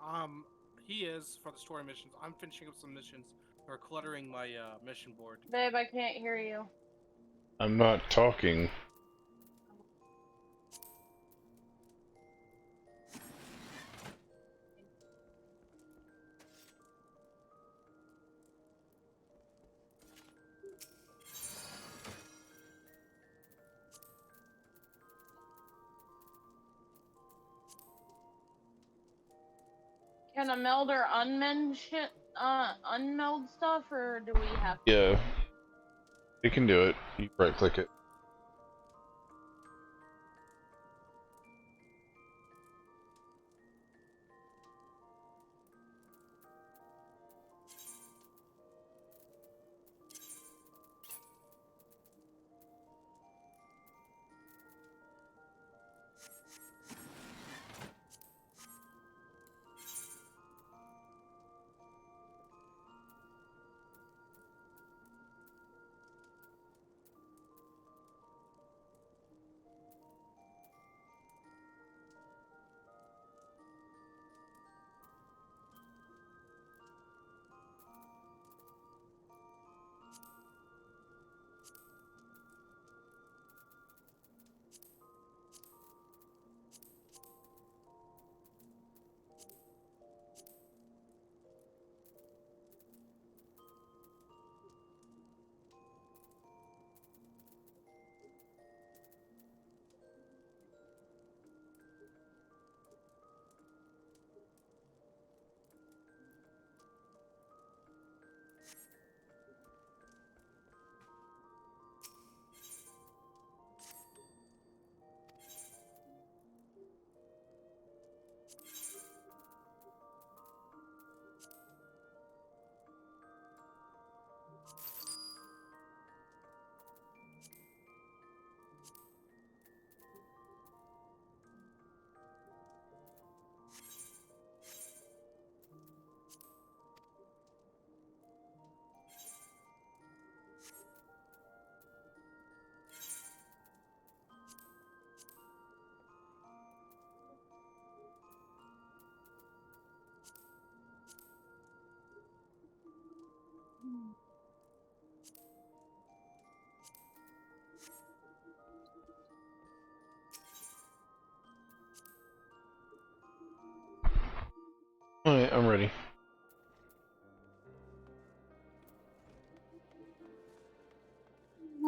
He is for the story missions. I'm finishing up some missions that are cluttering my mission board. Babe, I can't hear you. I'm not talking. Can a melder unmeld shit, unmeld stuff, or do we have to? Yeah. You can do it. You right click it. ready.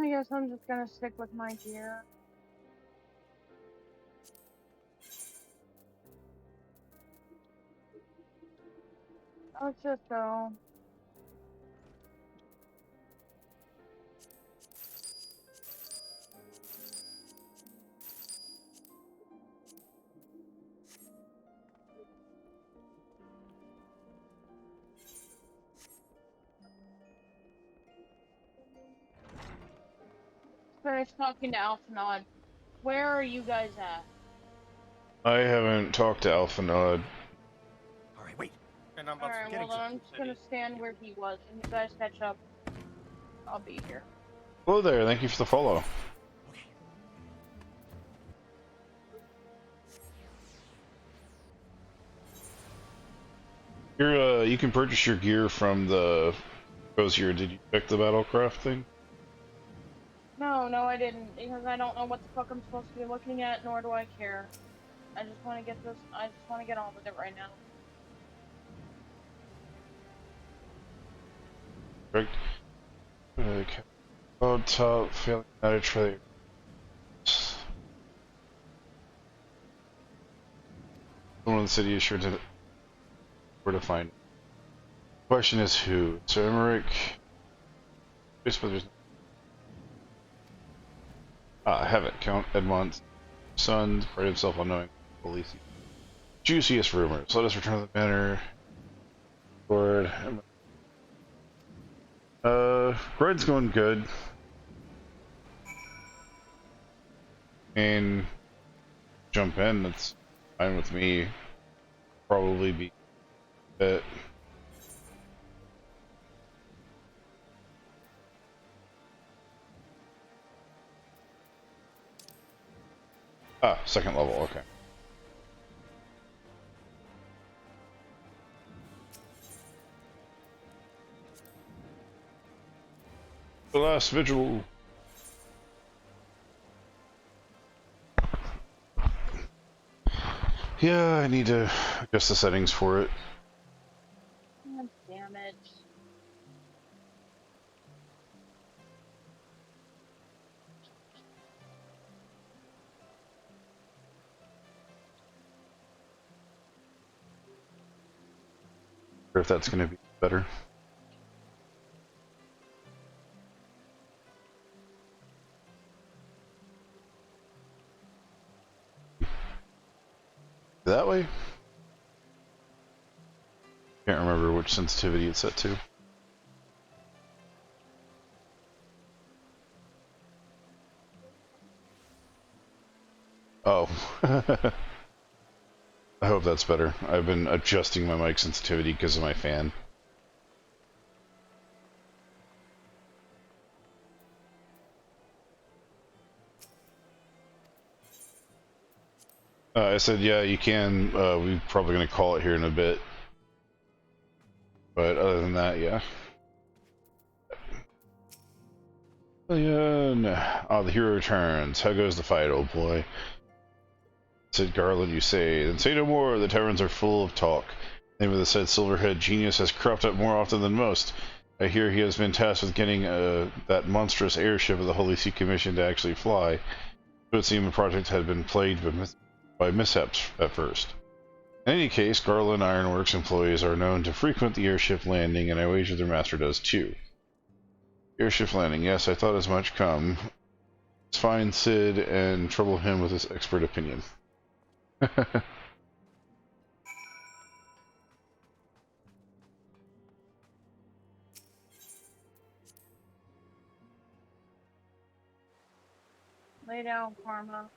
I guess I'm just gonna stick with my gear. Let's just go. Finished talking to Alphanod. Where are you guys at? I haven't talked to Alphanod. Alright, wait. And I'm about Alright, to well then I'm just gonna stand where he was. When you guys catch up, I'll be here. Hello there, thank you for the follow. You can purchase your gear from the Cozier. Did you check the Battlecraft thing? No, I didn't, because I don't know what the fuck I'm supposed to be looking at, nor do I care. I just want to get this, I just want to get on with it right now. Correct. Okay. Oh, top, failing not a trade. Someone in the city is sure to where to find. Question is who? So Emmerich. Have it. Count Edmond's son, right himself unknowing police. Juiciest rumors. Let us return to the banner. Lord. Gride's going good. And jump in, that's fine with me. Probably be it. Ah, second level, okay. The last vigil. Yeah, I need to adjust the settings for it. God damn it. Or if that's going to be better. That way? Can't remember which sensitivity it's set to. Oh. I hope that's better. I've been adjusting my mic sensitivity because of my fan. I said, yeah, you can. We're probably going to call it here in a bit. But other than that, yeah. The hero returns. How goes the fight, old boy? Said Garland, you say. Then say no more. The taverns are full of talk. The name of the said Silverhead genius has cropped up more often than most. I hear he has been tasked with getting that monstrous airship of the Holy See Commission to actually fly. It would seem the project had been plagued by mishaps at first. In any case, Garland Ironworks employees are known to frequent the airship landing, and I wager their master does too. Airship landing, yes, I thought as much. Come. Let's find Sid and trouble him with his expert opinion. Lay down, Karma.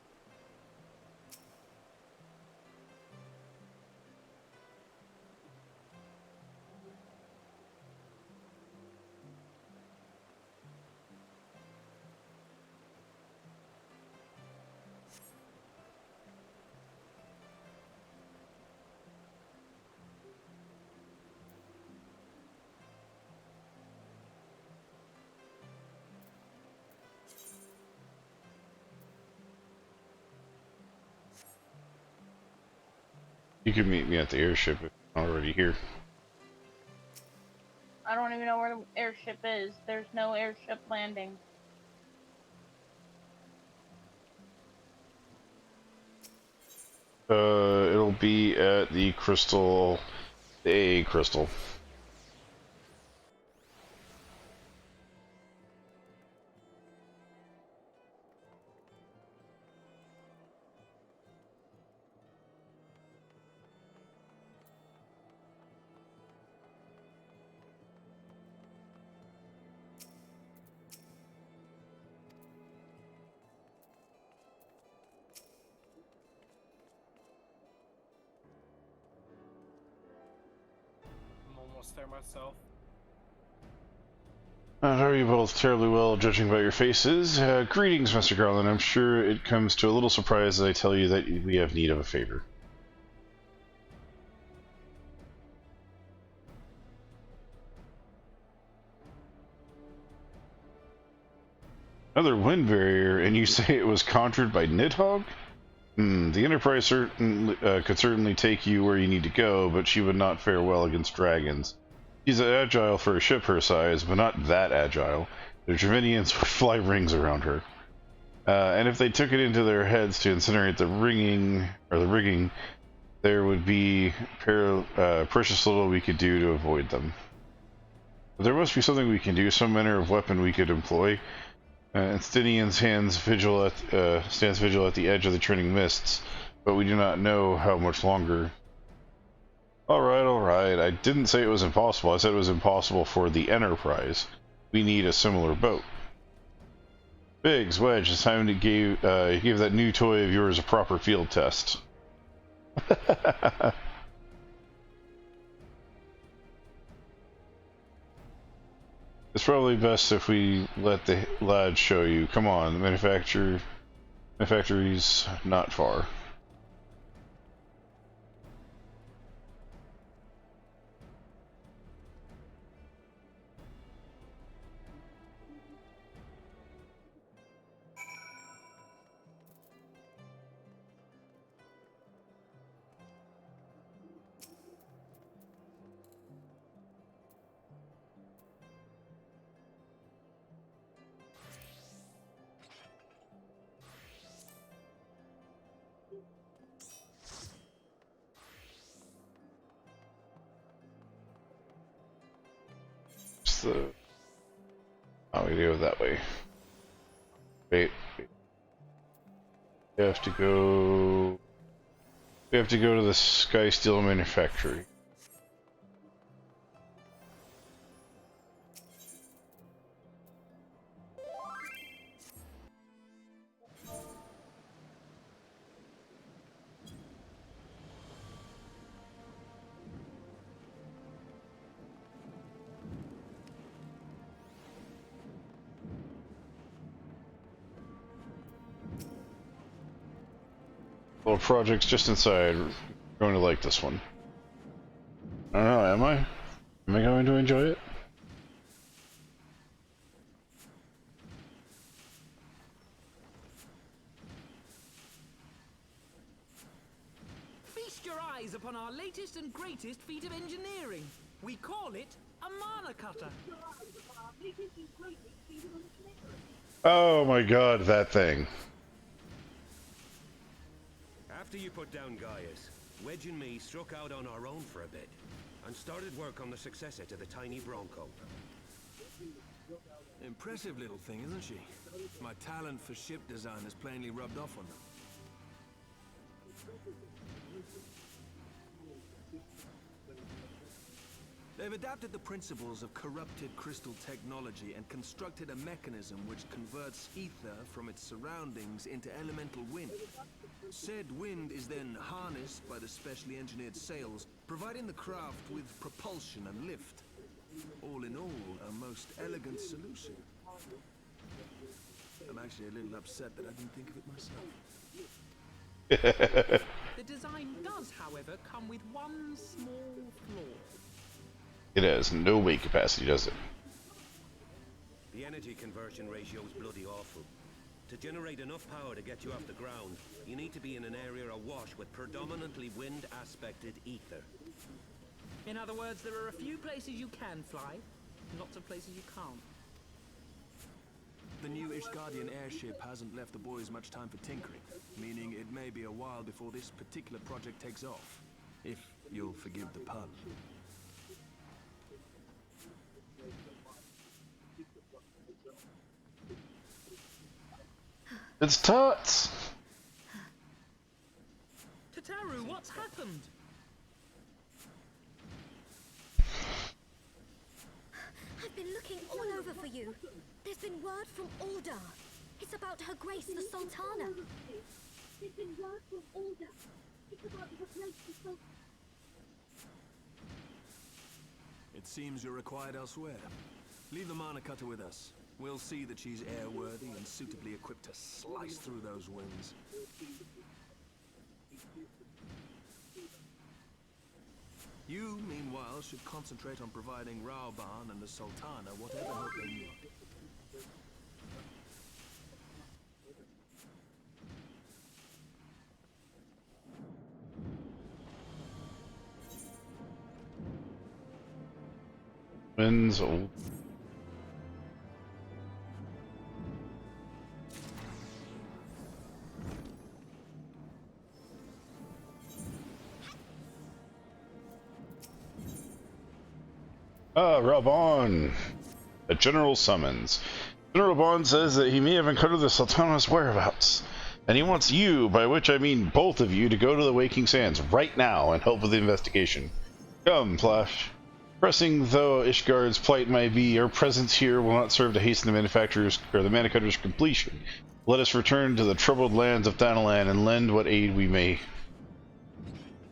You could meet me at the airship if you already here. I don't even know where the airship is. There's no airship landing. It'll be at the crystal, the AA crystal. I'm almost there myself. Not are you both terribly well, judging by your faces. Greetings, Mr. Garland. I'm sure it comes to a little surprise as I tell you that we have need of a favor. Another wind barrier, and you say it was conjured by Nidhogg? The Enterprise could certainly take you where you need to go, but she would not fare well against dragons. She's agile for a ship her size, but not that agile. The Dravinians would fly rings around her. And if they took it into their heads to incinerate the rigging, there would be precious little we could do to avoid them. But there must be something we can do, some manner of weapon we could employ. Stinian's stands vigil at the edge of the training mists, but we do not know how much longer. Alright, I didn't say it was impossible, I said it was impossible for the Enterprise. We need a similar boat. Biggs, Wedge, it's time to give that new toy of yours a proper field test. It's probably best if we let the lads show you. Come on, the manufactory's not far. We go that way. Wait. We have to go to the Sky Steel Manufactory. Little project's just inside. We're going to like this one. I don't know, am I? Am I going to enjoy it? Feast your eyes upon our latest and greatest feat of engineering. We call it a mana cutter. Oh my god, that thing. After you put down Gaius, Wedge and me struck out on our own for a bit, and started work on the successor to the tiny Bronco. Impressive little thing, isn't she? My talent for ship design has plainly rubbed off on them. They've adapted the principles of corrupted crystal technology and constructed a mechanism which converts ether from its surroundings into elemental wind. Said wind is then harnessed by the specially engineered sails, providing the craft with propulsion and lift. All in all, a most elegant solution. I'm actually a little upset that I didn't think of it myself. The design does, however, come with one small flaw. It has no weight capacity, does it? The energy conversion ratio is bloody awful. To generate enough power to get you off the ground, you need to be in an area awash with predominantly wind-aspected ether. In other words, there are a few places you can fly, lots of places you can't. The new Ishgardian airship hasn't left the boys much time for tinkering, meaning it may be a while before this particular project takes off. If you'll forgive the pun. It's Tots! Tataru, what's happened? I've been looking all over for you. There's been word from Aldar. It's about Her Grace the Sultana. There's been word from Aldar. It's about Her Grace the Sultana. It seems you're required elsewhere. Leave the Mana Cutter with us. We'll see that she's airworthy and suitably equipped to slice through those winds. You, meanwhile, should concentrate on providing Raoban and the Sultana whatever help they need. Winds old. Raban! A general summons. General Bond says that he may have uncovered the Sultana's whereabouts, and he wants you, by which I mean both of you, to go to the Waking Sands right now and help with the investigation. Come, Flash. Pressing though Ishgard's plight might be, our presence here will not serve to hasten the manufacturer's or the Mana Cutter's completion. Let us return to the troubled lands of Thanalan and lend what aid we may.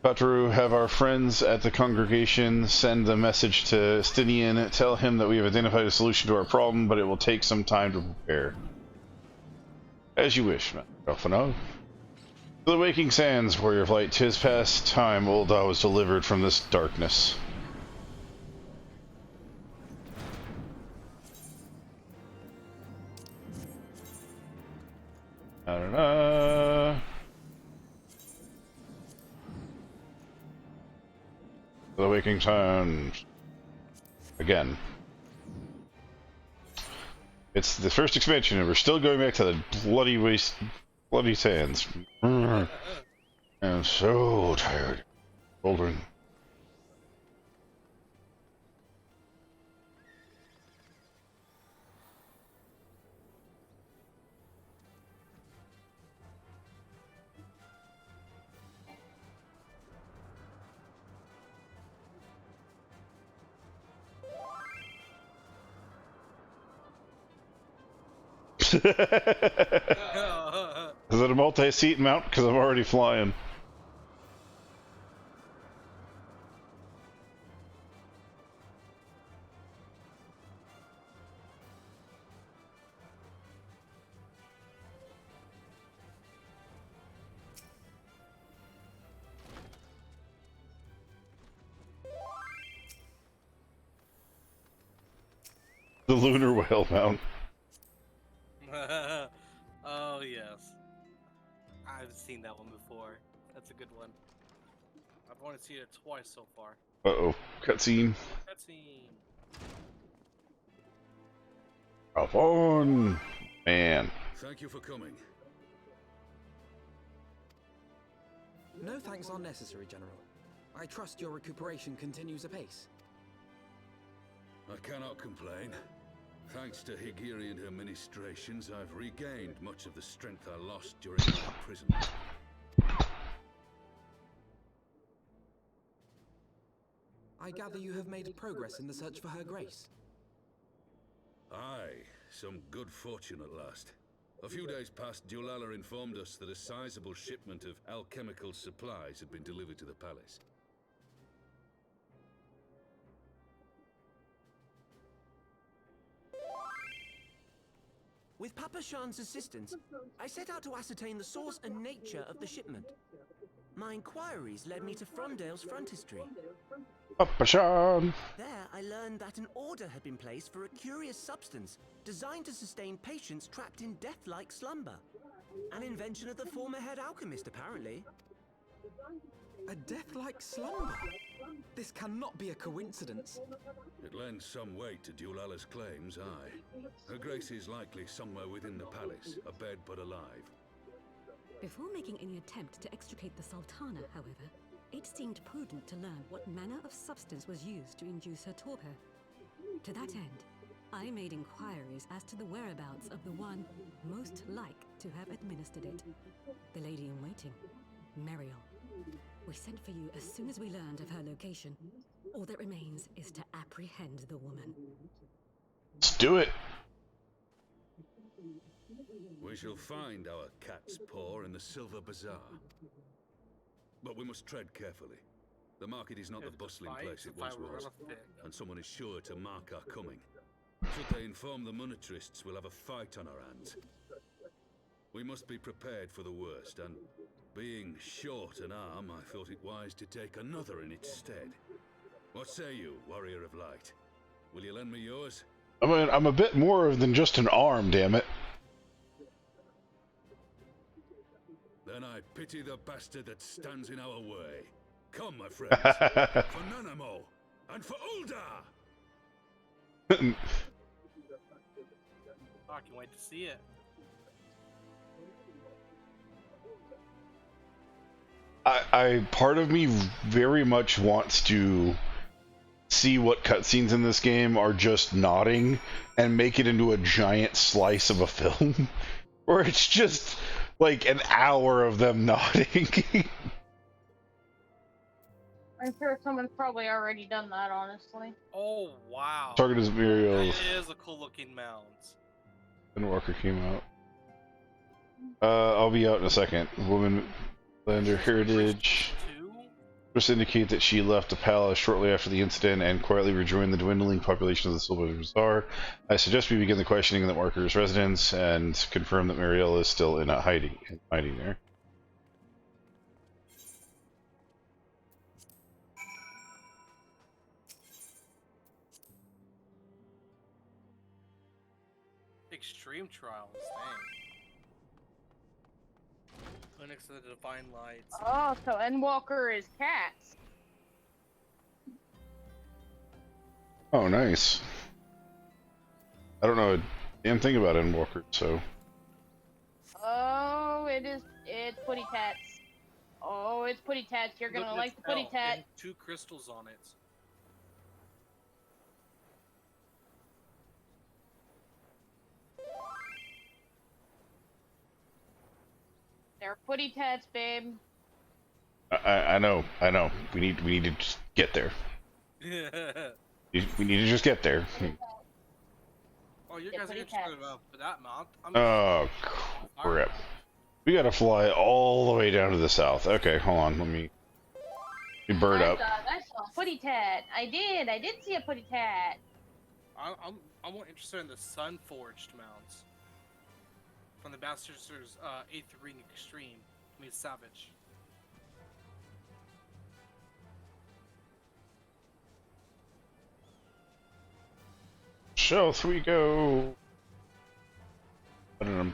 Kataru, have our friends at the congregation send the message to Stinian. Tell him that we have identified a solution to our problem, but it will take some time to prepare. As you wish, Ralphanov. To the Waking Sands, warrior of light, 'tis past time Ulda was delivered from this darkness. The Waking Sands. Again. It's the first expansion and we're still going back to the bloody sands. I'm so tired. Bouldering. Is it a multi-seat mount? Because I'm already flying. The lunar whale mount. Oh yes, I've seen that one before. That's a good one. I've only seen it twice so far. Uh-oh, cutscene. Cutscene. Alphon! Man. Thank you for coming. No thanks are necessary, General. I trust your recuperation continues apace. I cannot complain. Thanks to Higiri and her ministrations, I've regained much of the strength I lost during my imprisonment. I gather you have made progress in the search for Her Grace. Aye, some good fortune at last. A few days past, Dulala informed us that a sizable shipment of alchemical supplies had been delivered to the palace. With Papa Shan's assistance, I set out to ascertain the source and nature of the shipment. My inquiries led me to Frondale's frontistery. Papa Shan! There, I learned that an order had been placed for a curious substance designed to sustain patients trapped in death-like slumber. An invention of the former head alchemist, apparently. A death-like slumber? This cannot be a coincidence. It lends some weight to Dulala's claims, aye. Her Grace is likely somewhere within the palace, abed but alive. Before making any attempt to extricate the Sultana, however, it seemed prudent to learn what manner of substance was used to induce her torpor. To that end, I made inquiries as to the whereabouts of the one most like to have administered it. The lady in waiting, Muriel. We sent for you as soon as we learned of her location. All that remains is to apprehend the woman. Let's do it. We shall find our cat's paw in the Silver Bazaar. But we must tread carefully. The market is not the bustling place it once was, and someone is sure to mark our coming. Should they inform the monetarists, we'll have a fight on our hands. We must be prepared for the worst, and being short an arm, I thought it wise to take another in its stead. What say you, Warrior of Light? Will you lend me yours? I mean, I'm a bit more than just an arm, damn it. Then I pity the bastard that stands in our way. Come, my friends, for Nanamo, and for Uldar! I can wait to see it. Part of me very much wants to see what cutscenes in this game are just nodding and make it into a giant slice of a film, where it's just like an hour of them nodding. I'm sure someone's probably already done that, honestly. Oh, wow. Target is Muriel. It is a cool looking mount. And Walker came out. I'll be out in a second. Woman, Lander Heritage. Just indicate that she left the palace shortly after the incident and quietly rejoined the dwindling population of the Silver Bazaar. I suggest we begin the questioning of the Walker's residence and confirm that Muriel is still in hiding there. Extreme trials, dang. Clinics of the Divine Lights. Oh, so Endwalker is cats. Oh, nice. I don't know a damn thing about Endwalker, so... Oh, it's Putty Tats. Oh, it's Putty Tats. You're gonna like the Putty Tat. And 2 crystals on it. They're Putty Tats, babe. I know. We need to just get there. We need to just get there. Oh, you guys are interested about that mount? Oh, crap. We gotta fly all the way down to the south. Okay, hold on. Let me bird up. I saw a Putty Tat. I did see a Putty Tat. I'm more interested in the Sun Forged mounts. From the Bastards' 8th Ring Extreme. I mean, Savage. South we go. Oh,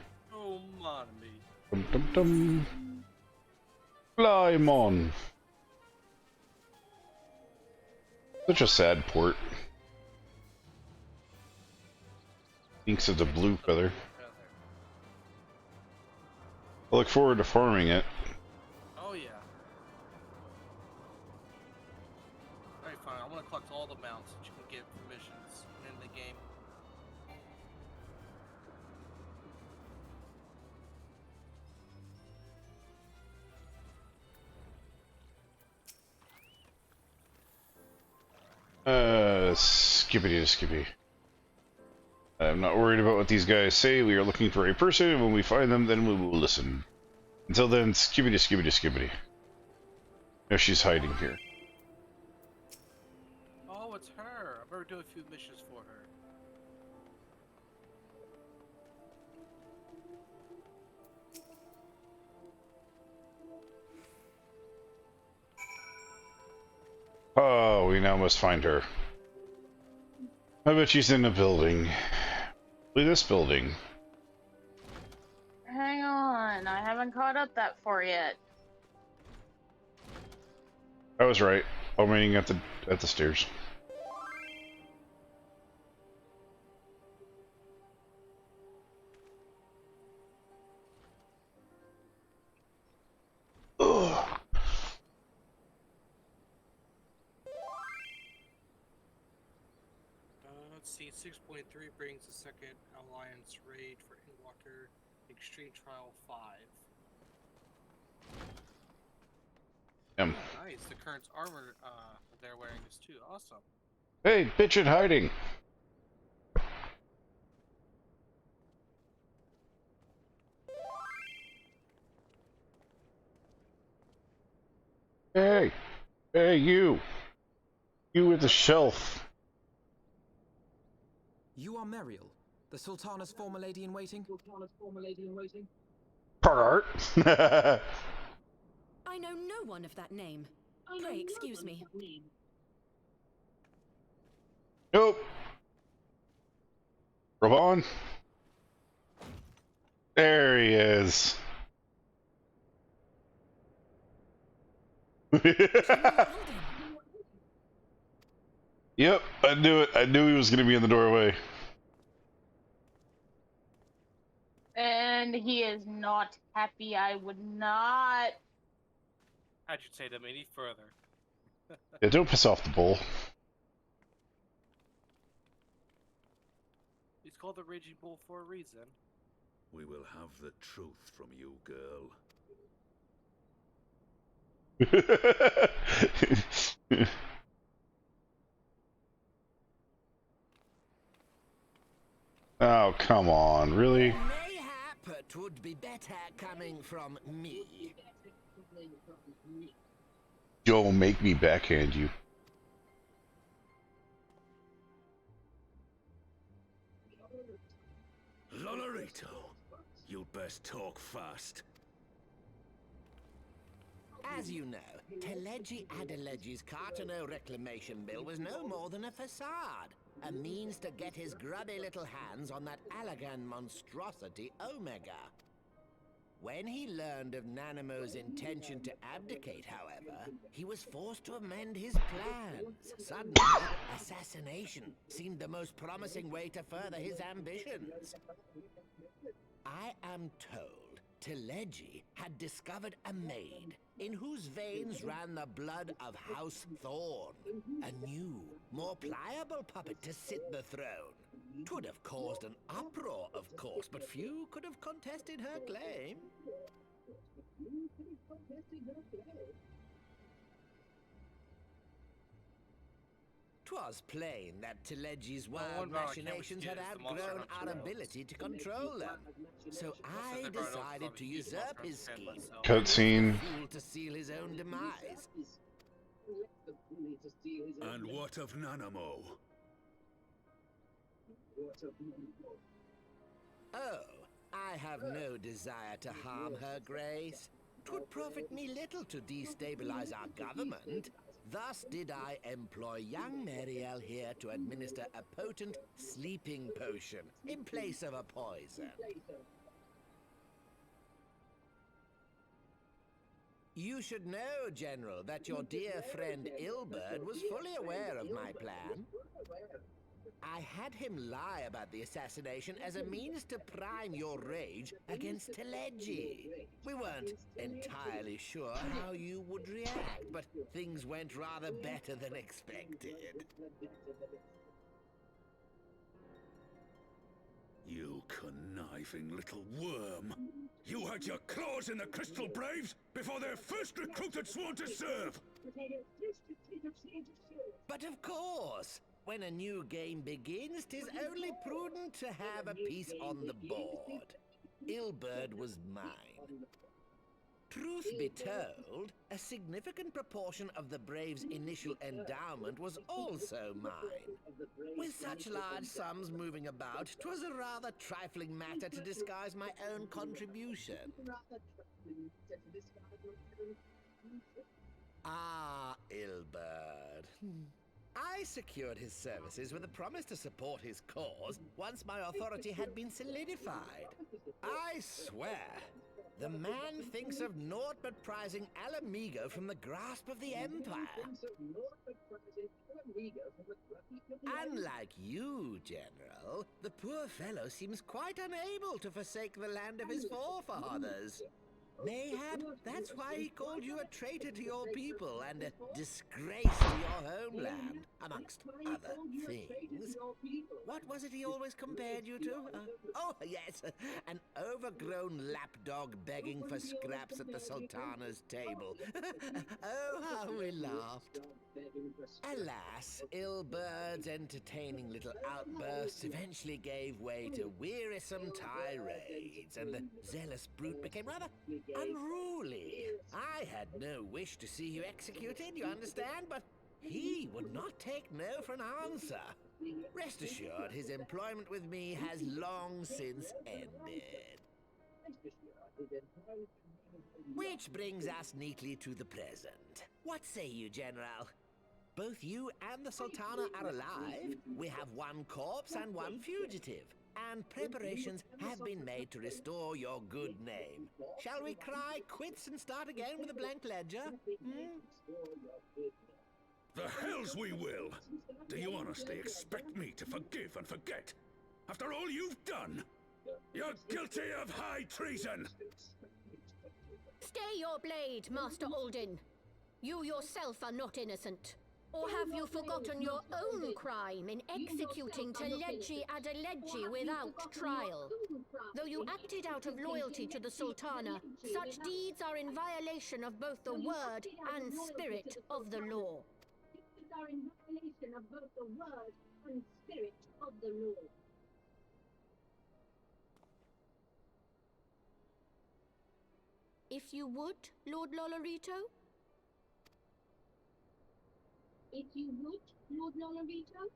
my me. Dum dum dum. Fly on. Such a sad port. Thinks of the blue feather. I look forward to farming it. Oh yeah. Alright, fine. I want to collect all the mounts that you can get for missions in the game. Skippity to skippy. I'm not worried about what these guys say. We are looking for a person, and when we find them, then we will listen. Until then, skippity skippity skippity. No, she's hiding here. Oh, it's her. I better do a few missions for her. Oh, we now must find her. I bet she's in a building. Look at this building. Hang on, I haven't caught up that far yet. I was right. I'm waiting at the stairs. Ugh. Let's see, 6.3 brings the second Alliance raid for Endwalker Extreme Trial 5. Nice, the current armor they're wearing is too awesome. Hey, bitch in hiding! Hey! Hey, you! You with the shelf! You are Meriel, the Sultana's former lady-in-waiting? Part. I know no one of that name. Pray, excuse me. Nope. Ravon. There he is. Yep, I knew it. I knew he was going to be in the doorway. And he is not happy. I would not. Agitate them any further. Yeah, don't piss off the bull. He's called the Raging Bull for a reason. We will have the truth from you, girl. Oh, come on, really? Mayhap it would be better coming from me. Don't make me backhand you. Lolorito, you'd best talk fast. As you know, Teleji Adeleji's Cartano reclamation bill was no more than a facade. A means to get his grubby little hands on that Allagan monstrosity Omega. When he learned of Nanamo's intention to abdicate, however, he was forced to amend his plans. Suddenly, assassination seemed the most promising way to further his ambitions. I am told Teleji had discovered a maid in whose veins ran the blood of House Thorn. A new, more pliable puppet to sit the throne. 'Twould have caused an uproar, of course, but few could have contested her claim. 'Twas plain that Teleji's wild machinations had outgrown our ability to control them. So I decided to usurp his scheme. Cutscene. To seal his own demise. And what of Nanamo? Oh, I have no desire to harm her grace. 'Twould profit me little to destabilize our government. Thus did I employ young Meriel here to administer a potent sleeping potion in place of a poison. You should know, General, that your dear friend Ilberd was fully aware of my plan. I had him lie about the assassination as a means to prime your rage against Teleji. We weren't entirely sure how you would react, but things went rather better than expected. You conniving little worm. You had your claws in the Crystal Braves before their first recruit had sworn to serve! But of course, when a new game begins, 'tis only prudent to have a piece on the board. Ilberd was mine. Truth be told, a significant proportion of the Braves' initial endowment was also mine. With such large sums moving about, 'twas a rather trifling matter to disguise my own contribution. Ah, Ilberd. I secured his services with a promise to support his cause once my authority had been solidified. I swear, The man thinks of naught but prizing Alamigo from the grasp of the Empire. Unlike you, General, the poor fellow seems quite unable to forsake the land of his forefathers. Mayhap that's why he called you a traitor to your people and a disgrace to your homeland, amongst other things. What was it he always compared you to? Oh, yes, an overgrown lapdog begging for scraps at the Sultana's table. Oh, how we laughed. Alas, Ilbird's entertaining little outbursts eventually gave way to wearisome tirades, and the zealous brute became rather unruly. I had no wish to see you executed, you understand, but he would not take no for an answer. Rest assured, his employment with me has long since ended. Which brings us neatly to the present. What say you, General? Both you and the Sultana are alive. We have one corpse and one fugitive. And preparations have been made to restore your good name. Shall we cry quits and start again with a blank ledger? The hells we will! Do you honestly expect me to forgive and forget? After all you've done? You're guilty of high treason! Stay your blade, Master Alden. You yourself are not innocent. Or have you forgotten your own crime in executing Teleji Adeleji without trial? Though you acted out of loyalty to the Sultana, such deeds are in violation of both the word and spirit of the law. If you would, Lord Lolorito? If you would, Lord Lolorito?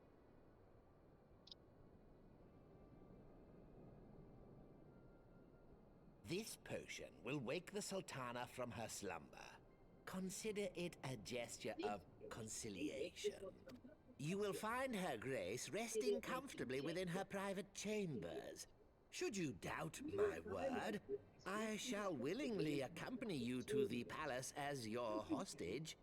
This potion will wake the Sultana from her slumber. Consider it a gesture of conciliation. You will find her grace resting comfortably within her private chambers. Should you doubt my word, I shall willingly accompany you to the palace as your hostage.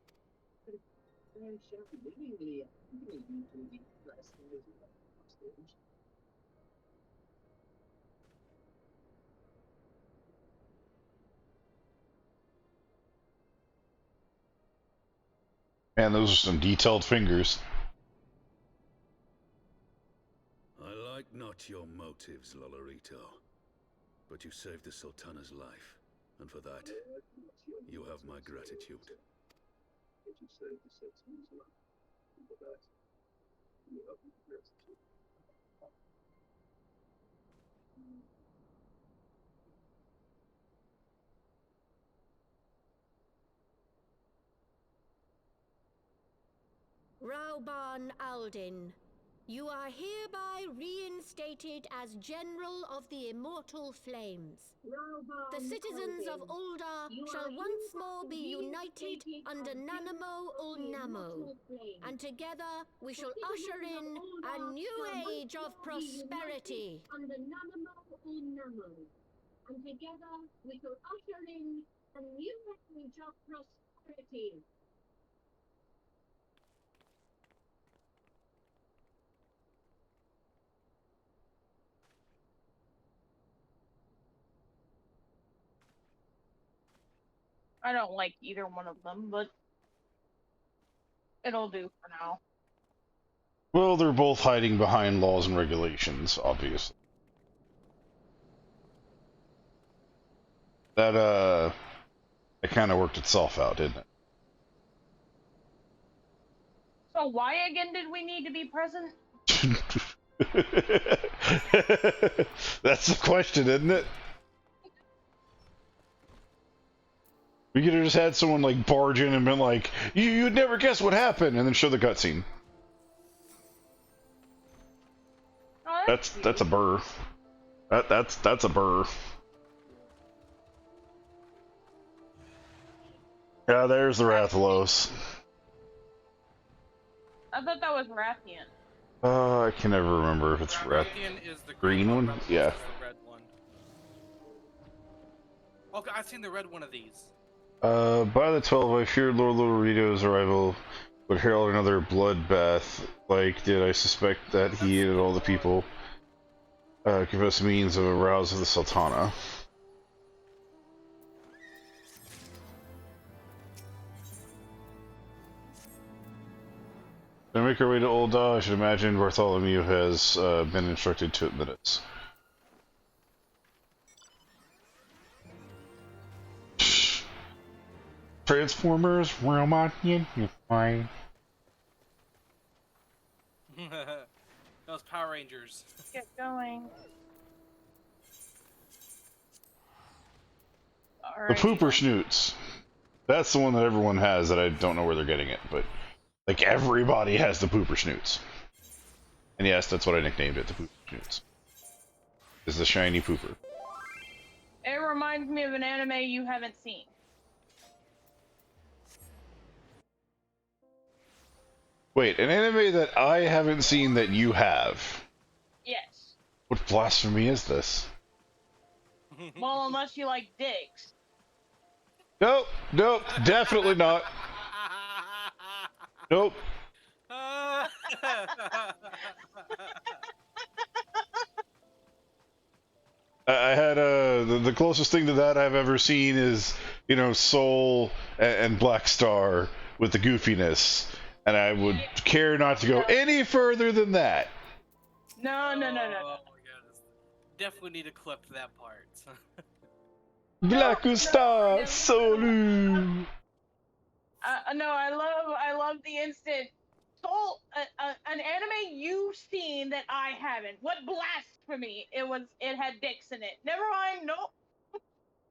Man, those are some detailed fingers. I like not your motives, Lolorito. But you saved the Sultana's life, and for that, you have my gratitude. Rauban Aldin, you are hereby reinstated as General of the Immortal Flames. The citizens of Ul'dah shall once more be united under Nanamo Ul'Namo, and together we shall usher in a new age of prosperity. Under Nanamo Ul'Namo. And together we shall usher in a new age of prosperity. I don't like either one of them, but it'll do for now. Well, they're both hiding behind laws and regulations, obviously. That, it kind of worked itself out, didn't it? So why again did we need to be present? That's the question, isn't it? We could have just had someone like barge in and been like, "You'd never guess what happened," and then show the cutscene. Oh, that's a burr. That's a burr. Yeah, there's the Rathalos. I thought that was Rathian. I can never remember if it's Rathian is the green one. Rathalos Yeah. is the red one. Okay, I've seen the red one of these. By the 12, I feared Lord Lorito's arrival would herald another bloodbath. Like, did I suspect that he and all the people give us means of arouse of the Sultana? To make our way to Ul'dah, I should imagine Bartholomew has been instructed to admit us. Transformers, robot, you're fine. Those Power Rangers. Get going. The Alright. pooper schnoots. That's the one that everyone has that I don't know where they're getting it, but like everybody has the pooper schnoots. And yes, that's what I nicknamed it, the pooper schnoots. Is the shiny pooper. It reminds me of an anime you haven't seen. Wait, an anime that I haven't seen that you have? Yes. What blasphemy is this? Well, unless you like dicks. Nope, nope, definitely not. Nope. I had the closest thing to that I've ever seen is, you know, Soul and Black Star with the goofiness, and I would care not to go any further than that. No. Oh my goodness. Definitely need to clip that part. Black Star, Soul. No, I love the instant Soul, an anime you've seen that I haven't. What blasphemy! It had dicks in it. Never mind. Nope.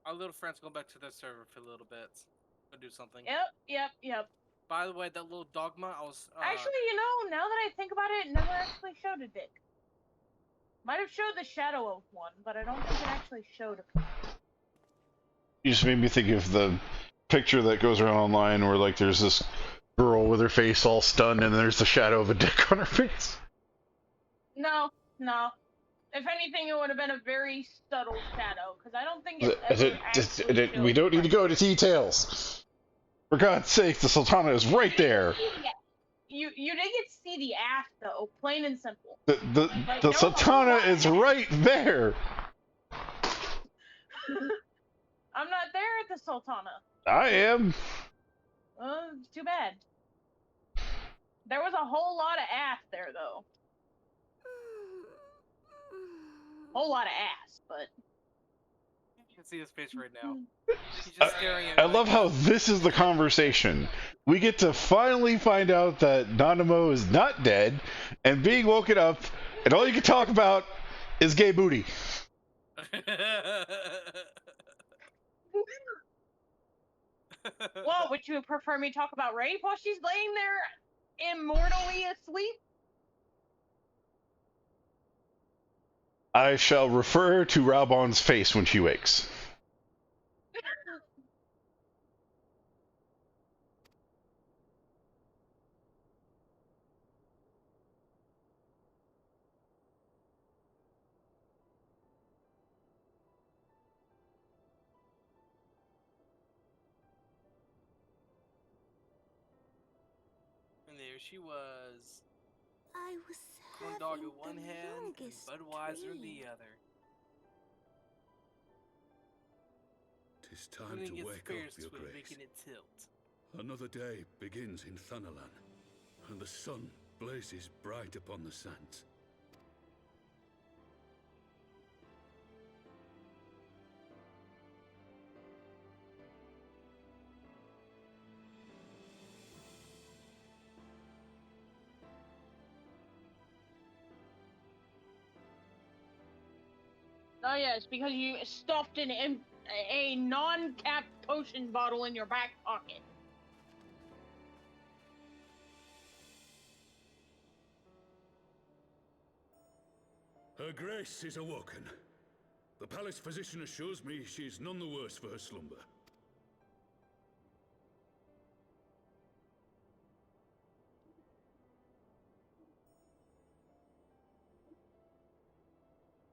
Our little friend's going back to their server for a little bit. Go do something. Yep. By the way, that little dogma, I was Actually, you know, now that I think about it, it never actually showed a dick. Might have showed the shadow of one, but I don't think it actually showed a. You just made me think of the picture that goes around online where, like, there's this girl with her face all stunned and there's the shadow of a dick on her face. No. If anything, it would have been a very subtle shadow, because I don't think it ever actually showed. We don't need to go into details. For God's sake, the Sultana is right there. You didn't get to see the ass, though, plain and simple. The Sultana is right there. I'm not there at the Sultana. I am. Too bad. There was a whole lot of ass there, though. Whole lot of ass, but... You can see his face right now. He's just staring at I love how this is the conversation. We get to finally find out that Nanamo is not dead and being woken up, and all you can talk about is gay booty. Well, would you prefer me talk about rape while she's laying there immortally asleep? I shall refer to Raubon's face when she wakes. And there she was. I was Corn dog in one hand, and Budweiser in the other. Tis time Feeling to its wake up, fierce Your with Grace. making it tilt. Another day begins in Thanalan, and the sun blazes bright upon the sands. Oh yes, because you stuffed a non-capped potion bottle in your back pocket. Her Grace is awoken. The palace physician assures me she's none the worse for her slumber.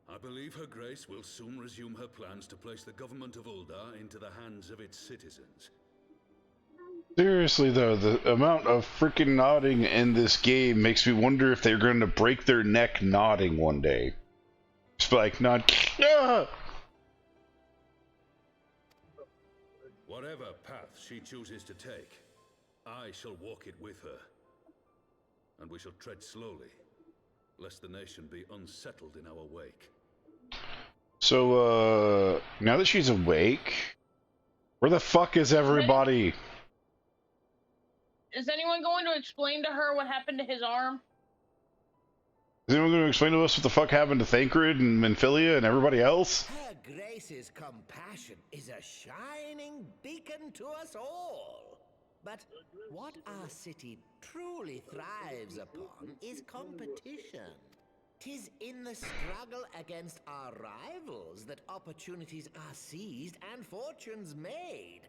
I believe Her Grace will soon resume her plans to place the government of Uldar into the hands of its citizens. Seriously though, the amount of freaking nodding in this game makes me wonder if they're going to break their neck nodding one day. Just like nod. Ah! Whatever path she chooses to take, I shall walk it with her. And we shall tread slowly, lest the nation be unsettled in our wake. So, now that she's awake, where the fuck is everybody? Is anyone going to explain to her what happened to his arm? Is anyone going to explain to us what the fuck happened to Thancred and Menphilia and everybody else? Her Grace's compassion is a shining beacon to us all. But what our city truly thrives upon is competition. 'Tis in the struggle against our rivals that opportunities are seized and fortunes made.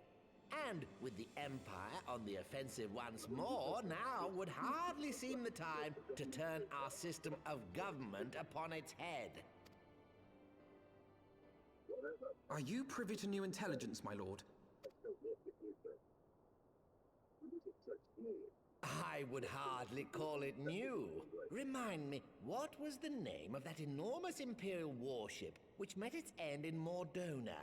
And with the Empire on the offensive once more, now would hardly seem the time to turn our system of government upon its head. Are you privy to new intelligence, my lord? I would hardly call it new. Remind me, what was the name of that enormous Imperial warship which met its end in Mordona?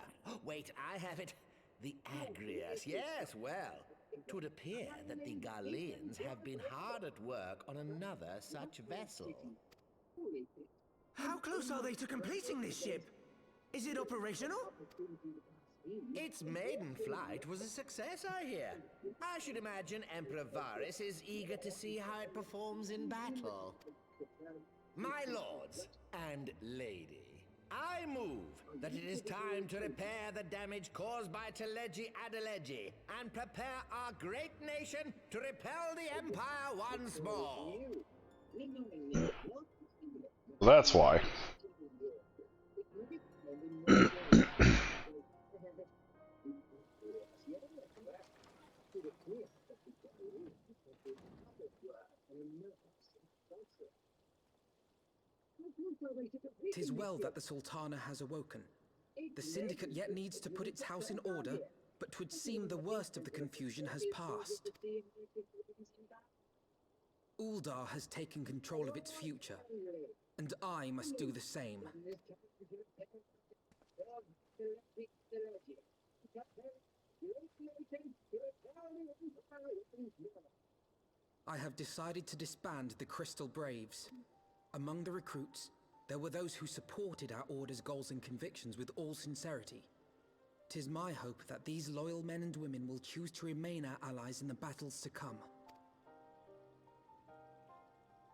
Wait, I have it. The Agrias, yes, well. It would appear that the Garleans have been hard at work on another such vessel. How close are they to completing this ship? Is it operational? Its maiden flight was a success, I hear. I should imagine Emperor Varys is eager to see how it performs in battle. My lords and lady, I move that it is time to repair the damage caused by Telegi Adelegi and prepare our great nation to repel the Empire once more. That's why. Tis well that the Sultana has awoken. The Syndicate yet needs to put its house in order, but 'twould seem the worst of the confusion has passed. Uldar has taken control of its future, and I must do the same. I have decided to disband the Crystal Braves. Among the recruits, there were those who supported our Order's goals and convictions with all sincerity. 'Tis my hope that these loyal men and women will choose to remain our allies in the battles to come.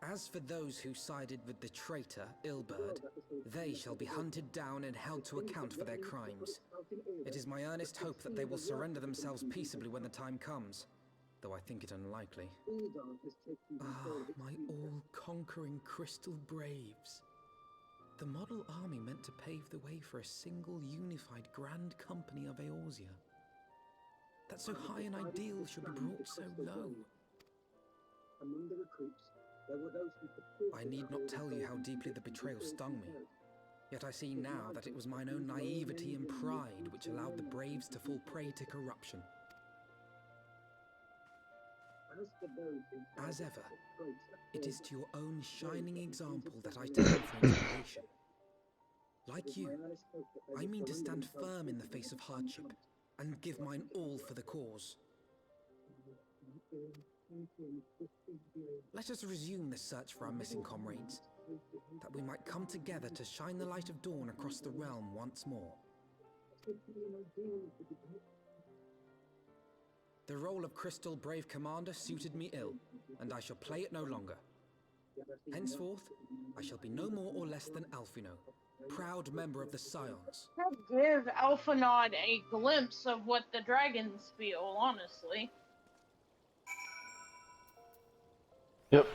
As for those who sided with the traitor, Ilberd, they shall be hunted down and held to account for their crimes. It is my earnest hope that they will surrender themselves peaceably when the time comes, though I think it unlikely. Ah, my all-conquering Crystal Braves. The model army meant to pave the way for a single unified Grand Company of Eorzea. That so high an ideal should be brought so low. Among the recruits, there were those who I need not tell you how deeply the betrayal stung me. Yet I see now that it was mine own naivety and pride which allowed the Braves to fall prey to corruption. As ever, it is to your own shining example that I turn for inspiration. Like you, I mean to stand firm in the face of hardship and give mine all for the cause. Let us resume the search for our missing comrades, that we might come together to shine the light of dawn across the realm once more. The role of Crystal Brave Commander suited me ill, and I shall play it no longer. Henceforth, I shall be no more or less than Alphino, proud member of the Scions. Give Alphanod a glimpse of what the dragons feel, honestly. Yep.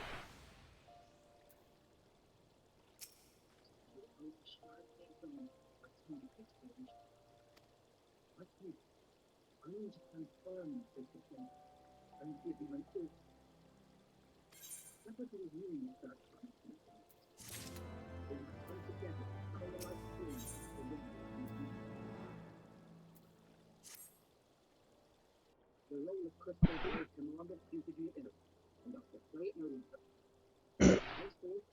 Crystal Blade Commander Fugitive Innocent, and after great knowing henceforth,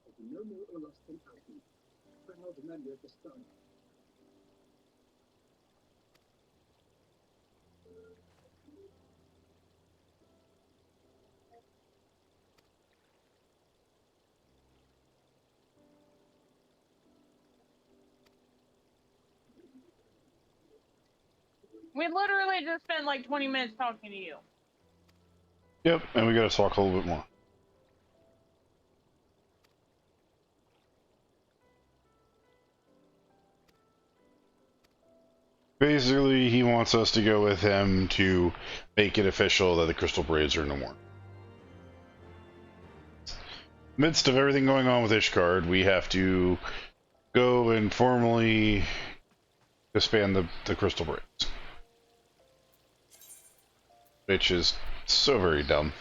there be no more or less than Alchemy, proud member of the Sun. We literally just spent like 20 minutes talking to you. Yep, and we gotta talk a little bit more. Basically, he wants us to go with him to make it official that the Crystal Braves are no more. Midst of everything going on with Ishgard, we have to go and formally disband the Crystal Braves. Which is so very dumb.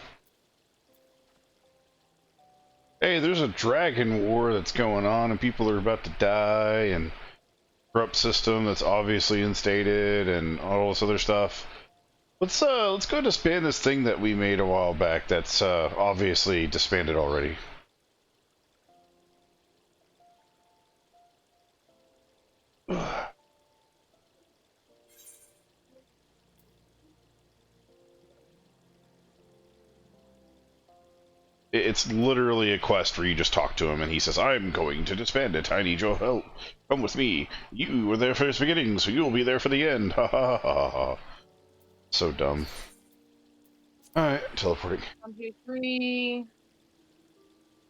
Hey, there's a dragon war that's going on and people are about to die and corrupt system that's obviously instated and all this other stuff. Let's go disband this thing that we made a while back that's obviously disbanded already. It's literally a quest where you just talk to him and he says, I'm going to disband it. I need your help. Come with me. You were there for its beginning, so you'll be there for the end. Ha ha ha ha. So dumb. Alright, teleporting. 1, 2, 3,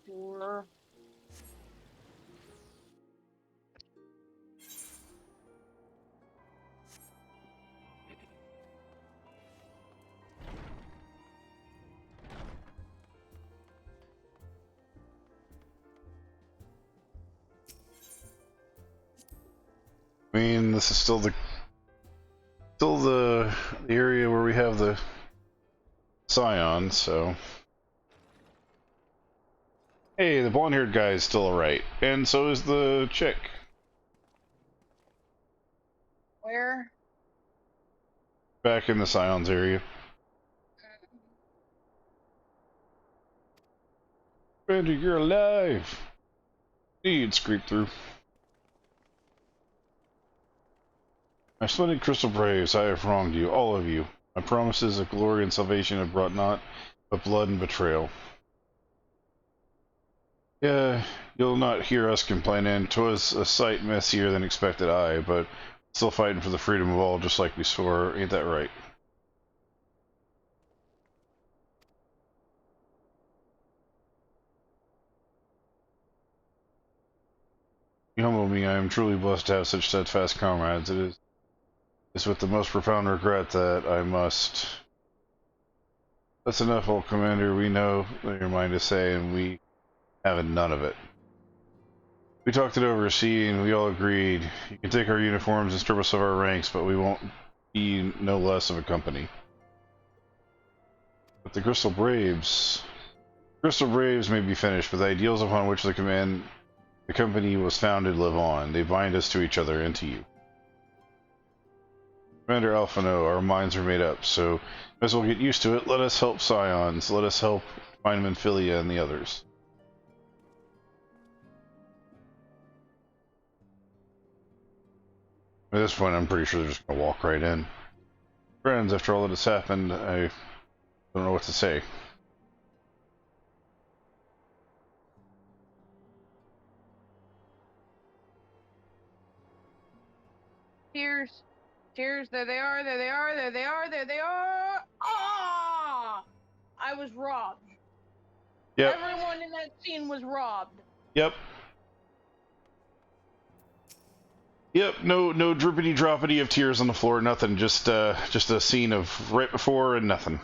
4. I mean, this is still the area where we have the Scion, so. Hey, the blonde-haired guy is still alright, and so is the chick. Where? Back in the Scions area. Randy, you're alive! You'd scrape through. My splendid Crystal Braves, I have wronged you, all of you. My promises of glory and salvation have brought naught but blood and betrayal. Yeah, you'll not hear us complaining. 'Twas a sight messier than expected, aye, but still fighting for the freedom of all, just like we swore. Ain't that right? You humble me. I am truly blessed to have such steadfast comrades. It's with the most profound regret that I must. That's enough, old commander. We know what your mind to say, and we have none of it. We talked it over, see, and we all agreed. You can take our uniforms and strip us of our ranks, but we won't be no less of a company. But the Crystal Braves may be finished, but the ideals upon which the company was founded live on. They bind us to each other and to you. Commander Alphino, our minds are made up, so as we'll get used to it, let us help Scions, let us help Feynman, Philia, and the others. At this point, I'm pretty sure they're just going to walk right in. Friends, after all that has happened, I don't know what to say. Tears. Tears. There they are. There they are. There they are. There they are. Ah! I was robbed. Yep. Everyone in that scene was robbed. Yep. Yep. No drippity droppity of tears on the floor. Nothing. Just a scene of right before and nothing.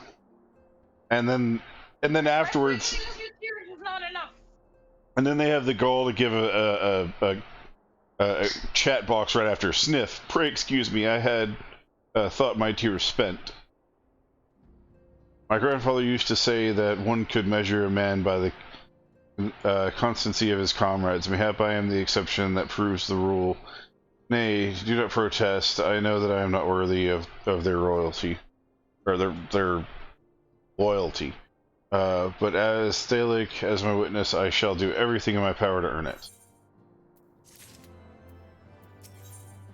And then afterwards. Tears is not enough. And then they have the gall to give a chat box right after. Sniff. Pray excuse me. I had thought my tears spent. My grandfather used to say that one could measure a man by the constancy of his comrades. Mayhap I am the exception that proves the rule. Nay, do not protest. I know that I am not worthy of their royalty. or their loyalty. But as Thalik, as my witness, I shall do everything in my power to earn it.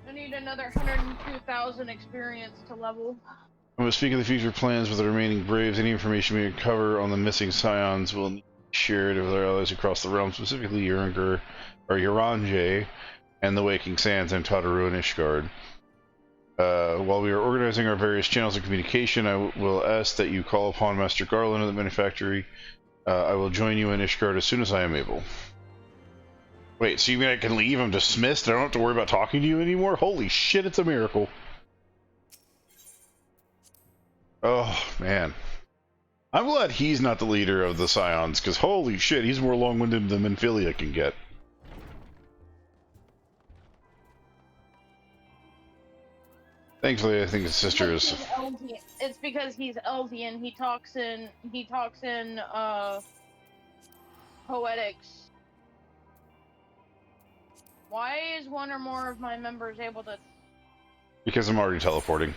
I need another 102,000 experience to level. I will speak of the future plans with the remaining Braves. Any information we uncover on the missing Scions will be shared with our allies across the realm, specifically Uringer, or Uranje, and the Waking Sands and Tataru and Ishgard. While we are organizing our various channels of communication, I will ask that you call upon Master Garland at the manufactory. I will join you in Ishgard as soon as I am able. Wait, so you mean I can leave? I'm dismissed? I don't have to worry about talking to you anymore? Holy shit, it's a miracle. Oh, man. I'm glad he's not the leader of the Scions, because holy shit, he's more long-winded than Minfilia can get. Thankfully, I think his sister is... It's because he's Eldian. He talks in poetics. Why is one or more of my members able to... Because I'm already teleporting.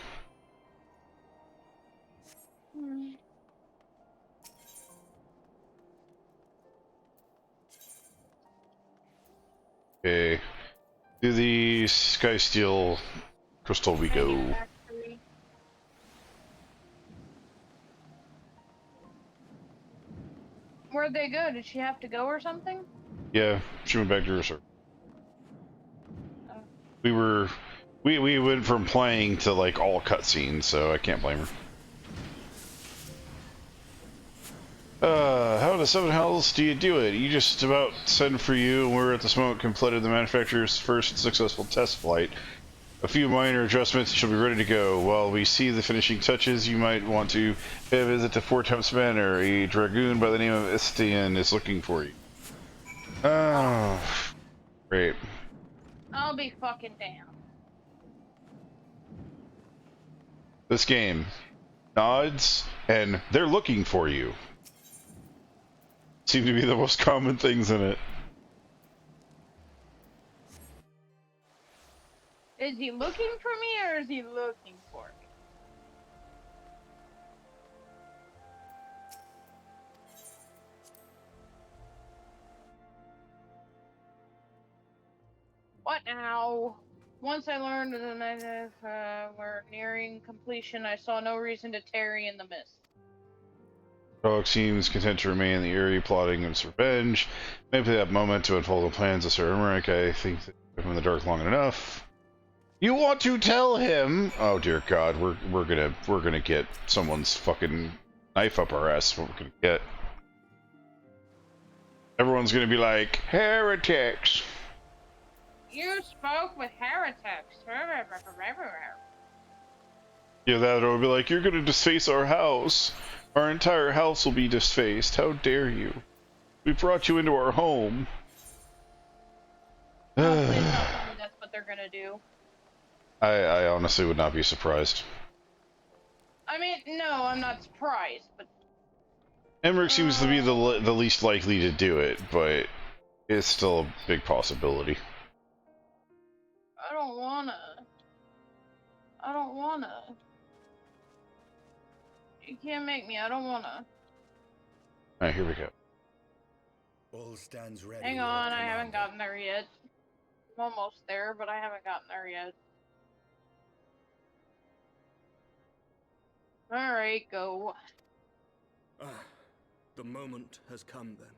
Okay. To the Skysteel Crystal we go. Where'd they go? Did she have to go or something? Yeah, she went back to her circle. We went from playing to like all cutscenes, so I can't blame her. How the seven hells do you do it? You just about sent for you, and we're at this moment completed the manufacturer's first successful test flight. A few minor adjustments shall be ready to go. While we see the finishing touches, you might want to pay a visit to Four Temps Manor. A dragoon by the name of Istian is looking for you. Oh, great. I'll be fucking damned. This game nods, and they're looking for you. Seem to be the most common things in it. Is he looking for me, or is he looking for me? What now? Once I learned that we're nearing completion, I saw no reason to tarry in the mist. Dog seems content to remain in the area, plotting his revenge. Maybe that moment to unfold the plans of Sir Emmerich. I think that I'm in the dark long enough. You want to tell him? Oh dear God, we're gonna get someone's fucking knife up our ass. What we're gonna get? Everyone's gonna be like heretics. You spoke with heretics. Yeah, that or be like, you're gonna disface our house. Our entire house will be disfaced. How dare you? We brought you into our home. That's what they're gonna do. I honestly would not be surprised. I mean, no, I'm not surprised, but... Emmerich seems to be the least likely to do it, but it's still a big possibility. I don't wanna. You can't make me, I don't wanna. Alright, here we go. All stands ready. Hang on, I haven't gotten there yet. I'm almost there, but I haven't gotten there yet. Alright, go. The moment has come then.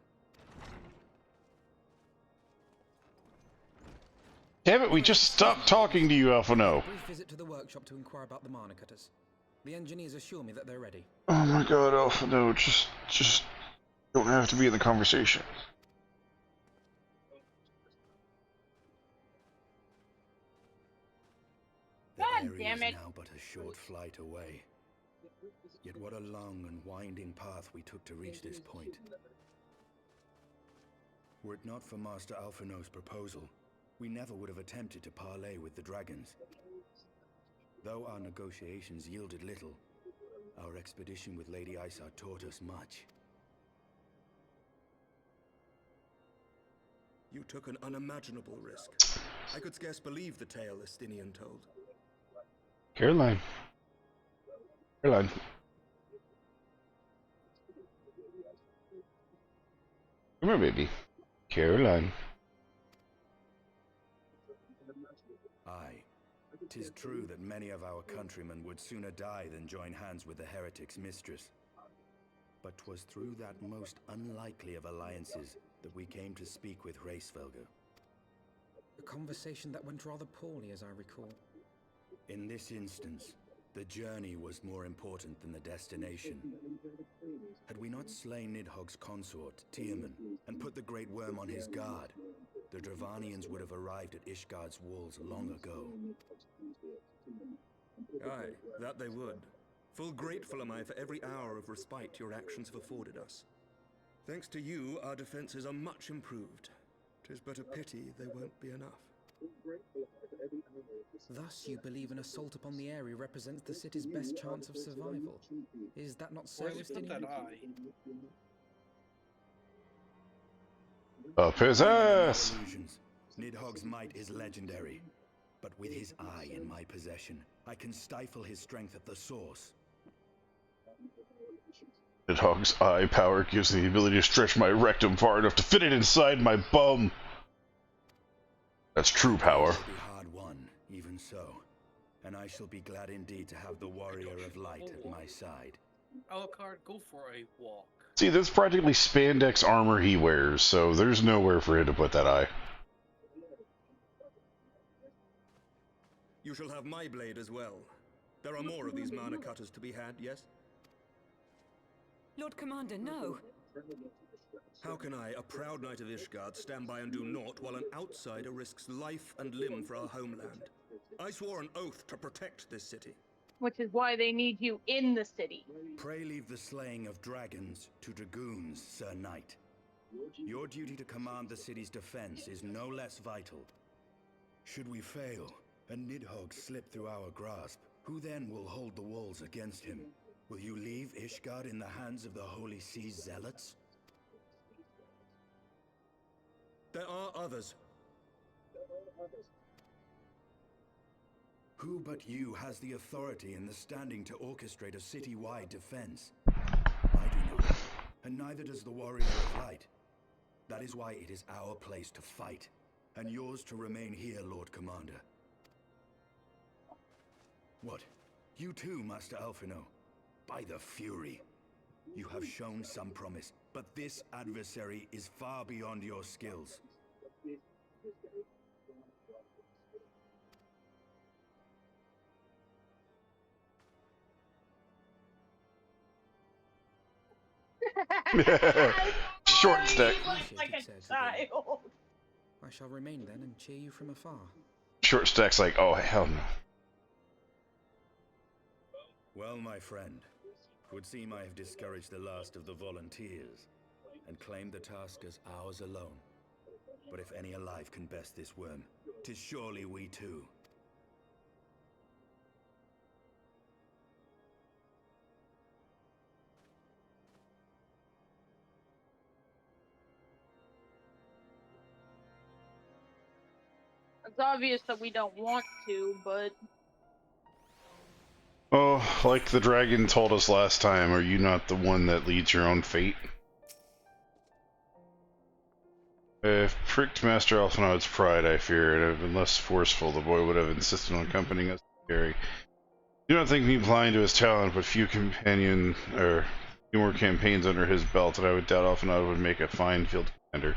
Damn it, we just stopped talking to you, Alphano. Brief visit to the workshop to inquire about the Mana cutters. The engineers assure me that they're ready. Oh my God, Alphano, just don't have to be in the conversation. God damn it. Now but a short flight away. Yet what a long and winding path we took to reach this point. Were it not for Master Alphano's proposal, we never would have attempted to parley with the dragons. Though our negotiations yielded little, our expedition with Lady Isa taught us much. You took an unimaginable risk. I could scarce believe the tale Estinian told. Caroline. Caroline. Come here, baby. Caroline. Aye. 'Tis true that many of our countrymen would sooner die than join hands with the heretic's mistress. But 'twas through that most unlikely of alliances that we came to speak with Hraesvelgr. A conversation that went rather poorly, as I recall. In this instance, the journey was more important than the destination. Had we not slain Nidhogg's consort, Tiamat, and put the Great Worm on his guard, the Dravanians would have arrived at Ishgard's walls long ago. Aye, that they would. Full grateful am I for every hour of respite your actions have afforded us. Thanks to you, our defenses are much improved. 'Tis but a pity they won't be enough. Thus, you believe an assault upon the area represents the city's best chance of survival. Is that not so, Justinian? Up his ass! Illusions. Nidhogg's might is legendary. But with his eye in my possession, I can stifle his strength at the source. Nidhogg's eye power gives me the ability to stretch my rectum far enough to fit it inside my bum. That's true power. It will be hard won, even so. And I shall be glad indeed to have the Warrior of Light at my side. Alucard, go for a walk. See, that's practically spandex armor he wears, so there's nowhere for him to put that eye. You shall have my blade as well. There are more of these mana cutters to be had, yes? Lord Commander, no. How can I, a proud knight of Ishgard, stand by and do naught while an outsider risks life and limb for our homeland? I swore an oath to protect this city. Which is why they need you in the city. Pray leave the slaying of dragons to dragoons, Sir Knight. Your duty to command the city's defense is no less vital. Should we fail, and Nidhogg slip through our grasp, who then will hold the walls against him? Will you leave Ishgard in the hands of the Holy Sea's zealots? There are others. Who but you has the authority and the standing to orchestrate a city-wide defense? I do not, and neither does the Warrior of Light. That is why it is our place to fight, and yours to remain here, Lord Commander. What? You too, Master Alphino? By the Fury! You have shown some promise, but this adversary is far beyond your skills. Short stick. Like a child. I shall remain then and cheer you from afar. Short stack's like, oh hell no. Well, my friend, it would seem I have discouraged the last of the volunteers, and claimed the task as ours alone. But if any alive can best this worm, 'tis surely we too. It's obvious that we don't want to, but... Oh, like the dragon told us last time, are you not the one that leads your own fate? If pricked Master Alphinaud's pride, I fear, and have been less forceful, the boy would have insisted on accompanying us to Gary. Do not think me blind to his talent, but few more campaigns under his belt, and I would doubt Alphinaud would make a fine field commander.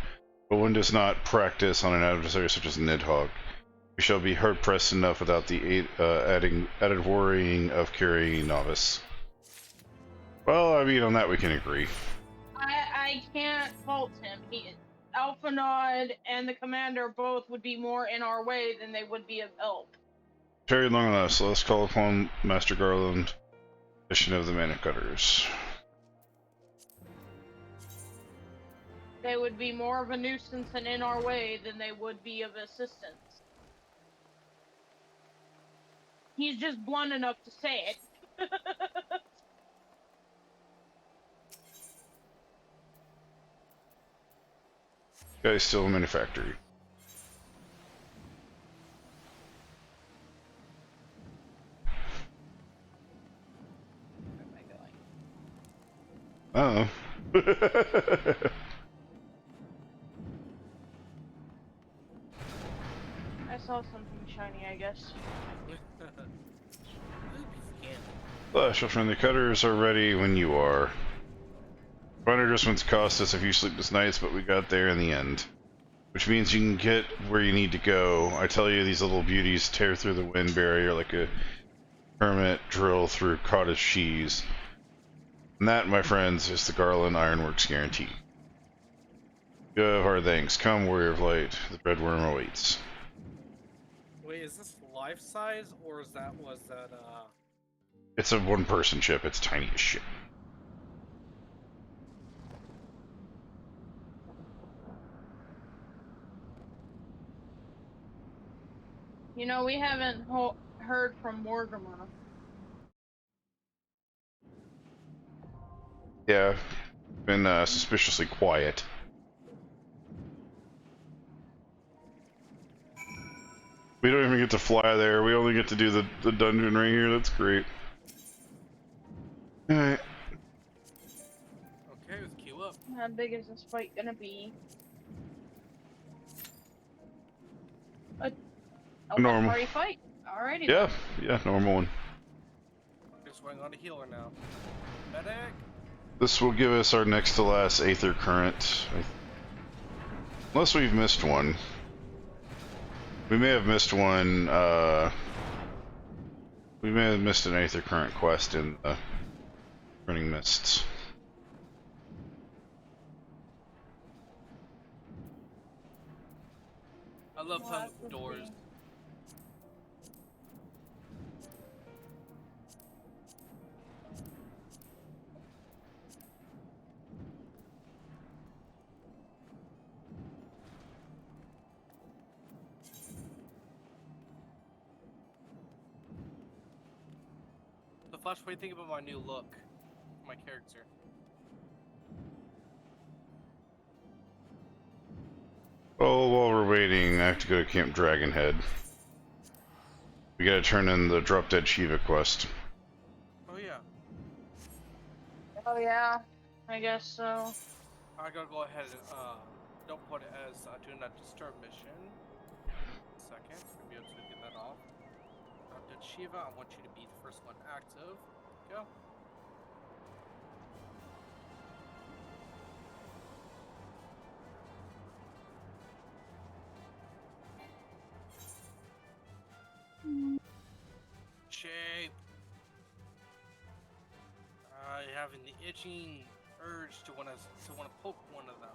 But one does not practice on an adversary such as Nidhogg. We shall be hard-pressed enough without the added worrying of carrying a novice. Well, I mean, on that we can agree. I can't fault him. Alphinaud and the commander both would be more in our way than they would be of help. Tarried long enough, so let's call upon Master Garland, mission of the Mana Cutters. They would be more of a nuisance and in our way than they would be of assistance. He's just blunt enough to say it. Guy's still in a factory. Oh. I saw something shiny, I guess. Special friendly cutters are ready when you are. Run adjustments cost us a few sleepless nights, but we got there in the end. Which means you can get where you need to go. I tell you, these little beauties tear through the wind barrier like a permanent drill through cottage cheese. And that, my friends, is the Garland Ironworks guarantee. You have hard thanks. Come, warrior of light. The red worm awaits. Wait, is this life size or was that It's a one-person ship. It's tiny as shit. You know, we haven't heard from Mortimer. Yeah, been suspiciously quiet. We don't even get to fly there. We only get to do the dungeon right here. That's great. Alright. Okay, let's queue up. How big is this fight gonna be? A Normal. party fight? Alrighty. Yeah, yeah, normal one. Just going on a healer now. Medic! This will give us our next to last Aether Current. Unless we've missed one. We may have missed one, we may have missed an Aether Current quest in the Burning Mists. I love playing with doors. So Flash, what do you think about my new look? My character. Oh, while we're waiting, I have to go to Camp Dragonhead. We gotta turn in the Drop Dead Shiva quest. Oh yeah. Oh yeah, I guess so. I gotta go ahead and don't put it as do not disturb mission. Second, to be able to get that off. Dr. Shiva, I want you to be the first one active. Go. Shape. Having the itching urge to want to poke one of them.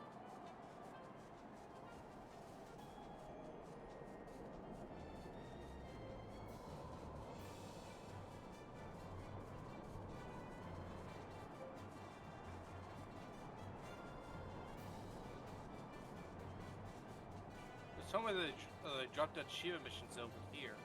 There's some of the Drop Dead Shiva missions over here.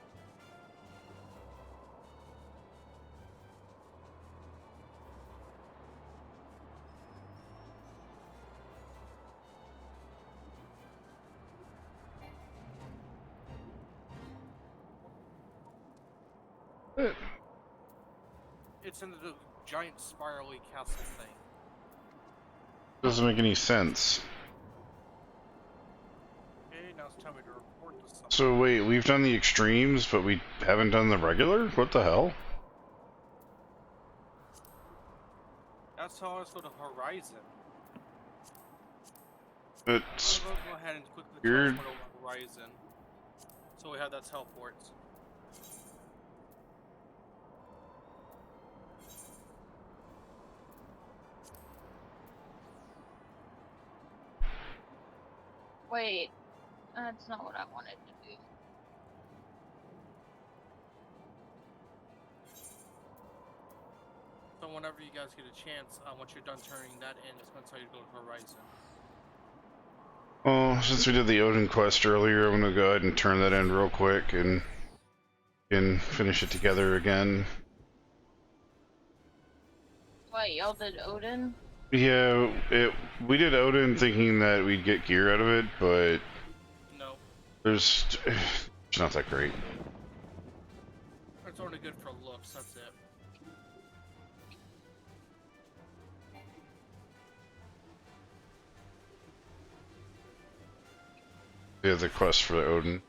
It's in the giant spirally castle thing. Doesn't make any sense. Okay, now it's time to report to something. So wait, we've done the extremes, but we haven't done the regular? What the hell? That's how I saw the horizon. It's I'll go ahead and quickly weird. teleport over horizon. So we have that teleport. Wait, that's not what I wanted to do. So whenever you guys get a chance, once you're done turning that in, it's going to tell you to go to horizon. Oh, since we did the Odin quest earlier, I'm gonna go ahead and turn that in real quick and finish it together again. Wait, y'all did Odin? Yeah, we did Odin thinking that we'd get gear out of it, but no, it's not that great. It's only good for looks, that's it. We have the quest for Odin.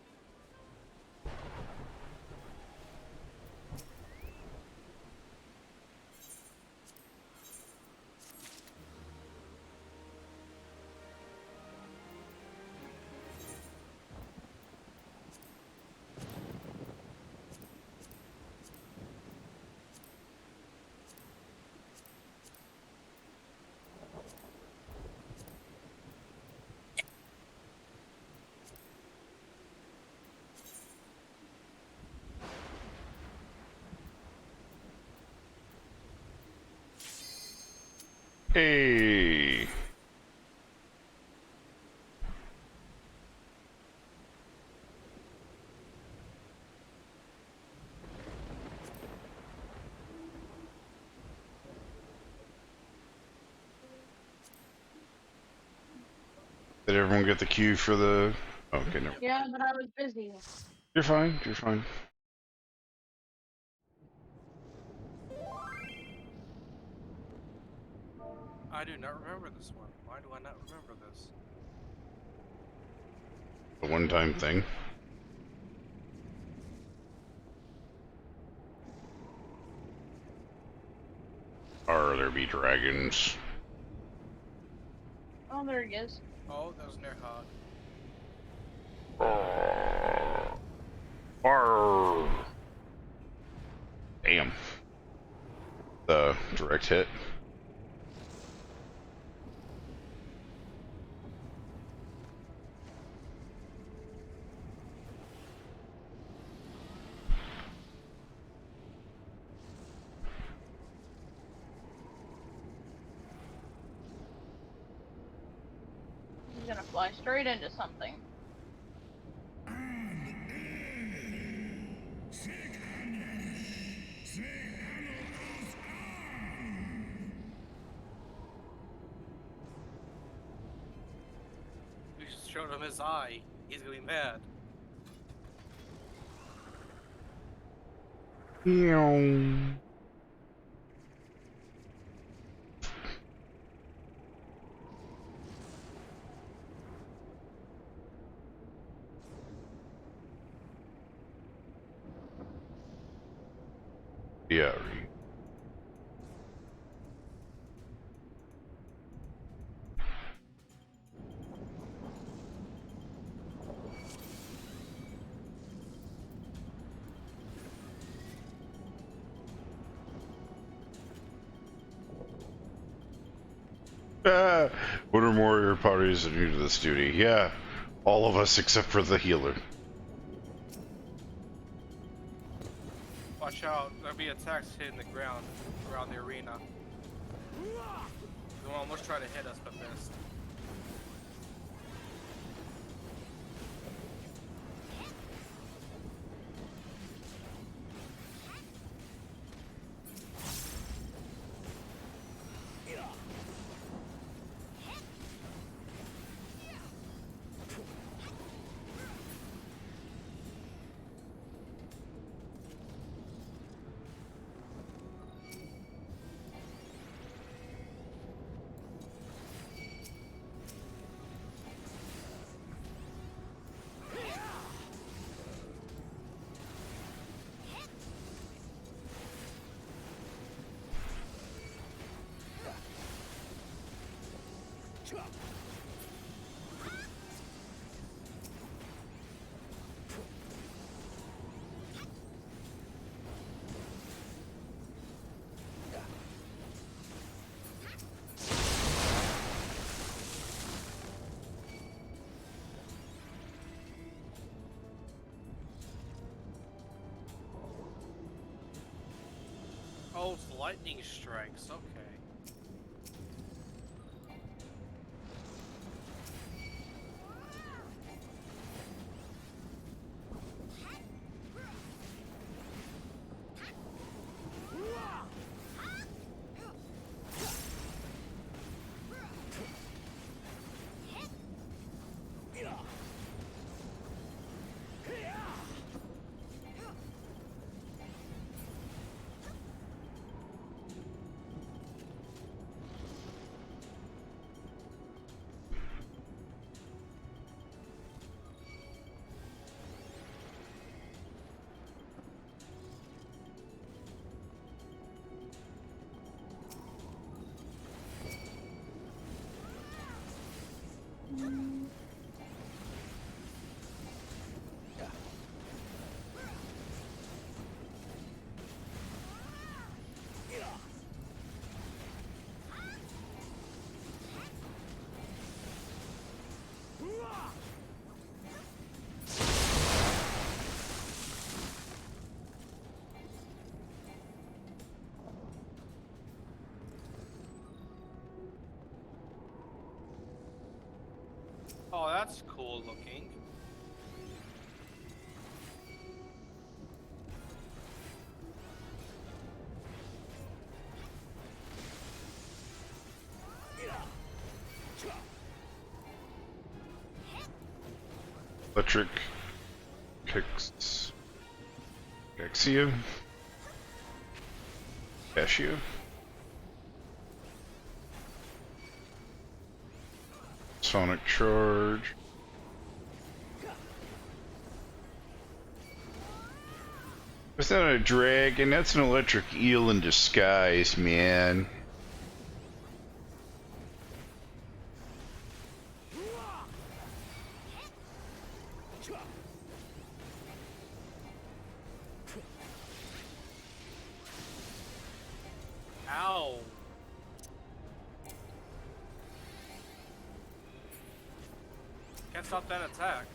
Hey. Did everyone get the cue for the... Oh, okay, no. Yeah, but I was busy. You're fine, you're fine. I do not remember this one. Why do I not remember this? A one-time thing. Are there be dragons? Oh, there he is. Oh, that was Nerhog. Arr. Damn. The direct hit. He's gonna fly straight into something. We just showed him his eye. He's gonna be mad. Yeah. Winter warrior parties are new to this duty. Yeah, all of us except for the healer. Watch out, there'll be attacks hitting the ground around the arena. They'll almost try to hit us, but missed. Oh, it's lightning strikes, okay. that's cool looking. Electric kicks. Axia. Cashew. Sonic charge. Is that a dragon? That's an electric eel in disguise, man. Ow. Can't stop that attack.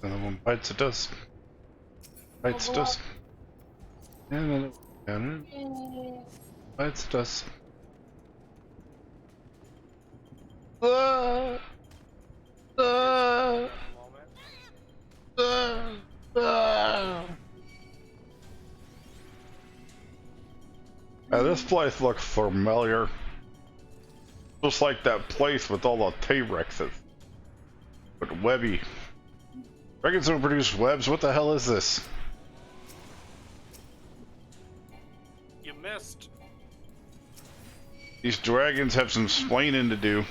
Another one bites the dust. Bites the dust. And another one down. Bites the dust. This place looks familiar. Just like that place with all the T-Rexes. But webby. Dragons don't produce webs, what the hell is this? You missed. These dragons have some splaining to do.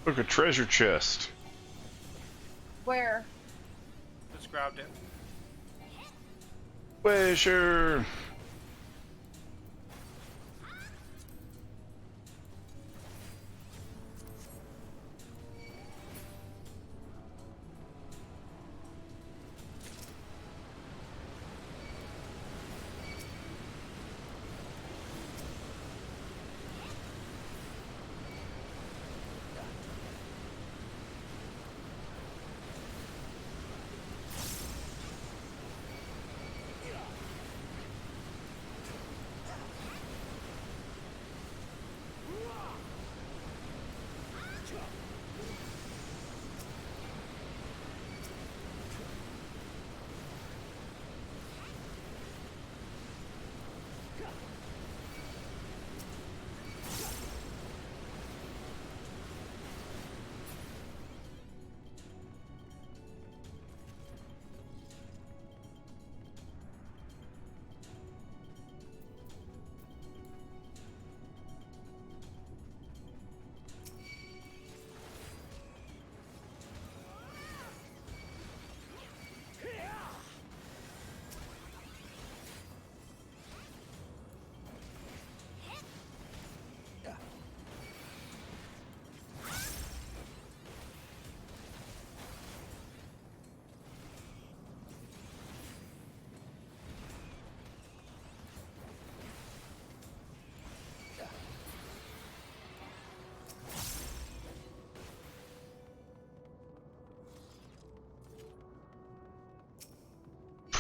Look, a treasure chest. Where? Just grabbed it. Treasure.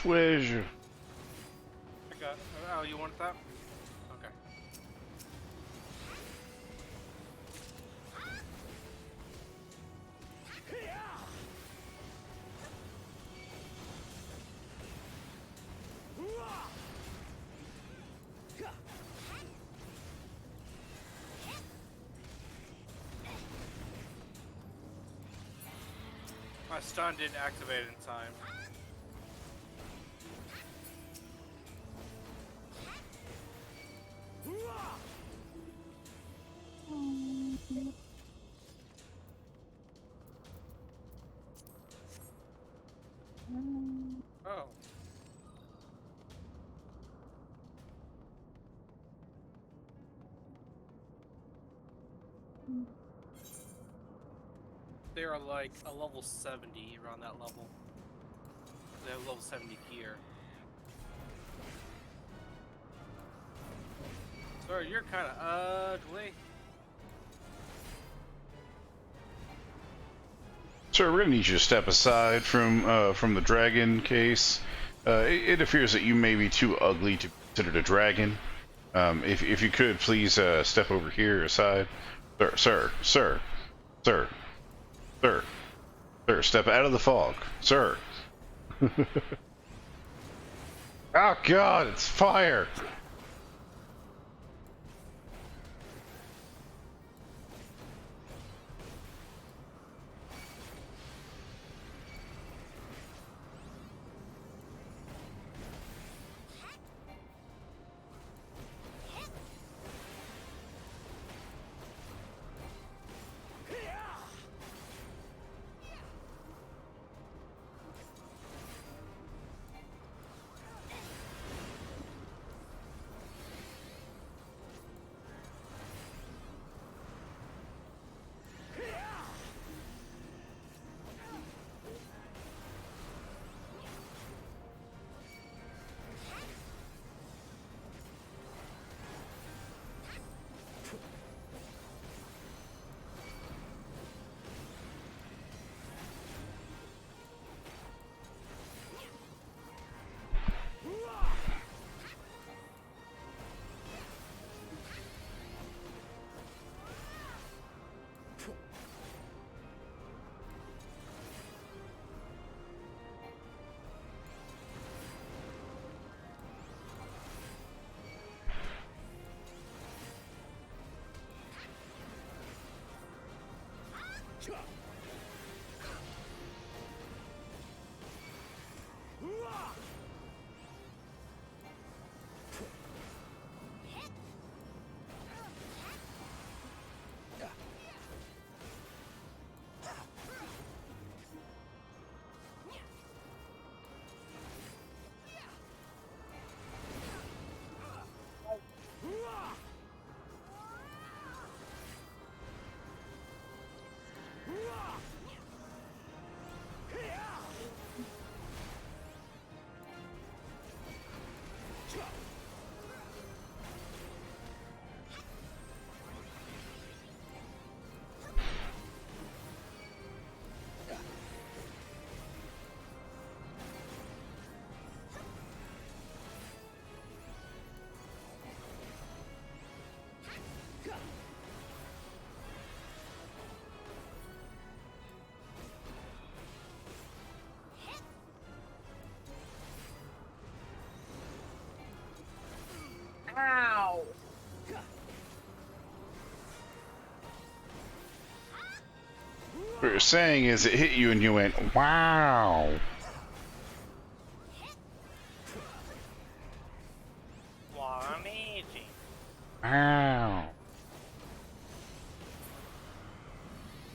treasure. I got. Oh, you want that? Okay. My stun didn't activate in time. Oh. They are like a level 70 around that level. They have level 70 gear. Sorry, you're kind of ugly. Sir, we're gonna need you to step aside from the dragon case. It appears that you may be too ugly to be considered a dragon. If you could please step over here aside, sir, step out of the fog, sir. Oh God, it's fire! Ow! What you're saying is it hit you and you went, wow. Wow, amazing. Wow.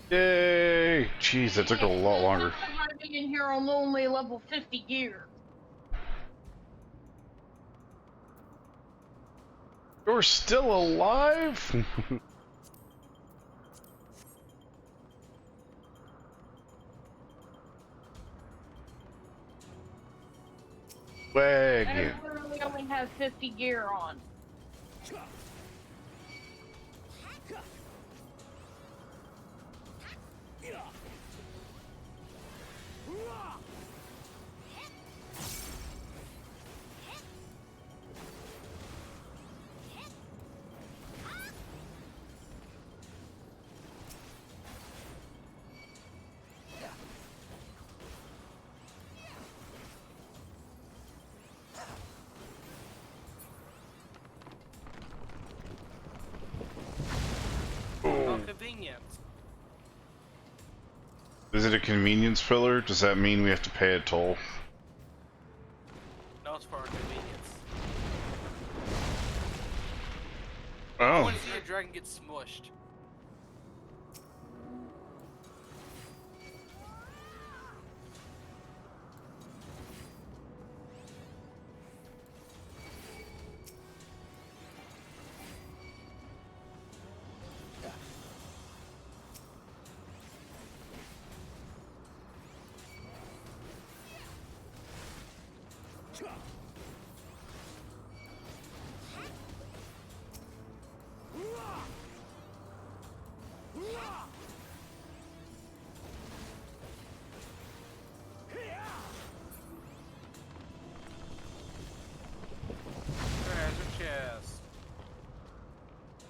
Yay! Jeez, that took a lot longer. I'm in here on only level 50 gear. You're still alive? Wagon. I literally only have 50 gear on. convenience. Is it a convenience pillar? Does that mean we have to pay a toll? No, it's for our convenience. Oh. I want to see a dragon get smushed.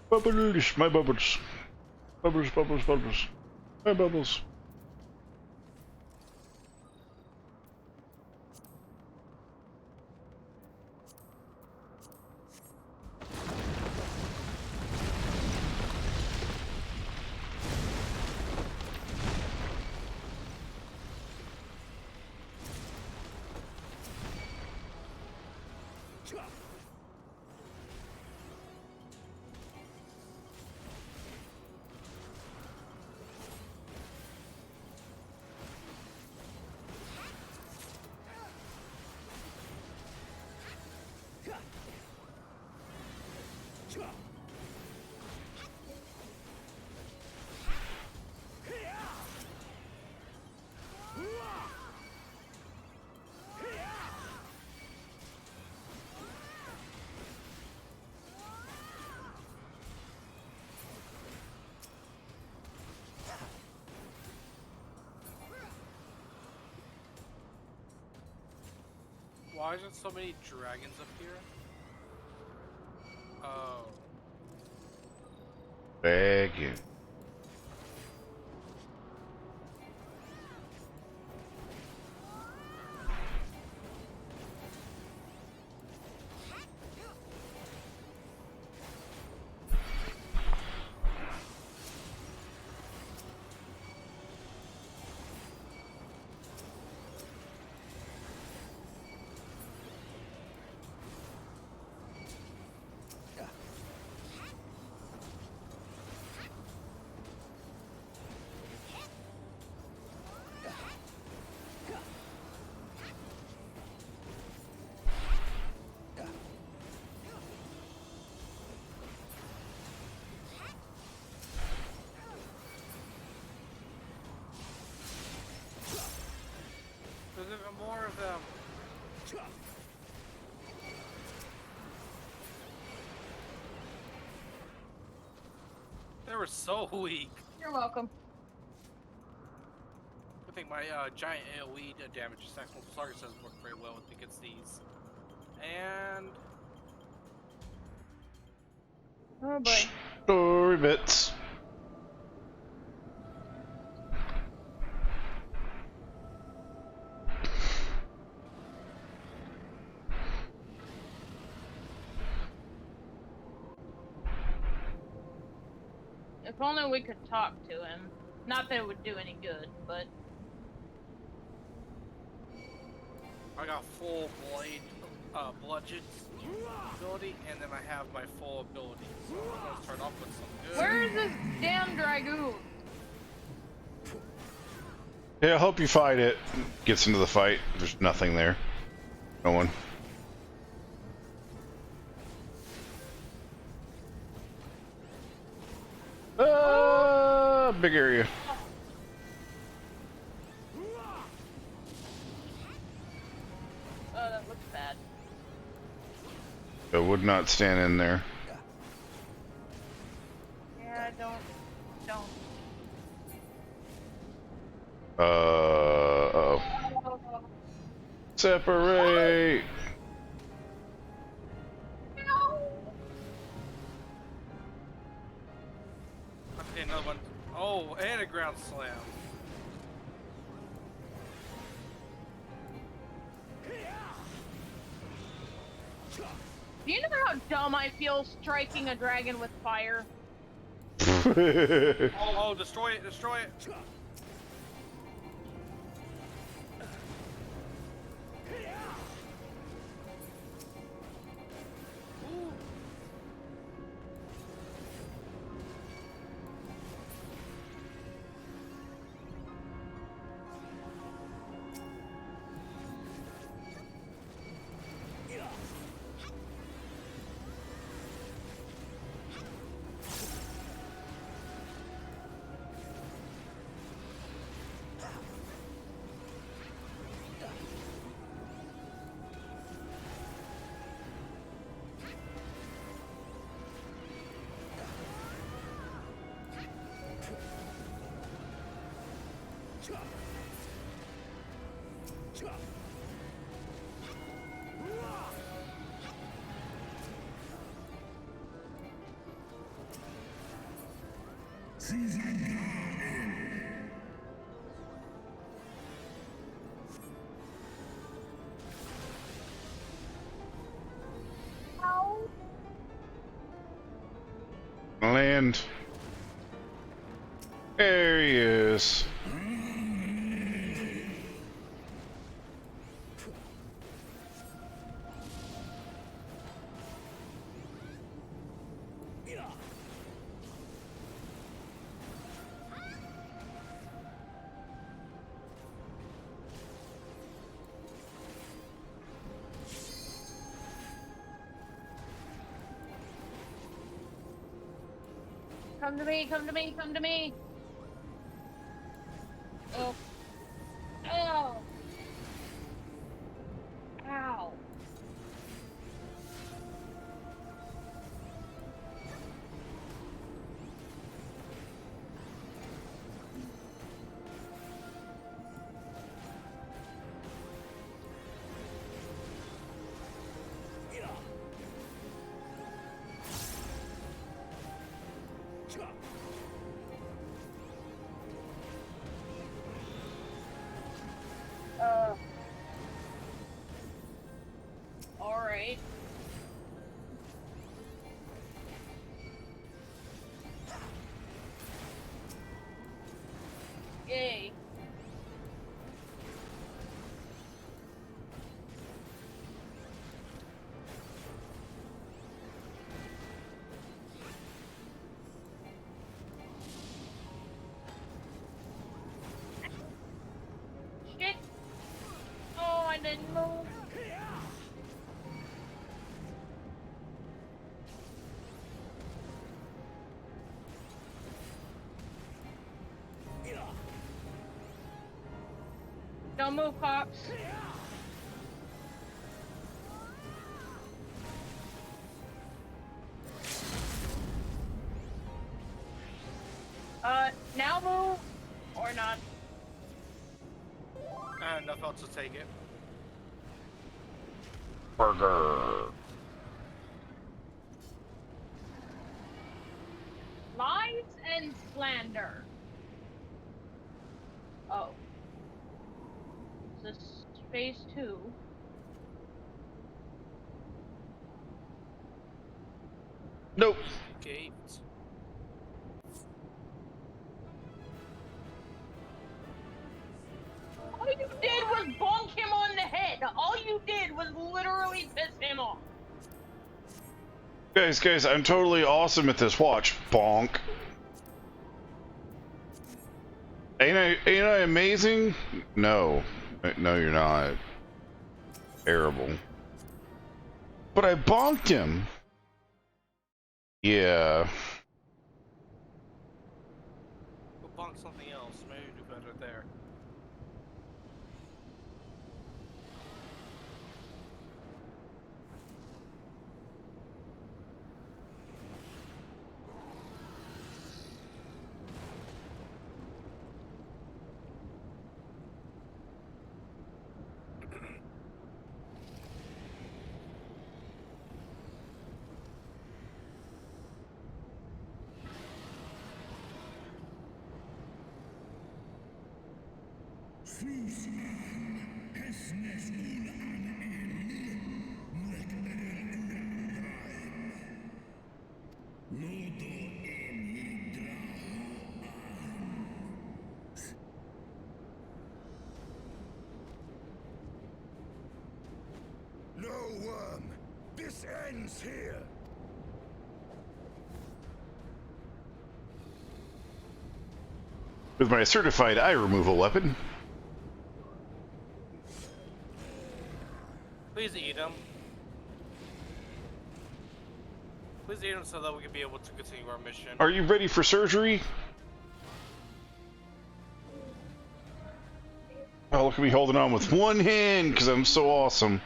Bubbles, my bubbles. Bubbles, bubbles, bubbles. My bubbles. Why is there so many dragons up here? Oh. Dragon. There's even more of them. They were so weak. You're welcome. I think my giant AoE damage maximum target doesn't work very well against these. And Oh boy. Story bits. If only we could talk to him. Not that it would do any good, but I got full blade bludgeon ability, and then I have my full ability. So I'm gonna start off with some good. where is this damn dragoon? Yeah, I hope you fight it. Gets into the fight. There's nothing there. No one. Big area. Oh, that looks bad. I would not stand in there. Yeah, don't. Uh-oh. Separate! Okay, another one. Oh, and a ground slam. Do you know how dumb I feel striking a dragon with fire? Oh, destroy it, destroy it. Land. There he is. Come to me, come to me, come to me. Oh. Oh. Ow. All right. Yay. Shit. Oh, I didn't move. Don't move, cops. Now move or not? Enough else to take it. Burger. Lies and slander. Oh. Is this phase 2? Nope. Gate. All you did was bonk him on the head. All you did was literally piss him off. Guys, I'm totally awesome at this. Watch. Bonk. Ain't I amazing? No. No, you're not. Terrible. But I bonked him. Yeah. We'll bonk something else. Maybe do better there. Nodo eni worm. This ends here. With my certified eye removal weapon. Please eat him. Please eat him so that we can be able to continue our mission. Are you ready for surgery? Oh, look at me holding on with one hand because I'm so awesome.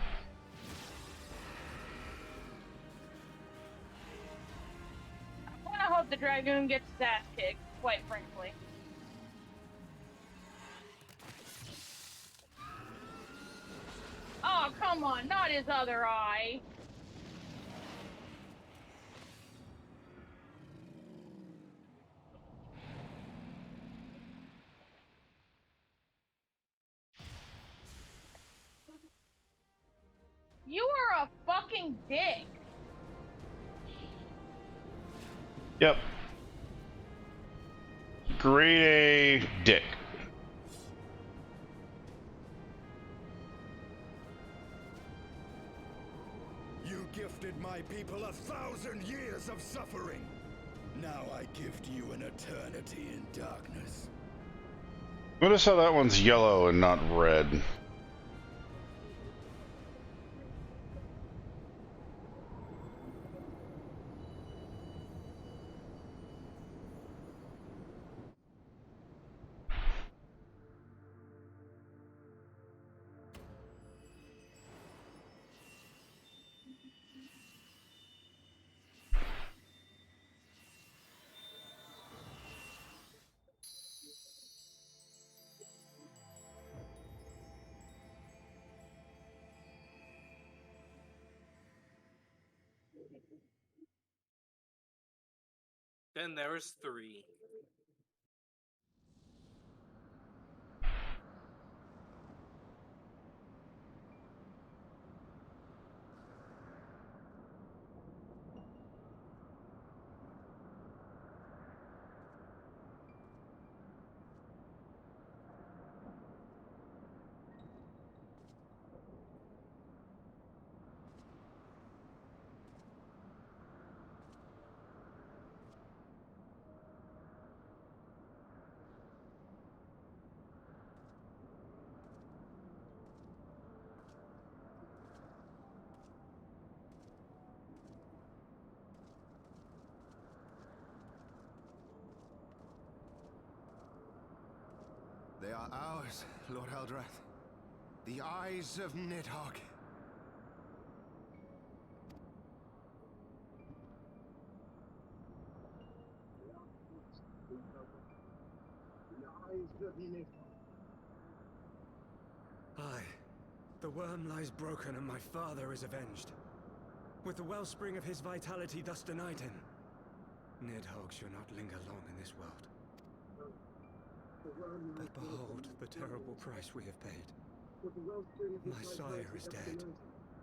I kind of hope the Dragoon gets his ass kicked, quite frankly. Oh, come on, not his other eye. You are a fucking dick. Yep. Grade A dick. You gifted my people 1,000 years of suffering. Now I gift you an eternity in darkness. Notice how that one's yellow and not red. Then there's 3. They are ours, Lord Eldrath. The eyes of Nidhogg. Aye. The worm lies broken and my father is avenged. With the wellspring of his vitality thus denied him, Nidhogg shall not linger long in this world. But behold the terrible price we have paid. My sire is dead.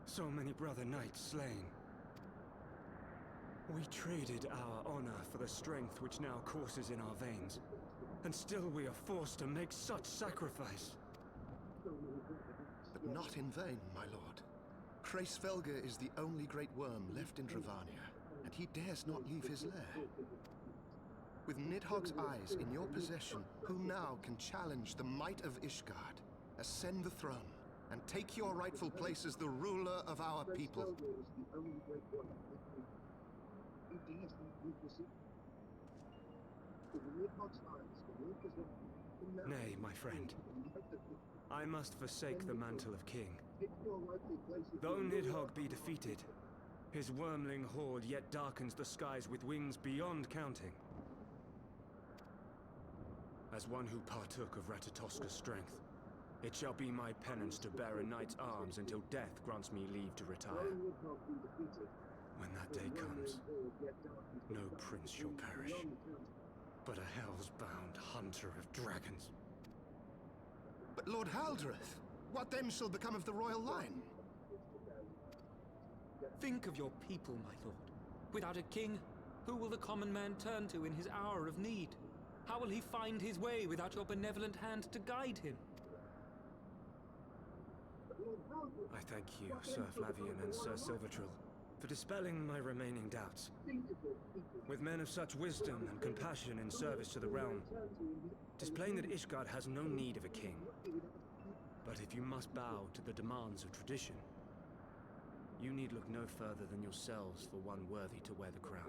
So many brother knights slain. We traded our honor for the strength which now courses in our veins. And still we are forced to make such sacrifice. But not in vain, my lord. Hraesvelgr is the only great worm left in Dravania, and he dares not leave his lair. With Nidhogg's eyes in your possession, who now can challenge the might of Ishgard, ascend the throne, and take your rightful place as the ruler of our people? Nay, my friend. I must forsake the mantle of king. Though Nidhogg be defeated, his wormling horde yet darkens the skies with wings beyond counting. As one who partook of Ratatoska's strength, it shall be my penance to bear a knight's arms until death grants me leave to retire. When that day comes, no prince shall perish, but a hell's-bound hunter of dragons. But Lord Haldreth, what then shall become of the royal line? Think of your people, my lord. Without a king, who will the common man turn to in his hour of need? How will he find his way without your benevolent hand to guide him? I thank you, Sir Flavian and Sir Silvertrill, for dispelling my remaining doubts. With men of such wisdom and compassion in service to the realm, it is plain that Ishgard has no need of a king. But if you must bow to the demands of tradition, you need look no further than yourselves for one worthy to wear the crown.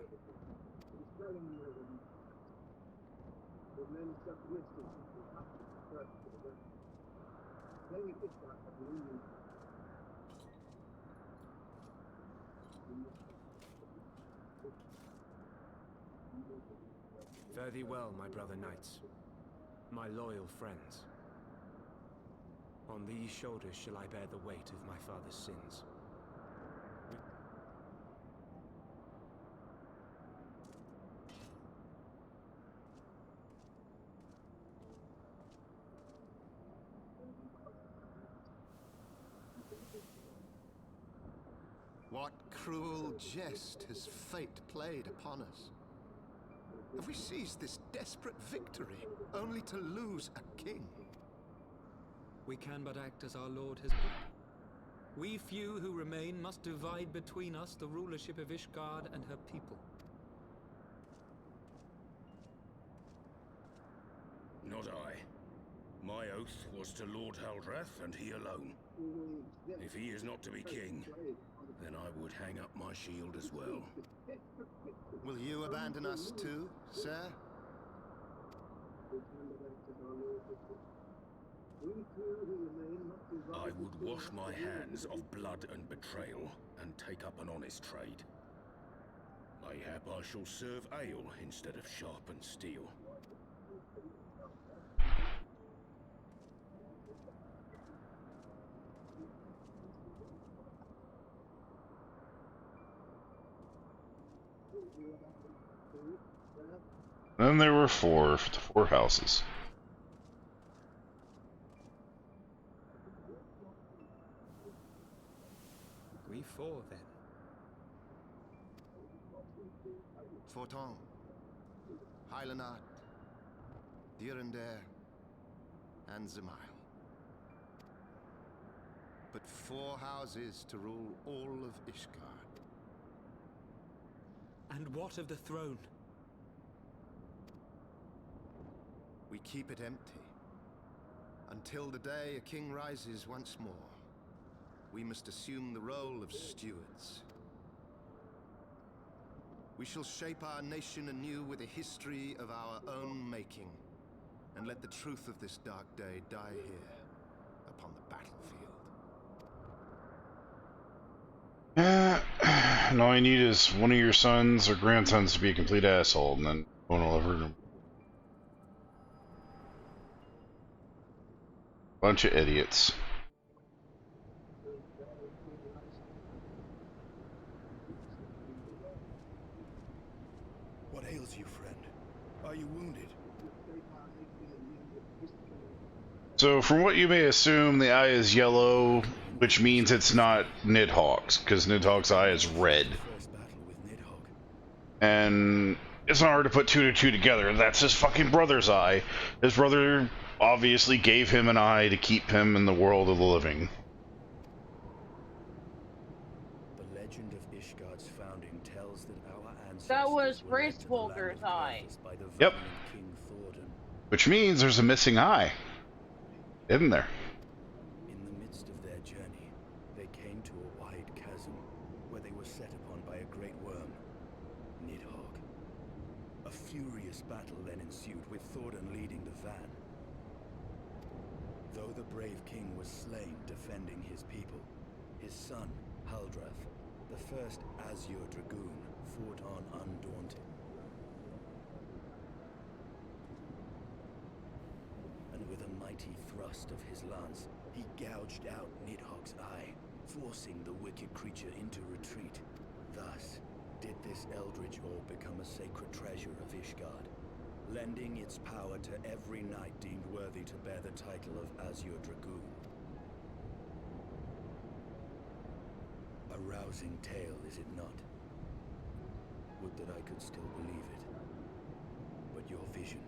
Fare thee well, my brother knights, my loyal friends. On these shoulders shall I bear the weight of my father's sins. What cruel jest has fate played upon us? Have we seized this desperate victory only to lose a king? We can but act as our Lord has bid. We few who remain must divide between us the rulership of Ishgard and her people. Not I. My oath was to Lord Haldrath, and he alone. If he is not to be king, then I would hang up my shield as well. Will you abandon us too, sir? I would wash my hands of blood and betrayal, and take up an honest trade. Mayhap I shall serve ale instead of sharpened steel. Then there were four houses. We four, then. Forton, Hylanat, Durander, and Zemail. But 4 houses to rule all of Ishgard. And what of the throne? We keep it empty. Until the day a king rises once more, we must assume the role of stewards. We shall shape our nation anew with a history of our own making, and let the truth of this dark day die here, upon the battlefield. And all you need is one of your sons or grandsons to be a complete asshole, and then no one will ever... Bunch of idiots. What ails you, friend? Are you wounded? So, from what you may assume, the eye is yellow, which means it's not Nidhogg's, because Nidhogg's eye is red. And it's not hard to put 2 to 2 together. That's his fucking brother's eye. His brother obviously gave him an eye to keep him in the world of the living. The legend of Ishgard's founding tells that our ancestors That was Gracefolger's eye. Yep. Which means there's a missing eye. Isn't there? In the midst of their journey, they came to a wide chasm where they were set upon by a great worm, Nidhogg. A furious battle then ensued, with Thordan leading the van. Though the brave king was slain defending his people, his son, Haldrath, the first Azure Dragoon, fought on undaunted. And with a mighty thrust of his lance, he gouged out Nidhogg's eye, forcing the wicked creature into retreat. Thus did this eldritch orb become a sacred treasure of Ishgard, lending its power to every knight deemed worthy to bear the title of Azure Dragoon. A rousing tale, is it not? Would that I could still believe it. But your vision,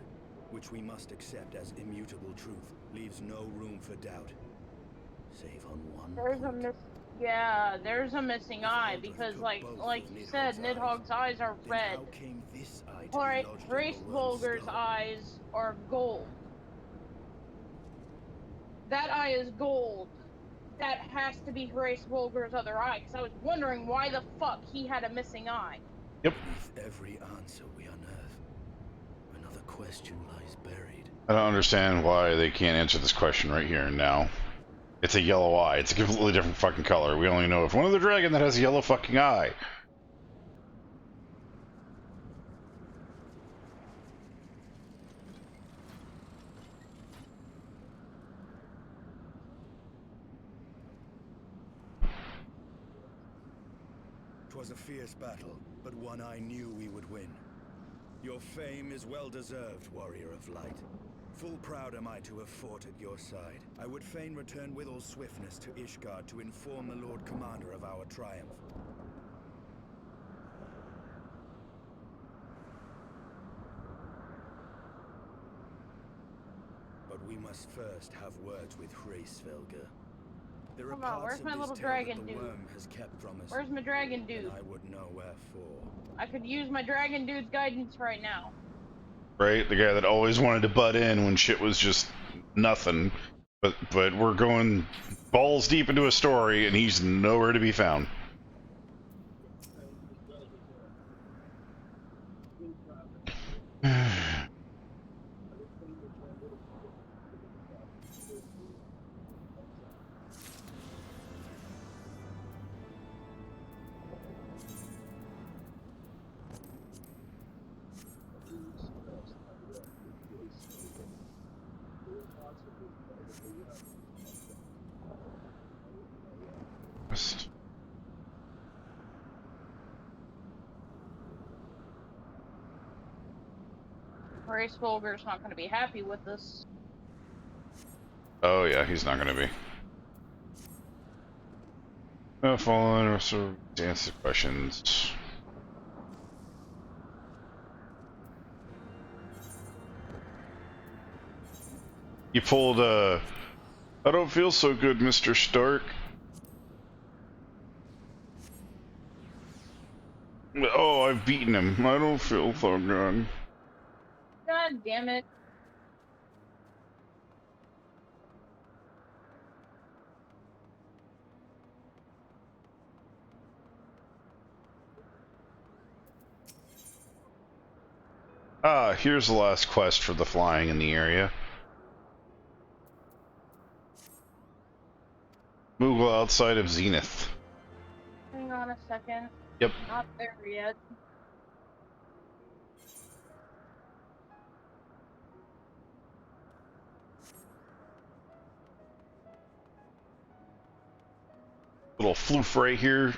which we must accept as immutable truth, leaves no room for doubt. save on one There's a there's a missing eye because, like you said, Nidhogg's eyes are Then red. how came this eye to Alright, be lodged on Grace the worm's Volger's skull? eyes are gold. That eye is gold. That has to be Grace Volger's other eye, because I was wondering why the fuck he had a missing eye. Yep. Beneath every answer we unearth, another question lies buried. I don't understand why they can't answer this question right here and now. It's a yellow eye. It's a completely different fucking color. We only know of one other dragon that has a yellow fucking eye. Was a fierce battle, but one I knew we would win. Your fame is well deserved, warrior of light. Full proud am I to have fought at your side. I would fain return with all swiftness to Ishgard to inform the Lord Commander of our triumph. But we must first have words with Hraesvelgr. There are Hold on, parts where's of my this little tale dragon that the dude? worm has kept from us. Where's my dragon dude? And I would know wherefore. I could use my dragon dude's guidance right now. Right? The guy that always wanted to butt in when shit was just nothing. But we're going balls deep into a story and he's nowhere to be found. Grace Volger's not going to be happy with this. Oh yeah, he's not gonna be. Following or sort of answer questions. You pulled I don't feel so good, Mr. Stark. Oh, I've beaten him. I don't feel so good. God damn it. Ah, here's the last quest for the flying in the area. Moogle outside of Zenith. Hang on a second. Yep. Not there yet. Little floof right here.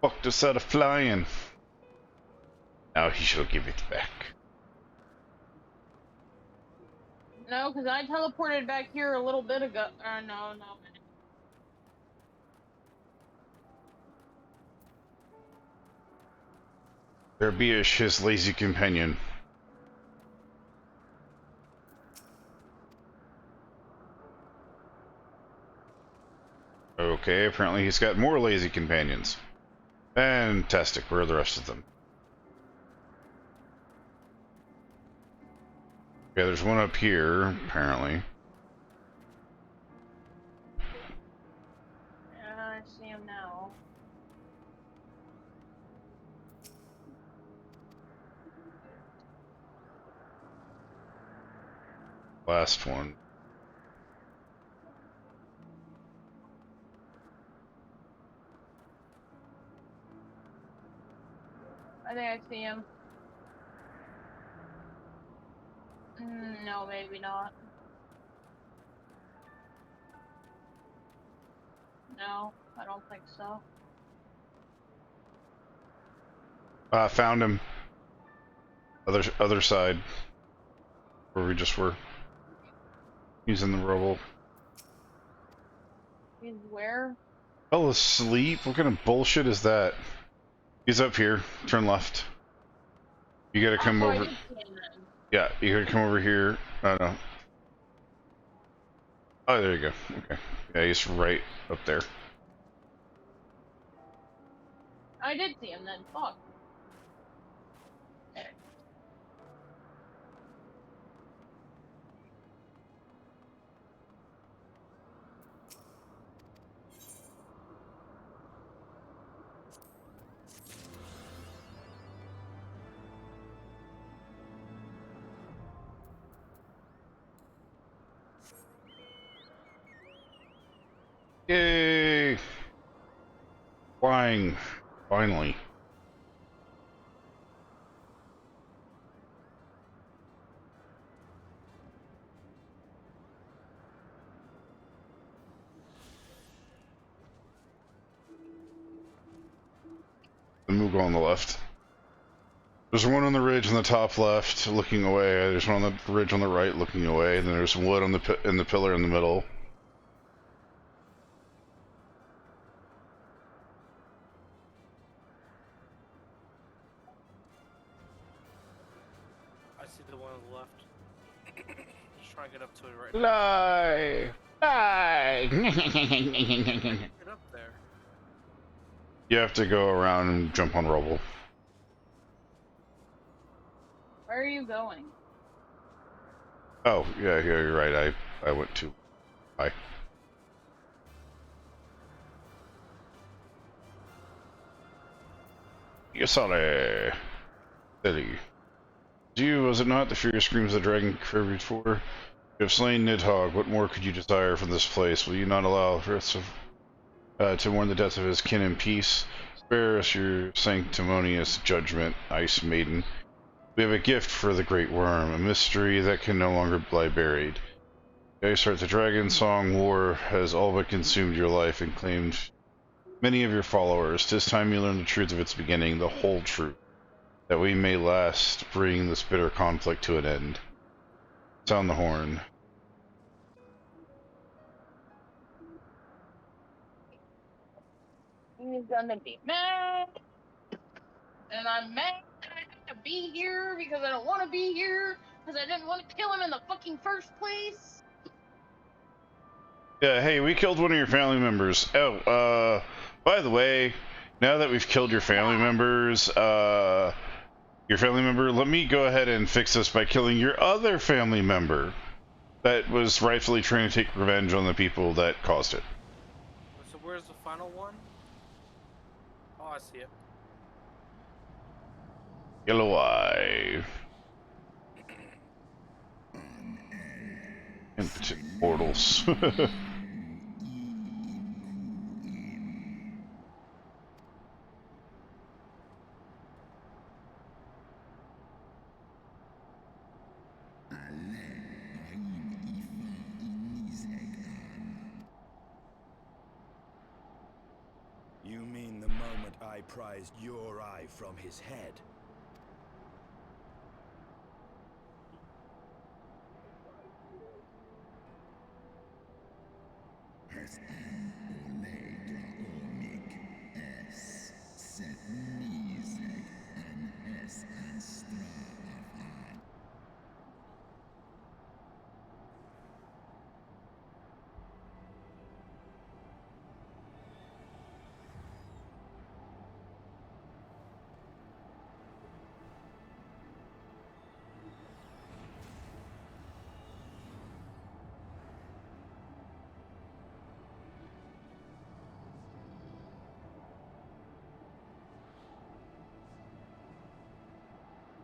Fucked us out of flying. Now he shall give it back. No, because I teleported back here a little bit ago. No. There be his lazy companion. Okay, apparently he's got more lazy companions. Fantastic, where are the rest of them? Yeah, there's one up here, apparently. I see him now. Last one. I think I see him. No, maybe not. No, I don't think so. Found him. Other side. Where we just were. He's in the rubble. He's where? Fell asleep? What kind of bullshit is that? He's up here. Turn left. You gotta come over. Yeah, you gotta come over here. No. Oh, there you go. Okay. Yeah, he's right up there. I did see him then. Fuck. Yay! Flying. Finally. The Moogle on the left. There's one on the ridge on the top left, looking away. There's one on the ridge on the right, looking away. And then there's wood on the pillar in the middle. I see the one on the left. Just trying to get up to it right Lie! Lie! Get up there. You have to go around and jump on rubble. Where are you going? Oh, yeah, you're right. I went too high. Yasale! Steady. You, was it not, the furious screams of the dragon contributed for? You have slain Nidhogg. What more could you desire from this place? Will you not allow to mourn the death of his kin in peace? Spare us your sanctimonious judgment, Ice Maiden. We have a gift for the Great Worm, a mystery that can no longer lie buried. Icehart, the dragon song war has all but consumed your life and claimed many of your followers. 'Tis time you learn the truth of its beginning, the whole truth, that we may last bring this bitter conflict to an end. Sound the horn. He's gonna be mad. And I'm mad that I have to be here because I don't want to be here because I didn't want to kill him in the fucking first place. Yeah, hey, we killed one of your family members. Oh, by the way, now that we've killed your family members, let me go ahead and fix this by killing your other family member that was rightfully trying to take revenge on the people that caused it. So where's the final one? Oh, I see it. Yellow Eye. Impotent mortals. You mean the moment I prized your eye from his head?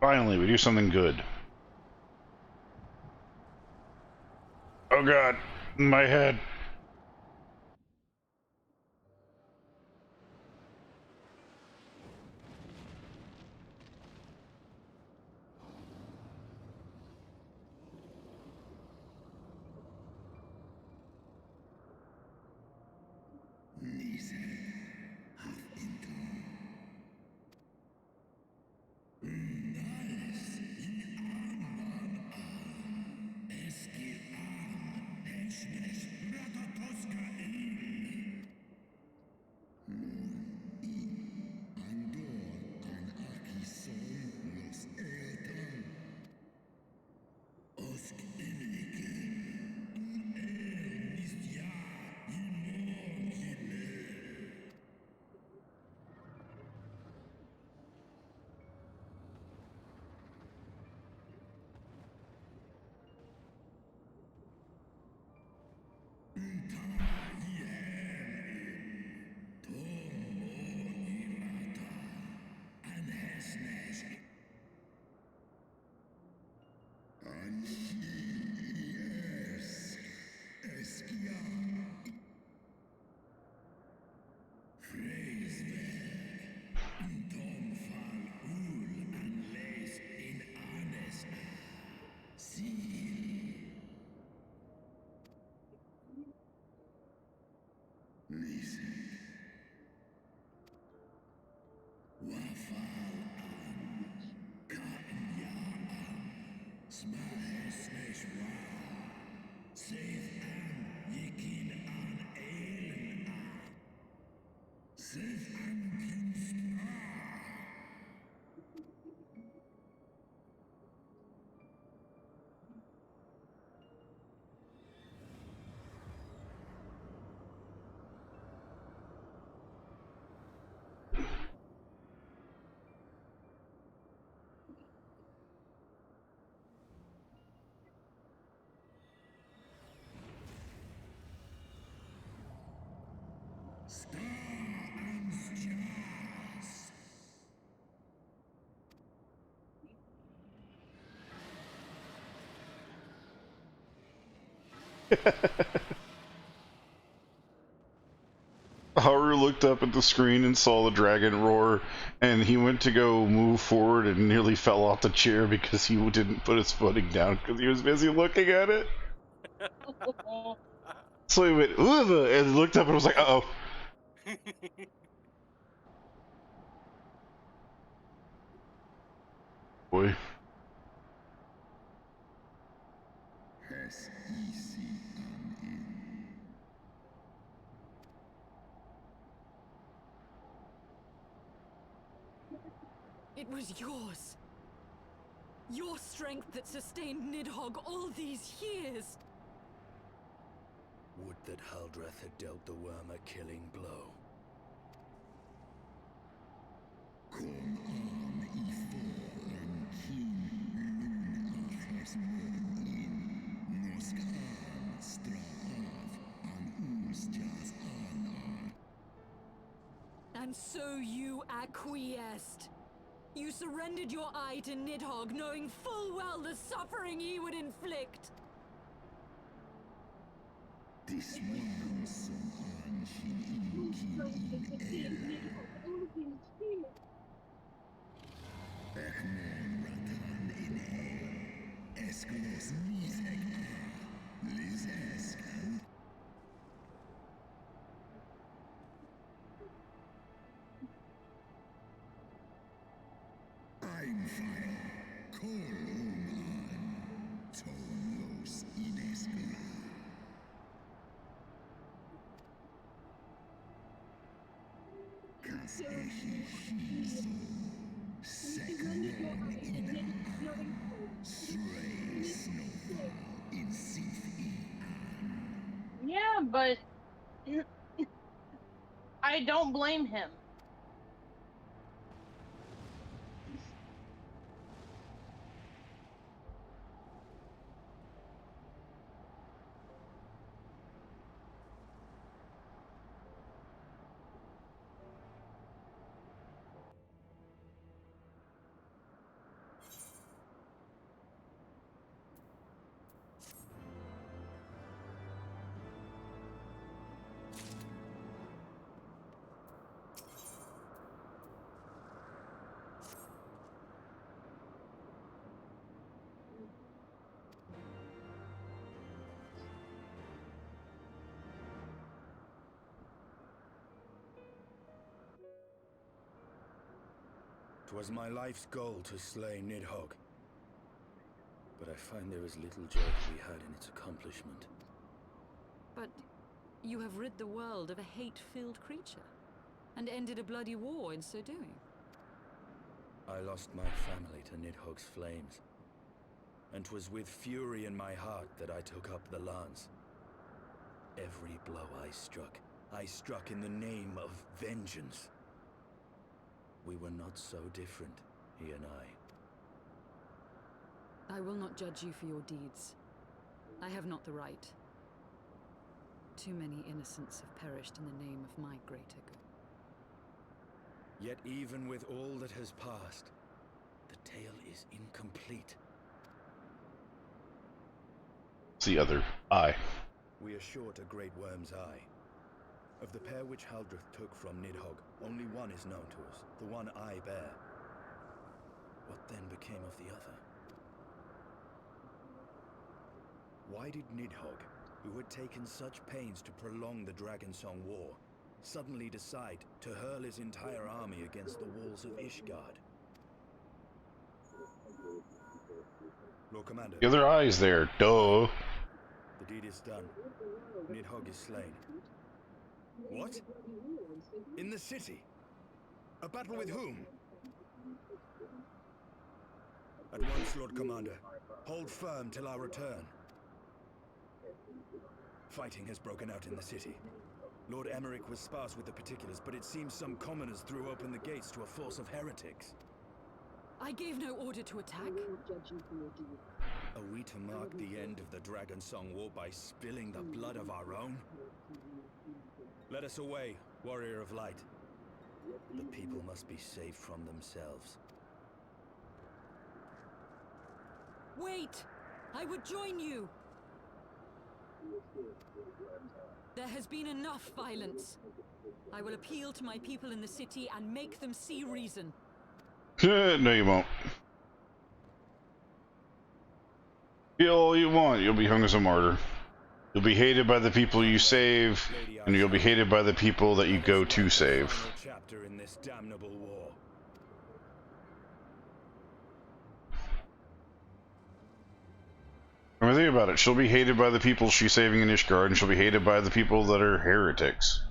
Finally, we do something good. Oh god, my head. Haru looked up at the screen and saw the dragon roar, and he went to go move forward and nearly fell off the chair because he didn't put his footing down because he was busy looking at it. So he went, "Ooh," and looked up and was like, uh-oh. Boy. It was yours. Your strength that sustained Nidhogg all these years. Would that Haldreth had dealt the worm a killing blow. And so you acquiesced. You surrendered your eye to Nidhogg, knowing full well the suffering he would inflict. This one so I'm fire, Kolungan, Tolos Ineskra. Kas ehi hizo, Sekalon inam, Srei Snowfall in Sith Yeah, but I don't blame him. Twas my life's goal to slay Nidhogg. But I find there is little joy to be had in its accomplishment. But you have rid the world of a hate-filled creature, and ended a bloody war in so doing. I lost my family to Nidhogg's flames, and 'twas with fury in my heart that I took up the lance. Every blow I struck in the name of vengeance. We were not so different, he and I will not judge you for your deeds. I have not the right. Too many innocents have perished in the name of my greater good. Yet even with all that has passed, the tale is incomplete. It's the other eye. We are short a great worm's eye. Of the pair which Haldreth took from Nidhogg, only one is known to us, the one I bear. What then became of the other? Why did Nidhogg, who had taken such pains to prolong the Dragonsong War, suddenly decide to hurl his entire army against the walls of Ishgard? Lord Commander. The other eye is there, duh. The deed is done. Nidhogg is slain. What? In the city? A battle with whom? At once, Lord Commander. Hold firm till our return. Fighting has broken out in the city. Lord Emmerich was sparse with the particulars, but it seems some commoners threw open the gates to a force of heretics. I gave no order to attack. Are we to mark the end of the Dragonsong War by spilling the blood of our own? Let us away, warrior of light. The people must be saved from themselves. Wait! I would join you! There has been enough violence. I will appeal to my people in the city and make them see reason. No, you won't. Be all you want, you'll be hung as a martyr. You'll be hated by the people you save, and you'll be hated by the people that you go to save. Chapter in this damnable war. I mean, think about it. She'll be hated by the people she's saving in Ishgard, and she'll be hated by the people that are heretics.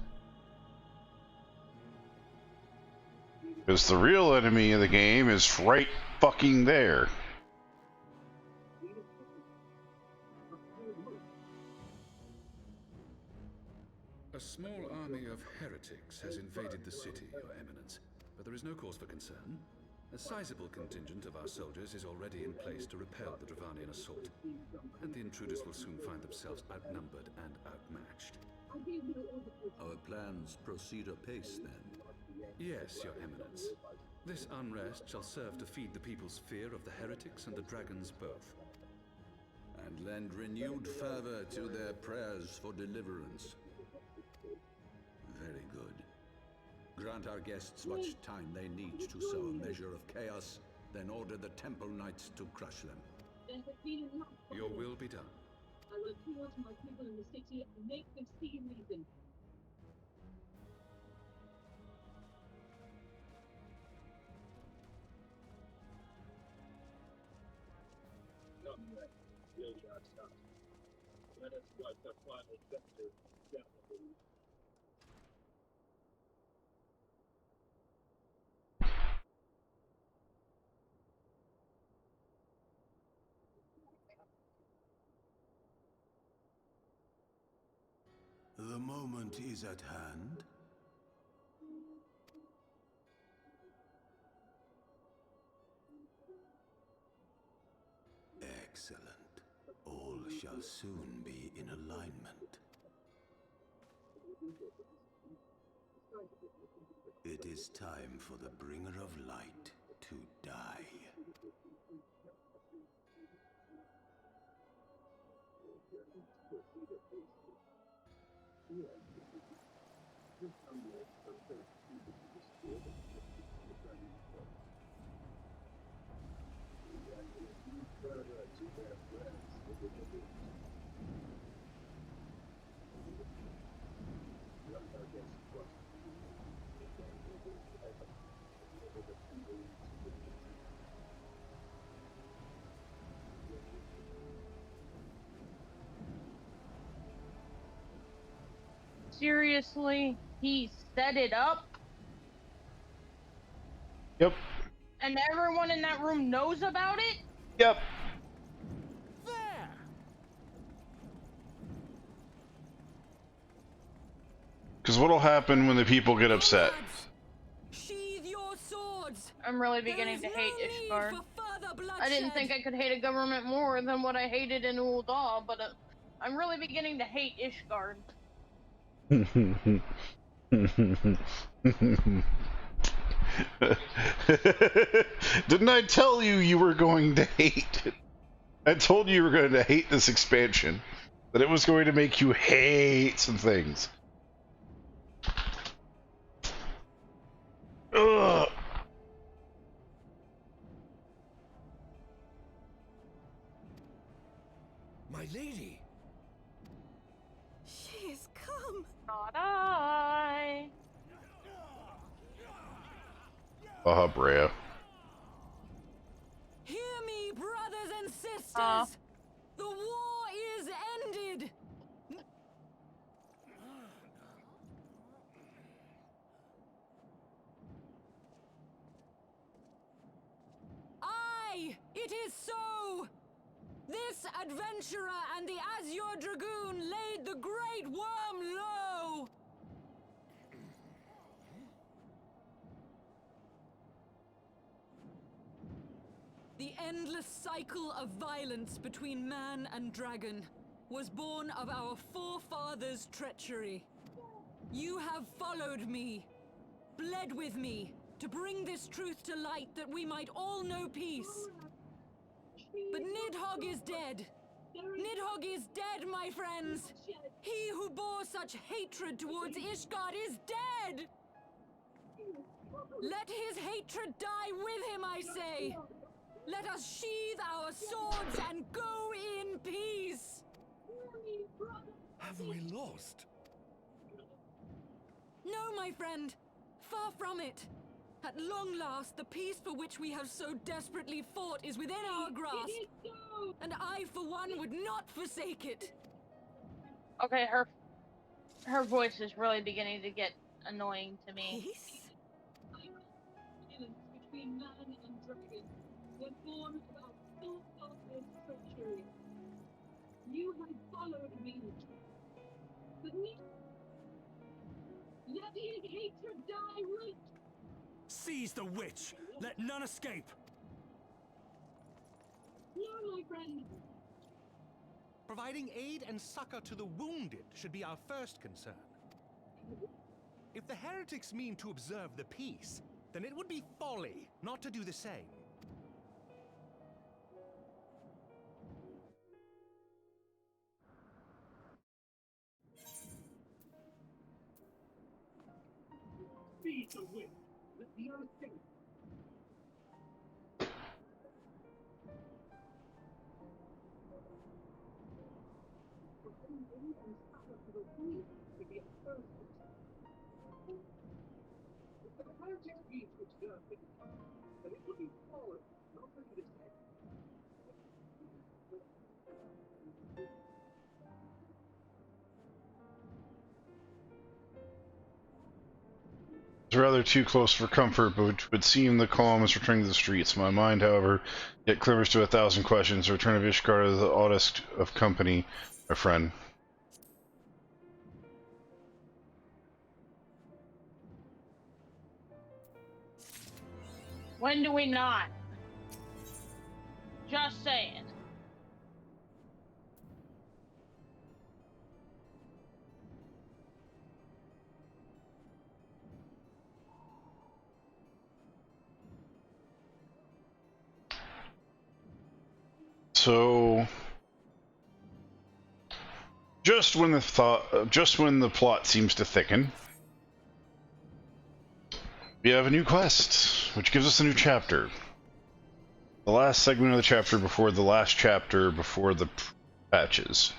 Because the real enemy of the game is right fucking there. A small army of heretics has invaded the city, Your Eminence, but there is no cause for concern. A sizable contingent of our soldiers is already in place to repel the Dravanian assault, and the intruders will soon find themselves outnumbered and outmatched. Our plans proceed apace, then? Yes, Your Eminence. This unrest shall serve to feed the people's fear of the heretics and the dragons both. And lend renewed fervor to their prayers for deliverance. Very good. Grant our guests much time they need to sow a measure of chaos, then order the Temple Knights to crush them. There has been enough. Your will be done. I will appeal to my people in the city and make them see reason. Let us strike the final victory together. The moment is at hand. Excellent. All shall soon be in alignment. It is time for the bringer of light to die. Seriously? He set it up? Yep. And everyone in that room knows about it? Yep. There! Because what'll happen when the people get upset? Sheathe your swords. I'm really beginning to hate Ishgard. I didn't think I could hate a government more than what I hated in Ul'dah, but I'm really beginning to hate Ishgard. Didn't I tell you you were going to hate it? I told you you were going to hate this expansion. That it was going to make you hate some things. Ugh. My lady. She has come. Not I. Brea. Hear me, brothers and sisters. The war is ended. It is so. This adventurer and the Azure Dragoon laid the great worm low. The endless cycle of violence between man and dragon was born of our forefathers' treachery. You have followed me, bled with me, to bring this truth to light that we might all know peace. But Nidhogg is dead. Nidhogg is dead, my friends. He who bore such hatred towards Ishgard is dead. Let his hatred die with him, I say. Let us sheathe our swords and go in peace. Have we lost? No, my friend. Far from it. At long last, the peace for which we have so desperately fought is within our grasp. And I, for one, would not forsake it. Okay, her voice is really beginning to get annoying to me. Peace? Between man and dragon were born of our forefathers' treachery. You have followed me. But let his hatred die with. Seize the witch! Let none escape! No, my friend. Providing aid and succor to the wounded should be our first concern. If the heretics mean to observe the peace, then it would be folly not to do the same. Seize the witch. Let the earth escape. If the heretics mean to observe the peace, then it would be folly not to do the same. It's rather too close for comfort, but it would seem the calm is returning to the streets. My mind, however, yet clamors to 1,000 questions. The return of Ishgard is the oddest of company, my friend. When do we not? Just saying. So, just when the plot seems to thicken, we have a new quest, which gives us a new chapter. The last segment of the chapter before the last chapter before the patches.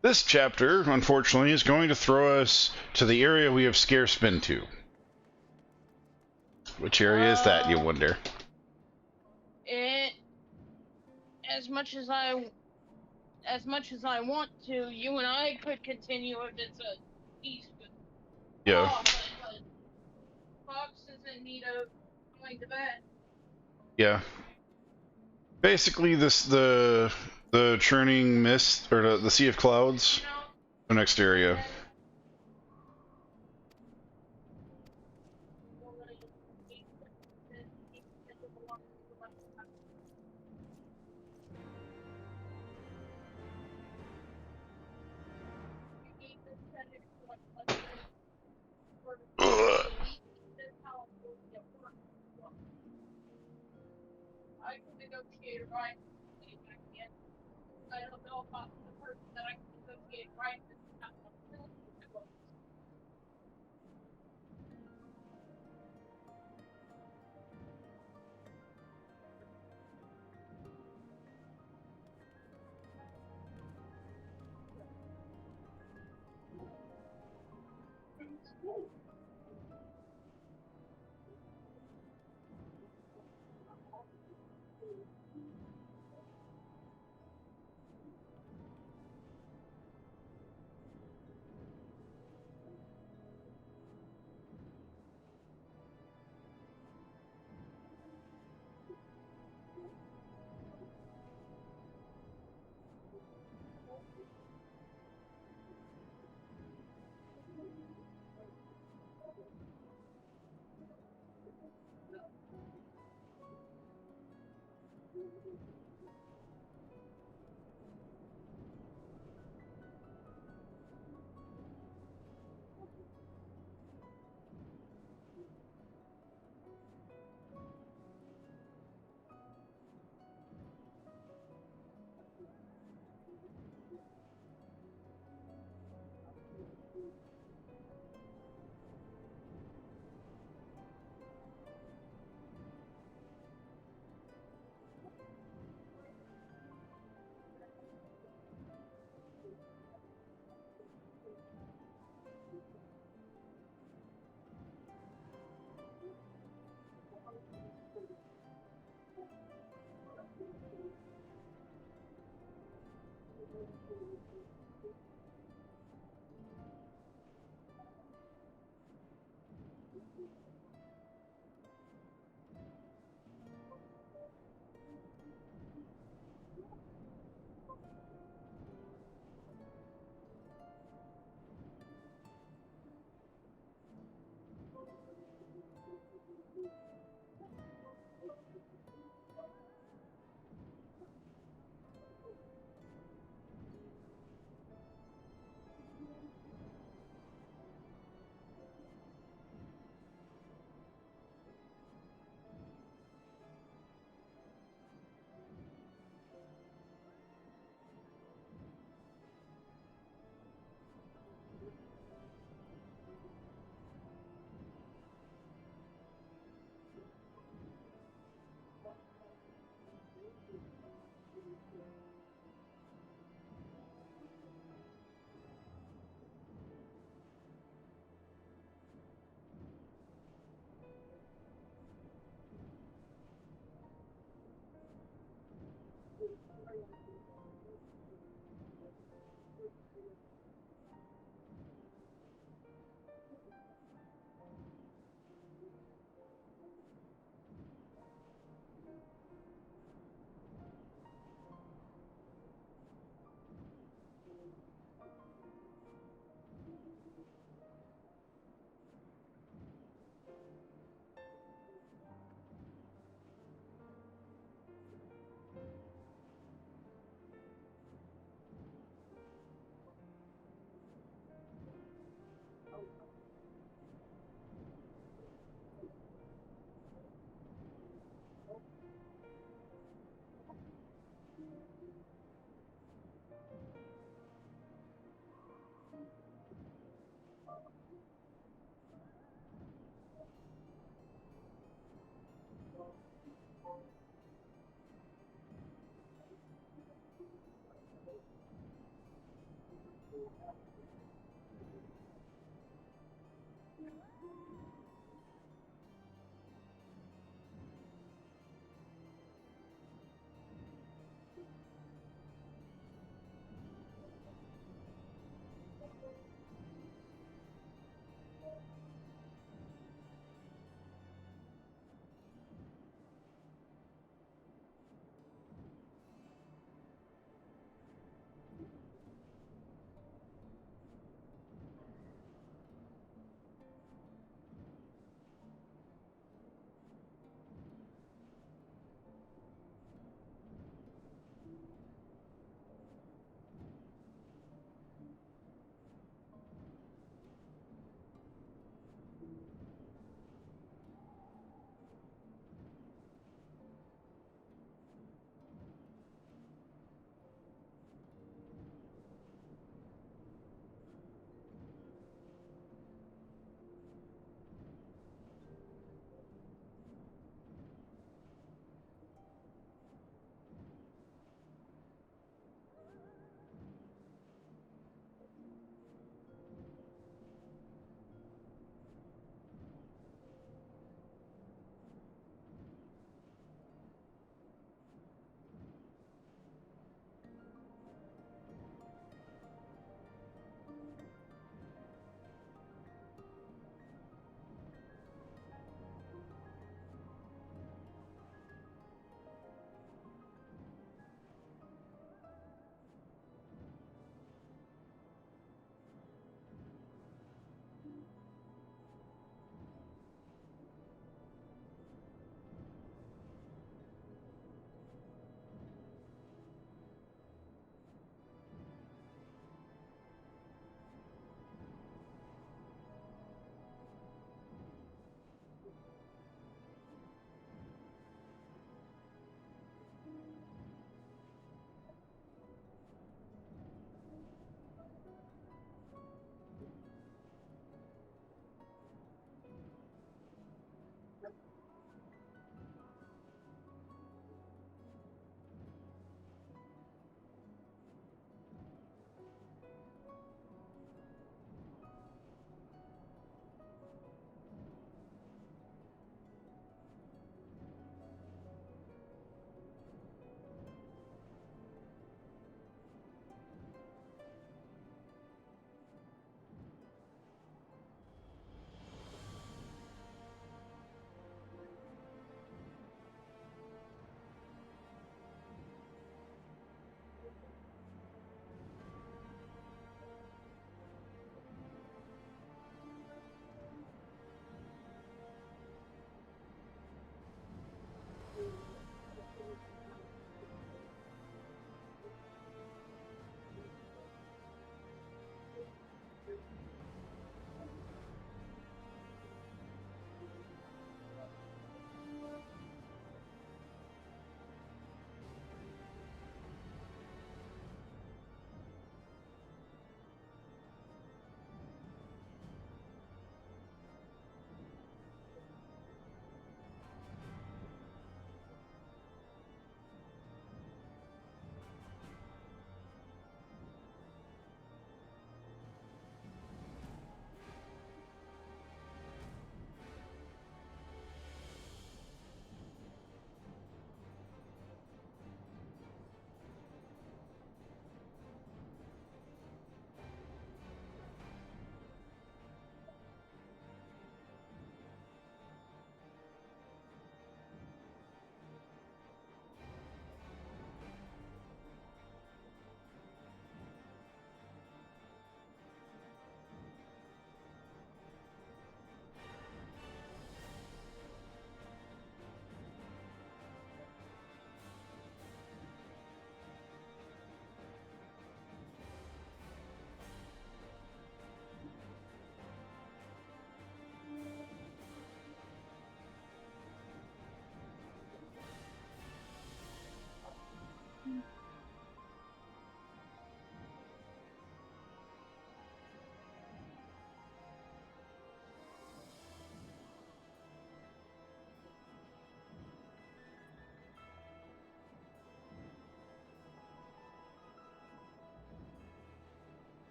This chapter, unfortunately, is going to throw us to the area we have scarce been to. Which area is that, you wonder? As much as I want to, you and I could continue if it's a piece. Yeah. But Fox is in need of going to bed. Yeah. Basically, the churning mist, or the sea of clouds, the next area. I can negotiate right. I can't. I don't know about the person that I can negotiate right with.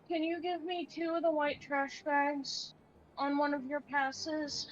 Can you give me 2 of the white trash bags on one of your passes?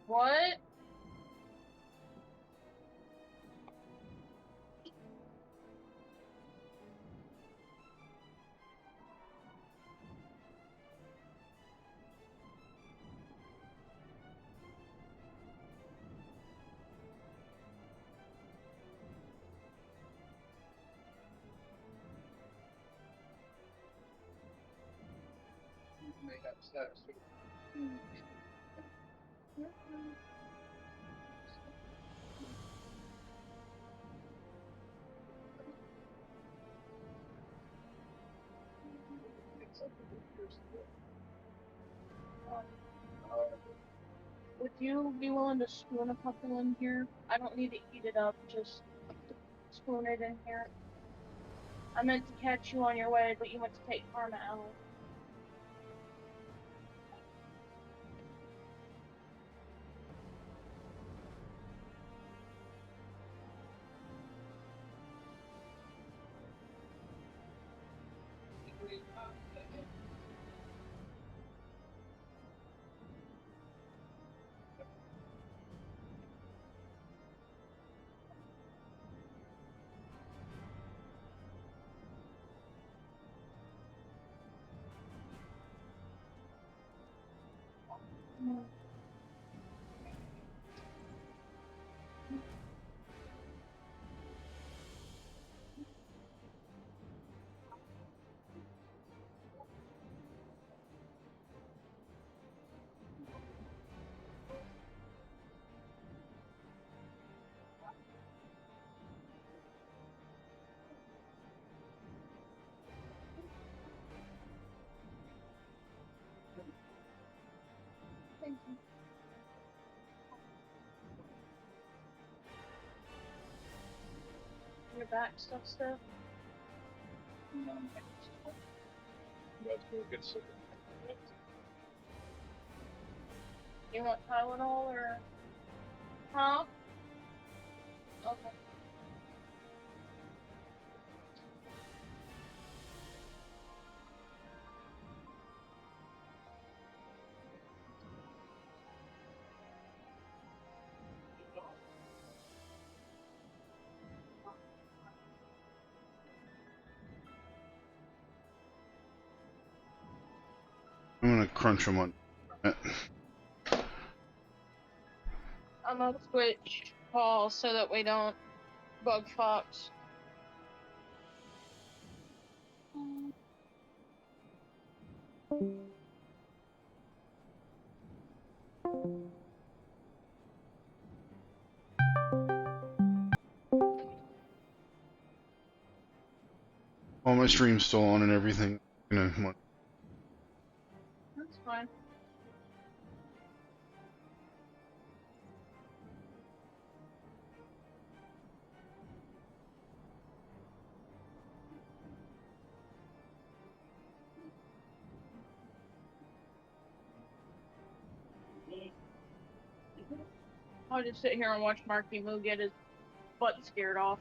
What? May have sex with Would you be willing to spoon a couple in here? I don't need to eat it up, just spoon it in here. I meant to catch you on your way, but you went to take Karma out. Thank you. Your back stuff still? You want Tylenol or? Huh? Okay. I'm gonna crunch them on. I'm gonna switch calls so that we don't bug Fox. All my stream's still on and everything. That's fine. I'll just sit here and watch Marky Moo get his butt scared off.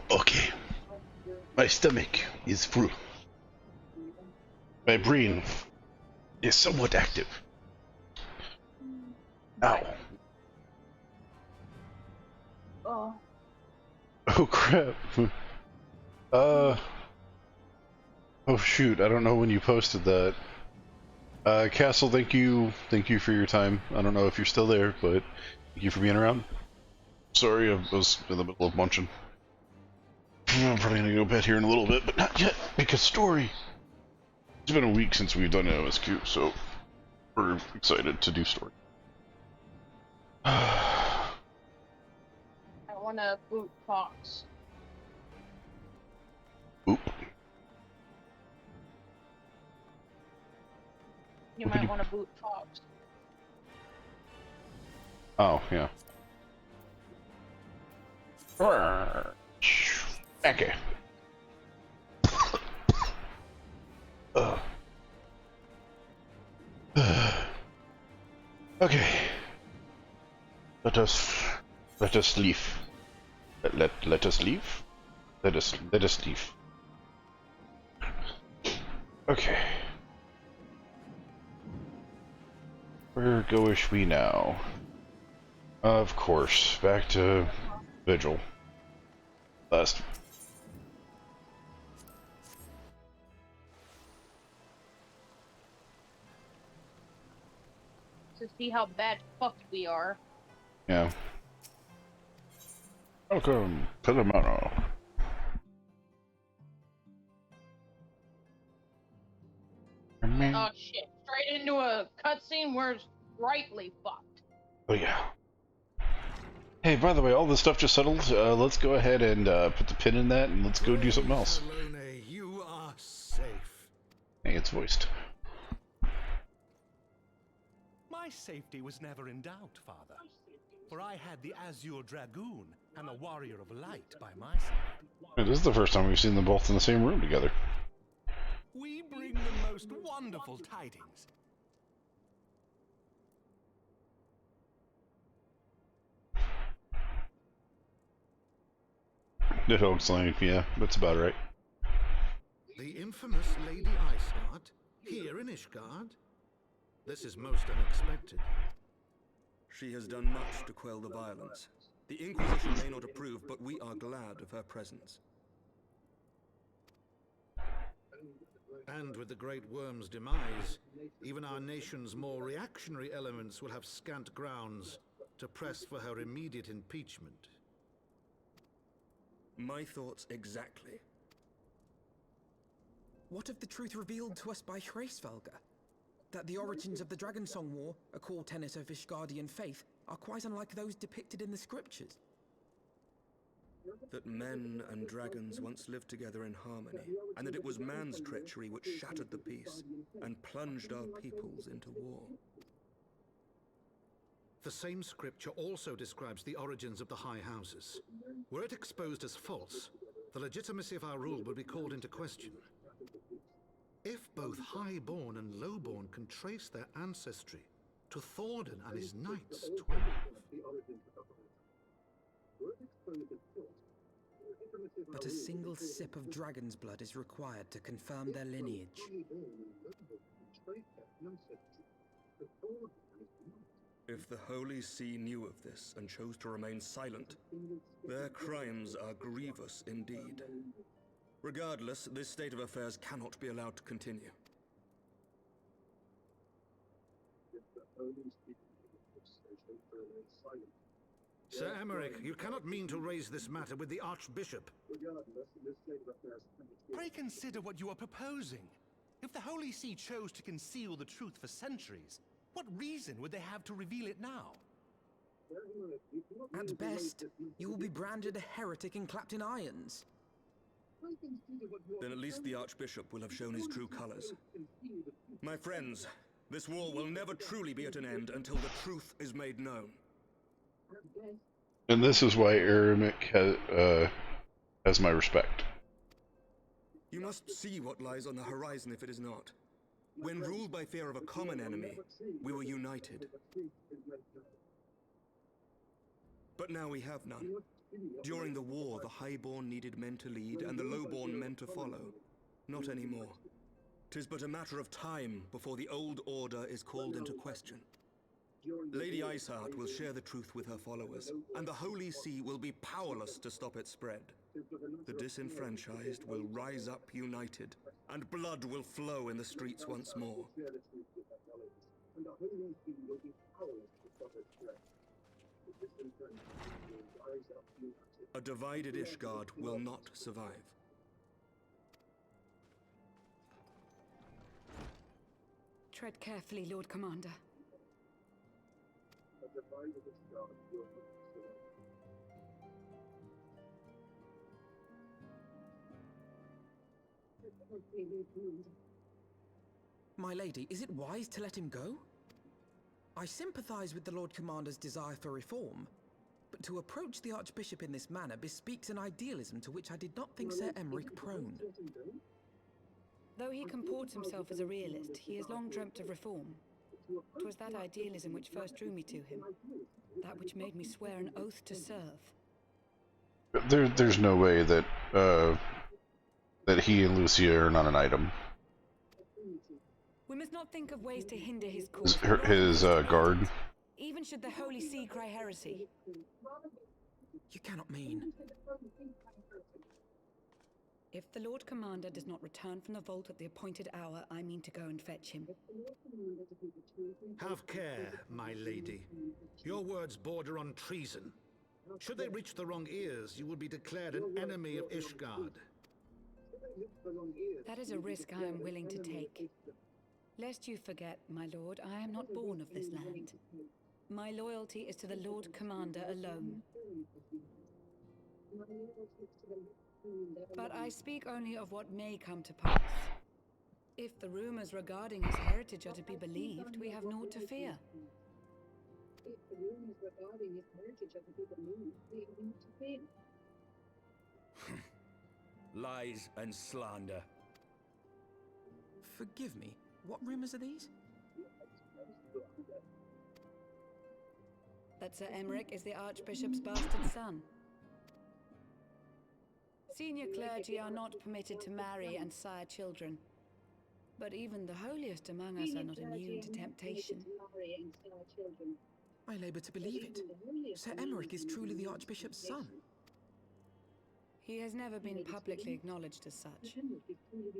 Okay. My stomach is full. My brain is somewhat active. Ow. Oh. Oh crap. Oh shoot, I don't know when you posted that. Castle, thank you for your time. I don't know if you're still there, but thank you for being around. Sorry, I was in the middle of munching. I'm probably gonna go to bed here in a little bit, but not yet, because story! It's been a week since we've done OSQ, so we're excited to do story. I want to boot Fox. Oop. You might want to boot Fox. Oh, yeah. Okay. Okay. Let us leave. Let us leave. Let us leave. Okay. Where goish we now? Of course, back to Vigil. Last. To see how bad fucked we are. Yeah. Welcome to the Mono. Oh shit! Straight into a cutscene where it's rightly fucked. Oh yeah. Hey, by the way, all this stuff just settled. Let's go ahead and put the pin in that, and let's go do something else. Salome, you are safe. Hey, it's voiced. My safety was never in doubt, Father. For I had the Azure Dragoon and the Warrior of Light by my side. Hey, this is the first time we've seen them both in the same room together. We bring the most wonderful tidings. Nidhogg's lane, yeah, that's about right. The infamous Lady Iceheart, here in Ishgard? This is most unexpected. She has done much to quell the violence. The Inquisition may not approve, but we are glad of her presence. And with the Great Worm's demise, even our nation's more reactionary elements will have scant grounds to press for her immediate impeachment. My thoughts exactly. What of the truth revealed to us by Hraesvelga? That the origins of the Dragonsong War, a core tenet of Ishgardian faith, are quite unlike those depicted in the scriptures. That men and dragons once lived together in harmony, and that it was man's treachery which shattered the peace and plunged our peoples into war. The same scripture also describes the origins of the High Houses. Were it exposed as false, the legitimacy of our rule would be called into question. If both Highborn and Lowborn can trace their ancestry to Thordan and his knights, 12. But a single sip of dragon's blood is required to confirm their lineage. If the Holy See knew of this and chose to remain silent, their crimes are grievous indeed. Regardless, this state of affairs cannot be allowed to continue. Sir Emmerich, you cannot mean to raise this matter with the Archbishop. Pray consider what you are proposing. If the Holy See chose to conceal the truth for centuries, what reason would they have to reveal it now? At best, you will be branded a heretic and clapped in irons. Then at least the Archbishop will have shown his true colors. My friends, this war will never truly be at an end until the truth is made known. And this is why Eremic has my respect. You must see what lies on the horizon if it is not. When ruled by fear of a common enemy, we were united. But now we have none. During the war, the Highborn needed men to lead and the Lowborn men to follow. Not anymore. 'Tis but a matter of time before the old order is called into question. Lady Iceheart will share the truth with her followers, and the Holy See will be powerless to stop its spread. The disenfranchised will rise up united, and blood will flow in the streets once more. A divided Ishgard will not survive. Tread carefully, Lord Commander. My lady, is it wise to let him go? I sympathize with the Lord Commander's desire for reform, but to approach the Archbishop in this manner bespeaks an idealism to which I did not think Sir Emmerich prone. Though he comports himself as a realist, he has long dreamt of reform. 'Twas that idealism which first drew me to him, that which made me swear an oath to serve. There's no way that that he and Lucia are not an item. We must not think of ways to hinder his cause. His guard. Even should the Holy See cry heresy. You cannot mean. If the Lord Commander does not return from the vault at the appointed hour, I mean to go and fetch him. Have care, my lady. Your words border on treason. Should they reach the wrong ears, you will be declared an enemy of Ishgard. That is a risk I am willing to take. Lest you forget, my lord, I am not born of this land. My loyalty is to the Lord Commander alone. But I speak only of what may come to pass. If the rumors regarding his heritage are to be believed, we have naught to fear. If the rumors regarding his heritage are to be believed, we have naught to fear. Lies and slander. Forgive me, what rumors are these? That Sir Emmerich is the Archbishop's bastard son. Senior clergy are not permitted to marry and sire children. But even the holiest among us are not immune to temptation. I labour to believe it. Sir Emmerich is truly the Archbishop's son. He has never been publicly acknowledged as such,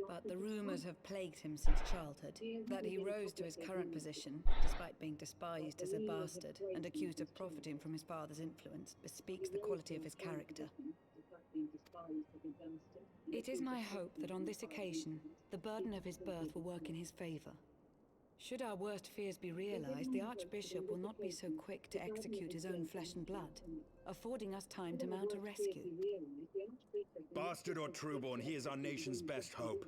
but the rumors have plagued him since childhood. That he rose to his current position, despite being despised as a bastard and accused of profiting from his father's influence, bespeaks the quality of his character. It is my hope that on this occasion, the burden of his birth will work in his favour. Should our worst fears be realized, the Archbishop will not be so quick to execute his own flesh and blood, affording us time to mount a rescue. Bastard or trueborn, he is our nation's best hope.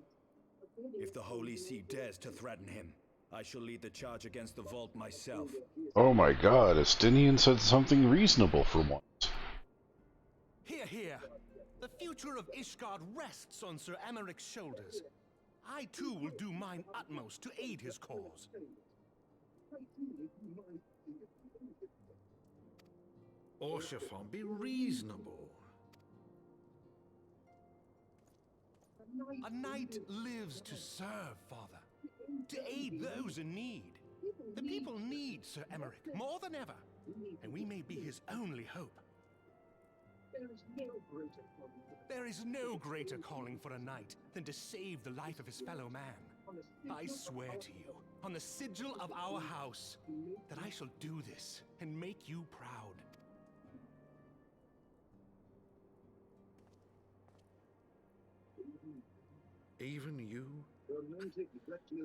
If the Holy See dares to threaten him, I shall lead the charge against the vault myself. Oh my god, Estinian said something reasonable for once. Hear, hear. The future of Ishgard rests on Sir Emmerich's shoulders. I too will do mine utmost to aid his cause. Orshafon, be reasonable. A knight lives to serve, Father. To aid those in need. The people need Sir Emmerich more than ever, and we may be his only hope. There is no greater calling for a knight than to save the life of his fellow man. I swear to you, on the sigil of our house, that I shall do this and make you proud. Even you?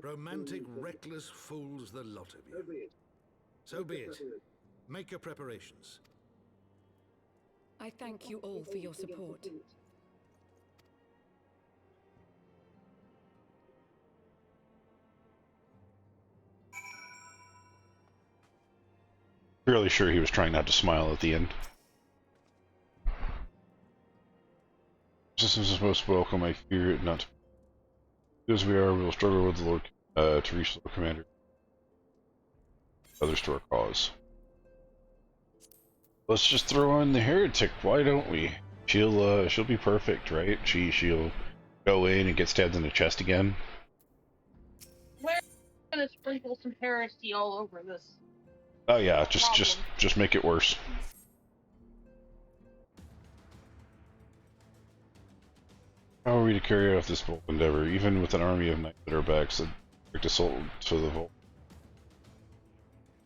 Romantic, reckless fools, the lot of you. So be it. Make your preparations. I thank you all for your support. Fairly sure he was trying not to smile at the end. Systems is most welcome. I fear it not. As we are, we will struggle with the Lord to reach the Lord Commander. Others to our cause. Let's just throw in the heretic. Why don't we? She'll be perfect, right? She'll go in and get stabbed in the chest again. We're gonna sprinkle some heresy all over this. Oh yeah, just make it worse. How are we to carry out this bold endeavor, even with an army of knights at our backs, a direct assault to the vault?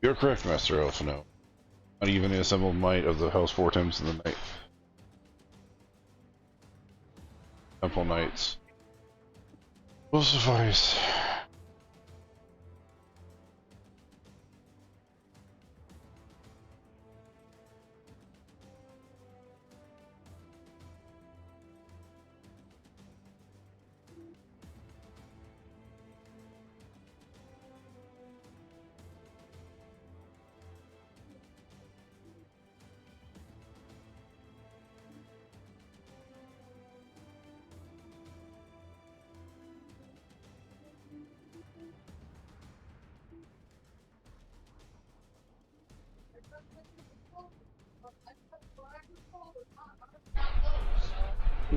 You're correct, Master Elfino. Not even the assembled might of the House Fortems and the Knight Temple Knights will suffice.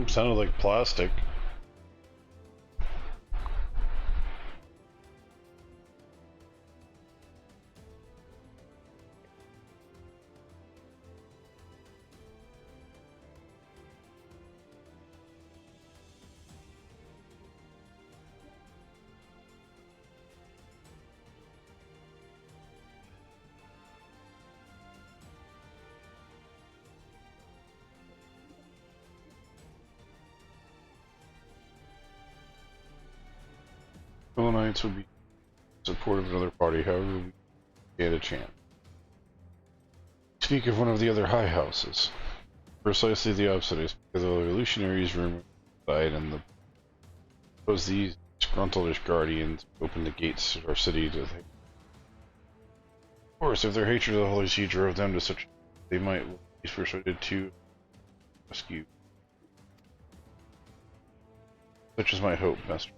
Sounded like plastic. Fellow Knights would be supportive of another party, however we get a chance. speak of one of the other high houses. Precisely the opposite is because the revolutionaries removed the side and the was these disgruntleish guardians opened the gates of our city to the... Of course, if their hatred of the Holy See drove them to such, they might be persuaded to rescue. Such is my hope, Master.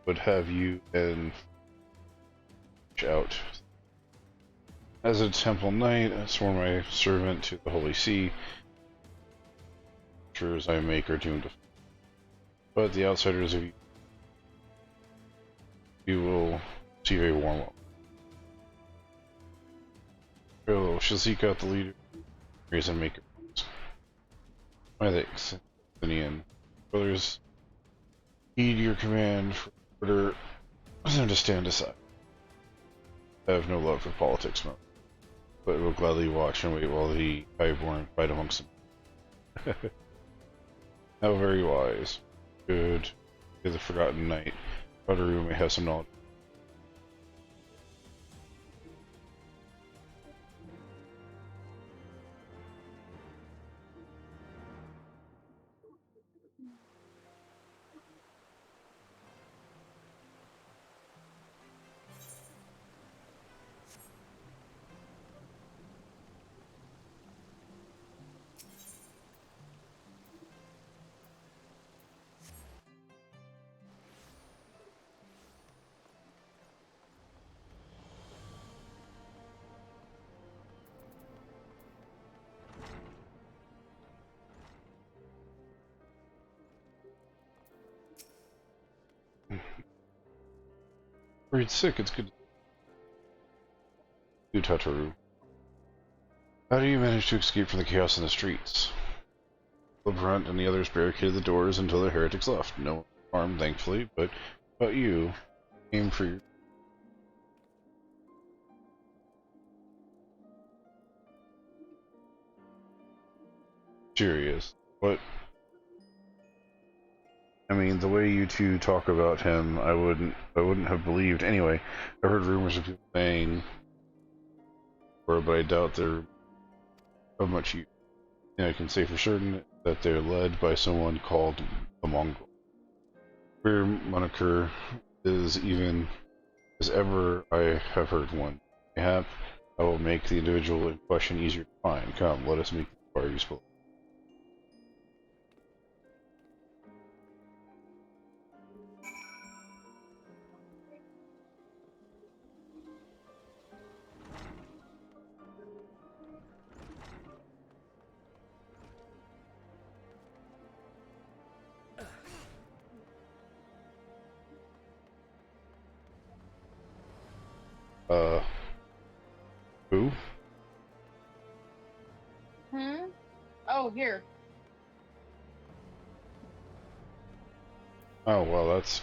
Would have you and out. As a temple knight, I sworn my servant to the Holy See. Sure as I make are doomed to. But the outsiders of you will receive a warm welcome. Farewell, shall seek out the leader, raise and make it. My thanks, Athenian. Brothers, heed your command for order them to stand aside. I have no love for politics, but will gladly watch and wait while the highborn fight amongst them. How very wise. Good. You're the forgotten knight. Rotary may have some knowledge. Worried sick, it's good. You, Tataru. How do you manage to escape from the chaos in the streets? Lebrunt and the others barricaded the doors until the heretics left. No harm, thankfully, but you aim for your... Serious. What? I mean, the way you two talk about him, I wouldn't have believed. Anyway, I heard rumors of people saying, but I doubt they're of much use. And I can say for certain that they're led by someone called the Mongol. Queer moniker is even as ever I have heard one. Mayhap I will make the individual in question easier to find. Come, let us meet the fire you spoke. Who? Oh, here. Oh, well, that's...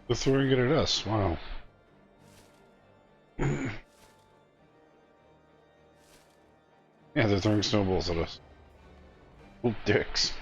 They're throwing it at us, wow. Yeah, they're throwing snowballs at us. Little dicks.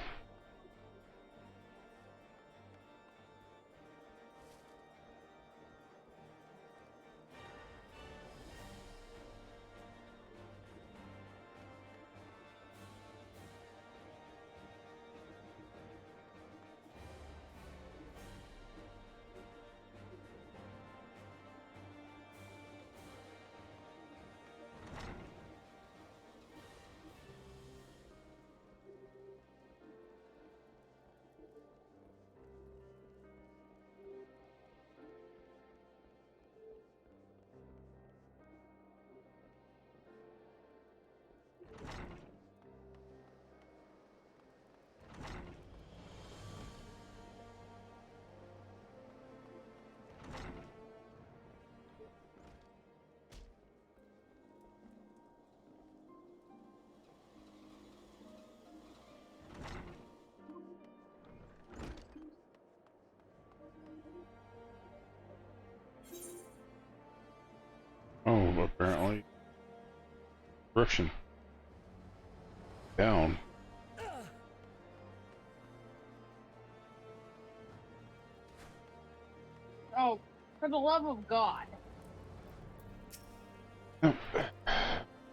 apparently. Corruption. Down. Oh, for the love of God. Nope.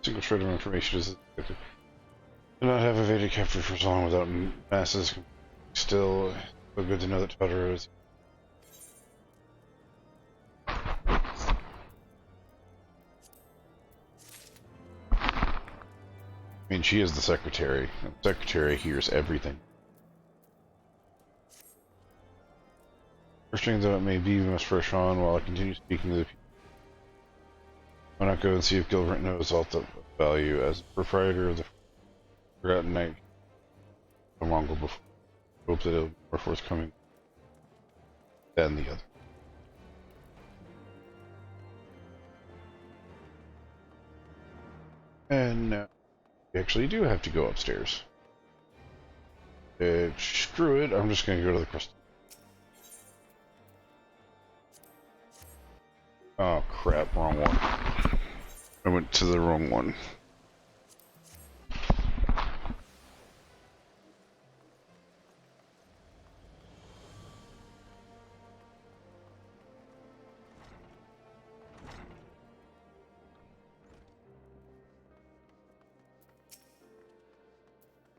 Single shred of information is detected. Do not have evaded capture for so long without masses. Still, so good to know that Totoro is. I mean, she is the secretary. The secretary hears everything. Frustrating though it may be, we must push on while I continue speaking to the people. Why not go and see if Gilbert knows all the value as proprietor of the Forgotten Night the Mongol before. Hope that it'll be more forthcoming than the other. And now we actually do have to go upstairs. Screw it, I'm just gonna go to the crystal. Oh crap, wrong one. I went to the wrong one.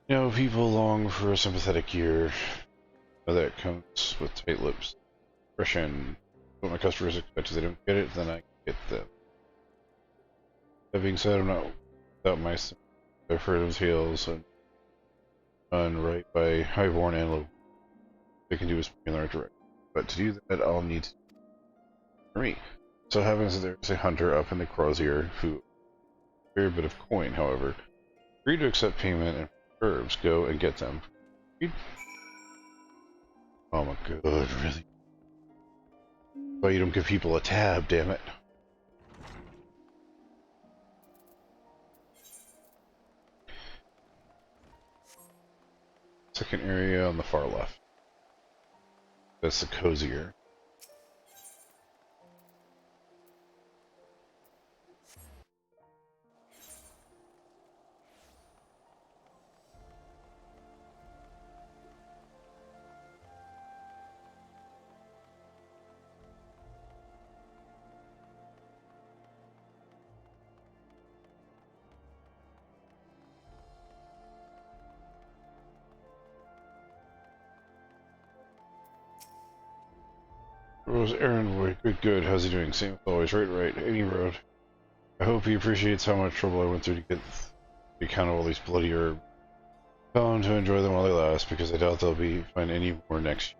You know, people long for a sympathetic ear. That comes with tight lips. Expression. What my customers expect if they don't get it, then I get them. That being said, I'm not without my sympathy. I've heard of tales and done right by highborn and low. They can do is in the right direction. But to do that, I'll need to for me. So happens that there's a hunter up in the Crozier who a fair bit of coin, however. Agree to accept payment and herbs, go and get them. Oh my god, really? Why you don't give people a tab, damn it. Second area on the far left. That's the cozier. Rose errand boy, good. How's he doing? Same as always, right. Any road. I hope he appreciates how much trouble I went through to get the account of all these bloody herbs. Tell him to enjoy them while they last, because I doubt they'll find any more next year.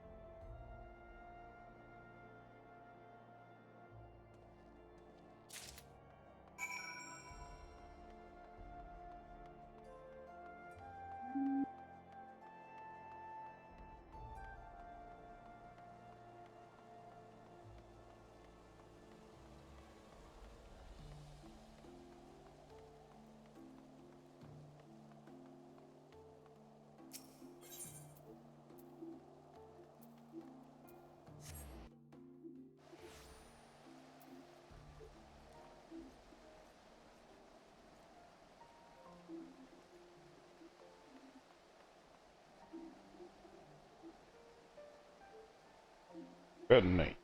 Good night.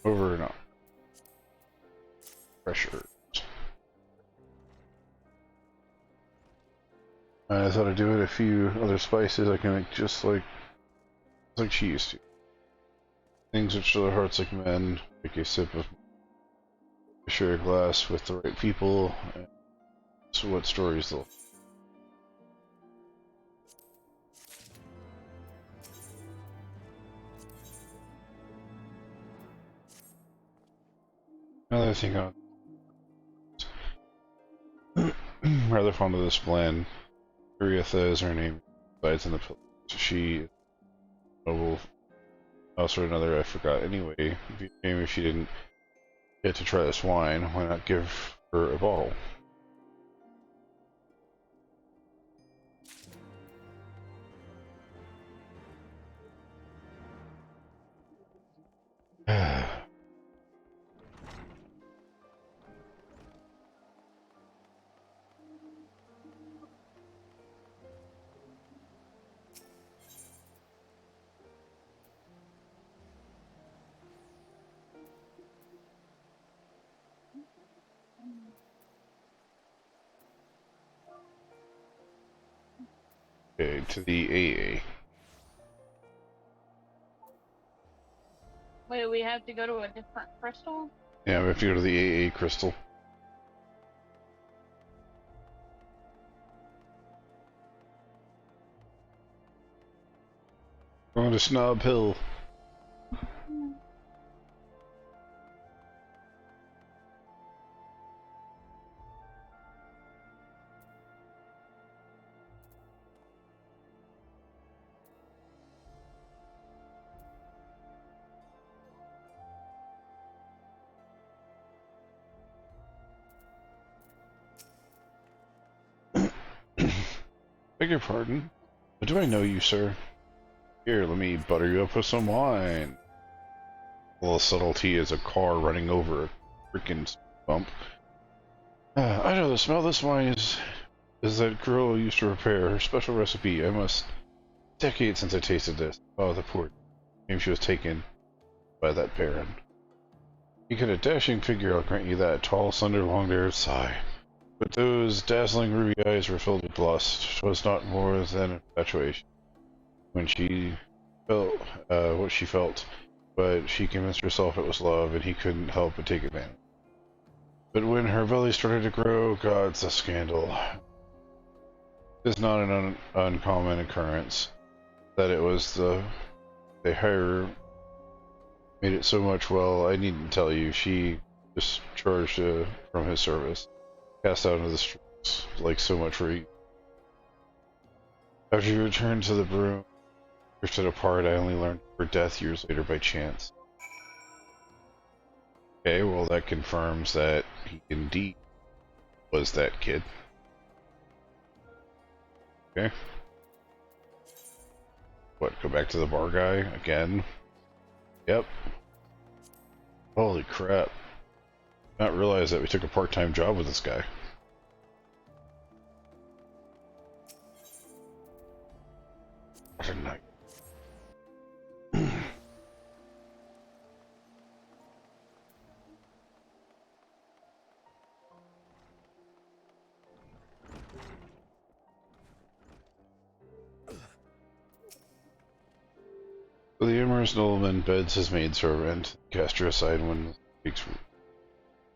Over and up. Pressure. I thought I'd do it a few other spices I can make just like she used to. Things which fill their hearts like men, take a sip of share a glass with the right people, and so what stories they'll. Another thing I'm rather fond of this blend. Arietha is her name, resides in the pillars. She is noble Also another I forgot. Anyway, maybe she didn't get to try this wine. Why not give her a bottle? Okay, to the AA. Wait, we have to go to a different crystal? Yeah, we have to go to the AA crystal. Going to Snob Hill. Beg your pardon, but do I know you, sir? Here, let me butter you up with some wine. A little subtlety is a car running over a freaking bump. I know the smell. This wine is that girl used to prepare her special recipe. Decades since I tasted this. Oh, the poor. Maybe she was taken by that baron. You get a dashing figure, I'll grant you that. Tall, slender, long-haired, sigh. But those dazzling ruby eyes were filled with lust. 'Twas not more than infatuation. When she felt what she felt, but she convinced herself it was love, and he couldn't help but take advantage. But when her belly started to grow, God's the scandal. It is not an uncommon occurrence that it was they hire made it so much. Well, I needn't tell you. She discharged from his service, cast out into the streets like so much reek. After you returned to the broom, drifted apart. I only learned of her death years later by chance. Okay, well that confirms that he indeed was that kid. Okay. What, go back to the bar guy again? Yep. Holy crap. Not realize that we took a part-time job with this guy. What a night. So the amorous nobleman beds his maidservant, cast her aside when speaks.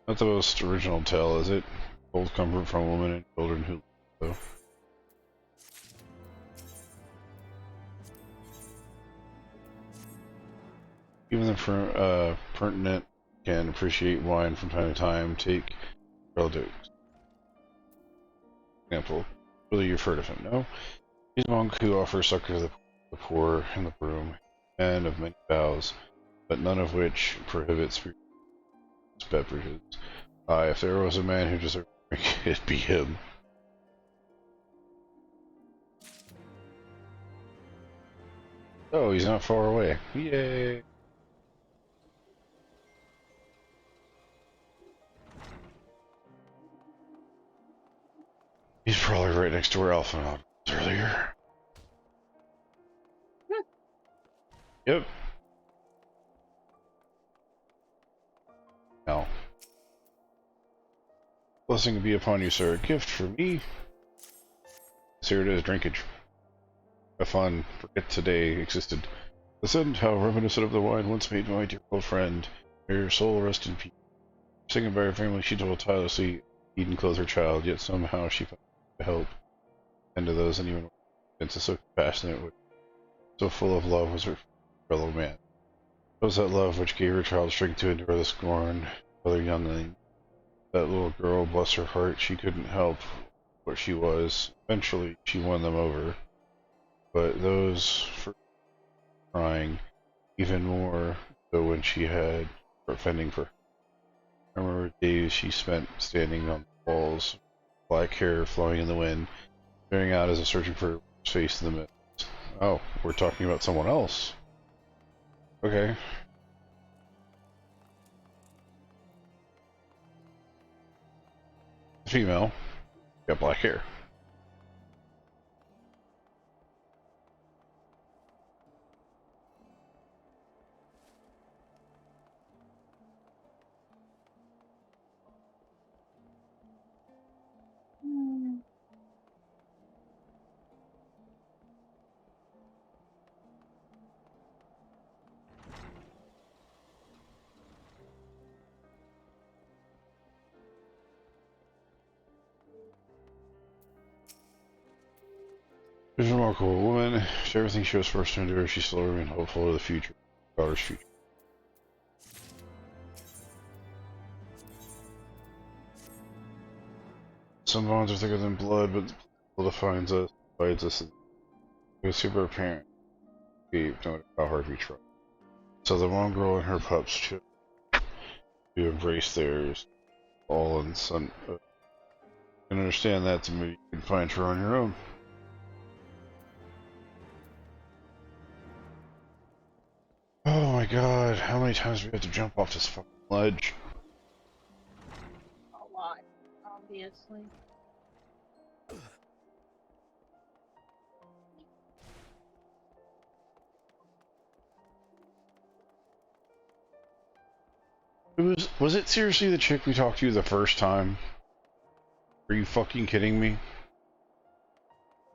Not the most original tale, is it? Old comfort from women and children who live so. Even the pertinent can appreciate wine from time to time. Take Reboot. Example. Really, you've heard of him, no? He's a monk who offers succor to the poor and the broom, and of many vows, but none of which prohibits beverages. If there was a man who deserved to drink, it'd be him. Oh, he's not far away. Yay! He's probably right next to where Alpha was earlier. Yep. Now. Blessing be upon you, sir. A gift for me. So here it is, drinkage. Have fun. Forget today existed. Listen, how reminiscent of the wine once made my dear old friend. May your soul rest in peace. Singing by her family, she told tirelessly, eat and clothe her child, yet somehow she found to help. And to those anyone it's so compassionate, so full of love was her fellow man. It was that love which gave her child strength to endure the scorn of other youngling. That little girl, bless her heart, she couldn't help what she was. Eventually, she won them over. But those for crying, even more so when she had fending for her. I remember days she spent standing on the walls, black hair flowing in the wind, staring out as if searching for her face in the mist. Oh, we're talking about someone else. Okay. Female, got black hair. She's a remarkable woman. After everything she was forced to endure, she still remained hopeful of the future, her daughter's future. Some bonds are thicker than blood, but what defines us, divides us. It's super apparent, no matter how hard we try. So the one girl and her pups chose to embrace theirs, all in some. You can understand that, to maybe you can find her on your own. Oh my god, how many times do we have to jump off this fucking ledge? A lot, obviously. Was it seriously the chick we talked to the first time? Are you fucking kidding me?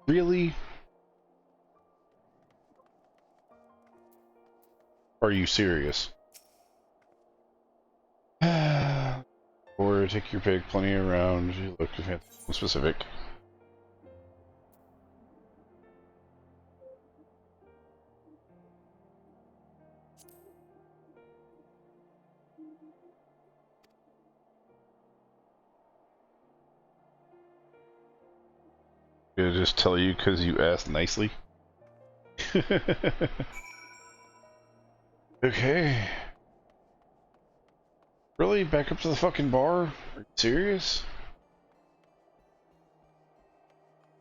Really? Are you serious? Or take your pick, plenty around. You look specific. Did I just tell you because you asked nicely? Okay. Really? Back up to the fucking bar? Are you serious?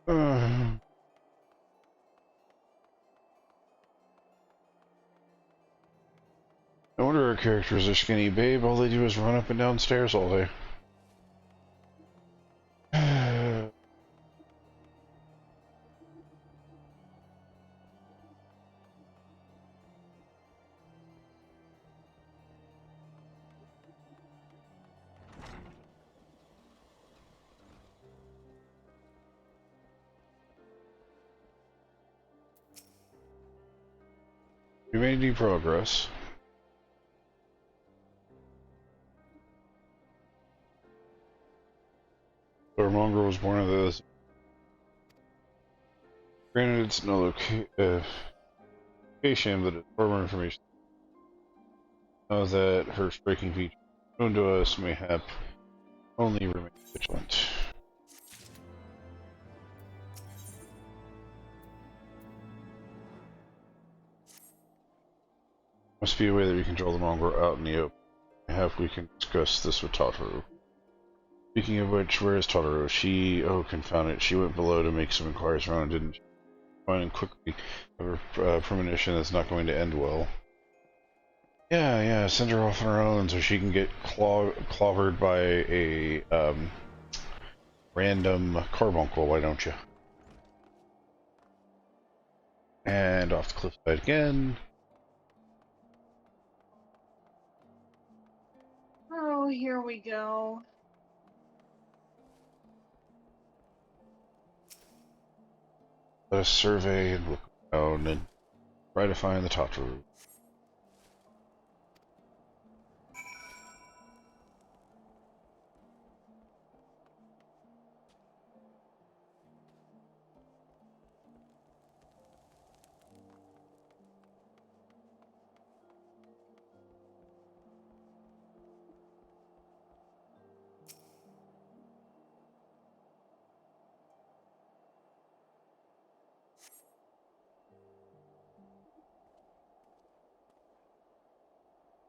No wonder our characters are skinny, babe. All they do is run up and down stairs all day. We made any progress. Our mongrel was born of this. Granted, it's no location, but it's further information. Know that her striking feature known to us may have only remain vigilant. Must be a way that we can draw the mongrel out in the open. Perhaps we can discuss this with Totoro. Speaking of which, where is Totoro? Oh, confound it, she went below to make some inquiries around, didn't she? Finding quickly of her premonition that's not going to end well. Yeah, send her off on her own so she can get clobbered by a random carbuncle, why don't you? And off the cliffside again. Oh, here we go. Let us survey and look around and try to find the Totoro.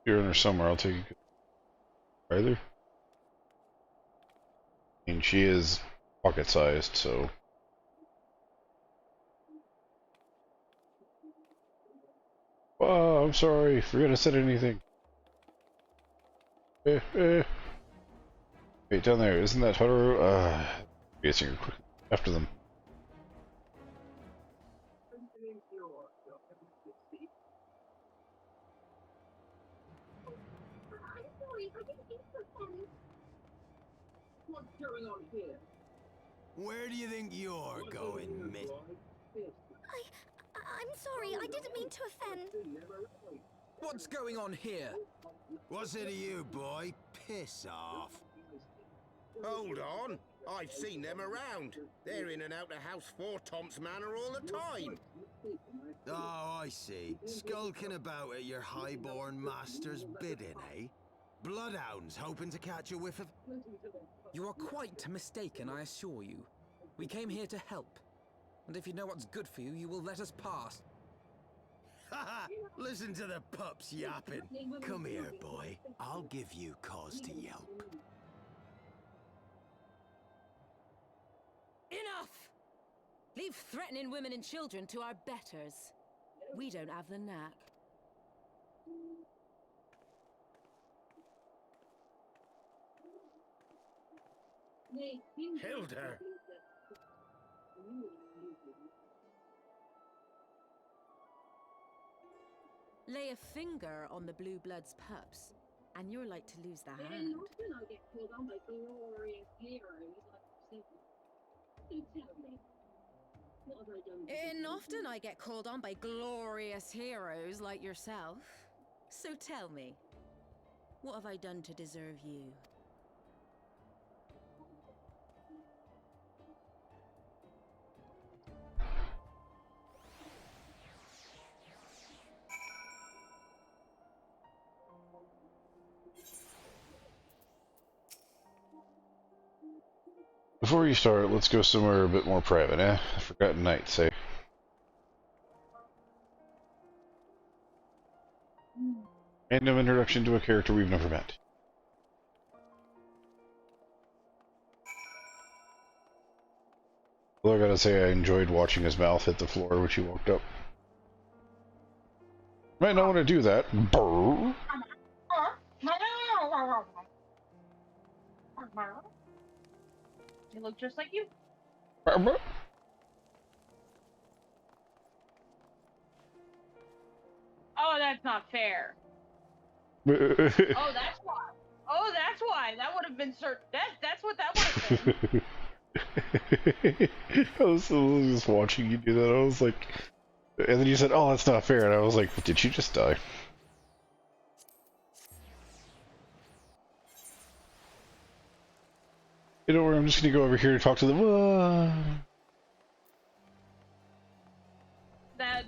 You're in her somewhere. I'll take you. Either. I mean, she is pocket-sized, so. Oh, I'm sorry. Forgot I said anything. Wait, down there. Isn't that Totoro? Guessing you're quick after them. What's going on here? Where do you think you're going, miss? I'm sorry, I didn't mean to offend. What's going on here? What's it to you, boy? Piss off. Hold on. I've seen them around. They're in and out the house 4 Tom's Manor all the time. Oh, I see. Skulking about at your highborn master's bidding, eh? Bloodhounds hoping to catch a whiff of... You are quite mistaken, I assure you. We came here to help. And if you know what's good for you, you will let us pass. Haha! Listen to the pups yapping. Come here, boy. I'll give you cause to yelp. Enough! Leave threatening women and children to our betters. We don't have the knack. Hilda! Lay a finger on the blue blood's pups, and you're like to lose the hand. And often I get called on by glorious heroes like yourself. So tell me, what have I done to And deserve often you? I get called on by glorious heroes like yourself. So tell me, what have I done to deserve you? Before you start, let's go somewhere a bit more private, eh? Forgotten Nights, eh? Random introduction to a character we've never met. Well, I gotta say, I enjoyed watching his mouth hit the floor when she walked up. Might not want to do that. Brrr. They look just like you. Brrr. Oh, that's not fair. Oh, that's why. Oh, that's why. That would have been certain. That's what that would have been. I was just watching you do that. I was like, and then you said, "Oh, that's not fair," and I was like, "Did she just die?" You know where? I'm just gonna go over here and talk to them.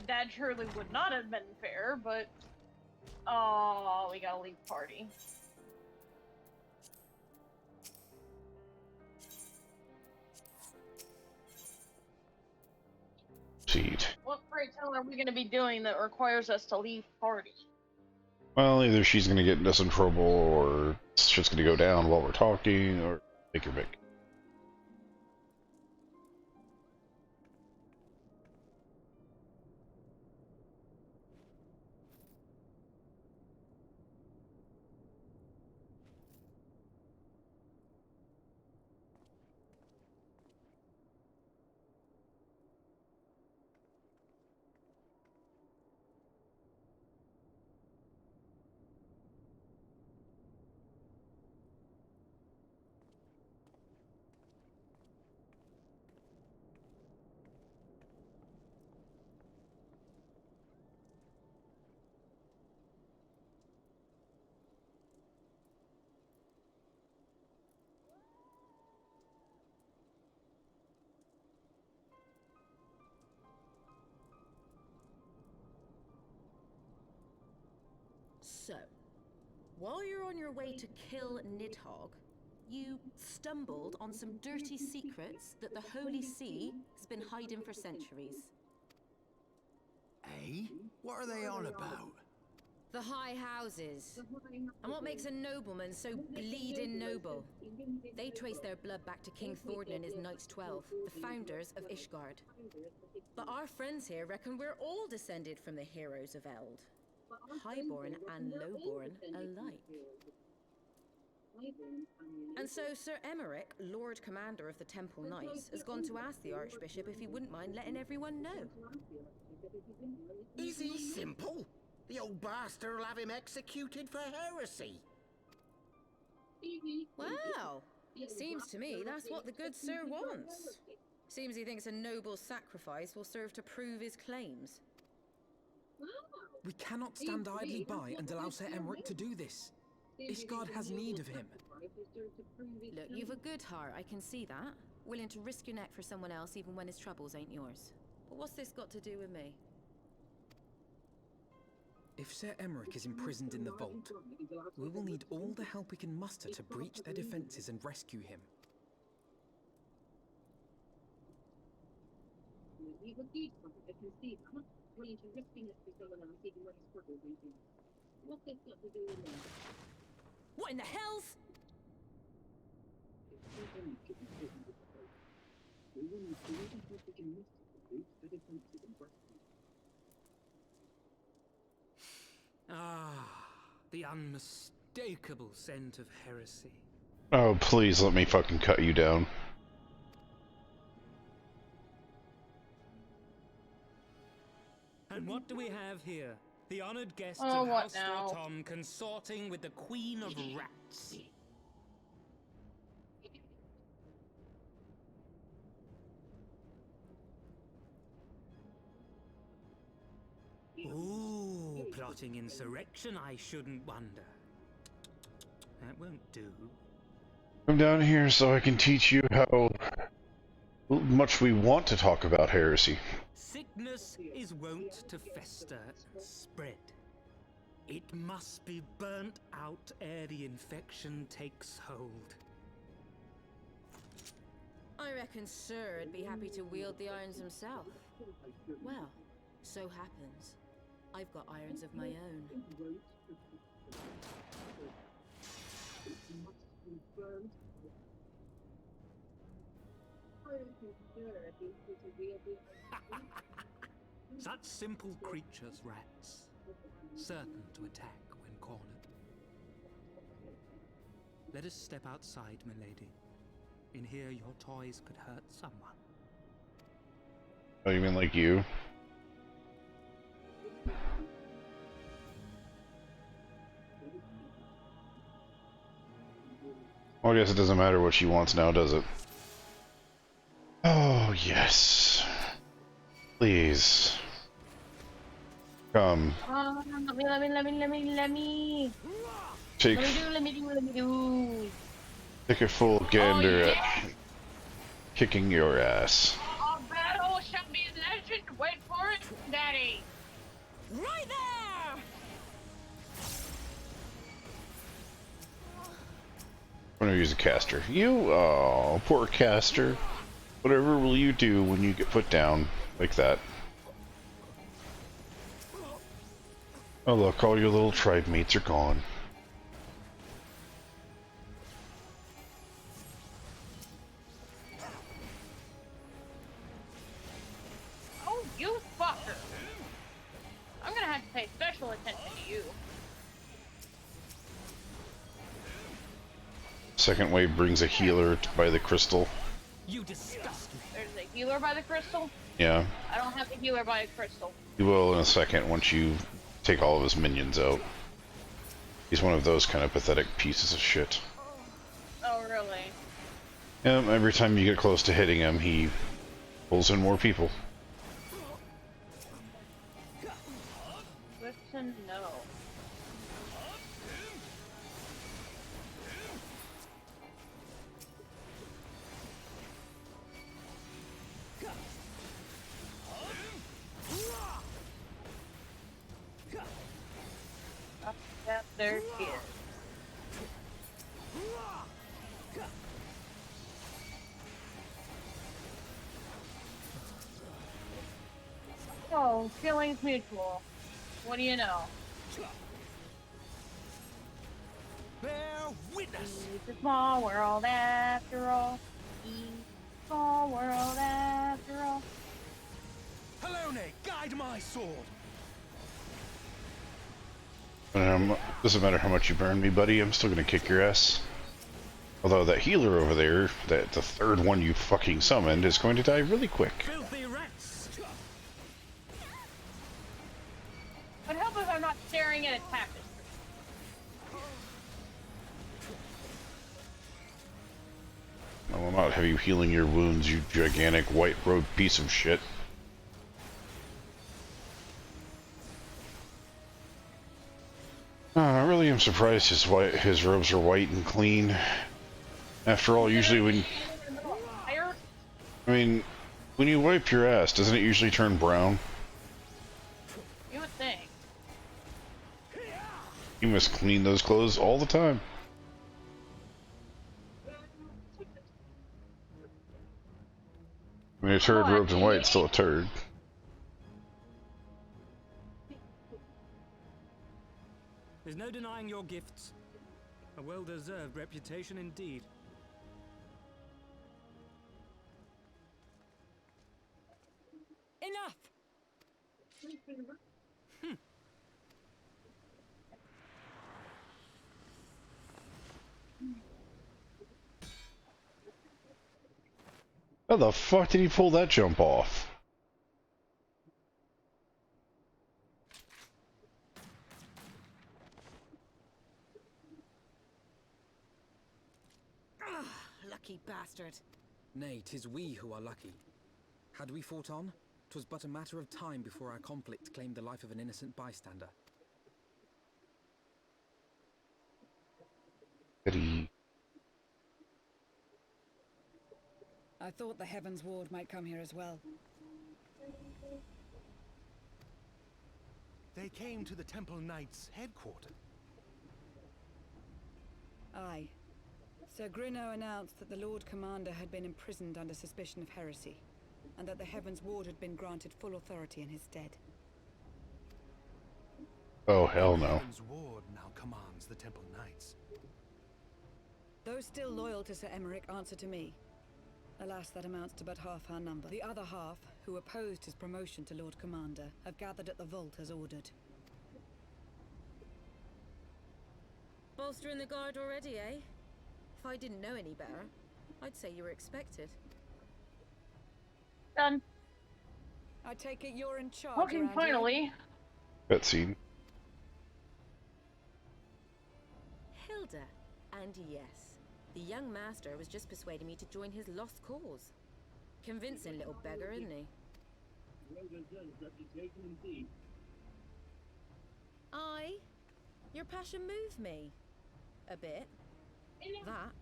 That surely would not have been fair, but oh, we gotta leave party. Seed. What great hell are we gonna be doing that requires us to leave party? Well, either she's gonna get into some trouble, or it's just gonna go down while we're talking, or make her big. So, while you're on your way to kill Nidhogg, you stumbled on some dirty secrets that the Holy See has been hiding for centuries. Eh? What are they on about? The high houses. And what makes a nobleman so bleeding noble? They trace their blood back to King Thordan and his Knights 12, the founders of Ishgard. But our friends here reckon we're all descended from the heroes of Eld. Highborn and lowborn alike. And so Sir Emmerich, Lord Commander of the Temple Knights, has gone to ask the Archbishop if he wouldn't mind letting everyone know. Is he simple? The old bastard will have him executed for heresy. Wow! Seems to me that's what the good sir wants. Seems he thinks a noble sacrifice will serve to prove his claims. We cannot stand idly by and allow Sir Emmerich to do this. Ishgard has need of him. Look, you've a good heart, I can see that. Willing to risk your neck for someone else even when his troubles ain't yours. But what's this got to do with me? If Sir Emmerich is imprisoned in the vault, we will need all the help we can muster to breach their defenses and rescue him. What in the hell's? Ah, the unmistakable scent of heresy. Oh, please let me fucking cut you down. And what do we have here? The honored guests Oh, of what House now? Stortom consorting with the Queen of Rats. Ooh, plotting insurrection, I shouldn't wonder. That won't do. I'm down here so I can teach you how much we want to talk about heresy. Sickness is wont to fester and spread. It must be burnt out ere the infection takes hold. I reckon Sir'd be happy to wield the irons himself. Well, so happens I've got irons of my own. Such simple creatures, rats, certain to attack when cornered. Let us step outside, milady. In here, your toys could hurt someone. Oh, you mean like you? Well, I guess it doesn't matter what she wants now, does it? Oh, yes. Please. Come. Let me. Take, Let me do. take a full gander at kicking your ass. Our battle shall be legend. Wait for it, Daddy. Right there! I'm gonna use a caster. You, oh, poor caster. Whatever will you do when you get put down like that? Oh look, all your little tribe mates are gone. Oh, you fucker. I'm gonna have to pay special attention to you. Second wave brings a healer by the crystal. You disgust me. There's a healer by the crystal. Yeah, I don't have a healer by a crystal. you will in a second once you take all of his minions out. He's one of those kind of pathetic pieces of shit. Oh, really? Yeah, every time you get close to hitting him, he pulls in more people. Good to know. Yep, there she is. Oh, feelings mutual. What do you know? Bear witness! It's a small world after all. It's a small world after all. Helone, guide my sword! Doesn't matter how much you burn me, buddy, I'm still gonna kick your ass. Although that healer over there, the third one you fucking summoned, is going to die really quick. Filthy rats! Would help if I'm not staring at a tapestry. I will not have you healing your wounds, you gigantic white-robed piece of shit. I really am surprised his robes are white and clean. After all, usually when... I mean, when you wipe your ass, doesn't it usually turn brown? You would think. You must clean those clothes all the time. I mean, a turd robed in white is still a turd. There's no denying your gifts. A well-deserved reputation indeed. Enough! How the fuck did he pull that jump off? Lucky bastard. Nay, 'tis we who are lucky. Had we fought on, 'twas but a matter of time before our conflict claimed the life of an innocent bystander. I thought the Heavensward might come here as well. They came to the Temple Knights' headquarters. Aye. Sir Grinno announced that the Lord Commander had been imprisoned under suspicion of heresy, and that the Heavensward had been granted full authority in his stead. Oh, hell no. Heavensward now commands the Temple Knights. Those still loyal to Sir Emmerich answer to me. Alas, that amounts to but half our number. The other half, who opposed his promotion to Lord Commander, have gathered at the vault as ordered. Bolstering the guard already, eh? If I didn't know any better, I'd say you were expected. Done. I take it you're in charge. Okay, finally. Cutscene. Hilda. And yes, the young master was just persuading me to join his lost cause. Convincing little beggar, isn't he? Aye. Your passion moved me. A bit. That,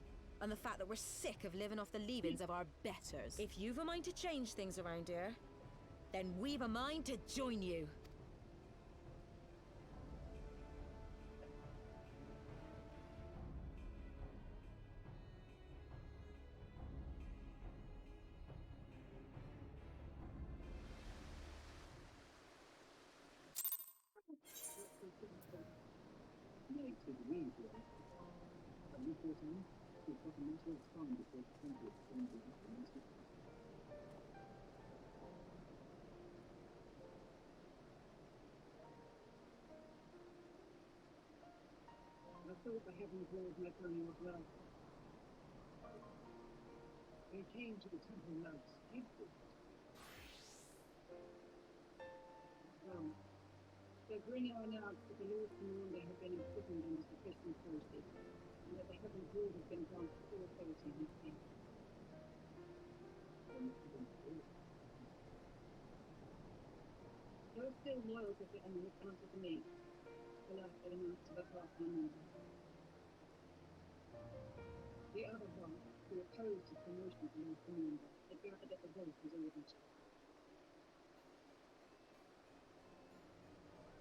and the fact that we're sick of living off the leavings of our betters. If you've a mind to change things around here, then we've a mind to join you. I thought the Heavensward met only as well. They came to the Temple Knights' headquarters. Sir Grinno announced that the Lord Commander had been imprisoned under suspicion of heresy, and that the Heavensward had been granted full authority in his stead. Those still loyal to the Emmerich answer to me. Alas, they announced to the half our number. The other half, who opposed his promotion to Lord Commander, had gathered at the vault as ordered.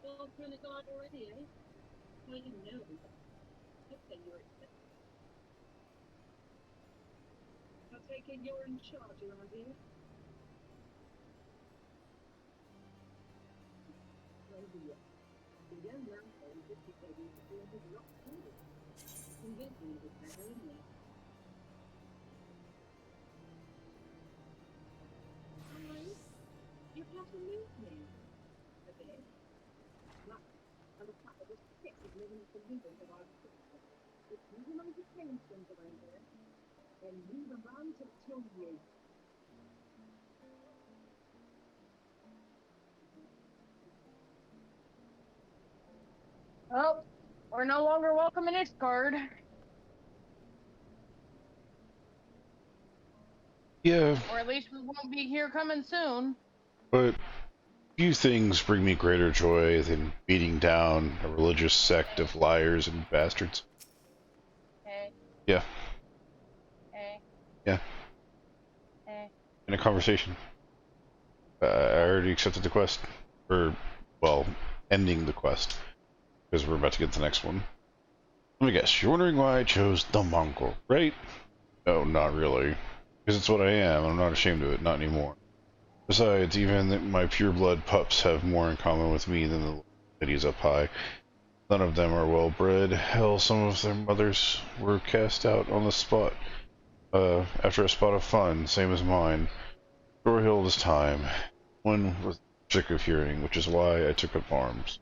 Well, through the guard already, eh? I didn't know. Just say you're expected. I take it you're in charge around here? Well, yes. The young man told us he said he was doing his lost cause. You have to move me a bit. That, and the fact that this stick is living the living of our sister. If you want to change things around here, then leave a man to kill you. Oh, we're no longer welcome in Ishgard. Yeah, Or at least we won't be here coming soon. but few things bring me greater joy than beating down a religious sect of liars and bastards. Hey, Yeah, hey, yeah. hey. In a conversation. I already accepted the quest. Or, well, ending the quest. Because we're about to get to the next one. Let me guess, you're wondering why I chose the Mongol, right? No, not really. Because it's what I am, I'm not ashamed of it, not anymore. Besides, even my pureblood pups have more in common with me than the ladies up high. None of them are well-bred. Hell, some of their mothers were cast out on the spot. After a spot of fun, same as mine. Thorhild is time. One was sick of hearing, which is why I took up arms.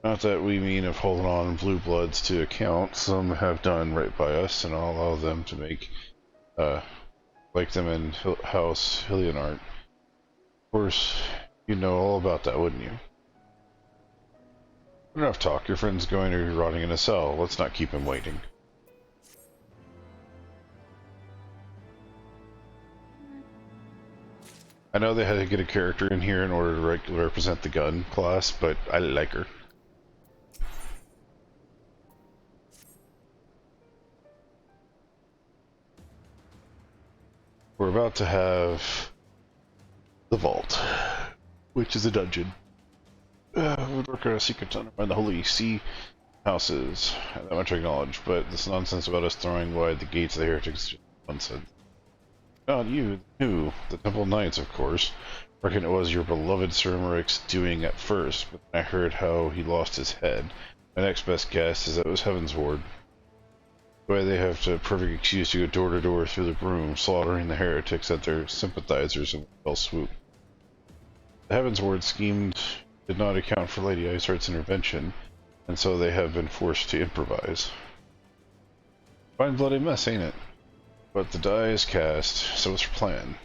Not that we mean of holding on blue bloods to account. Some have done right by us, and I'll allow them to make, like them in House Hillianart. Of course, you'd know all about that, wouldn't you? Enough talk. Your friend's going to be rotting in a cell. Let's not keep him waiting. I know they had to get a character in here in order to represent the gun class, but I like her. We're about to have the vault, which is a dungeon. We're working on a secret tunnel by the Holy Sea houses. That much I acknowledge, but this nonsense about us throwing wide the gates of the heretics is just nonsense. Not you, who? The Temple Knights, of course. Reckon it was your beloved Sir Emmerich's doing at first, but then I heard how he lost his head. My next best guess is that it was Heavensward. The way they have the perfect excuse to go door to door through the broom, slaughtering the heretics at their sympathizers in a fell swoop. The Heavensward schemed did not account for Lady Iceheart's intervention, and so they have been forced to improvise. Fine bloody mess, ain't it? But the die is cast, so it's our plan.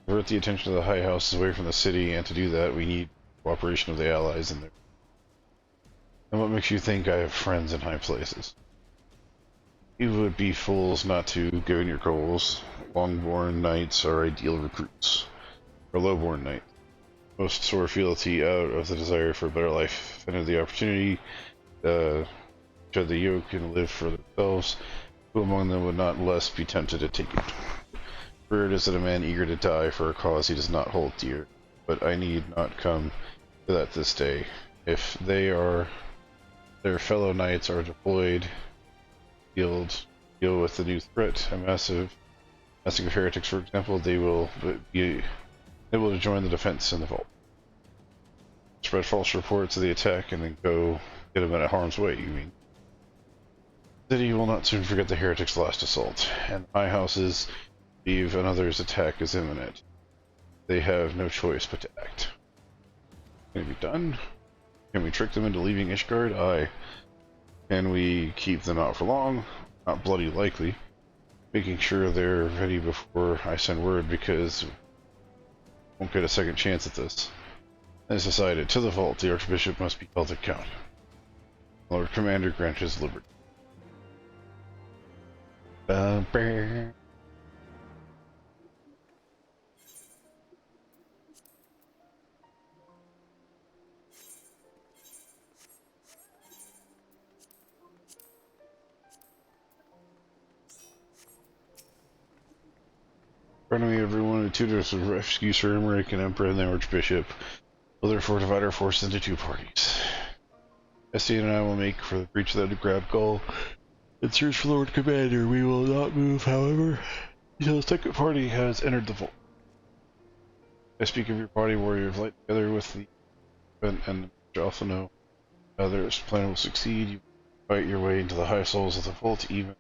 Divert the attention of the high houses away from the city, and to do that we need cooperation of the allies in there. And what makes you think I have friends in high places? You would be fools not to go in your goals. Longborn knights are ideal recruits. Or lowborn knights. Most soar fealty out of the desire for a better life, and of the opportunity to tread the yoke and live for themselves. Who among them would not less be tempted to take it? For it is that a man eager to die for a cause he does not hold dear. But I need not come to that this day. If their fellow knights are deployed, deal with the new threat, a massive of heretics, for example, they will be able to join the defense in the vault. Spread false reports of the attack and then go get them out of harm's way, you mean? The city will not soon forget the heretics' last assault, and high houses believe another's attack is imminent. They have no choice but to act. Can it be done? Can we trick them into leaving Ishgard? Aye. Can we keep them out for long? Not bloody likely. Making sure they're ready before I send word, because won't get a second chance at this. As decided, to the vault, the Archbishop must be held to account. Lord Commander grant his liberty. In front of me, everyone who tutors would rescue Sir Emmerich and Emperor and the Archbishop will therefore divide our forces into two parties. Estienne and I will make for the breach of the underground goal and search for Lord Commander. We will not move, however, until the second party has entered the vault. I speak of your party warrior of light together with the and also know Others' plan will succeed. You fight your way into the high souls of the vault, even if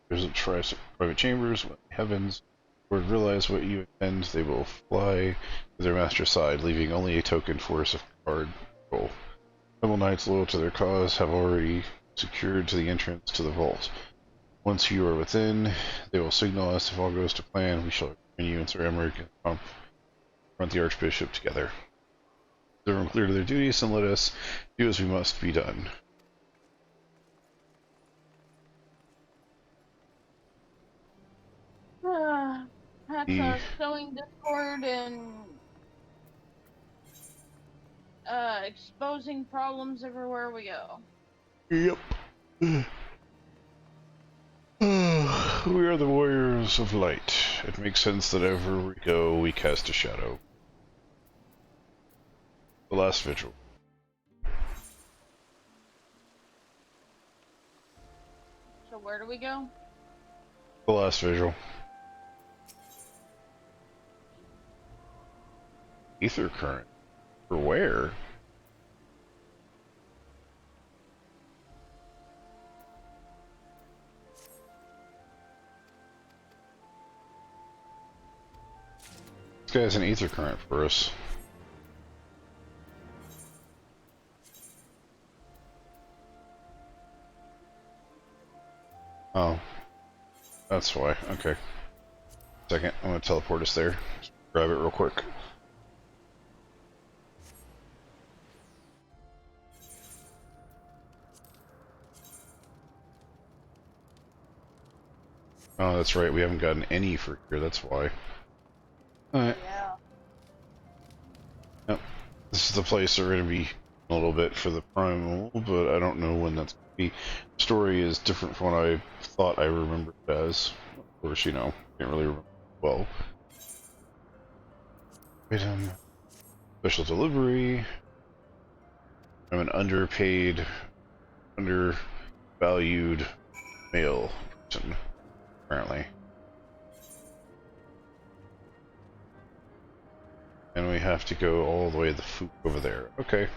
there's private chambers. When the heavens would realize what you intend, they will fly to their master's side, leaving only a token force of guard control. Noble knights loyal to their cause have already secured to the entrance to the vault. Once you are within, they will signal us. If all goes to plan, we shall join you and Sir Emmerich and confront the Archbishop together. Serve them clear to their duties and let us do as we must be done. That's sowing discord and exposing problems everywhere we go. Yep. We are the warriors of light. It makes sense that ever we go, we cast a shadow. The last vigil. So where do we go? The last vigil. Ether current. For where? This guy has an ether current for us. Oh. That's why. Okay. Second, I'm gonna teleport us there. Just grab it real quick. Oh, that's right. We haven't gotten any for here. That's why. Alright. Yeah. Yep. This is the place we're going to be a little bit for the primal, but I don't know when that's going to be. The story is different from what I thought I remembered it as. Of course, you know, can't really remember well. Item. Special delivery. I'm an underpaid, undervalued male person, apparently. And we have to go all the way to the food over there. Okay. You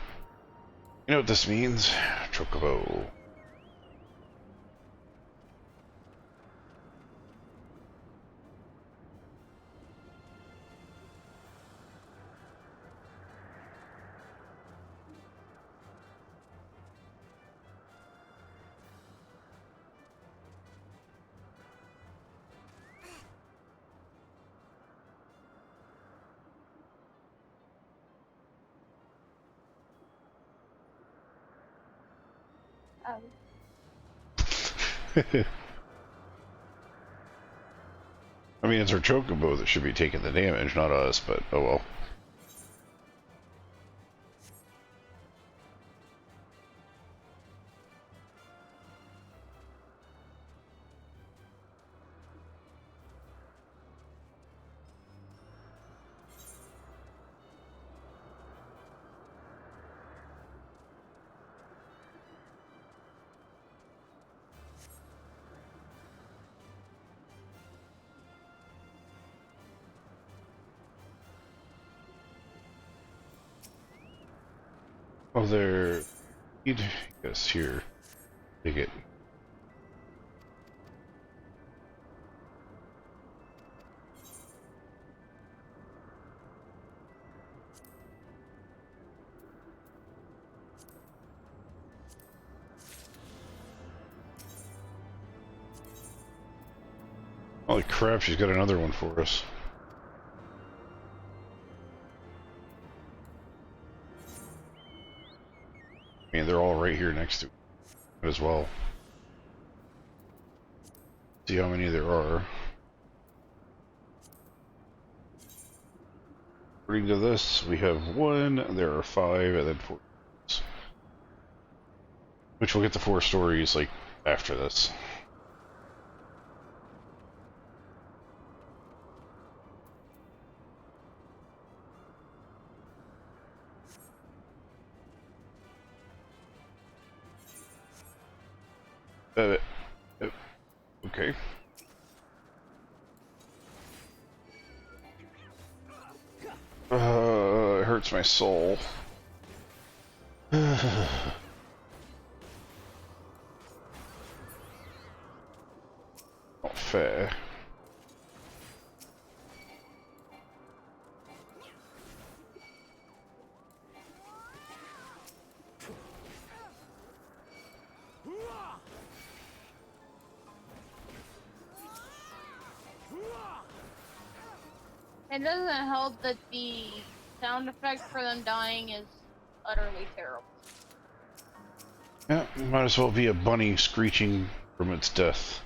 know what this means? Chocobo. I mean, it's our Chocobo that should be taking the damage, not us, but oh well. Oh, there. Yes, here. Take it. Holy crap, she's got another one for us. I mean, they're all right here next to it as well. See how many there are. According to this, we have 1, there are 5, and then 4. Which we'll get the 4 stories, like, after this. Okay. It hurts my soul. fair. It doesn't help that the sound effect for them dying is utterly terrible. Yeah, might as well be a bunny screeching from its death.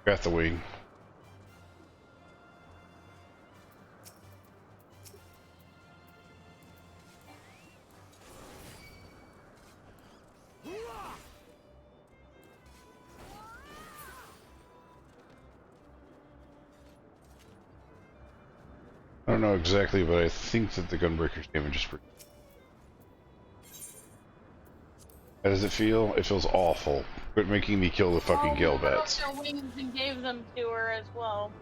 Got the wing. I don't know exactly, but I think that the gunbreaker's damage is pretty. How does it feel? It feels awful. Quit making me kill the fucking gill bats. Their wings and gave them to her as well.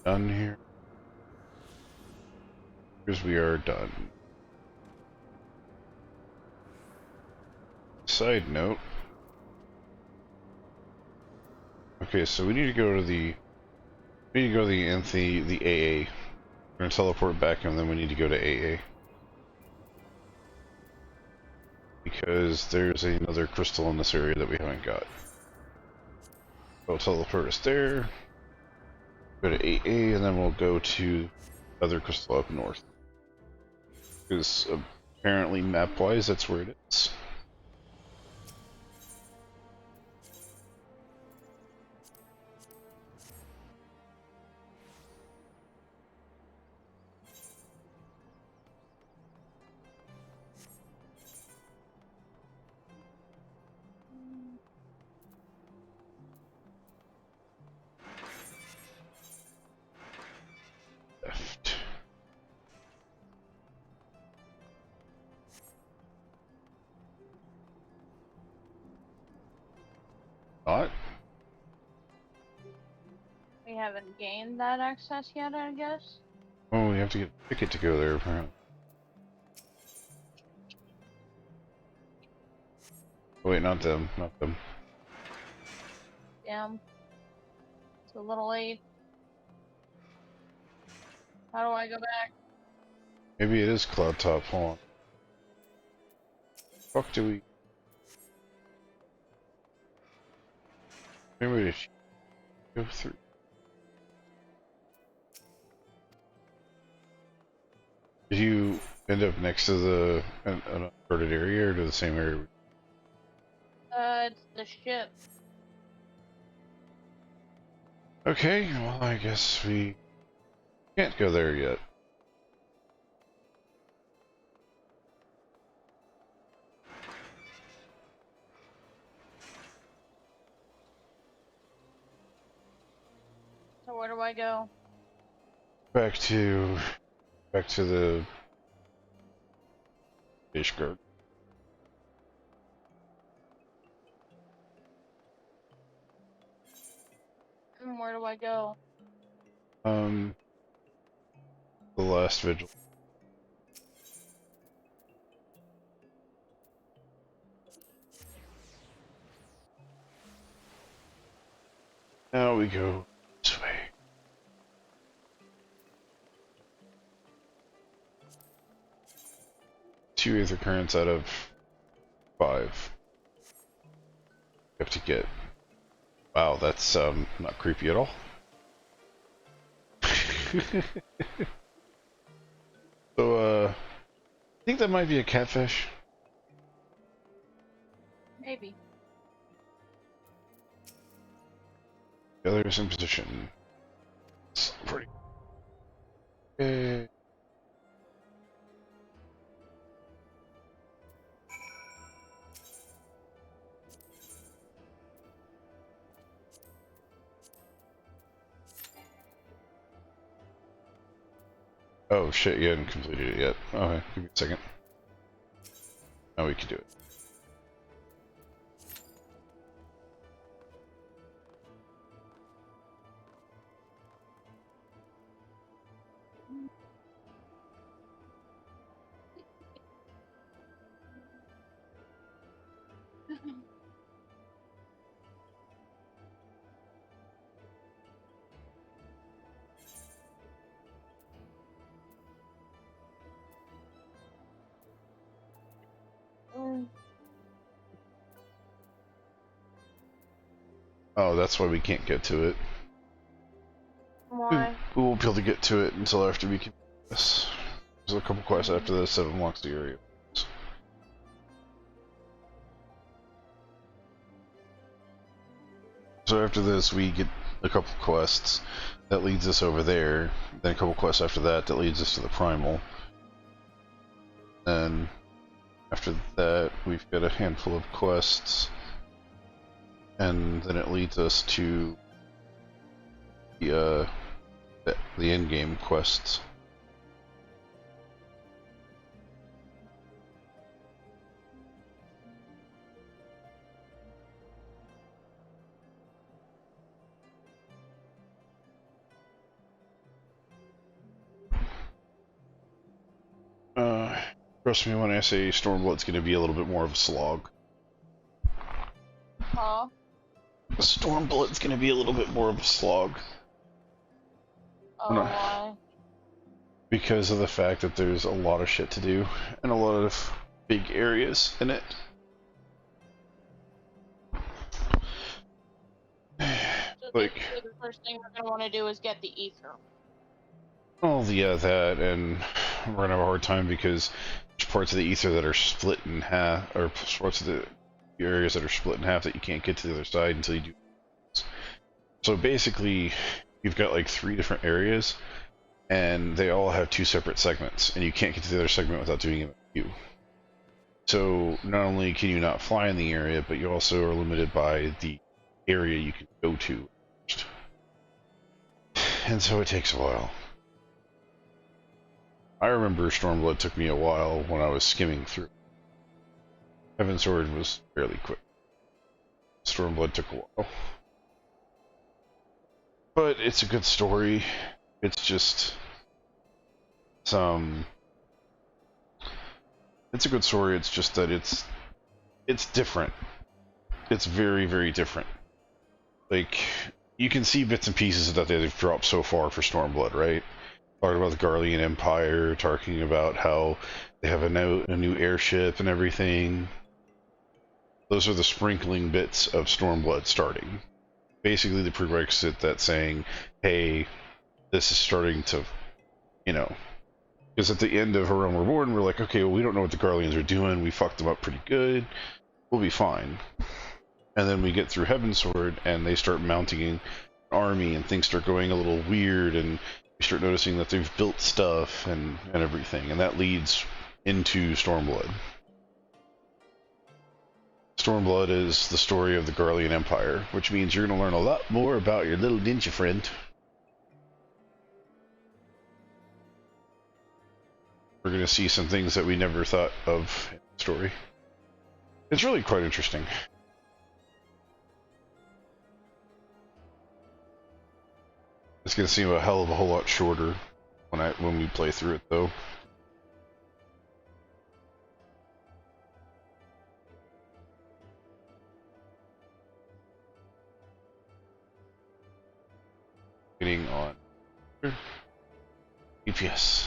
Done here. Because we are done. Side note. Okay, so we need to go to the the AA. We're gonna teleport back and then we need to go to AA. Because there's another crystal in this area that we haven't got. We'll teleport us there. Go to AA and then we'll go to the other crystal up north. Because apparently map-wise that's where it is. Not? We haven't gained that access yet, I guess. Oh, we have to get a ticket to go there, apparently. Oh, wait, not them, not them. Damn. It's a little late. How do I go back? Maybe it is Cloud Top, hold on. Fuck do we... Maybe we should go through. Did you end up next to the an uncharted area or to the same area? It's the ship. Okay, well I guess we can't go there yet. So where do I go? Back to the fish guard. And where do I go? The last vigil. Now we go this way. Two Aether Currents out of 5. You have to get. Wow, that's not creepy at all. So I think that might be a catfish. Maybe. The other is in position. It's pretty. Okay. Oh shit, you hadn't completed it yet. Okay, give me a second. Now we can do it. Oh, that's why we can't get to it. Why? We won't be able to get to it until after we complete this. There's a couple quests after this that unlocks the area. So after this, we get a couple quests that leads us over there. Then a couple quests after that that leads us to the primal. And after that, we've got a handful of quests, and then it leads us to the end game quests. Trust me when I say Stormblood's going to be a little bit more of a slog. Huh? Stormblood's going to be a little bit more of a slog. Oh, why? Because of the fact that there's a lot of shit to do and a lot of big areas in it. So Like, the first thing we're gonna want to do is get the ether. oh yeah, that, and we're gonna have a hard time because there's parts of the ether that are split in half, or parts of the areas that are split in half that you can't get to the other side until you do. So basically, you've got like 3 different areas, and they all have 2 separate segments, and you can't get to the other segment without doing it with you. So not only can you not fly in the area, but you also are limited by the area you can go to. And so it takes a while. I remember Stormblood took me a while when I was skimming through. Heavensward was fairly quick. Stormblood took a while. But it's a good story. It's just some... It's a good story, it's just that it's different. It's very, very different. Like, you can see bits and pieces that they've dropped so far for Stormblood, right? Talking about the Garlean Empire, talking about how they have a new airship and everything. Those are the sprinkling bits of Stormblood starting. Basically the prerequisite that's saying, hey, this is starting to, you know... Because at the end of A Realm Reborn, we're like, okay, well, we don't know what the Garleans are doing, we fucked them up pretty good, we'll be fine. And then we get through Heavensward, and they start mounting an army, and things start going a little weird, and you start noticing that they've built stuff and everything, and that leads into Stormblood. Stormblood is the story of the Garlean Empire, which means you're going to learn a lot more about your little ninja friend. We're going to see some things that we never thought of in the story. It's really quite interesting. It's going to seem a hell of a whole lot shorter when we play through it, though. Getting on EPS.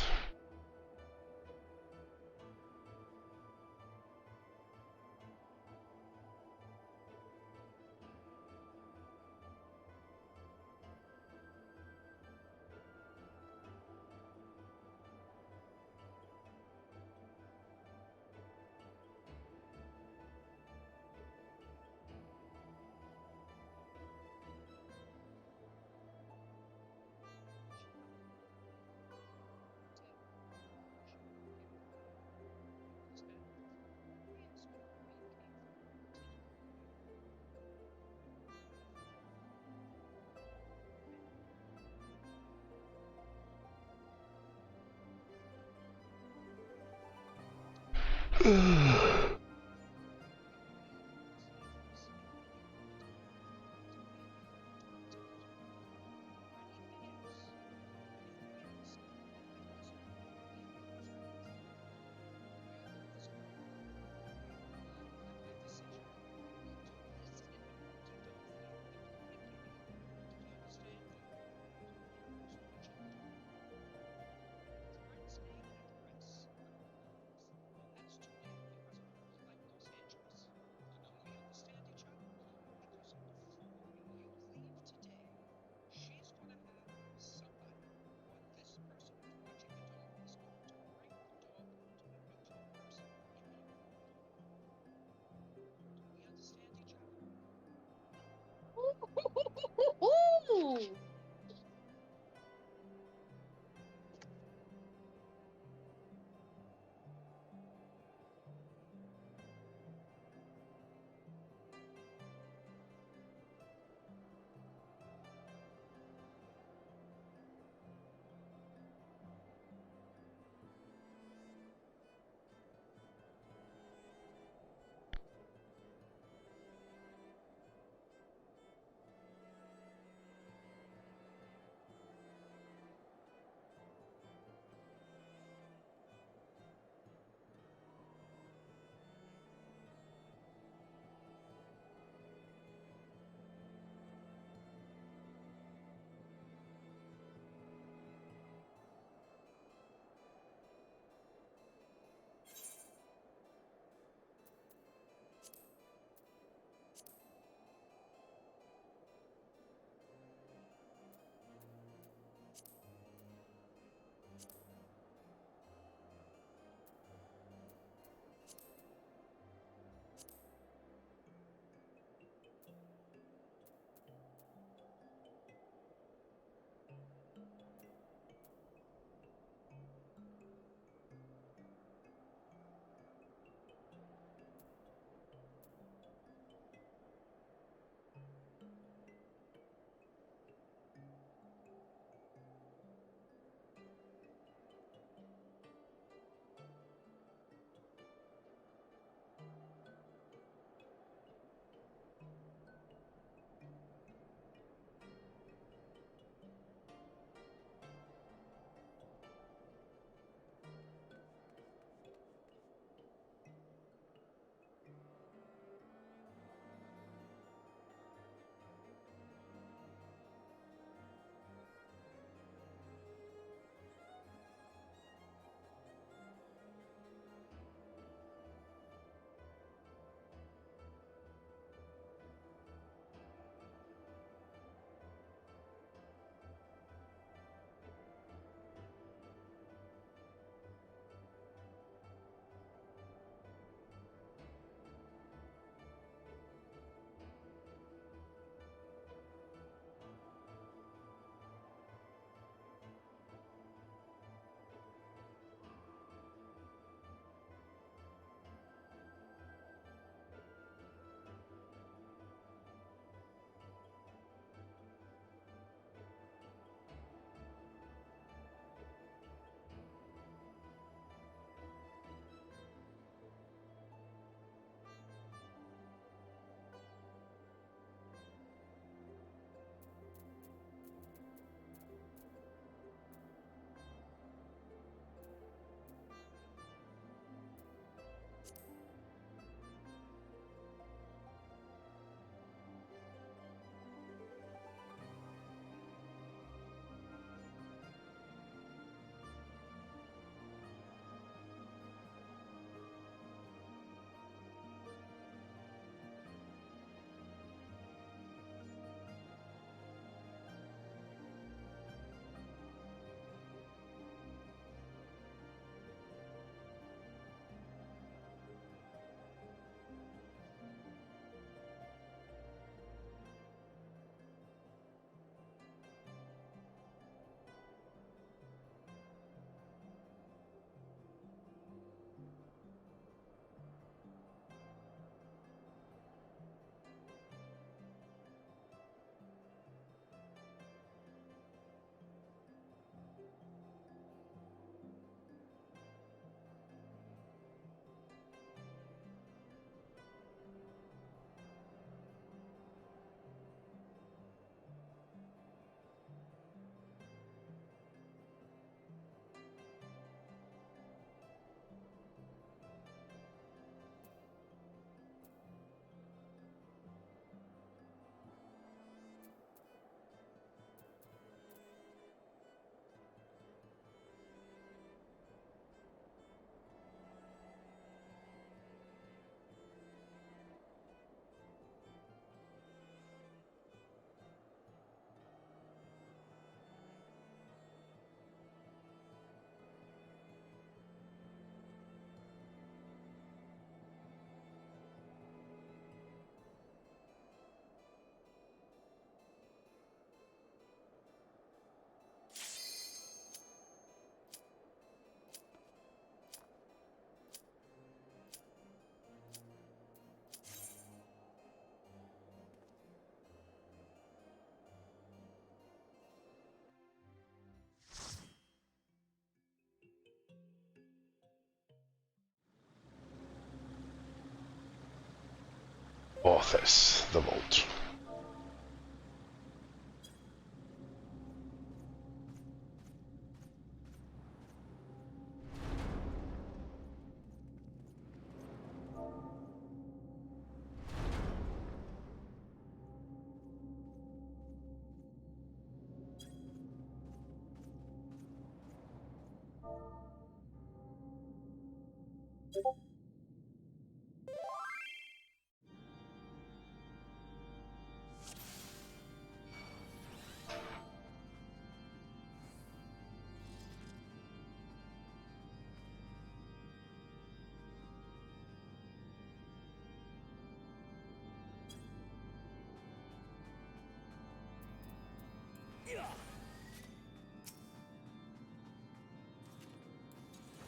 Office, the vault.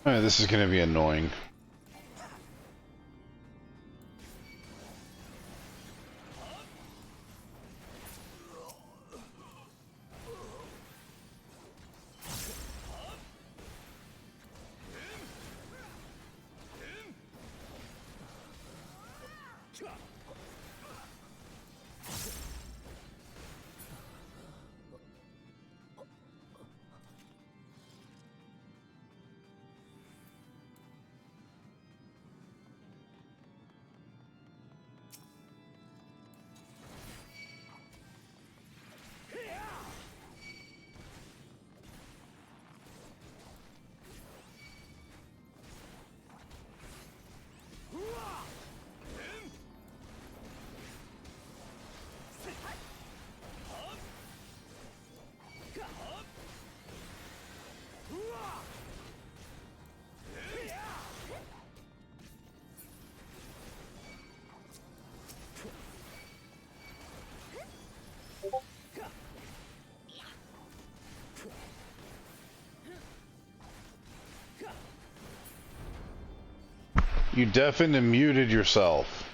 Alright, this is gonna be annoying. You deafened and muted yourself.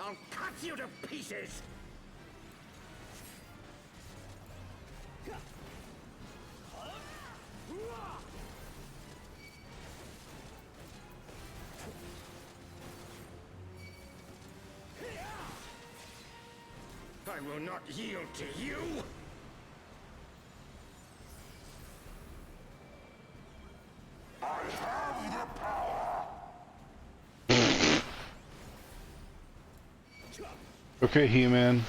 I'll cut you to pieces! I will not yield to you! I have the power! Okay, He-Man.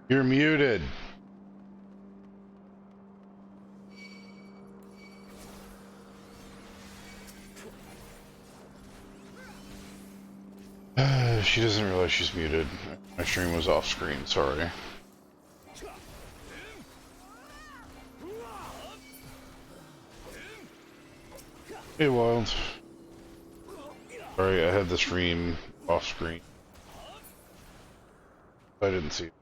You're muted. She doesn't realize she's muted. My stream was off screen, sorry. Hey, Wild. Sorry, I had the stream off screen. I didn't see it.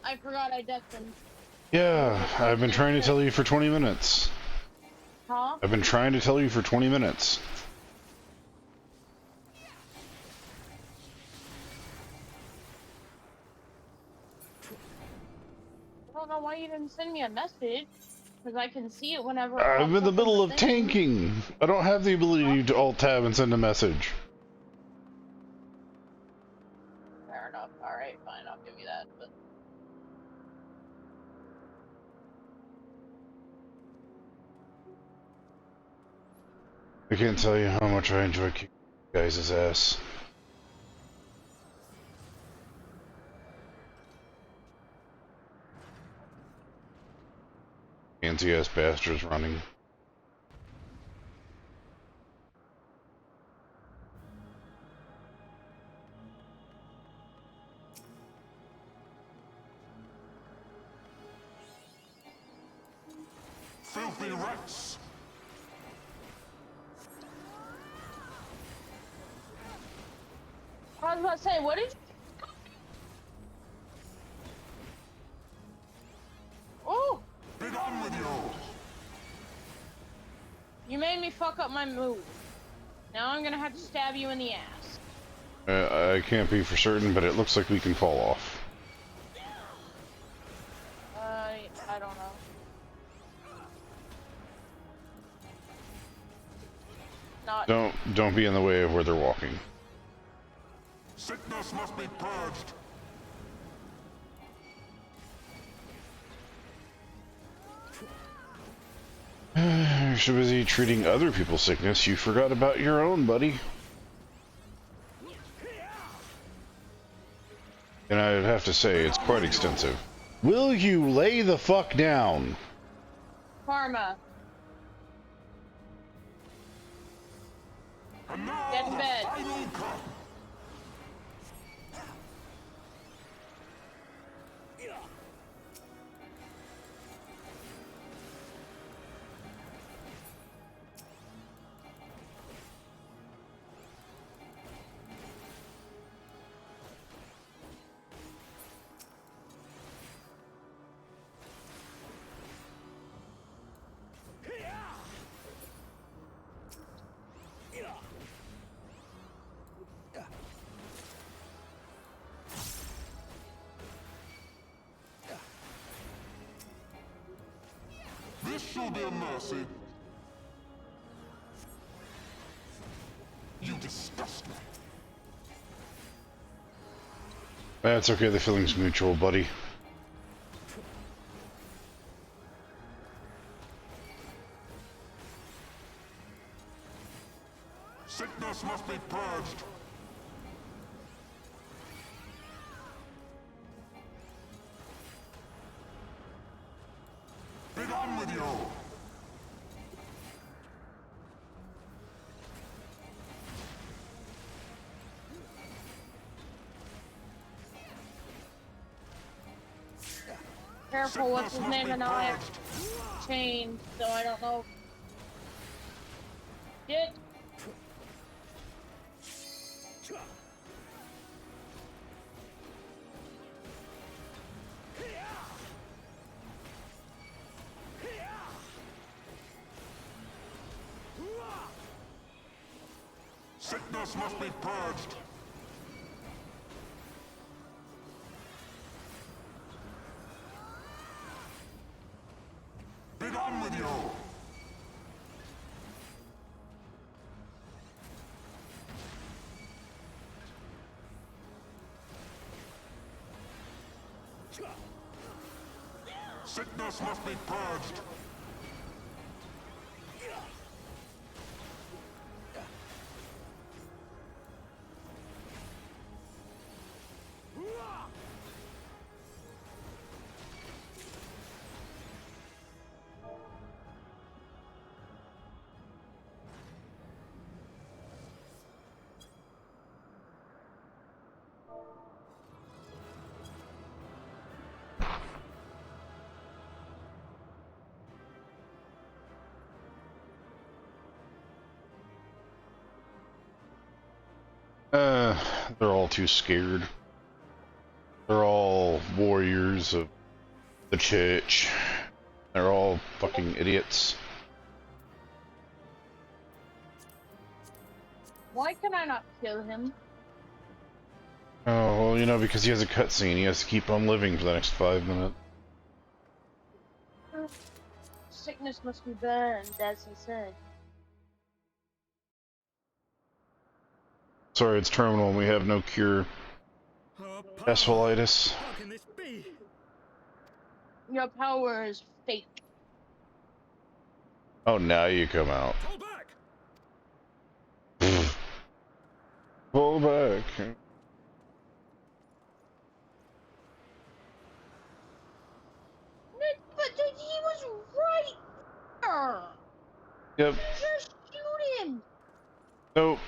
I forgot I decked him. Yeah, I've been trying to tell you for 20 minutes. Huh? I've been trying to tell you for 20 minutes. I don't know why you didn't send me a message. Because I can see it whenever I'm in the middle of thing. tanking. I don't have the ability to alt-tab and send a message. Fair enough. Alright, fine. I'll give you that. But... I can't tell you how much I enjoy kicking you guys' ass. Fancy-ass bastards running. Filthy rats! I was about to say, what did you... Oh! Be done with you! You made me fuck up my move. Now I'm gonna have to stab you in the ass. I can't be for certain, but it looks like we can fall off. I don't know. Not... Don't be in the way of where they're walking. Sickness must be purged! You're so busy treating other people's sickness, you forgot about your own, buddy. And I'd have to say, it's quite extensive. Will you lay the fuck down? Karma. Get to bed. This shall be a mercy. You disgust me. That's okay, the feeling's mutual, buddy. Sickness must be purged. Be gone with you. Careful, what's his name and I have chained, so I don't know. Shit. Sickness must be purged. Be gone with you. Sickness must be purged. They're all too scared. They're all warriors of the church. They're all fucking idiots. Why can I not kill him? Oh, well, you know, because he has a cutscene. He has to keep on living for the next 5 minutes. Sickness must be burned, as he said. Sorry, it's terminal and we have no cure. Esphalitis. How can this be? Your power is fake. Oh, now you come out. Pull back. But he was right there. Yep. Just shoot him. Nope.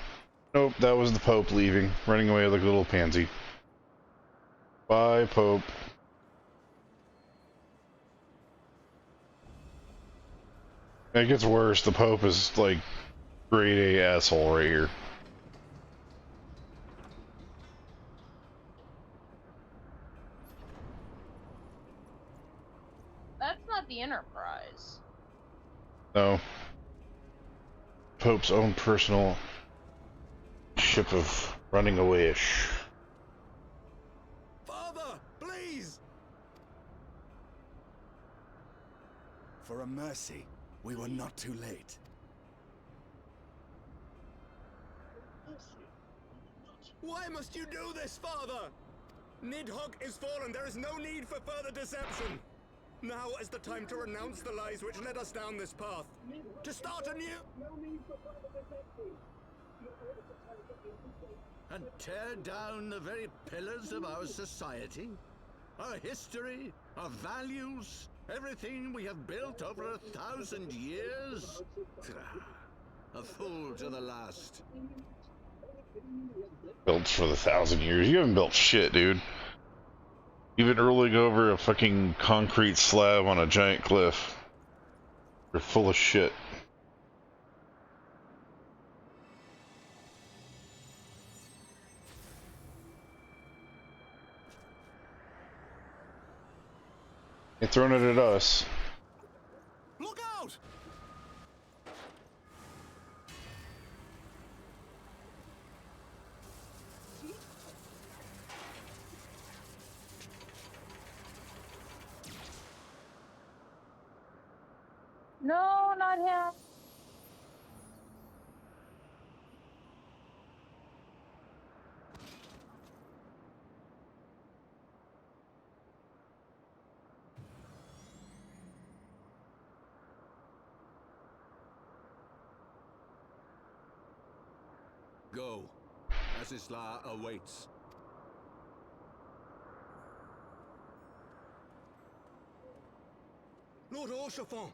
Nope, that was the Pope leaving, running away like a little pansy. Bye, Pope. It gets worse. The Pope is like grade A asshole right here. That's not the Enterprise. No. Pope's own personal ship of running away-ish. Father, please! For a mercy, we were not too late. Why must you do this, Father? Nidhogg is fallen. There is no need for further deception. Now is the time to renounce the lies which led us down this path. To start anew. And tear down the very pillars of our society? Our history, our values, everything we have built over 1,000 years? A fool to the last. Built for the 1,000 years. You haven't built shit, dude. You've been rolling over a fucking concrete slab on a giant cliff. You're full of shit. You're throwing it at us. Look out! No, not him. Go, as Isla awaits. Lord Orchefort!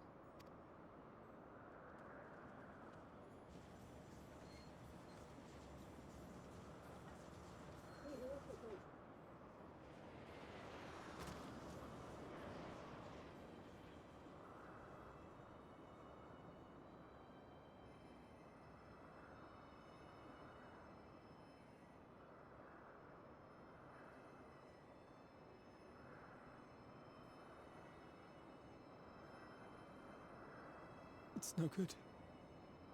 It's no good.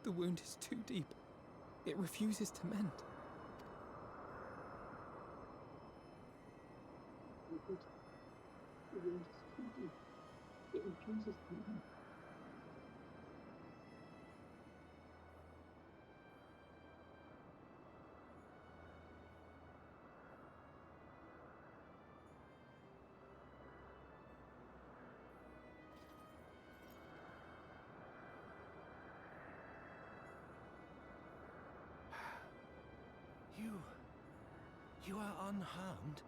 The wound is too deep. It refuses to mend. The wound is too deep. It refuses to mend. You are unharmed.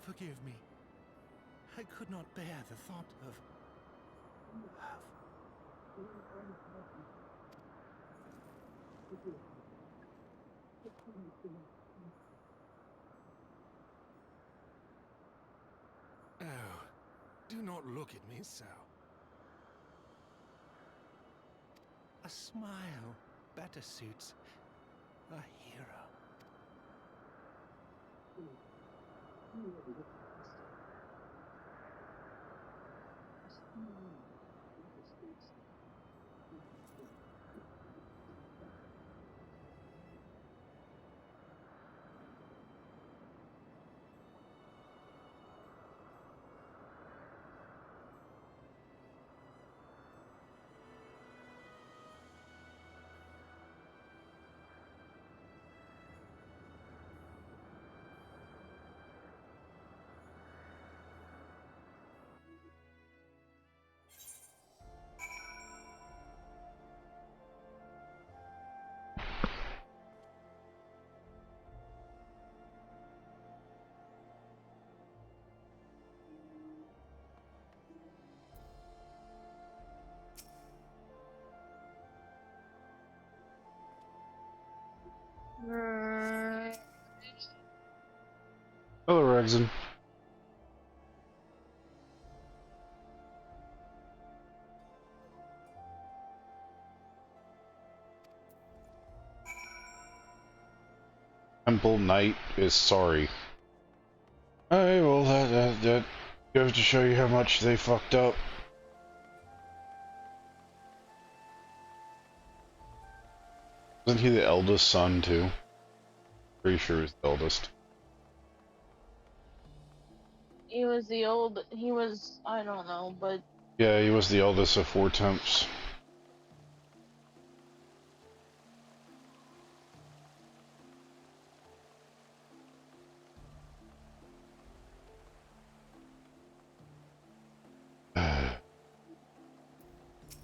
Forgive me. I could not bear the thought of... Oh, do not look at me so. A smile better suits a hero. Hello, Rexon. Temple Knight is sorry. Alright, well, that goes to show you how much they fucked up. Wasn't he the eldest son, too? Pretty sure he was the eldest. He was, I don't know, but... Yeah, he was the eldest of 4 temps.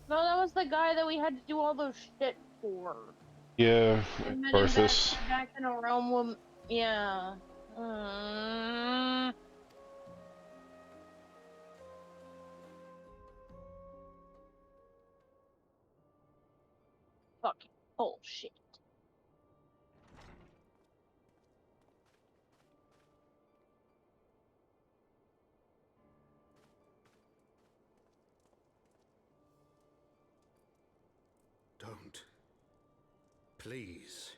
No, that was the guy that we had to do all those shit for. Yeah, And then Arthas. back in a realm with... Yeah. Fucking bullshit. Don't. Please.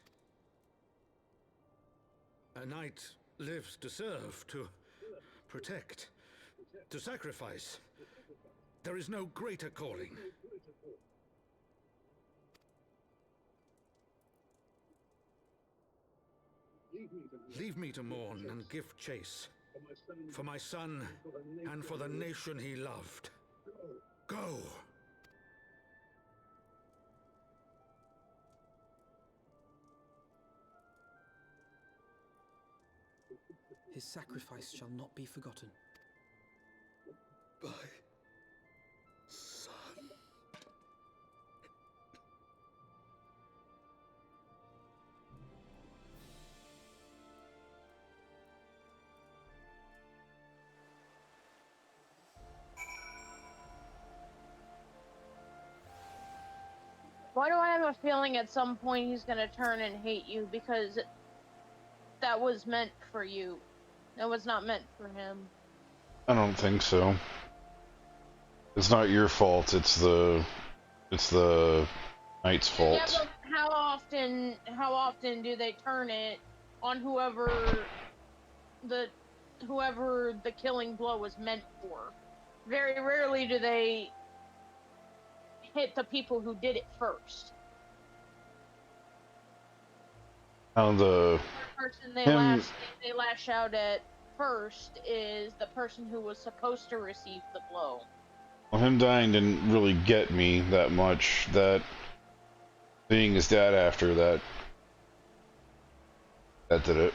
A knight lives to serve, to protect, to sacrifice. There is no greater calling. Leave me to mourn and give chase. For my son and for the nation he loved. Go! His sacrifice shall not be forgotten. My son. Why do I have a feeling at some point he's gonna turn and hate you because that was meant for you. That was not meant for him. I don't think so. It's not your fault, it's the knight's fault. Yeah, but how often do they turn it on whoever the killing blow was meant for? Very rarely do they hit the people who did it first. The person they lash out at first is the person who was supposed to receive the blow. Well, him dying didn't really get me that much. That seeing his dad after that did it.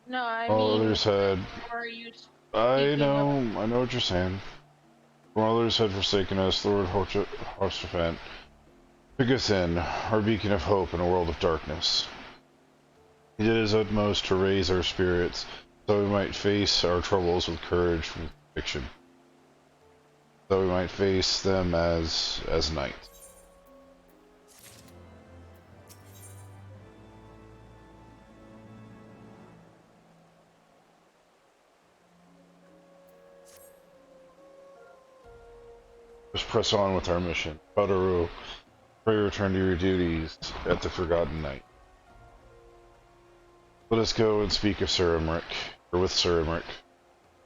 No, I Well, mean, others had. I know what you're saying. While others had forsaken us, Lord Hoshaphat took us in, our beacon of hope in a world of darkness. He did his utmost to raise our spirits, so we might face our troubles with courage and conviction. So we might face them as knights. Just press on with our mission. Badaru, pray return to your duties at the Forgotten Night. Let us go and speak of Sir Emmerich, or with Sir Emmerich.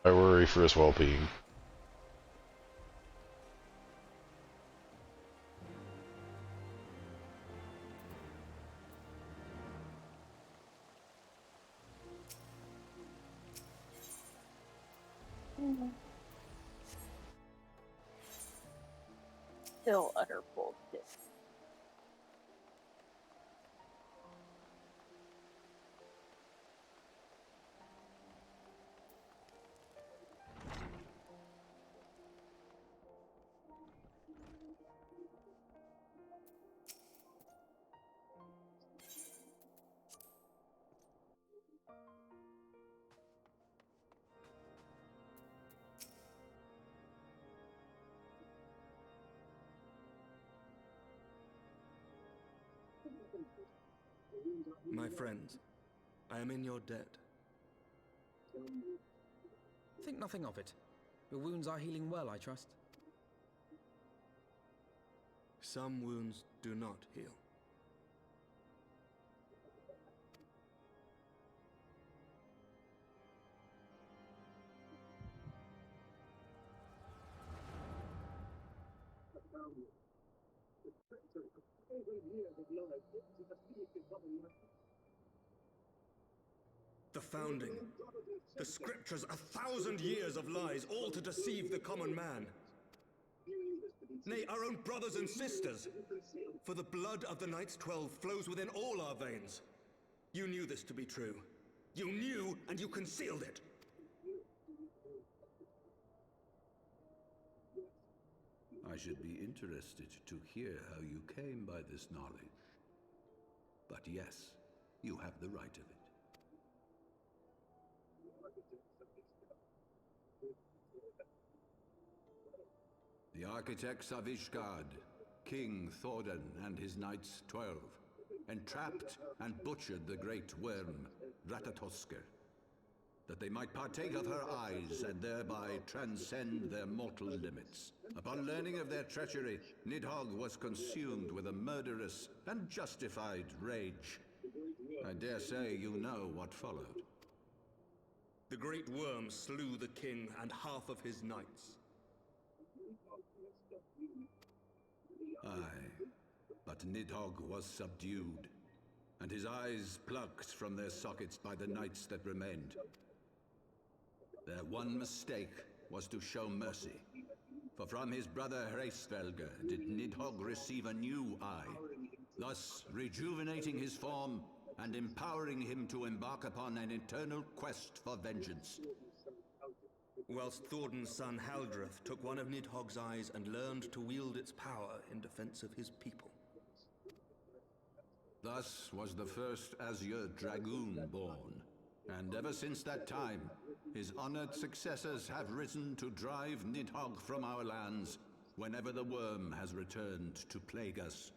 I worry for his well-being. Still utter bullshit. My friends, I am in your debt. Think nothing of it. Your wounds are healing well, I trust. Some wounds do not heal. The founding. The scriptures, 1,000 years of lies, all to deceive the common man. Nay, our own brothers and sisters. For the blood of the Knights 12 flows within all our veins. You knew this to be true. You knew, and you concealed it. I should be interested to hear how you came by this knowledge. But yes, you have the right of it. The architects of Ishgard, King Thordan and his Knights 12, entrapped and butchered the great worm, Ratatosker, that they might partake of her eyes and thereby transcend their mortal limits. Upon learning of their treachery, Nidhogg was consumed with a murderous and justified rage. I dare say you know what followed. The great worm slew the king and half of his knights. Aye, but Nidhogg was subdued, and his eyes plucked from their sockets by the knights that remained. Their one mistake was to show mercy, for from his brother Hreysvelger did Nidhogg receive a new eye, thus rejuvenating his form and empowering him to embark upon an eternal quest for vengeance. Whilst Thordan's son Haldreth took one of Nidhogg's eyes and learned to wield its power in defense of his people. Thus was the first Azure Dragoon born, and ever since that time, his honored successors have risen to drive Nidhogg from our lands whenever the worm has returned to plague us.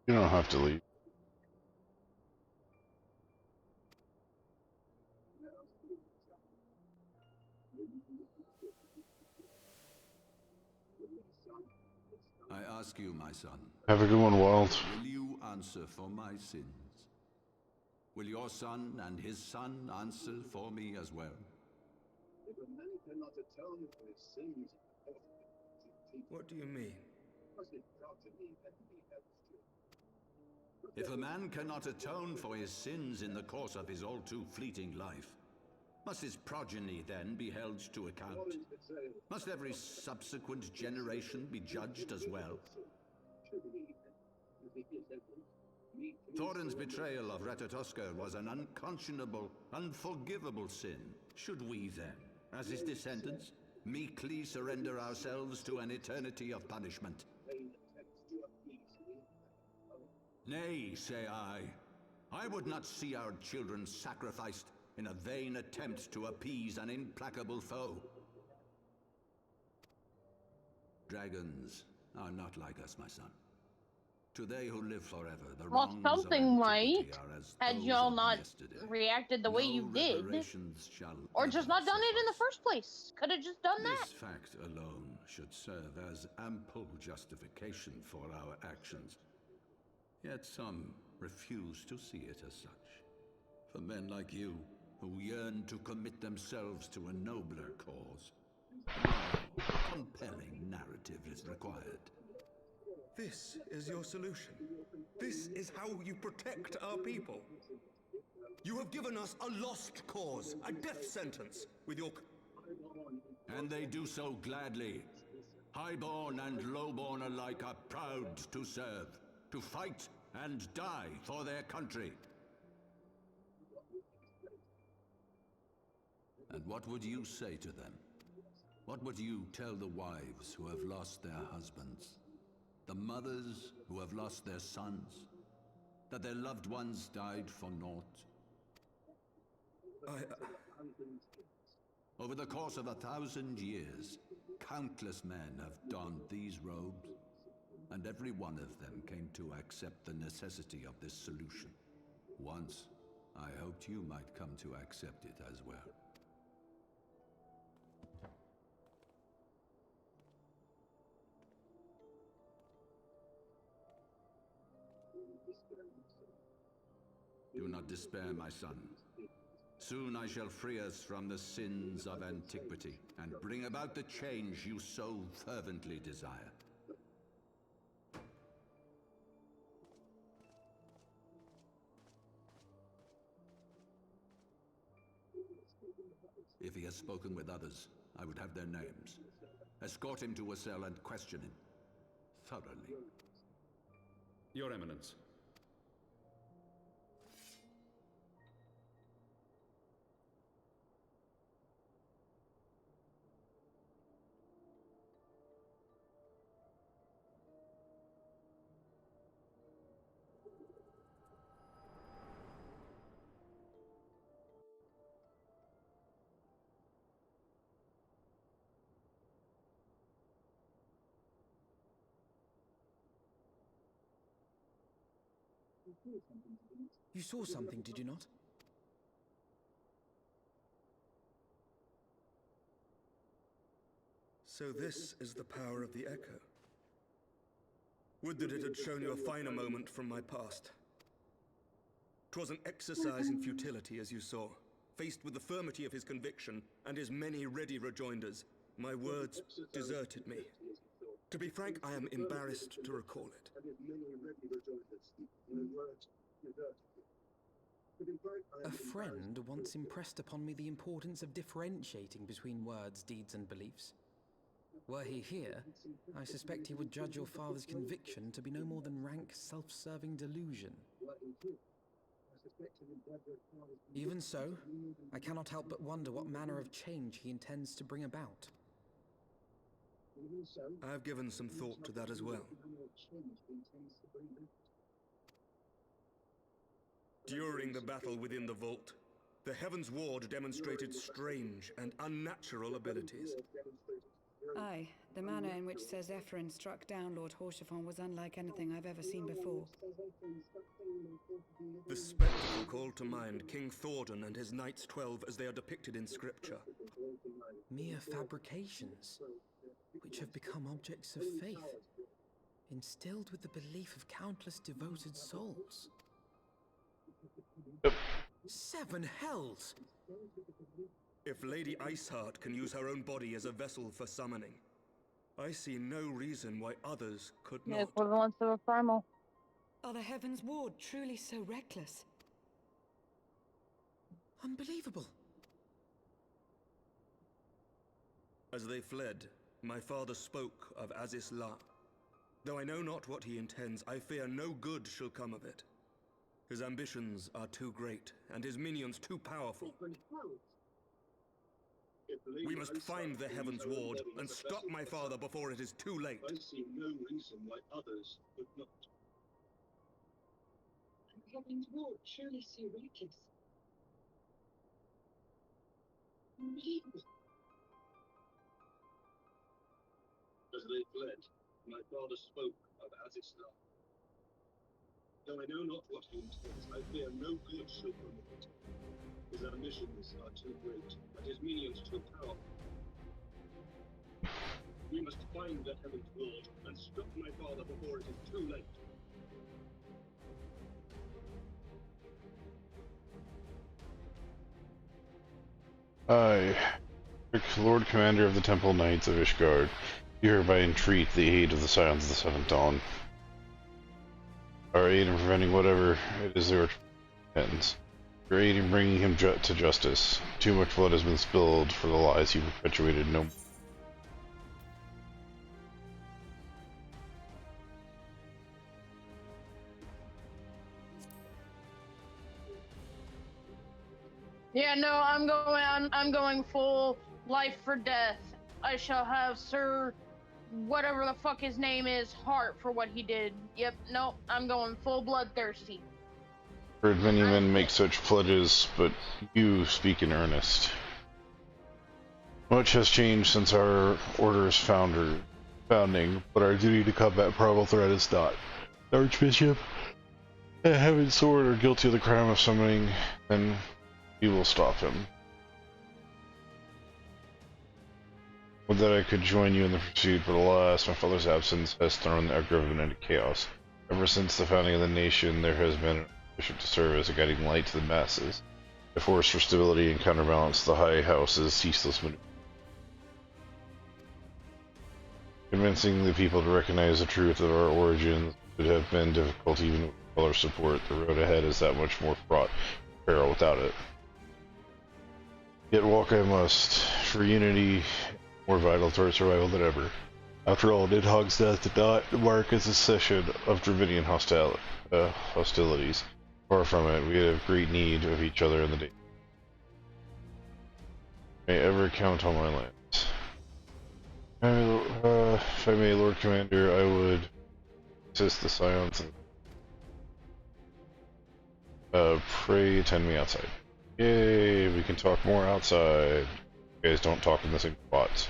You don't have to leave. I ask you, my son. Have a good one, Wild. Will you answer for my sins? Will your son and his son answer for me as well? If a man cannot atone for his sins, What do you mean? If a man cannot atone for his sins in the course of his all too fleeting life, must his progeny then be held to account? Must every subsequent generation be judged as well? Thorin's betrayal of Ratatoskr was an unconscionable, unforgivable sin. Should we then, as his descendants, meekly surrender ourselves to an eternity of punishment? Nay, say I. I would not see our children sacrificed in a vain attempt to appease an implacable foe. Dragons are not like us, my son. To they who live forever, the Well, wrongs something of might, antiquity are as had those y'all of not yesterday. reacted the way No you did, reparations shall or ever just not done it in the suffice. first place. Could have just done that. This fact alone should serve as ample justification for our actions. Yet some refuse to see it as such. For men like you, who yearn to commit themselves to a nobler cause, a more compelling narrative is required. This is your solution. This is how you protect our people. You have given us a lost cause, a death sentence, with your... And they do so gladly. Highborn and lowborn alike are proud to serve, to fight and die for their country. And what would you say to them? What would you tell the wives who have lost their husbands? The mothers who have lost their sons? That their loved ones died for naught? Over the course of 1,000 years, countless men have donned these robes, and every one of them came to accept the necessity of this solution. Once, I hoped you might come to accept it as well. Do not despair, my son. Soon I shall free us from the sins of antiquity and bring about the change you so fervently desire. If he has spoken with others, I would have their names. Escort him to a cell and question him thoroughly. Your Eminence. You saw something, did you not? So this is the power of the Echo. Would that it had shown you a finer moment from my past. 'Twas an exercise in futility, as you saw. Faced with the firmity of his conviction and his many ready rejoinders, my words deserted me. To be frank, I am embarrassed to recall it. A friend once impressed upon me the importance of differentiating between words, deeds, and beliefs. Were he here, I suspect he would judge your father's conviction to be no more than rank, self-serving delusion. Even so, I cannot help but wonder what manner of change he intends to bring about. I have given some thought to that as well. During the battle within the vault, The Heavensward demonstrated strange and unnatural abilities. Aye, the manner in which Sir Zephyrin struck down Lord Horshafon was unlike anything I've ever seen before. The spectacle called to mind King Thordan and his Knights 12 as they are depicted in scripture. Mere fabrications, which have become objects of faith, instilled with the belief of countless devoted souls. 7 hells! If Lady Iceheart can use her own body as a vessel for summoning, I see no reason why others could The not. equivalent of a primal. Are the Heavensward truly so reckless? Unbelievable. As they fled, my father spoke of Aziz La. Though I know not what he intends, I fear no good shall come of it. His ambitions are too great, and his minions too powerful. We must find the Heavensward and stop my father before it is too late. I see no reason why others would not. Heavensward surely so reckless. Unbelievable. As they fled, my father spoke of Aziz La. Though I know not what he intends, I fear no good shall come of it. His ambitions are too great, and his minions too powerful. We must find the Heavensward and stop my father before it is too late. I, Lord Commander of the Temple Knights of Ishgard, do hereby entreat the aid of the Scions of the Seventh Dawn. Our aid in preventing whatever it is their ends. Your aid in bringing him to justice. Too much blood has been spilled for the lies he perpetuated. No. Yeah, no, I'm going full life for death. I shall have Sir whatever the fuck his name is, Hart, for what he did. Yep, no, I'm going full bloodthirsty. Heard many men make such pledges, but you speak in earnest. Much has changed since our order's founding, but our duty to combat primal threat is not. The Archbishop and Heavensward are guilty of the crime of summoning, and we will stop him. Would that I could join you in the pursuit, but alas, my father's absence has thrown our government into chaos. Ever since the founding of the nation, there has been a bishop to serve as a guiding light to the masses, a force for stability and counterbalance the High House's ceaseless maneuver. Convincing the people to recognize the truth of our origins would have been difficult even with all our support. The road ahead is that much more fraught with peril without it. Yet walk I must, for unity more vital to our survival than ever. After all, Nidhogg's death did not mark a cessation of Dravinian hostilities. Far from it, we have great need of each other in the day. May ever count on my lands. If I may, Lord Commander, I would assist the Scions and pray attend me outside. Yay, we can talk more outside. You guys don't talk in the same spots.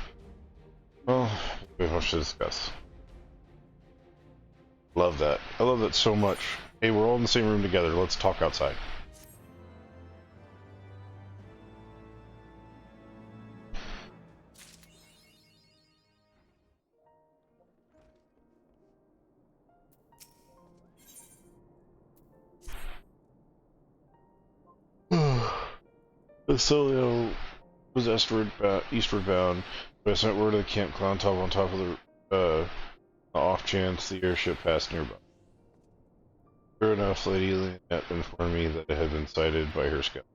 Well, we have much to discuss. Love that. I love that so much. Hey, we're all in the same room together. Let's talk outside. The Solio was eastward bound, but I sent word to the Camp Clontop on top of the off chance the airship passed nearby. Sure enough, Lady Lynette informed me that it had been sighted by her scout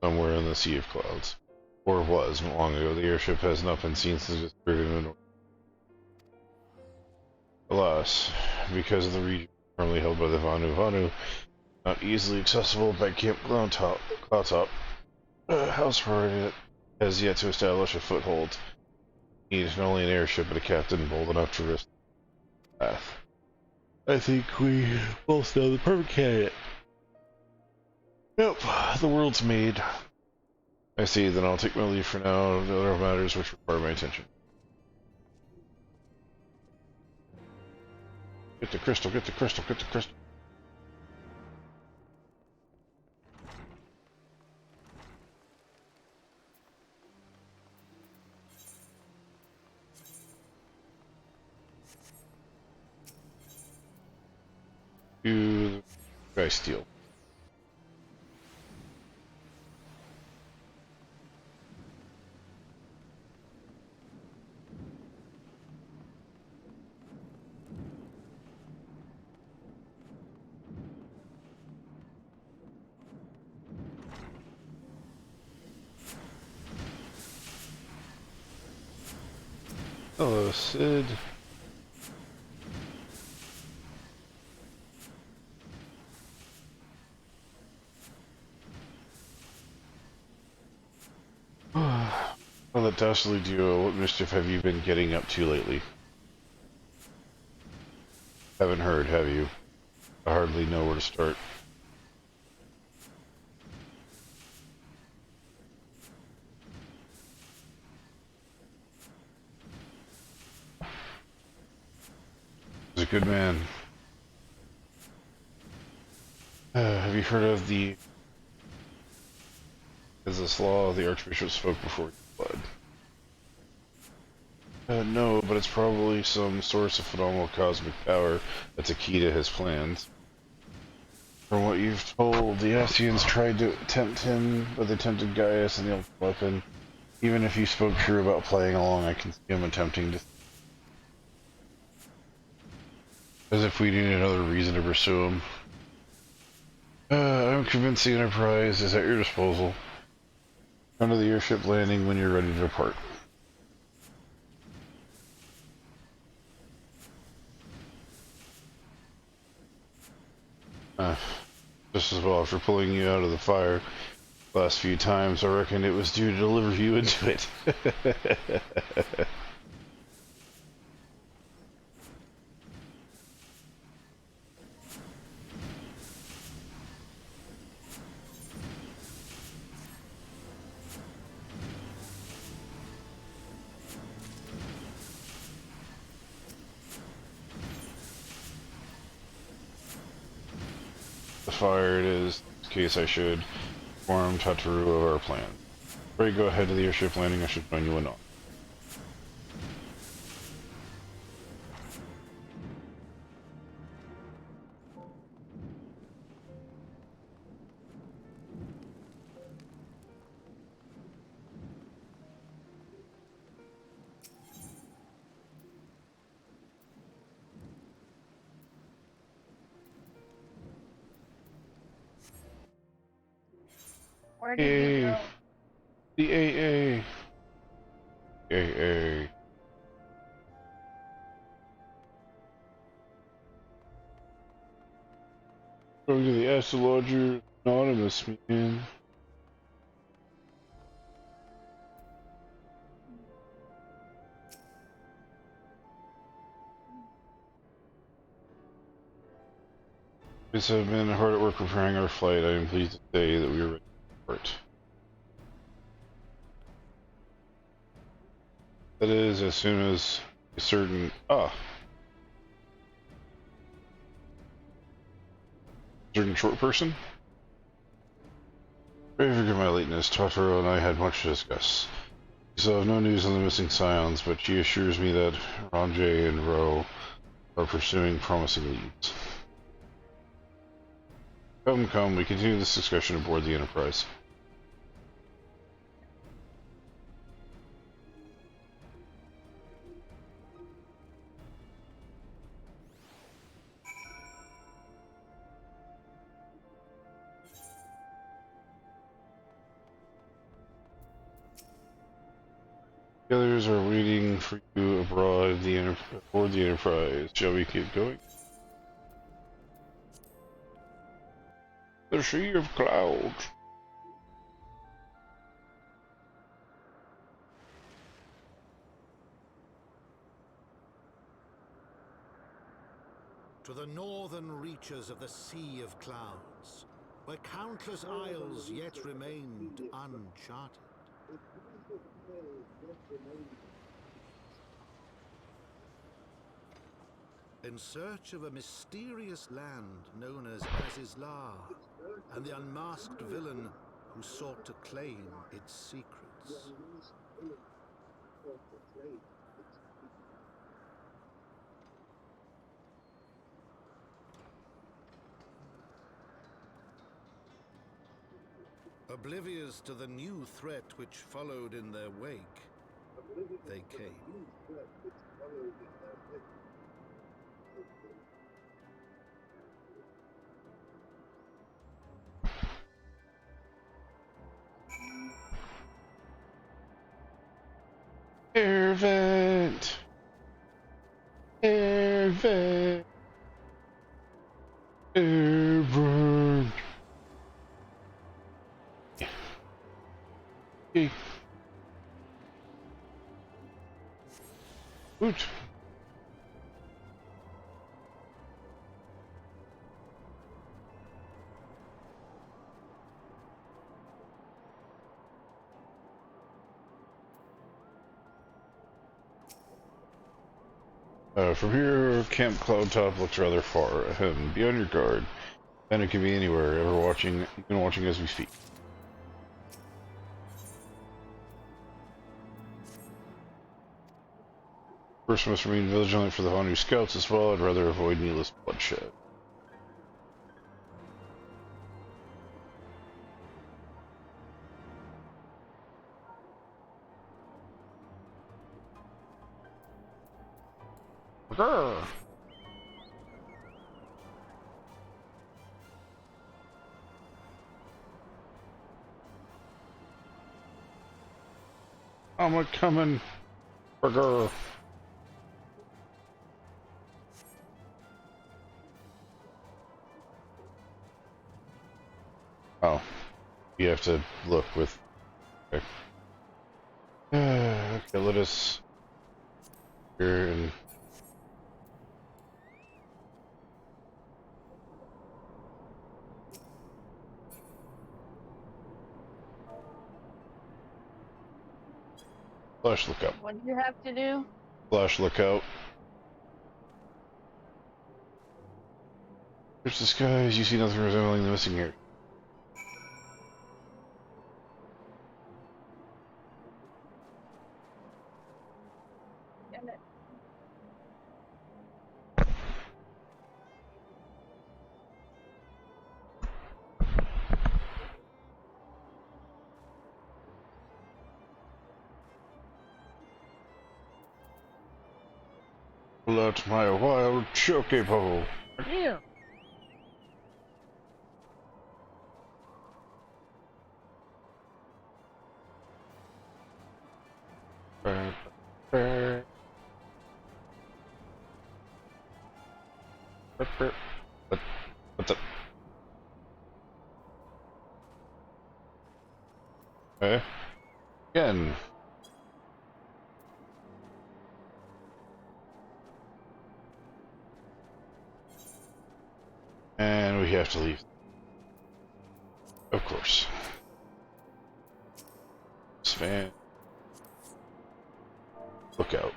somewhere in the Sea of Clouds. Or was, long ago. The airship has not been seen since its driven. Alas, because of the region currently held by the Vanu, not easily accessible by Camp Cloudtop, House Priority has yet to establish a foothold. Needs not only an airship but a captain bold enough to risk the path. I think we both know the perfect candidate. Nope, the world's made. I see, then I'll take my leave for now. The other matters which require my attention. Get the crystal, get the crystal, get the crystal. To the dry steel. Hello, Sid. Well, that dastardly duo, what mischief have you been getting up to lately? Haven't heard, have you? I hardly know where to start. He's a good man. Have you heard of the... Is this law the Archbishop spoke before he fled? No, but it's probably some source of phenomenal cosmic power that's a key to his plans. From what you've told, the Ascians tried to tempt him, but they tempted Gaius and the ultimate weapon. Even if you spoke true about playing along, I can see him attempting to... As if we needed another reason to pursue him. I'm convinced the Enterprise is at your disposal. Come to the airship landing when you're ready to depart. Just as well, after pulling you out of the fire last few times, I reckon it was due to deliver you into it. The fire it is, in case I should inform Tataru of our plan. Before you go ahead to the airship landing, I should join you in on. Where did you go? The AA. AA. Going to the Astrologer Anonymous, man. We have been hard at work preparing our flight. I am pleased to say that we are ready for it. That is, as soon as a certain... certain short person? Pray forgive my lateness. Totoro and I had much to discuss. We still have no news on the missing scions, but she assures me that Ranjay and Ro are pursuing promising leads. Come, we continue this discussion aboard the Enterprise. The others are waiting for you aboard the Enterprise. Shall we keep going? The Sea of Clouds. To the northern reaches of the Sea of Clouds, where countless isles yet remained uncharted. In search of a mysterious land known as Azizlar, and the unmasked villain who sought to claim its secrets. Oblivious to the new threat which followed in their wake, they came. Air vent! Air vent! Air vent! Hey. Oot. From here, Camp Cloud Top looks rather far. Be on your guard. And it can be anywhere. You've been watching as we speak. First, must remain vigilant for the Honu scouts as well. I'd rather avoid needless bloodshed. Grr. I'm coming. Burger. Oh, you have to look with. Okay, okay, let us here and. Flash lookout. What do you have to do? Flash lookout. Search the skies. You see nothing resembling the missing here. Damn it. Pull out my wild chocobo. Yeah. What's up? Okay. Again. And we have to leave. Of course. Span. Look out.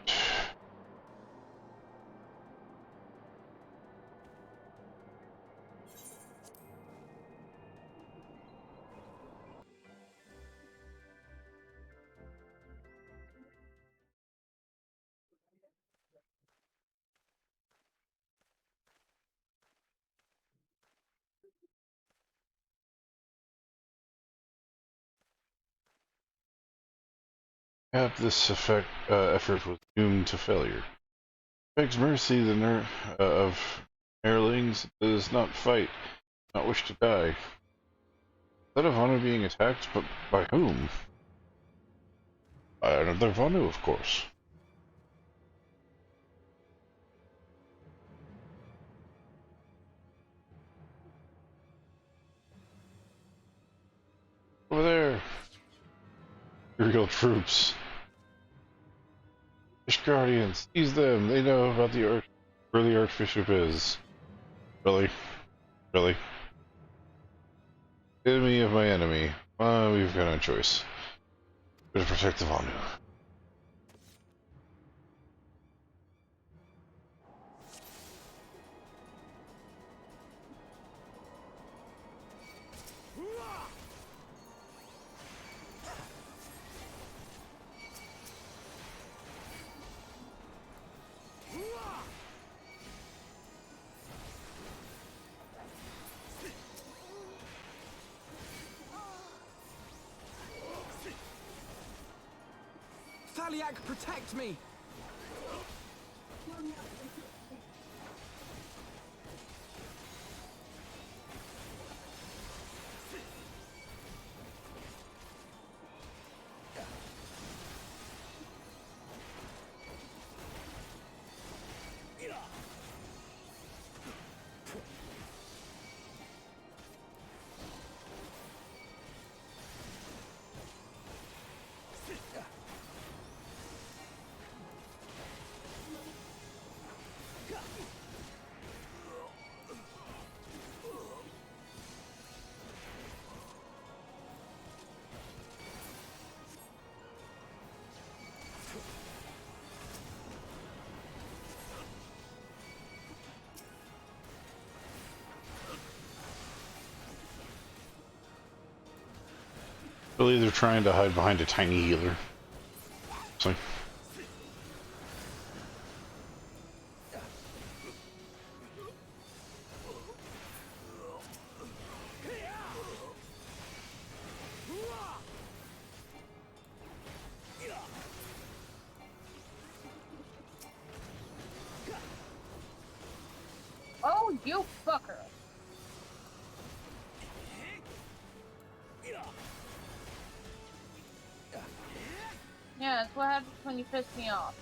This effort was doomed to failure. Begs mercy, the of Erlings does not fight, not wish to die. Instead of Vanu being attacked, but by whom? By another Vanu, of course. Over there! Imperial troops. Fish Guardians, seize them! They know about where the Archbishop is. Really? Really? Enemy of my enemy. We've got no choice. Better protect the Vanu. Thaliak, protect me! Really, they're trying to hide behind a tiny healer. So. Oh, you fucker! Yeah, that's what happens when you piss me off.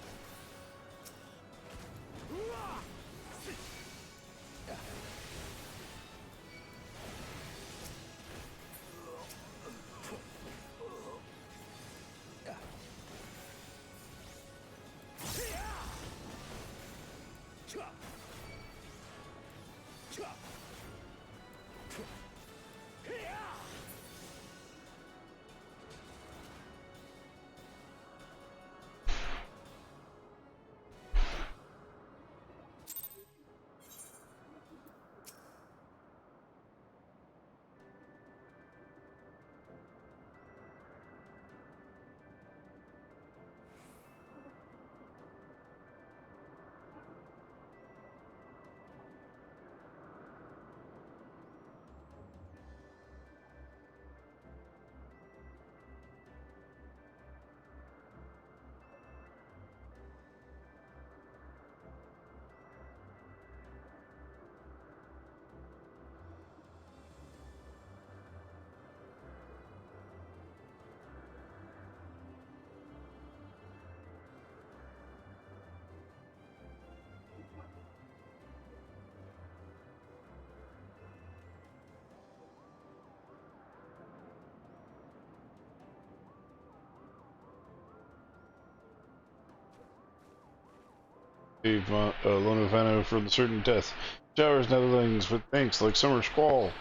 Save Lonovano from the certain death. Showers netherlings with thanks like summer squall.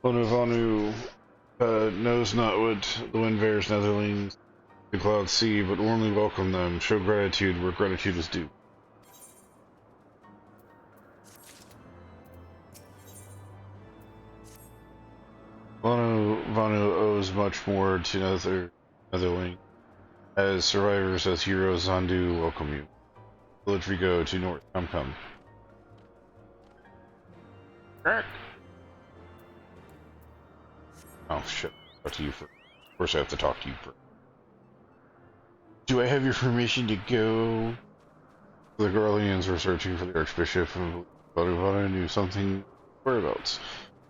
Lonovanu knows not what the wind bears netherlings the clouds see, but warmly welcome them. Show gratitude where gratitude is due. Lonovanu owes much more to netherling. As survivors, as heroes, Zandu welcome you. Village we go to north. Come. Oh shit. Talk to you first. Of course I have to talk to you first. Do I have your permission to go? The Garleans were searching for the Archbishop of Vaduvana knew something whereabouts.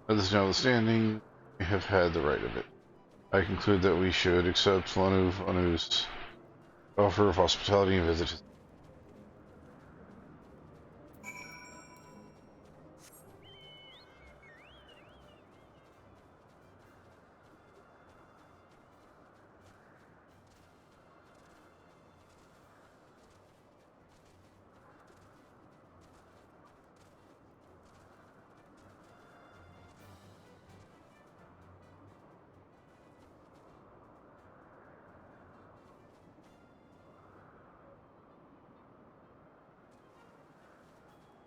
This notwithstanding, we have had the right of it. I conclude that we should accept Vanu's offer of hospitality and visit his.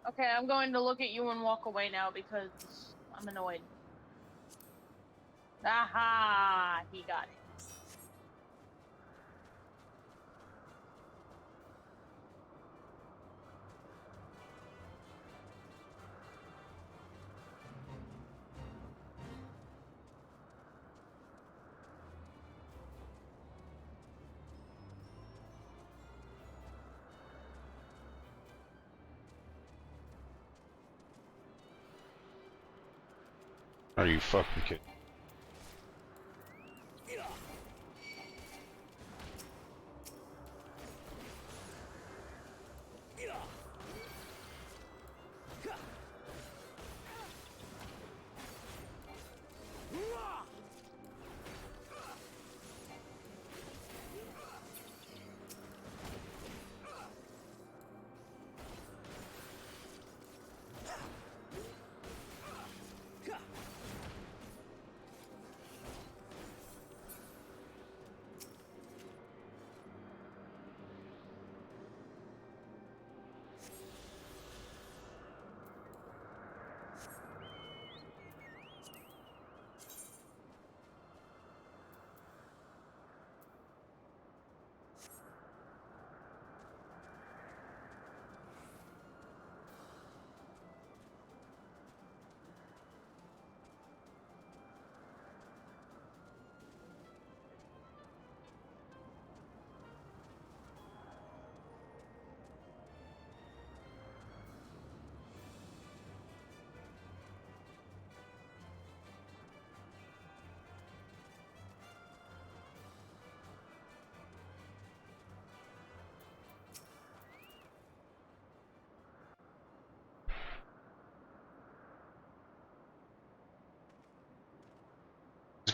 Okay, I'm going to look at you and walk away now because I'm annoyed. Aha! He got it. Are you fucking kidding?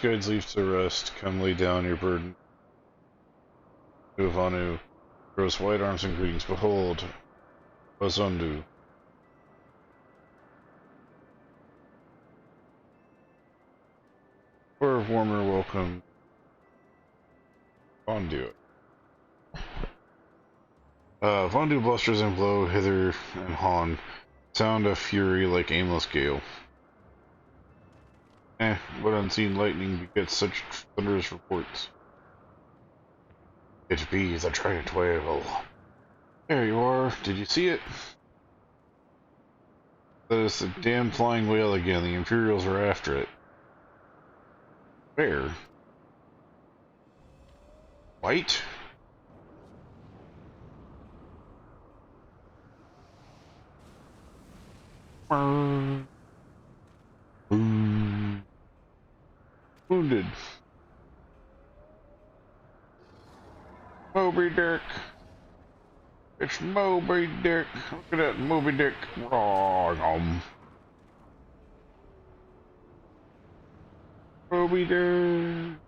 Guides leave to rest. Come lay down your burden. Uvanu throws white arms and greetings. Behold, Wazundu. For a warmer welcome. Vondu. Vondu blusters and blow hither and hon. Sound of fury like aimless gale. What unseen lightning begets such thunderous reports? It be the trident whale. There you are. Did you see it? That is the damn flying whale again. The Imperials are after it. Where? White? Wounded. Moby Dick. It's Moby Dick. Look at that Moby Dick. Moby Dick.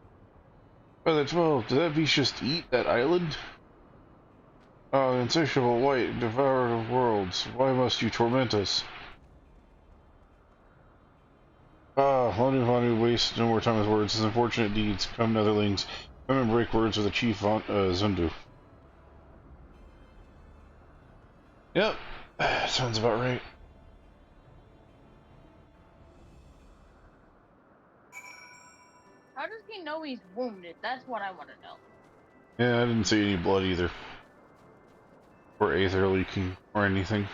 Oh, that's well. Did that beast just eat that island? Oh, insatiable white, devourer of worlds. Why must you torment us? Ah, Vanu waste no more time with words. His unfortunate deeds. Come, Netherlings. Come and break words with the chief Zundu. Yep, sounds about right. How does he know he's wounded? That's what I want to know. Yeah, I didn't see any blood either. Or aether leaking, or anything.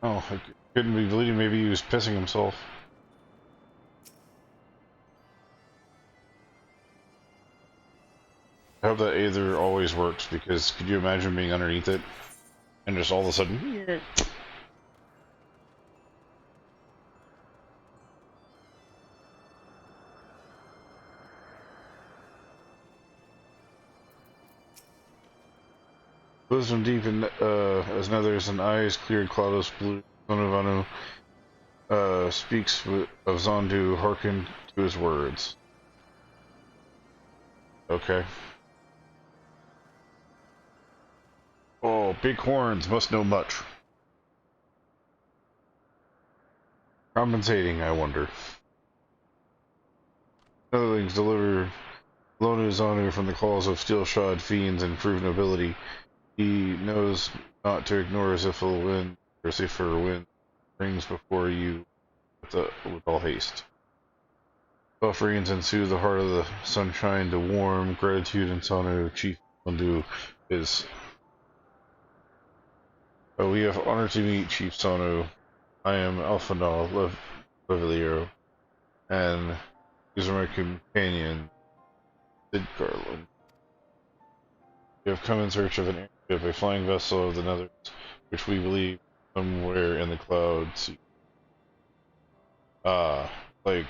Oh, I couldn't be bleeding. Maybe he was pissing himself. I hope that aether always works, because could you imagine being underneath it and just all of a sudden... Wisdom deep in as nethers and eyes cleared cloudless blue. Vanu speaks of Zondu, hearken to his words. Okay. Oh, big horns must know much. Compensating, I wonder. Netherlings deliver Lonu Zonu from the claws of steel-shod fiends and prove nobility. He knows not to ignore a zephyr wind or zephyr wind brings before you with all haste. Buff rains ensue the heart of the sunshine to warm gratitude and Sanu Chief Landu is. We have honor to meet Chief Sanu. I am Alphanal Levelier, and these are my companion, Sid Garland. We have come in search of an airship, a flying vessel of the Nethers, which we believe somewhere in the clouds. Like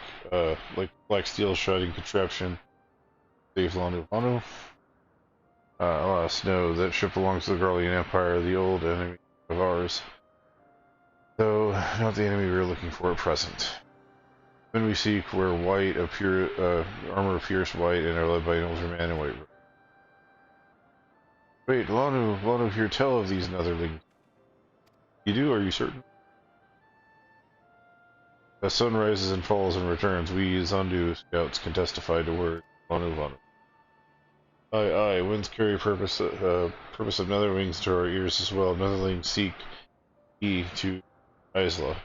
black steel shrouding contraption. Save Lanu Vanu. Alas, no, that ship belongs to the Garlean Empire, the old enemy of ours. Though not the enemy we are looking for at present. When we seek, wear white, armor of pierced white, and are led by an older man in white. Wait, Lanu here, tell of these netherlings. You do? Are you certain? As sun rises and falls and returns, we Zandu scouts can testify to word Lanu. Aye, winds carry purpose of netherwings to our ears as well. Netherlings seek ye to Isla.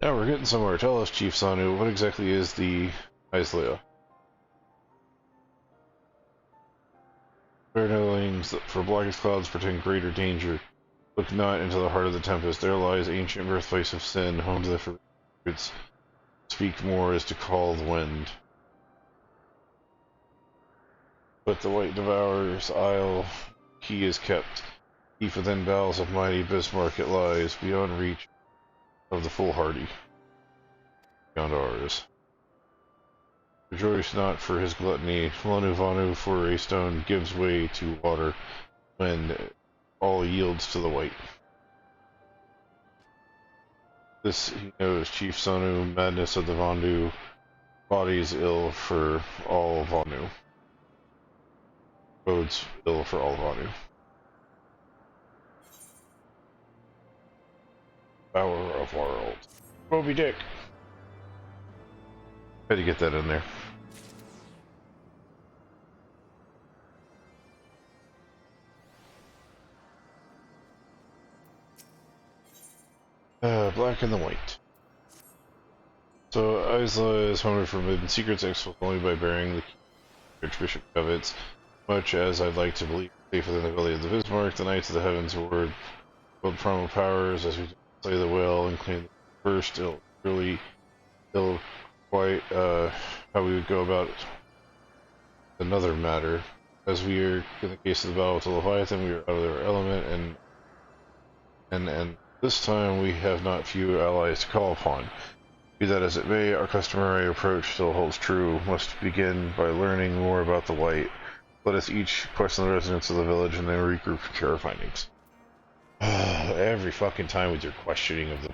Now we're getting somewhere. Tell us, Chief Sanu, what exactly is the Isla? Fair netherlings, for blackest clouds pretend greater danger. Look not into the heart of the tempest. There lies ancient birthplace of sin, home to the forbidden. Speak more is to call the wind. But the white devourer's isle, he is kept. Deep within bowels of mighty Bismarck it lies, beyond reach of the foolhardy. Beyond ours. Rejoice not for his gluttony. Lanu Vanu for a stone gives way to water, when all yields to the white. This he knows, Chief Sanu, madness of the Vandu, bodies ill for all Vanu. Bodes ill for all Vanu. Power of World. Moby Dick! Had to get that in there. Black and the white. So Isla is home to forbidden secrets exposed only by bearing the key Archbishop covets. Much as I'd like to believe safe within the Valley of the Bismarck, the Knights of the Heavensward wield primal powers as we slay the whale and claim the first really ill quite how we would go about another matter. As we are in the case of the battle with the Leviathan, we are out of their element and this time we have not few allies to call upon. Be that as it may, our customary approach still holds true. Must begin by learning more about the white. Let us each question the residents of the village and then regroup and share our findings. Every fucking time with your questioning of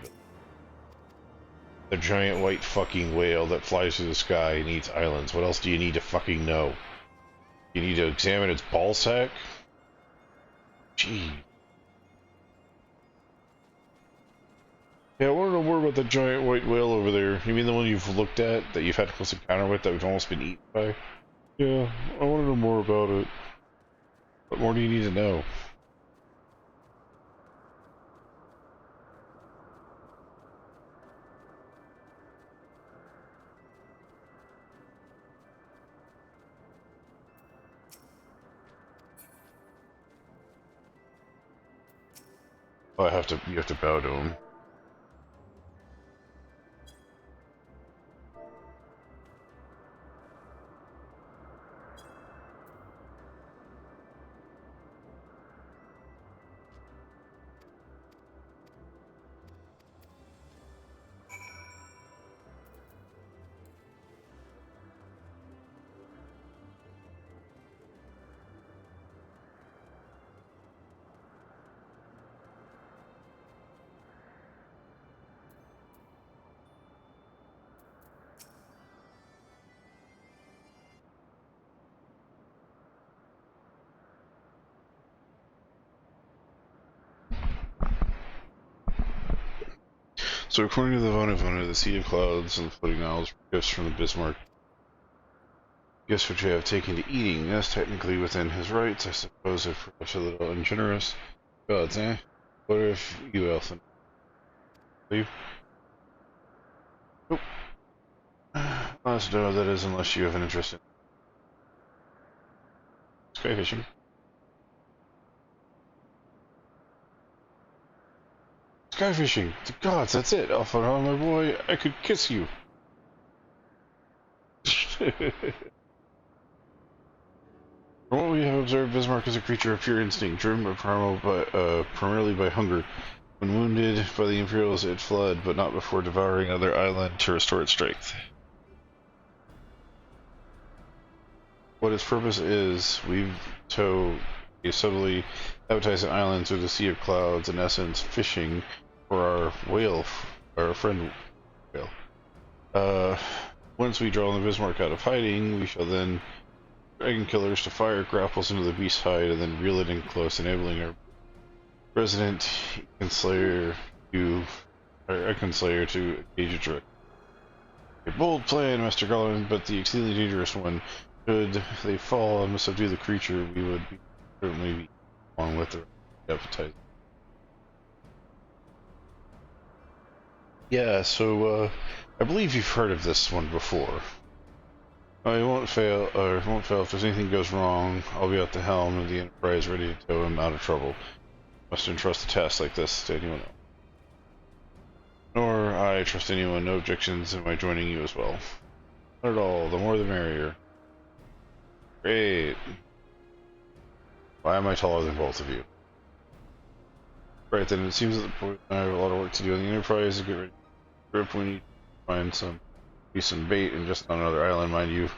the giant white fucking whale that flies through the sky and eats islands. What else do you need to fucking know? You need to examine its ball sack? Gee. Yeah, I want to know more about the giant white whale over there. You mean the one you've looked at, that you've had a close encounter with, that we've almost been eaten by? Yeah, I want to know more about it. What more do you need to know? Oh, you have to bow to him. So according to the Vonu, the Sea of Clouds and the Floating Isles were gifts from the Bismarck guess what you have taken to eating. That's technically within his rights, I suppose, if perhaps a little ungenerous. Gods, eh? What if you, Elfin? Leave? Nope. Honest, no, that is, unless you have an interest in sky fishing. Sky fishing! The gods, that's it! Elfin, oh my boy, I could kiss you! From what we have observed, Bismarck is a creature of pure instinct, driven by primarily by hunger. When wounded by the Imperials, it fled, but not before devouring another island to restore its strength. What its purpose is, we tow a subtly appetizing island through the sea of clouds, in essence, fishing for our friend whale. Once we draw the Bismarck out of hiding, we shall then dragon killers to fire grapples into the beast's hide and then reel it in close, enabling our resident Econslayer to engage it directly. A bold plan, Master Garland, but the exceedingly dangerous one. Should they fall and subdue the creature, we would certainly be along with the appetite. Yeah, so I believe you've heard of this one before. It won't fail, if there's anything goes wrong. I'll be at the helm of the Enterprise, ready to tow him out of trouble. Must entrust a task like this to anyone else. Nor I trust anyone. No objections in my joining you as well. Not at all. The more the merrier. Great. Why am I taller than both of you? Right then, it seems that the boy and I have a lot of work to do on the Enterprise to get ready for the trip. We need to find some bait, and just on another island, mind you.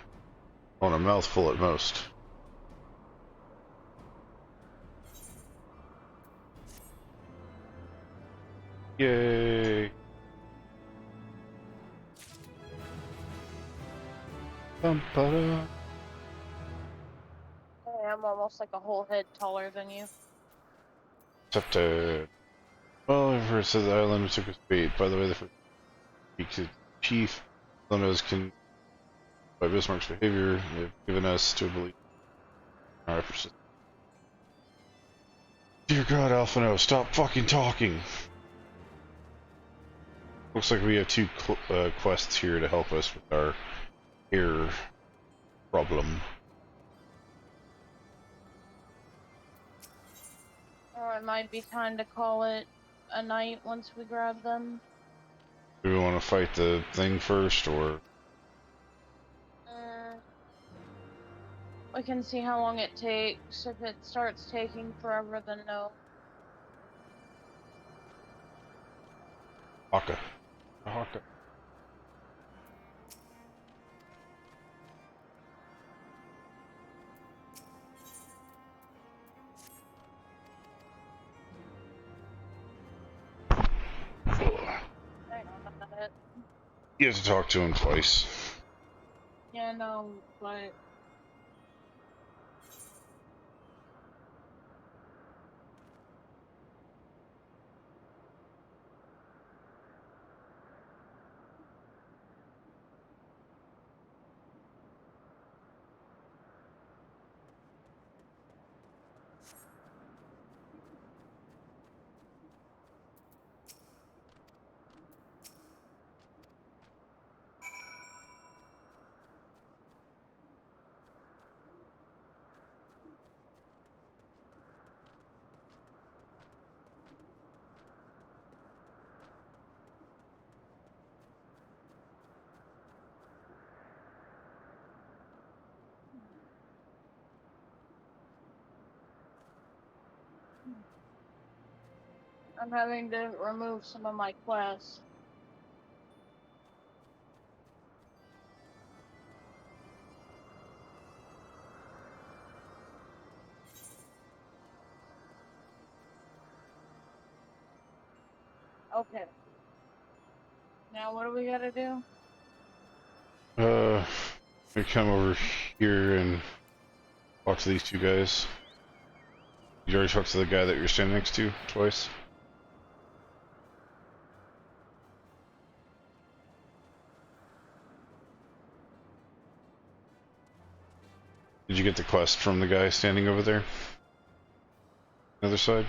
On a mouthful at most. Yay! Bum-ba-da. I'm almost like a whole head taller than you. Except, well, I've heard said the island took us bait. By the way, the chief Lemnos can, by Bismarck's behavior, they've given us to believe in our efforts. Dear God, Alphino, stop fucking talking! Looks like we have two quests here to help us with our hair problem. Or it might be time to call it a night once we grab them. Do we want to fight the thing first, or? We can see how long it takes. If it starts taking forever, then no. Haka. Haka. You have to talk to him twice. Yeah, no, but... I'm having to remove some of my quests. Okay. Now what do we gotta do? We come over here and talk to these two guys. You already talked to the guy that you're standing next to twice? Did you get the quest from the guy standing over there? The other side?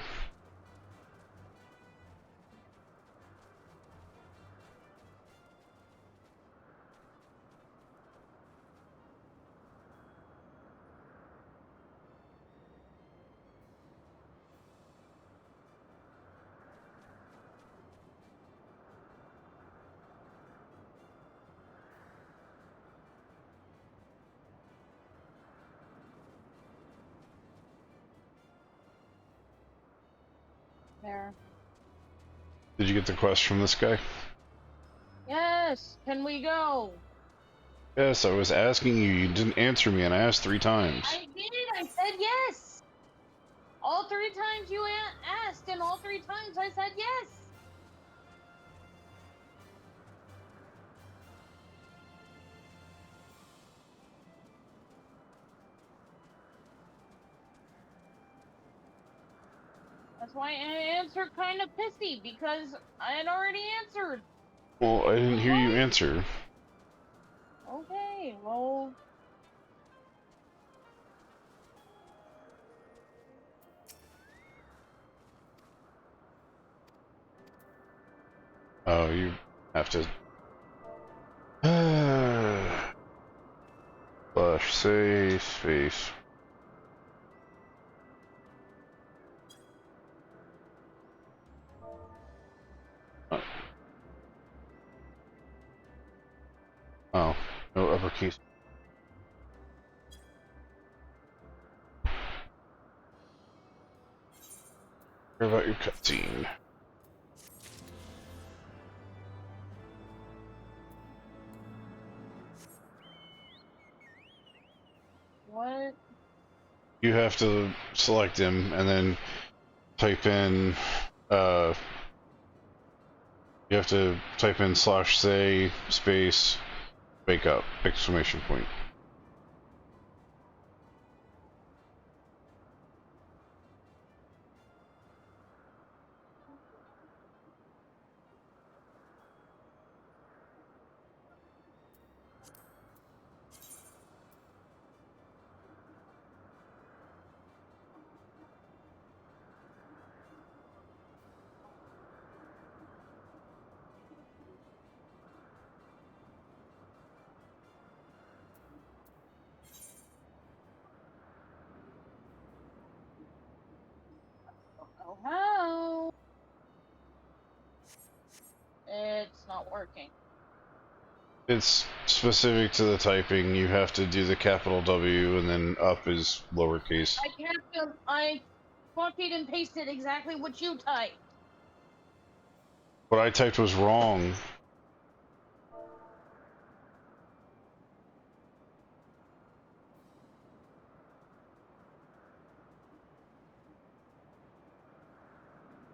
There. Did you get the quest from this guy? Yes. Can we go? Yes, I was asking you. You didn't answer me, and I asked 3 times. I did. I said yes. All 3 times you asked, and all 3 times I said yes. That's why I answered kind of pissy, because I had already answered. Well, I didn't hear you answer. Okay, well... Oh, you have to... Flash, save, space. Oh, no uppercase. Care about your cutscene. What? You have to select him and then type in, you have to type in /say space wake up exclamation point. Oh, how? It's not working. It's specific to the typing. You have to do the capital W and then up is lowercase. I copied and pasted exactly what you typed. What I typed was wrong.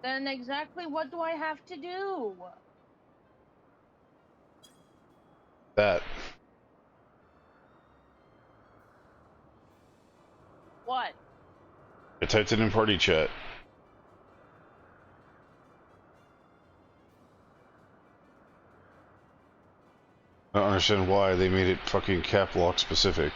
Then exactly what do I have to do? That. What? I typed it in party chat. I don't understand why they made it fucking cap lock specific.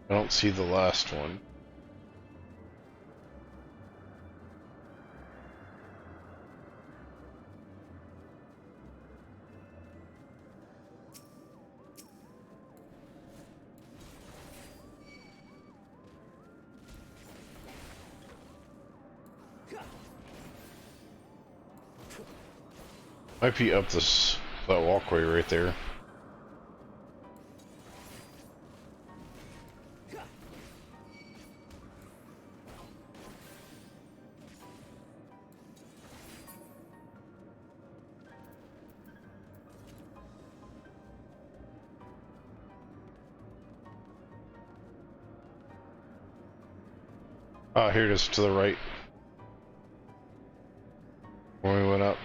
I don't see the last one. Might be up this that walkway right there. Ah, here it is to the right. When we went up.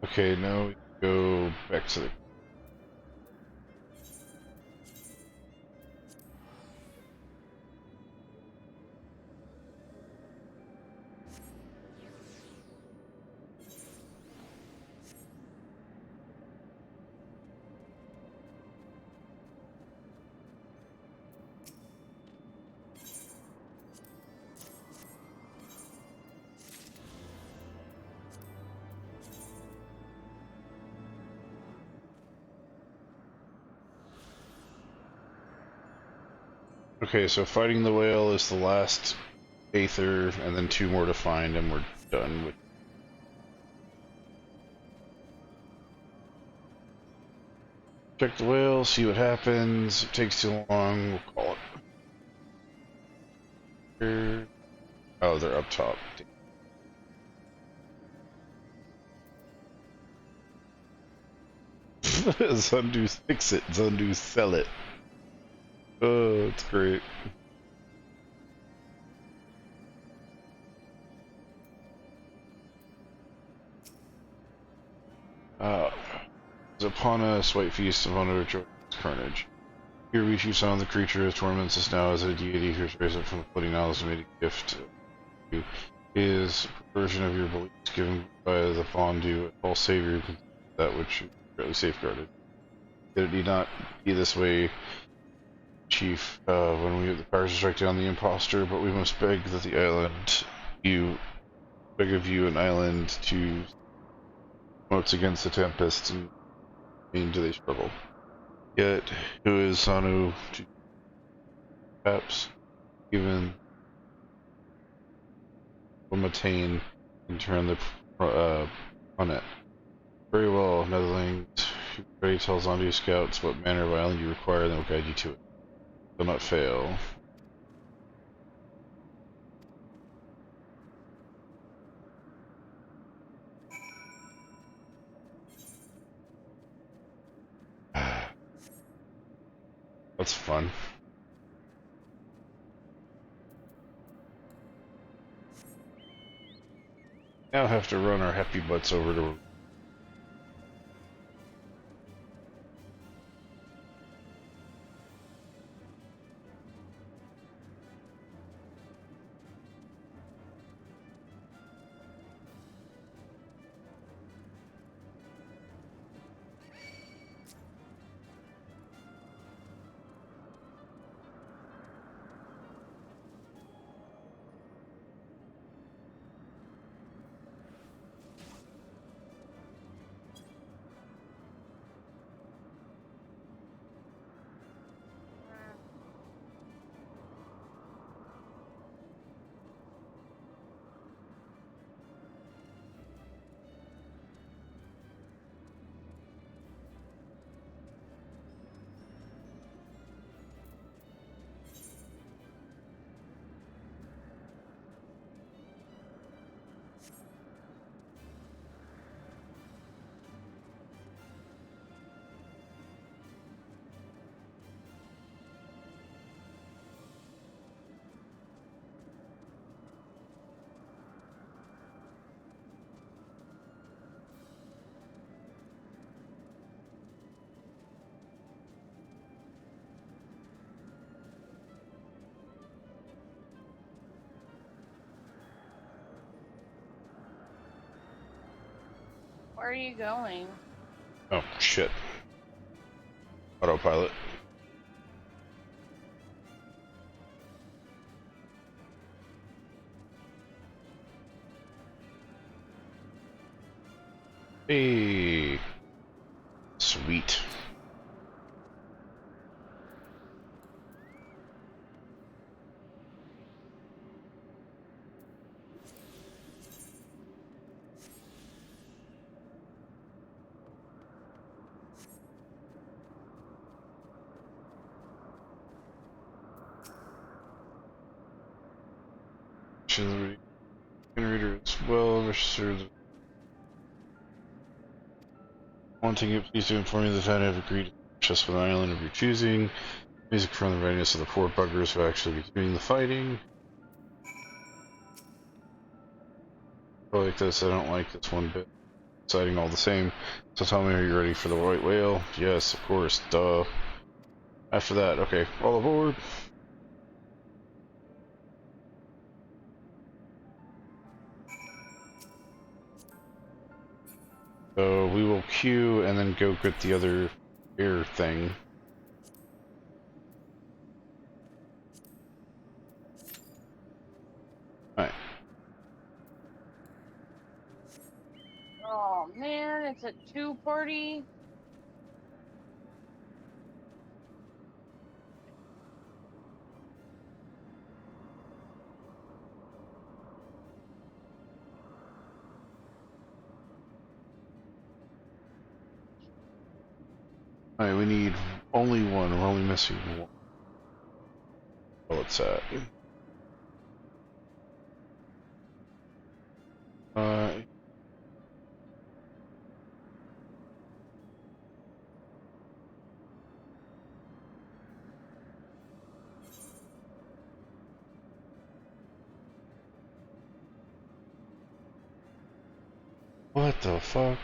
Okay, now we go back to the... Okay, so fighting the whale is the last Aether, and then 2 more to find, and we're done with... Check the whale, see what happens. It takes too long, we'll call it. Oh, they're up top. Zundu fix it, Zundu sell it. Oh, it's great. Upon us, white feast upon our joyous carnage. Here we choose on the creature who torments us now as a deity who raised up from the floating isles and made a gift to you. His perversion of your beliefs given by the fondue, all savior who that which is greatly safeguarded. Yet it need not be this way, Chief, when we have the powers to strike down the impostor, but we must beg that the island, beg of you an island to promote against the tempest, and do they struggle? Yet, who is Sanu to perhaps even will attain and turn the on it? Very well, Netherlings. Ready tells Zandu scouts what manner of island you require, and they will guide you to it. Do not fail. That's fun. Now have to run our happy butts over to... Where are you going? Oh, shit. Autopilot. Hey. Sweet. Reader as well. Registered. Wanting it, please do inform me that I have agreed to just with an island of your choosing. Music from the readiness of the poor buggers who actually be doing the fighting. I like this, I don't like this one bit. Exciting all the same. So tell me, are you ready for the white whale? Yes, of course, duh. After that, okay, all aboard. So we will queue and then go get the other air thing. Alright. Oh man, it's a 2 party. Alright, we need only one. We're only missing one. Well, it's at. What the fuck?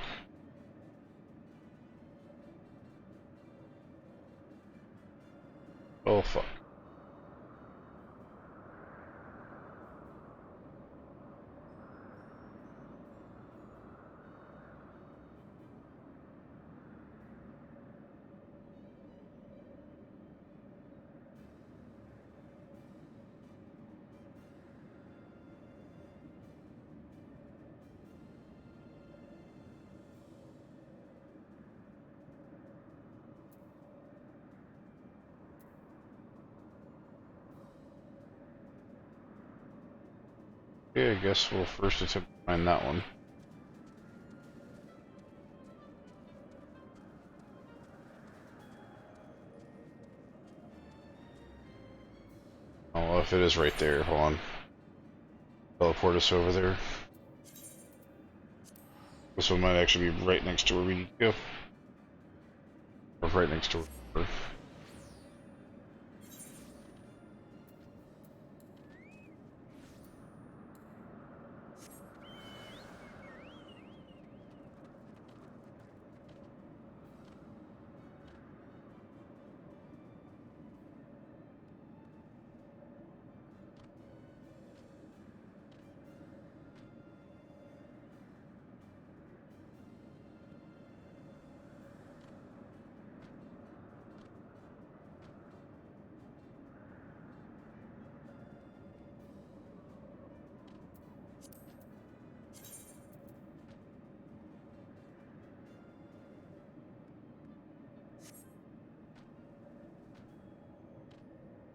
Oh fuck. Okay, I guess we'll first attempt to find that one. Oh, well, if it is right there, hold on. Teleport us over there. This one might actually be right next to where we need to go. Or right next to where.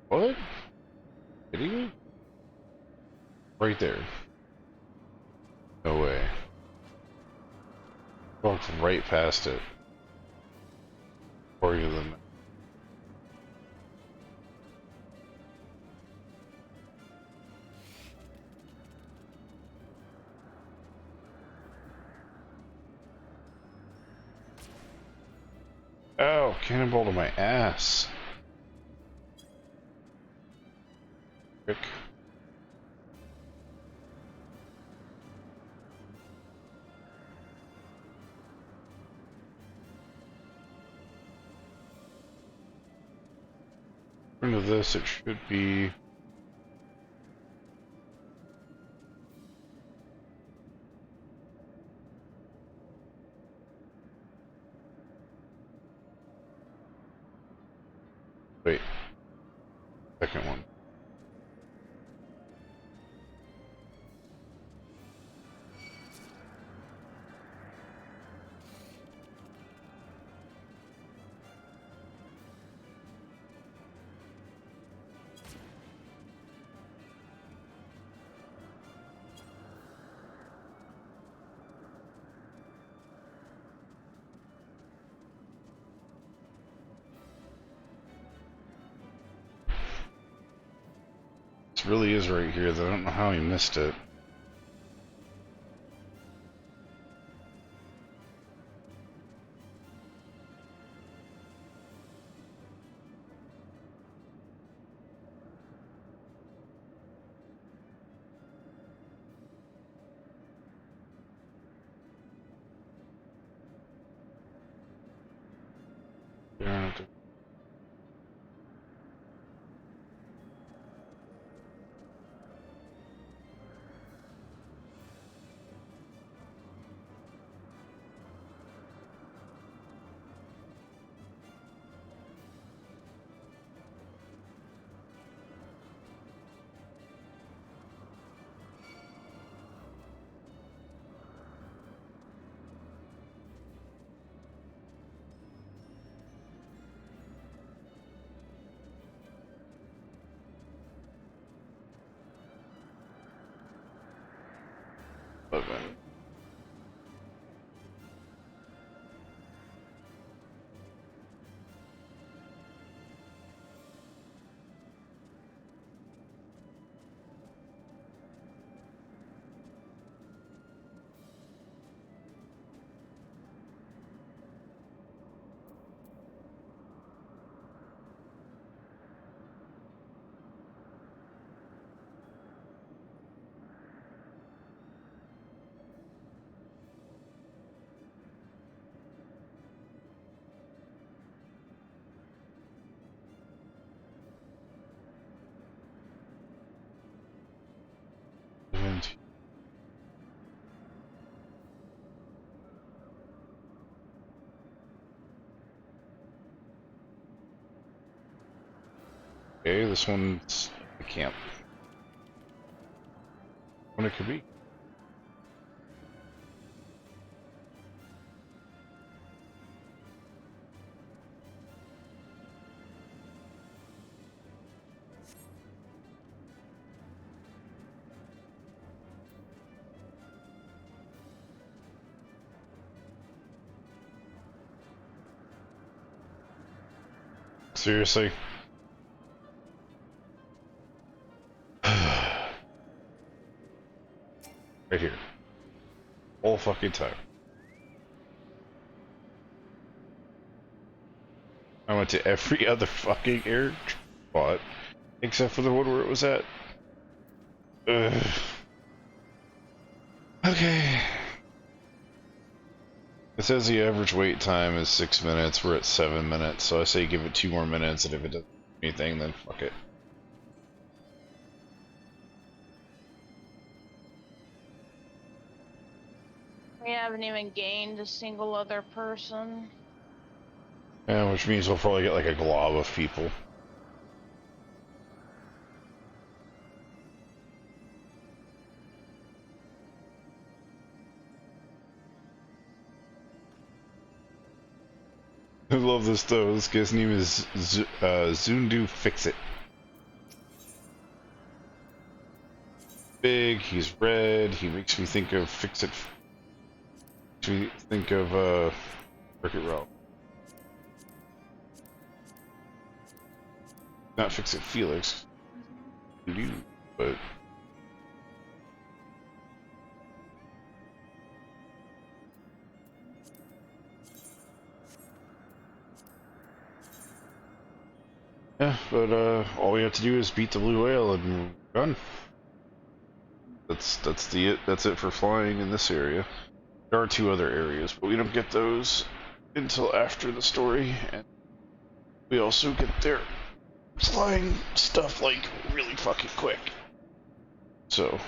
What? Kidding me? Right there. No way. Walked right past it. According to them. Oh, cannonball to my ass. Quick. According to this, it should be. second one. This really is right here, though. I don't know how he missed it. Okay, this one's the camp. What it could be. Seriously? Right here. All fucking time. I went to every other fucking air spot except for the one where it was at. Ugh. Okay. It says the average wait time is 6 minutes. We're at 7 minutes, so I say give it 2 more minutes, and if it doesn't do anything, then fuck it. We haven't even gained a single other person. Yeah, which means we'll probably get like a glob of people. I love this though. This guy's name is Zundu Fix It. Big, he's red, he makes me think of Fix It. Makes me think of Wreck-It Ralph. Not Fix It Felix. But yeah, but all we have to do is beat the blue whale and we're done. That's it for flying in this area. There are 2 other areas, but we don't get those until after the story, and we also get their flying stuff like really fucking quick. So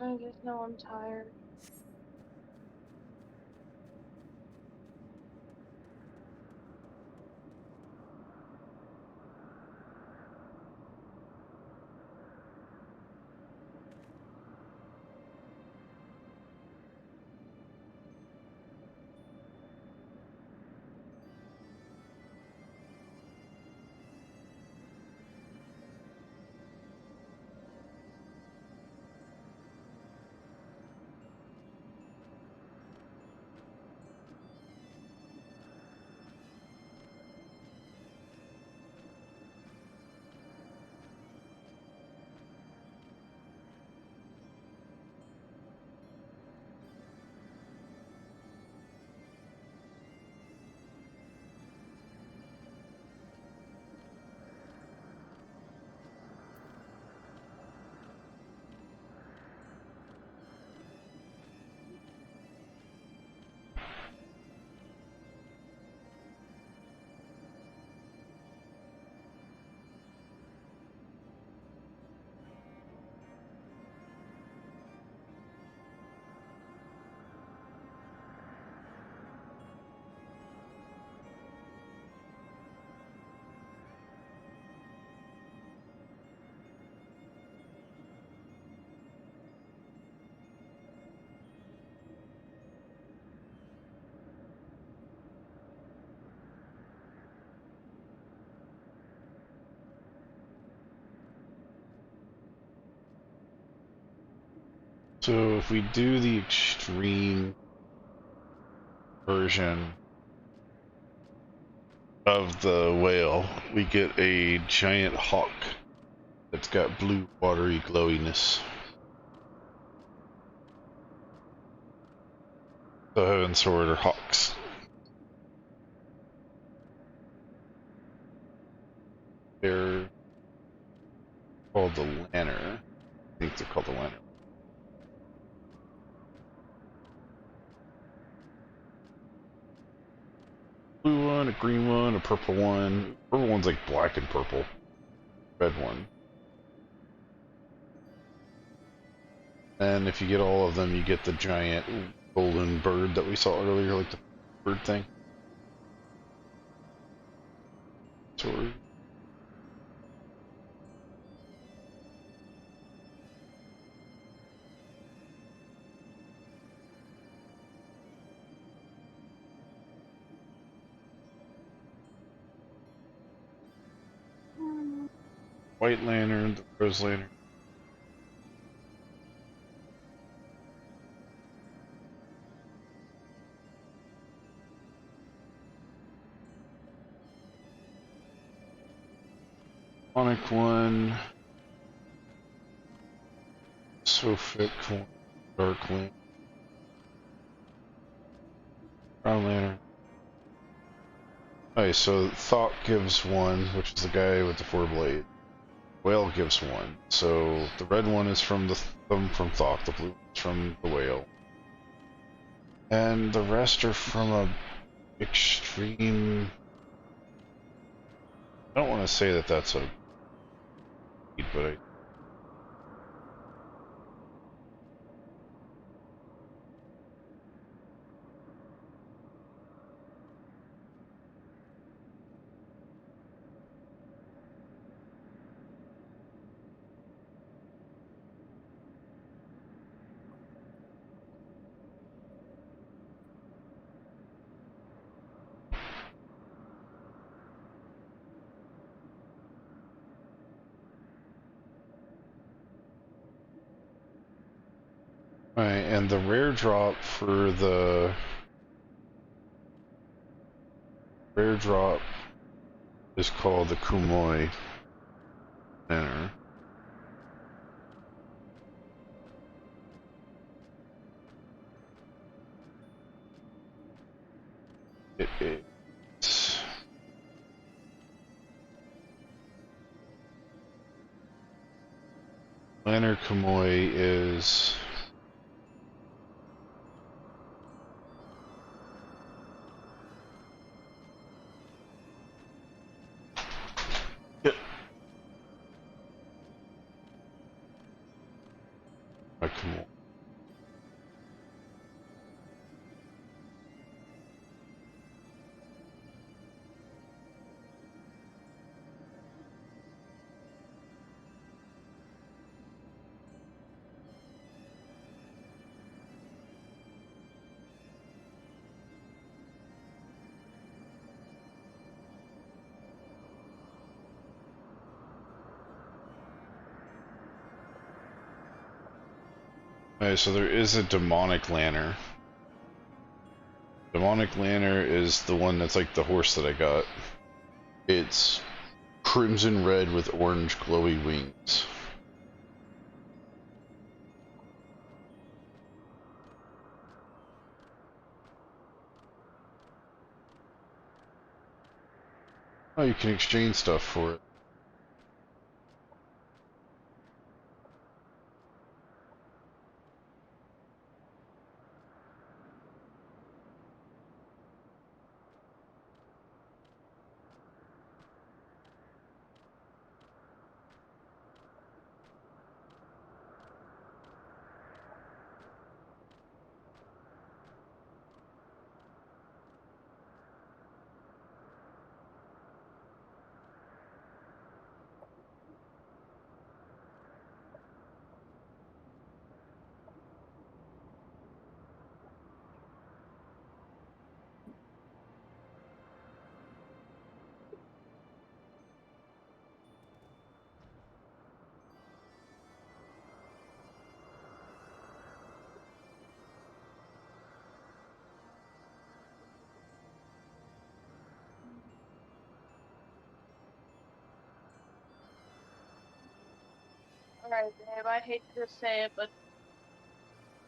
I just know I'm tired. So if we do the extreme version of the whale, we get a giant hawk that's got blue watery glowiness. The Heavensward are hawks. They're called the Lanner. I think they're called the Lanner. Blue one, a green one, a purple one. Purple one's like black and purple. Red one. And if you get all of them, you get the giant golden bird that we saw earlier, like the bird thing. Sword. White Lantern, the Rose Lantern. Sonic one. Sophic one. Dark Lantern. Brown Lantern. Okay, so Thought gives one, which is the guy with the 4 blades. Whale gives one. So the red one is from the from Thought, the blue is from the whale. And the rest are from a extreme. I don't want to say that that's a, but I. Alright, and the rare drop for the rare drop is called the Kumoi Center. It's Lanner Kumoi is Alright, come on. Alright, so there is a demonic lanner. Demonic lanner is the one that's like the horse that I got. It's crimson red with orange glowy wings. Oh, you can exchange stuff for it. Alright, babe, I hate to say it, but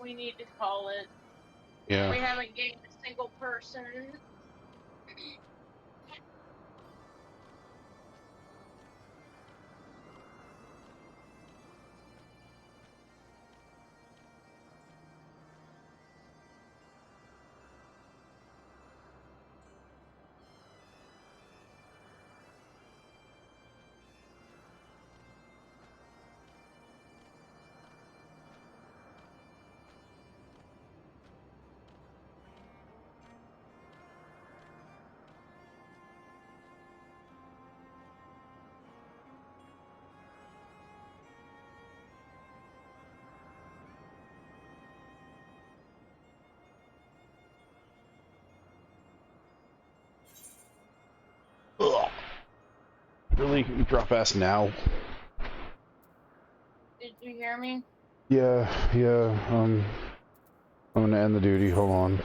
we need to call it. Yeah. We haven't gained a single person. Ugh. Really? You drop ass now? Did you hear me? Yeah, I'm gonna end the duty, hold on.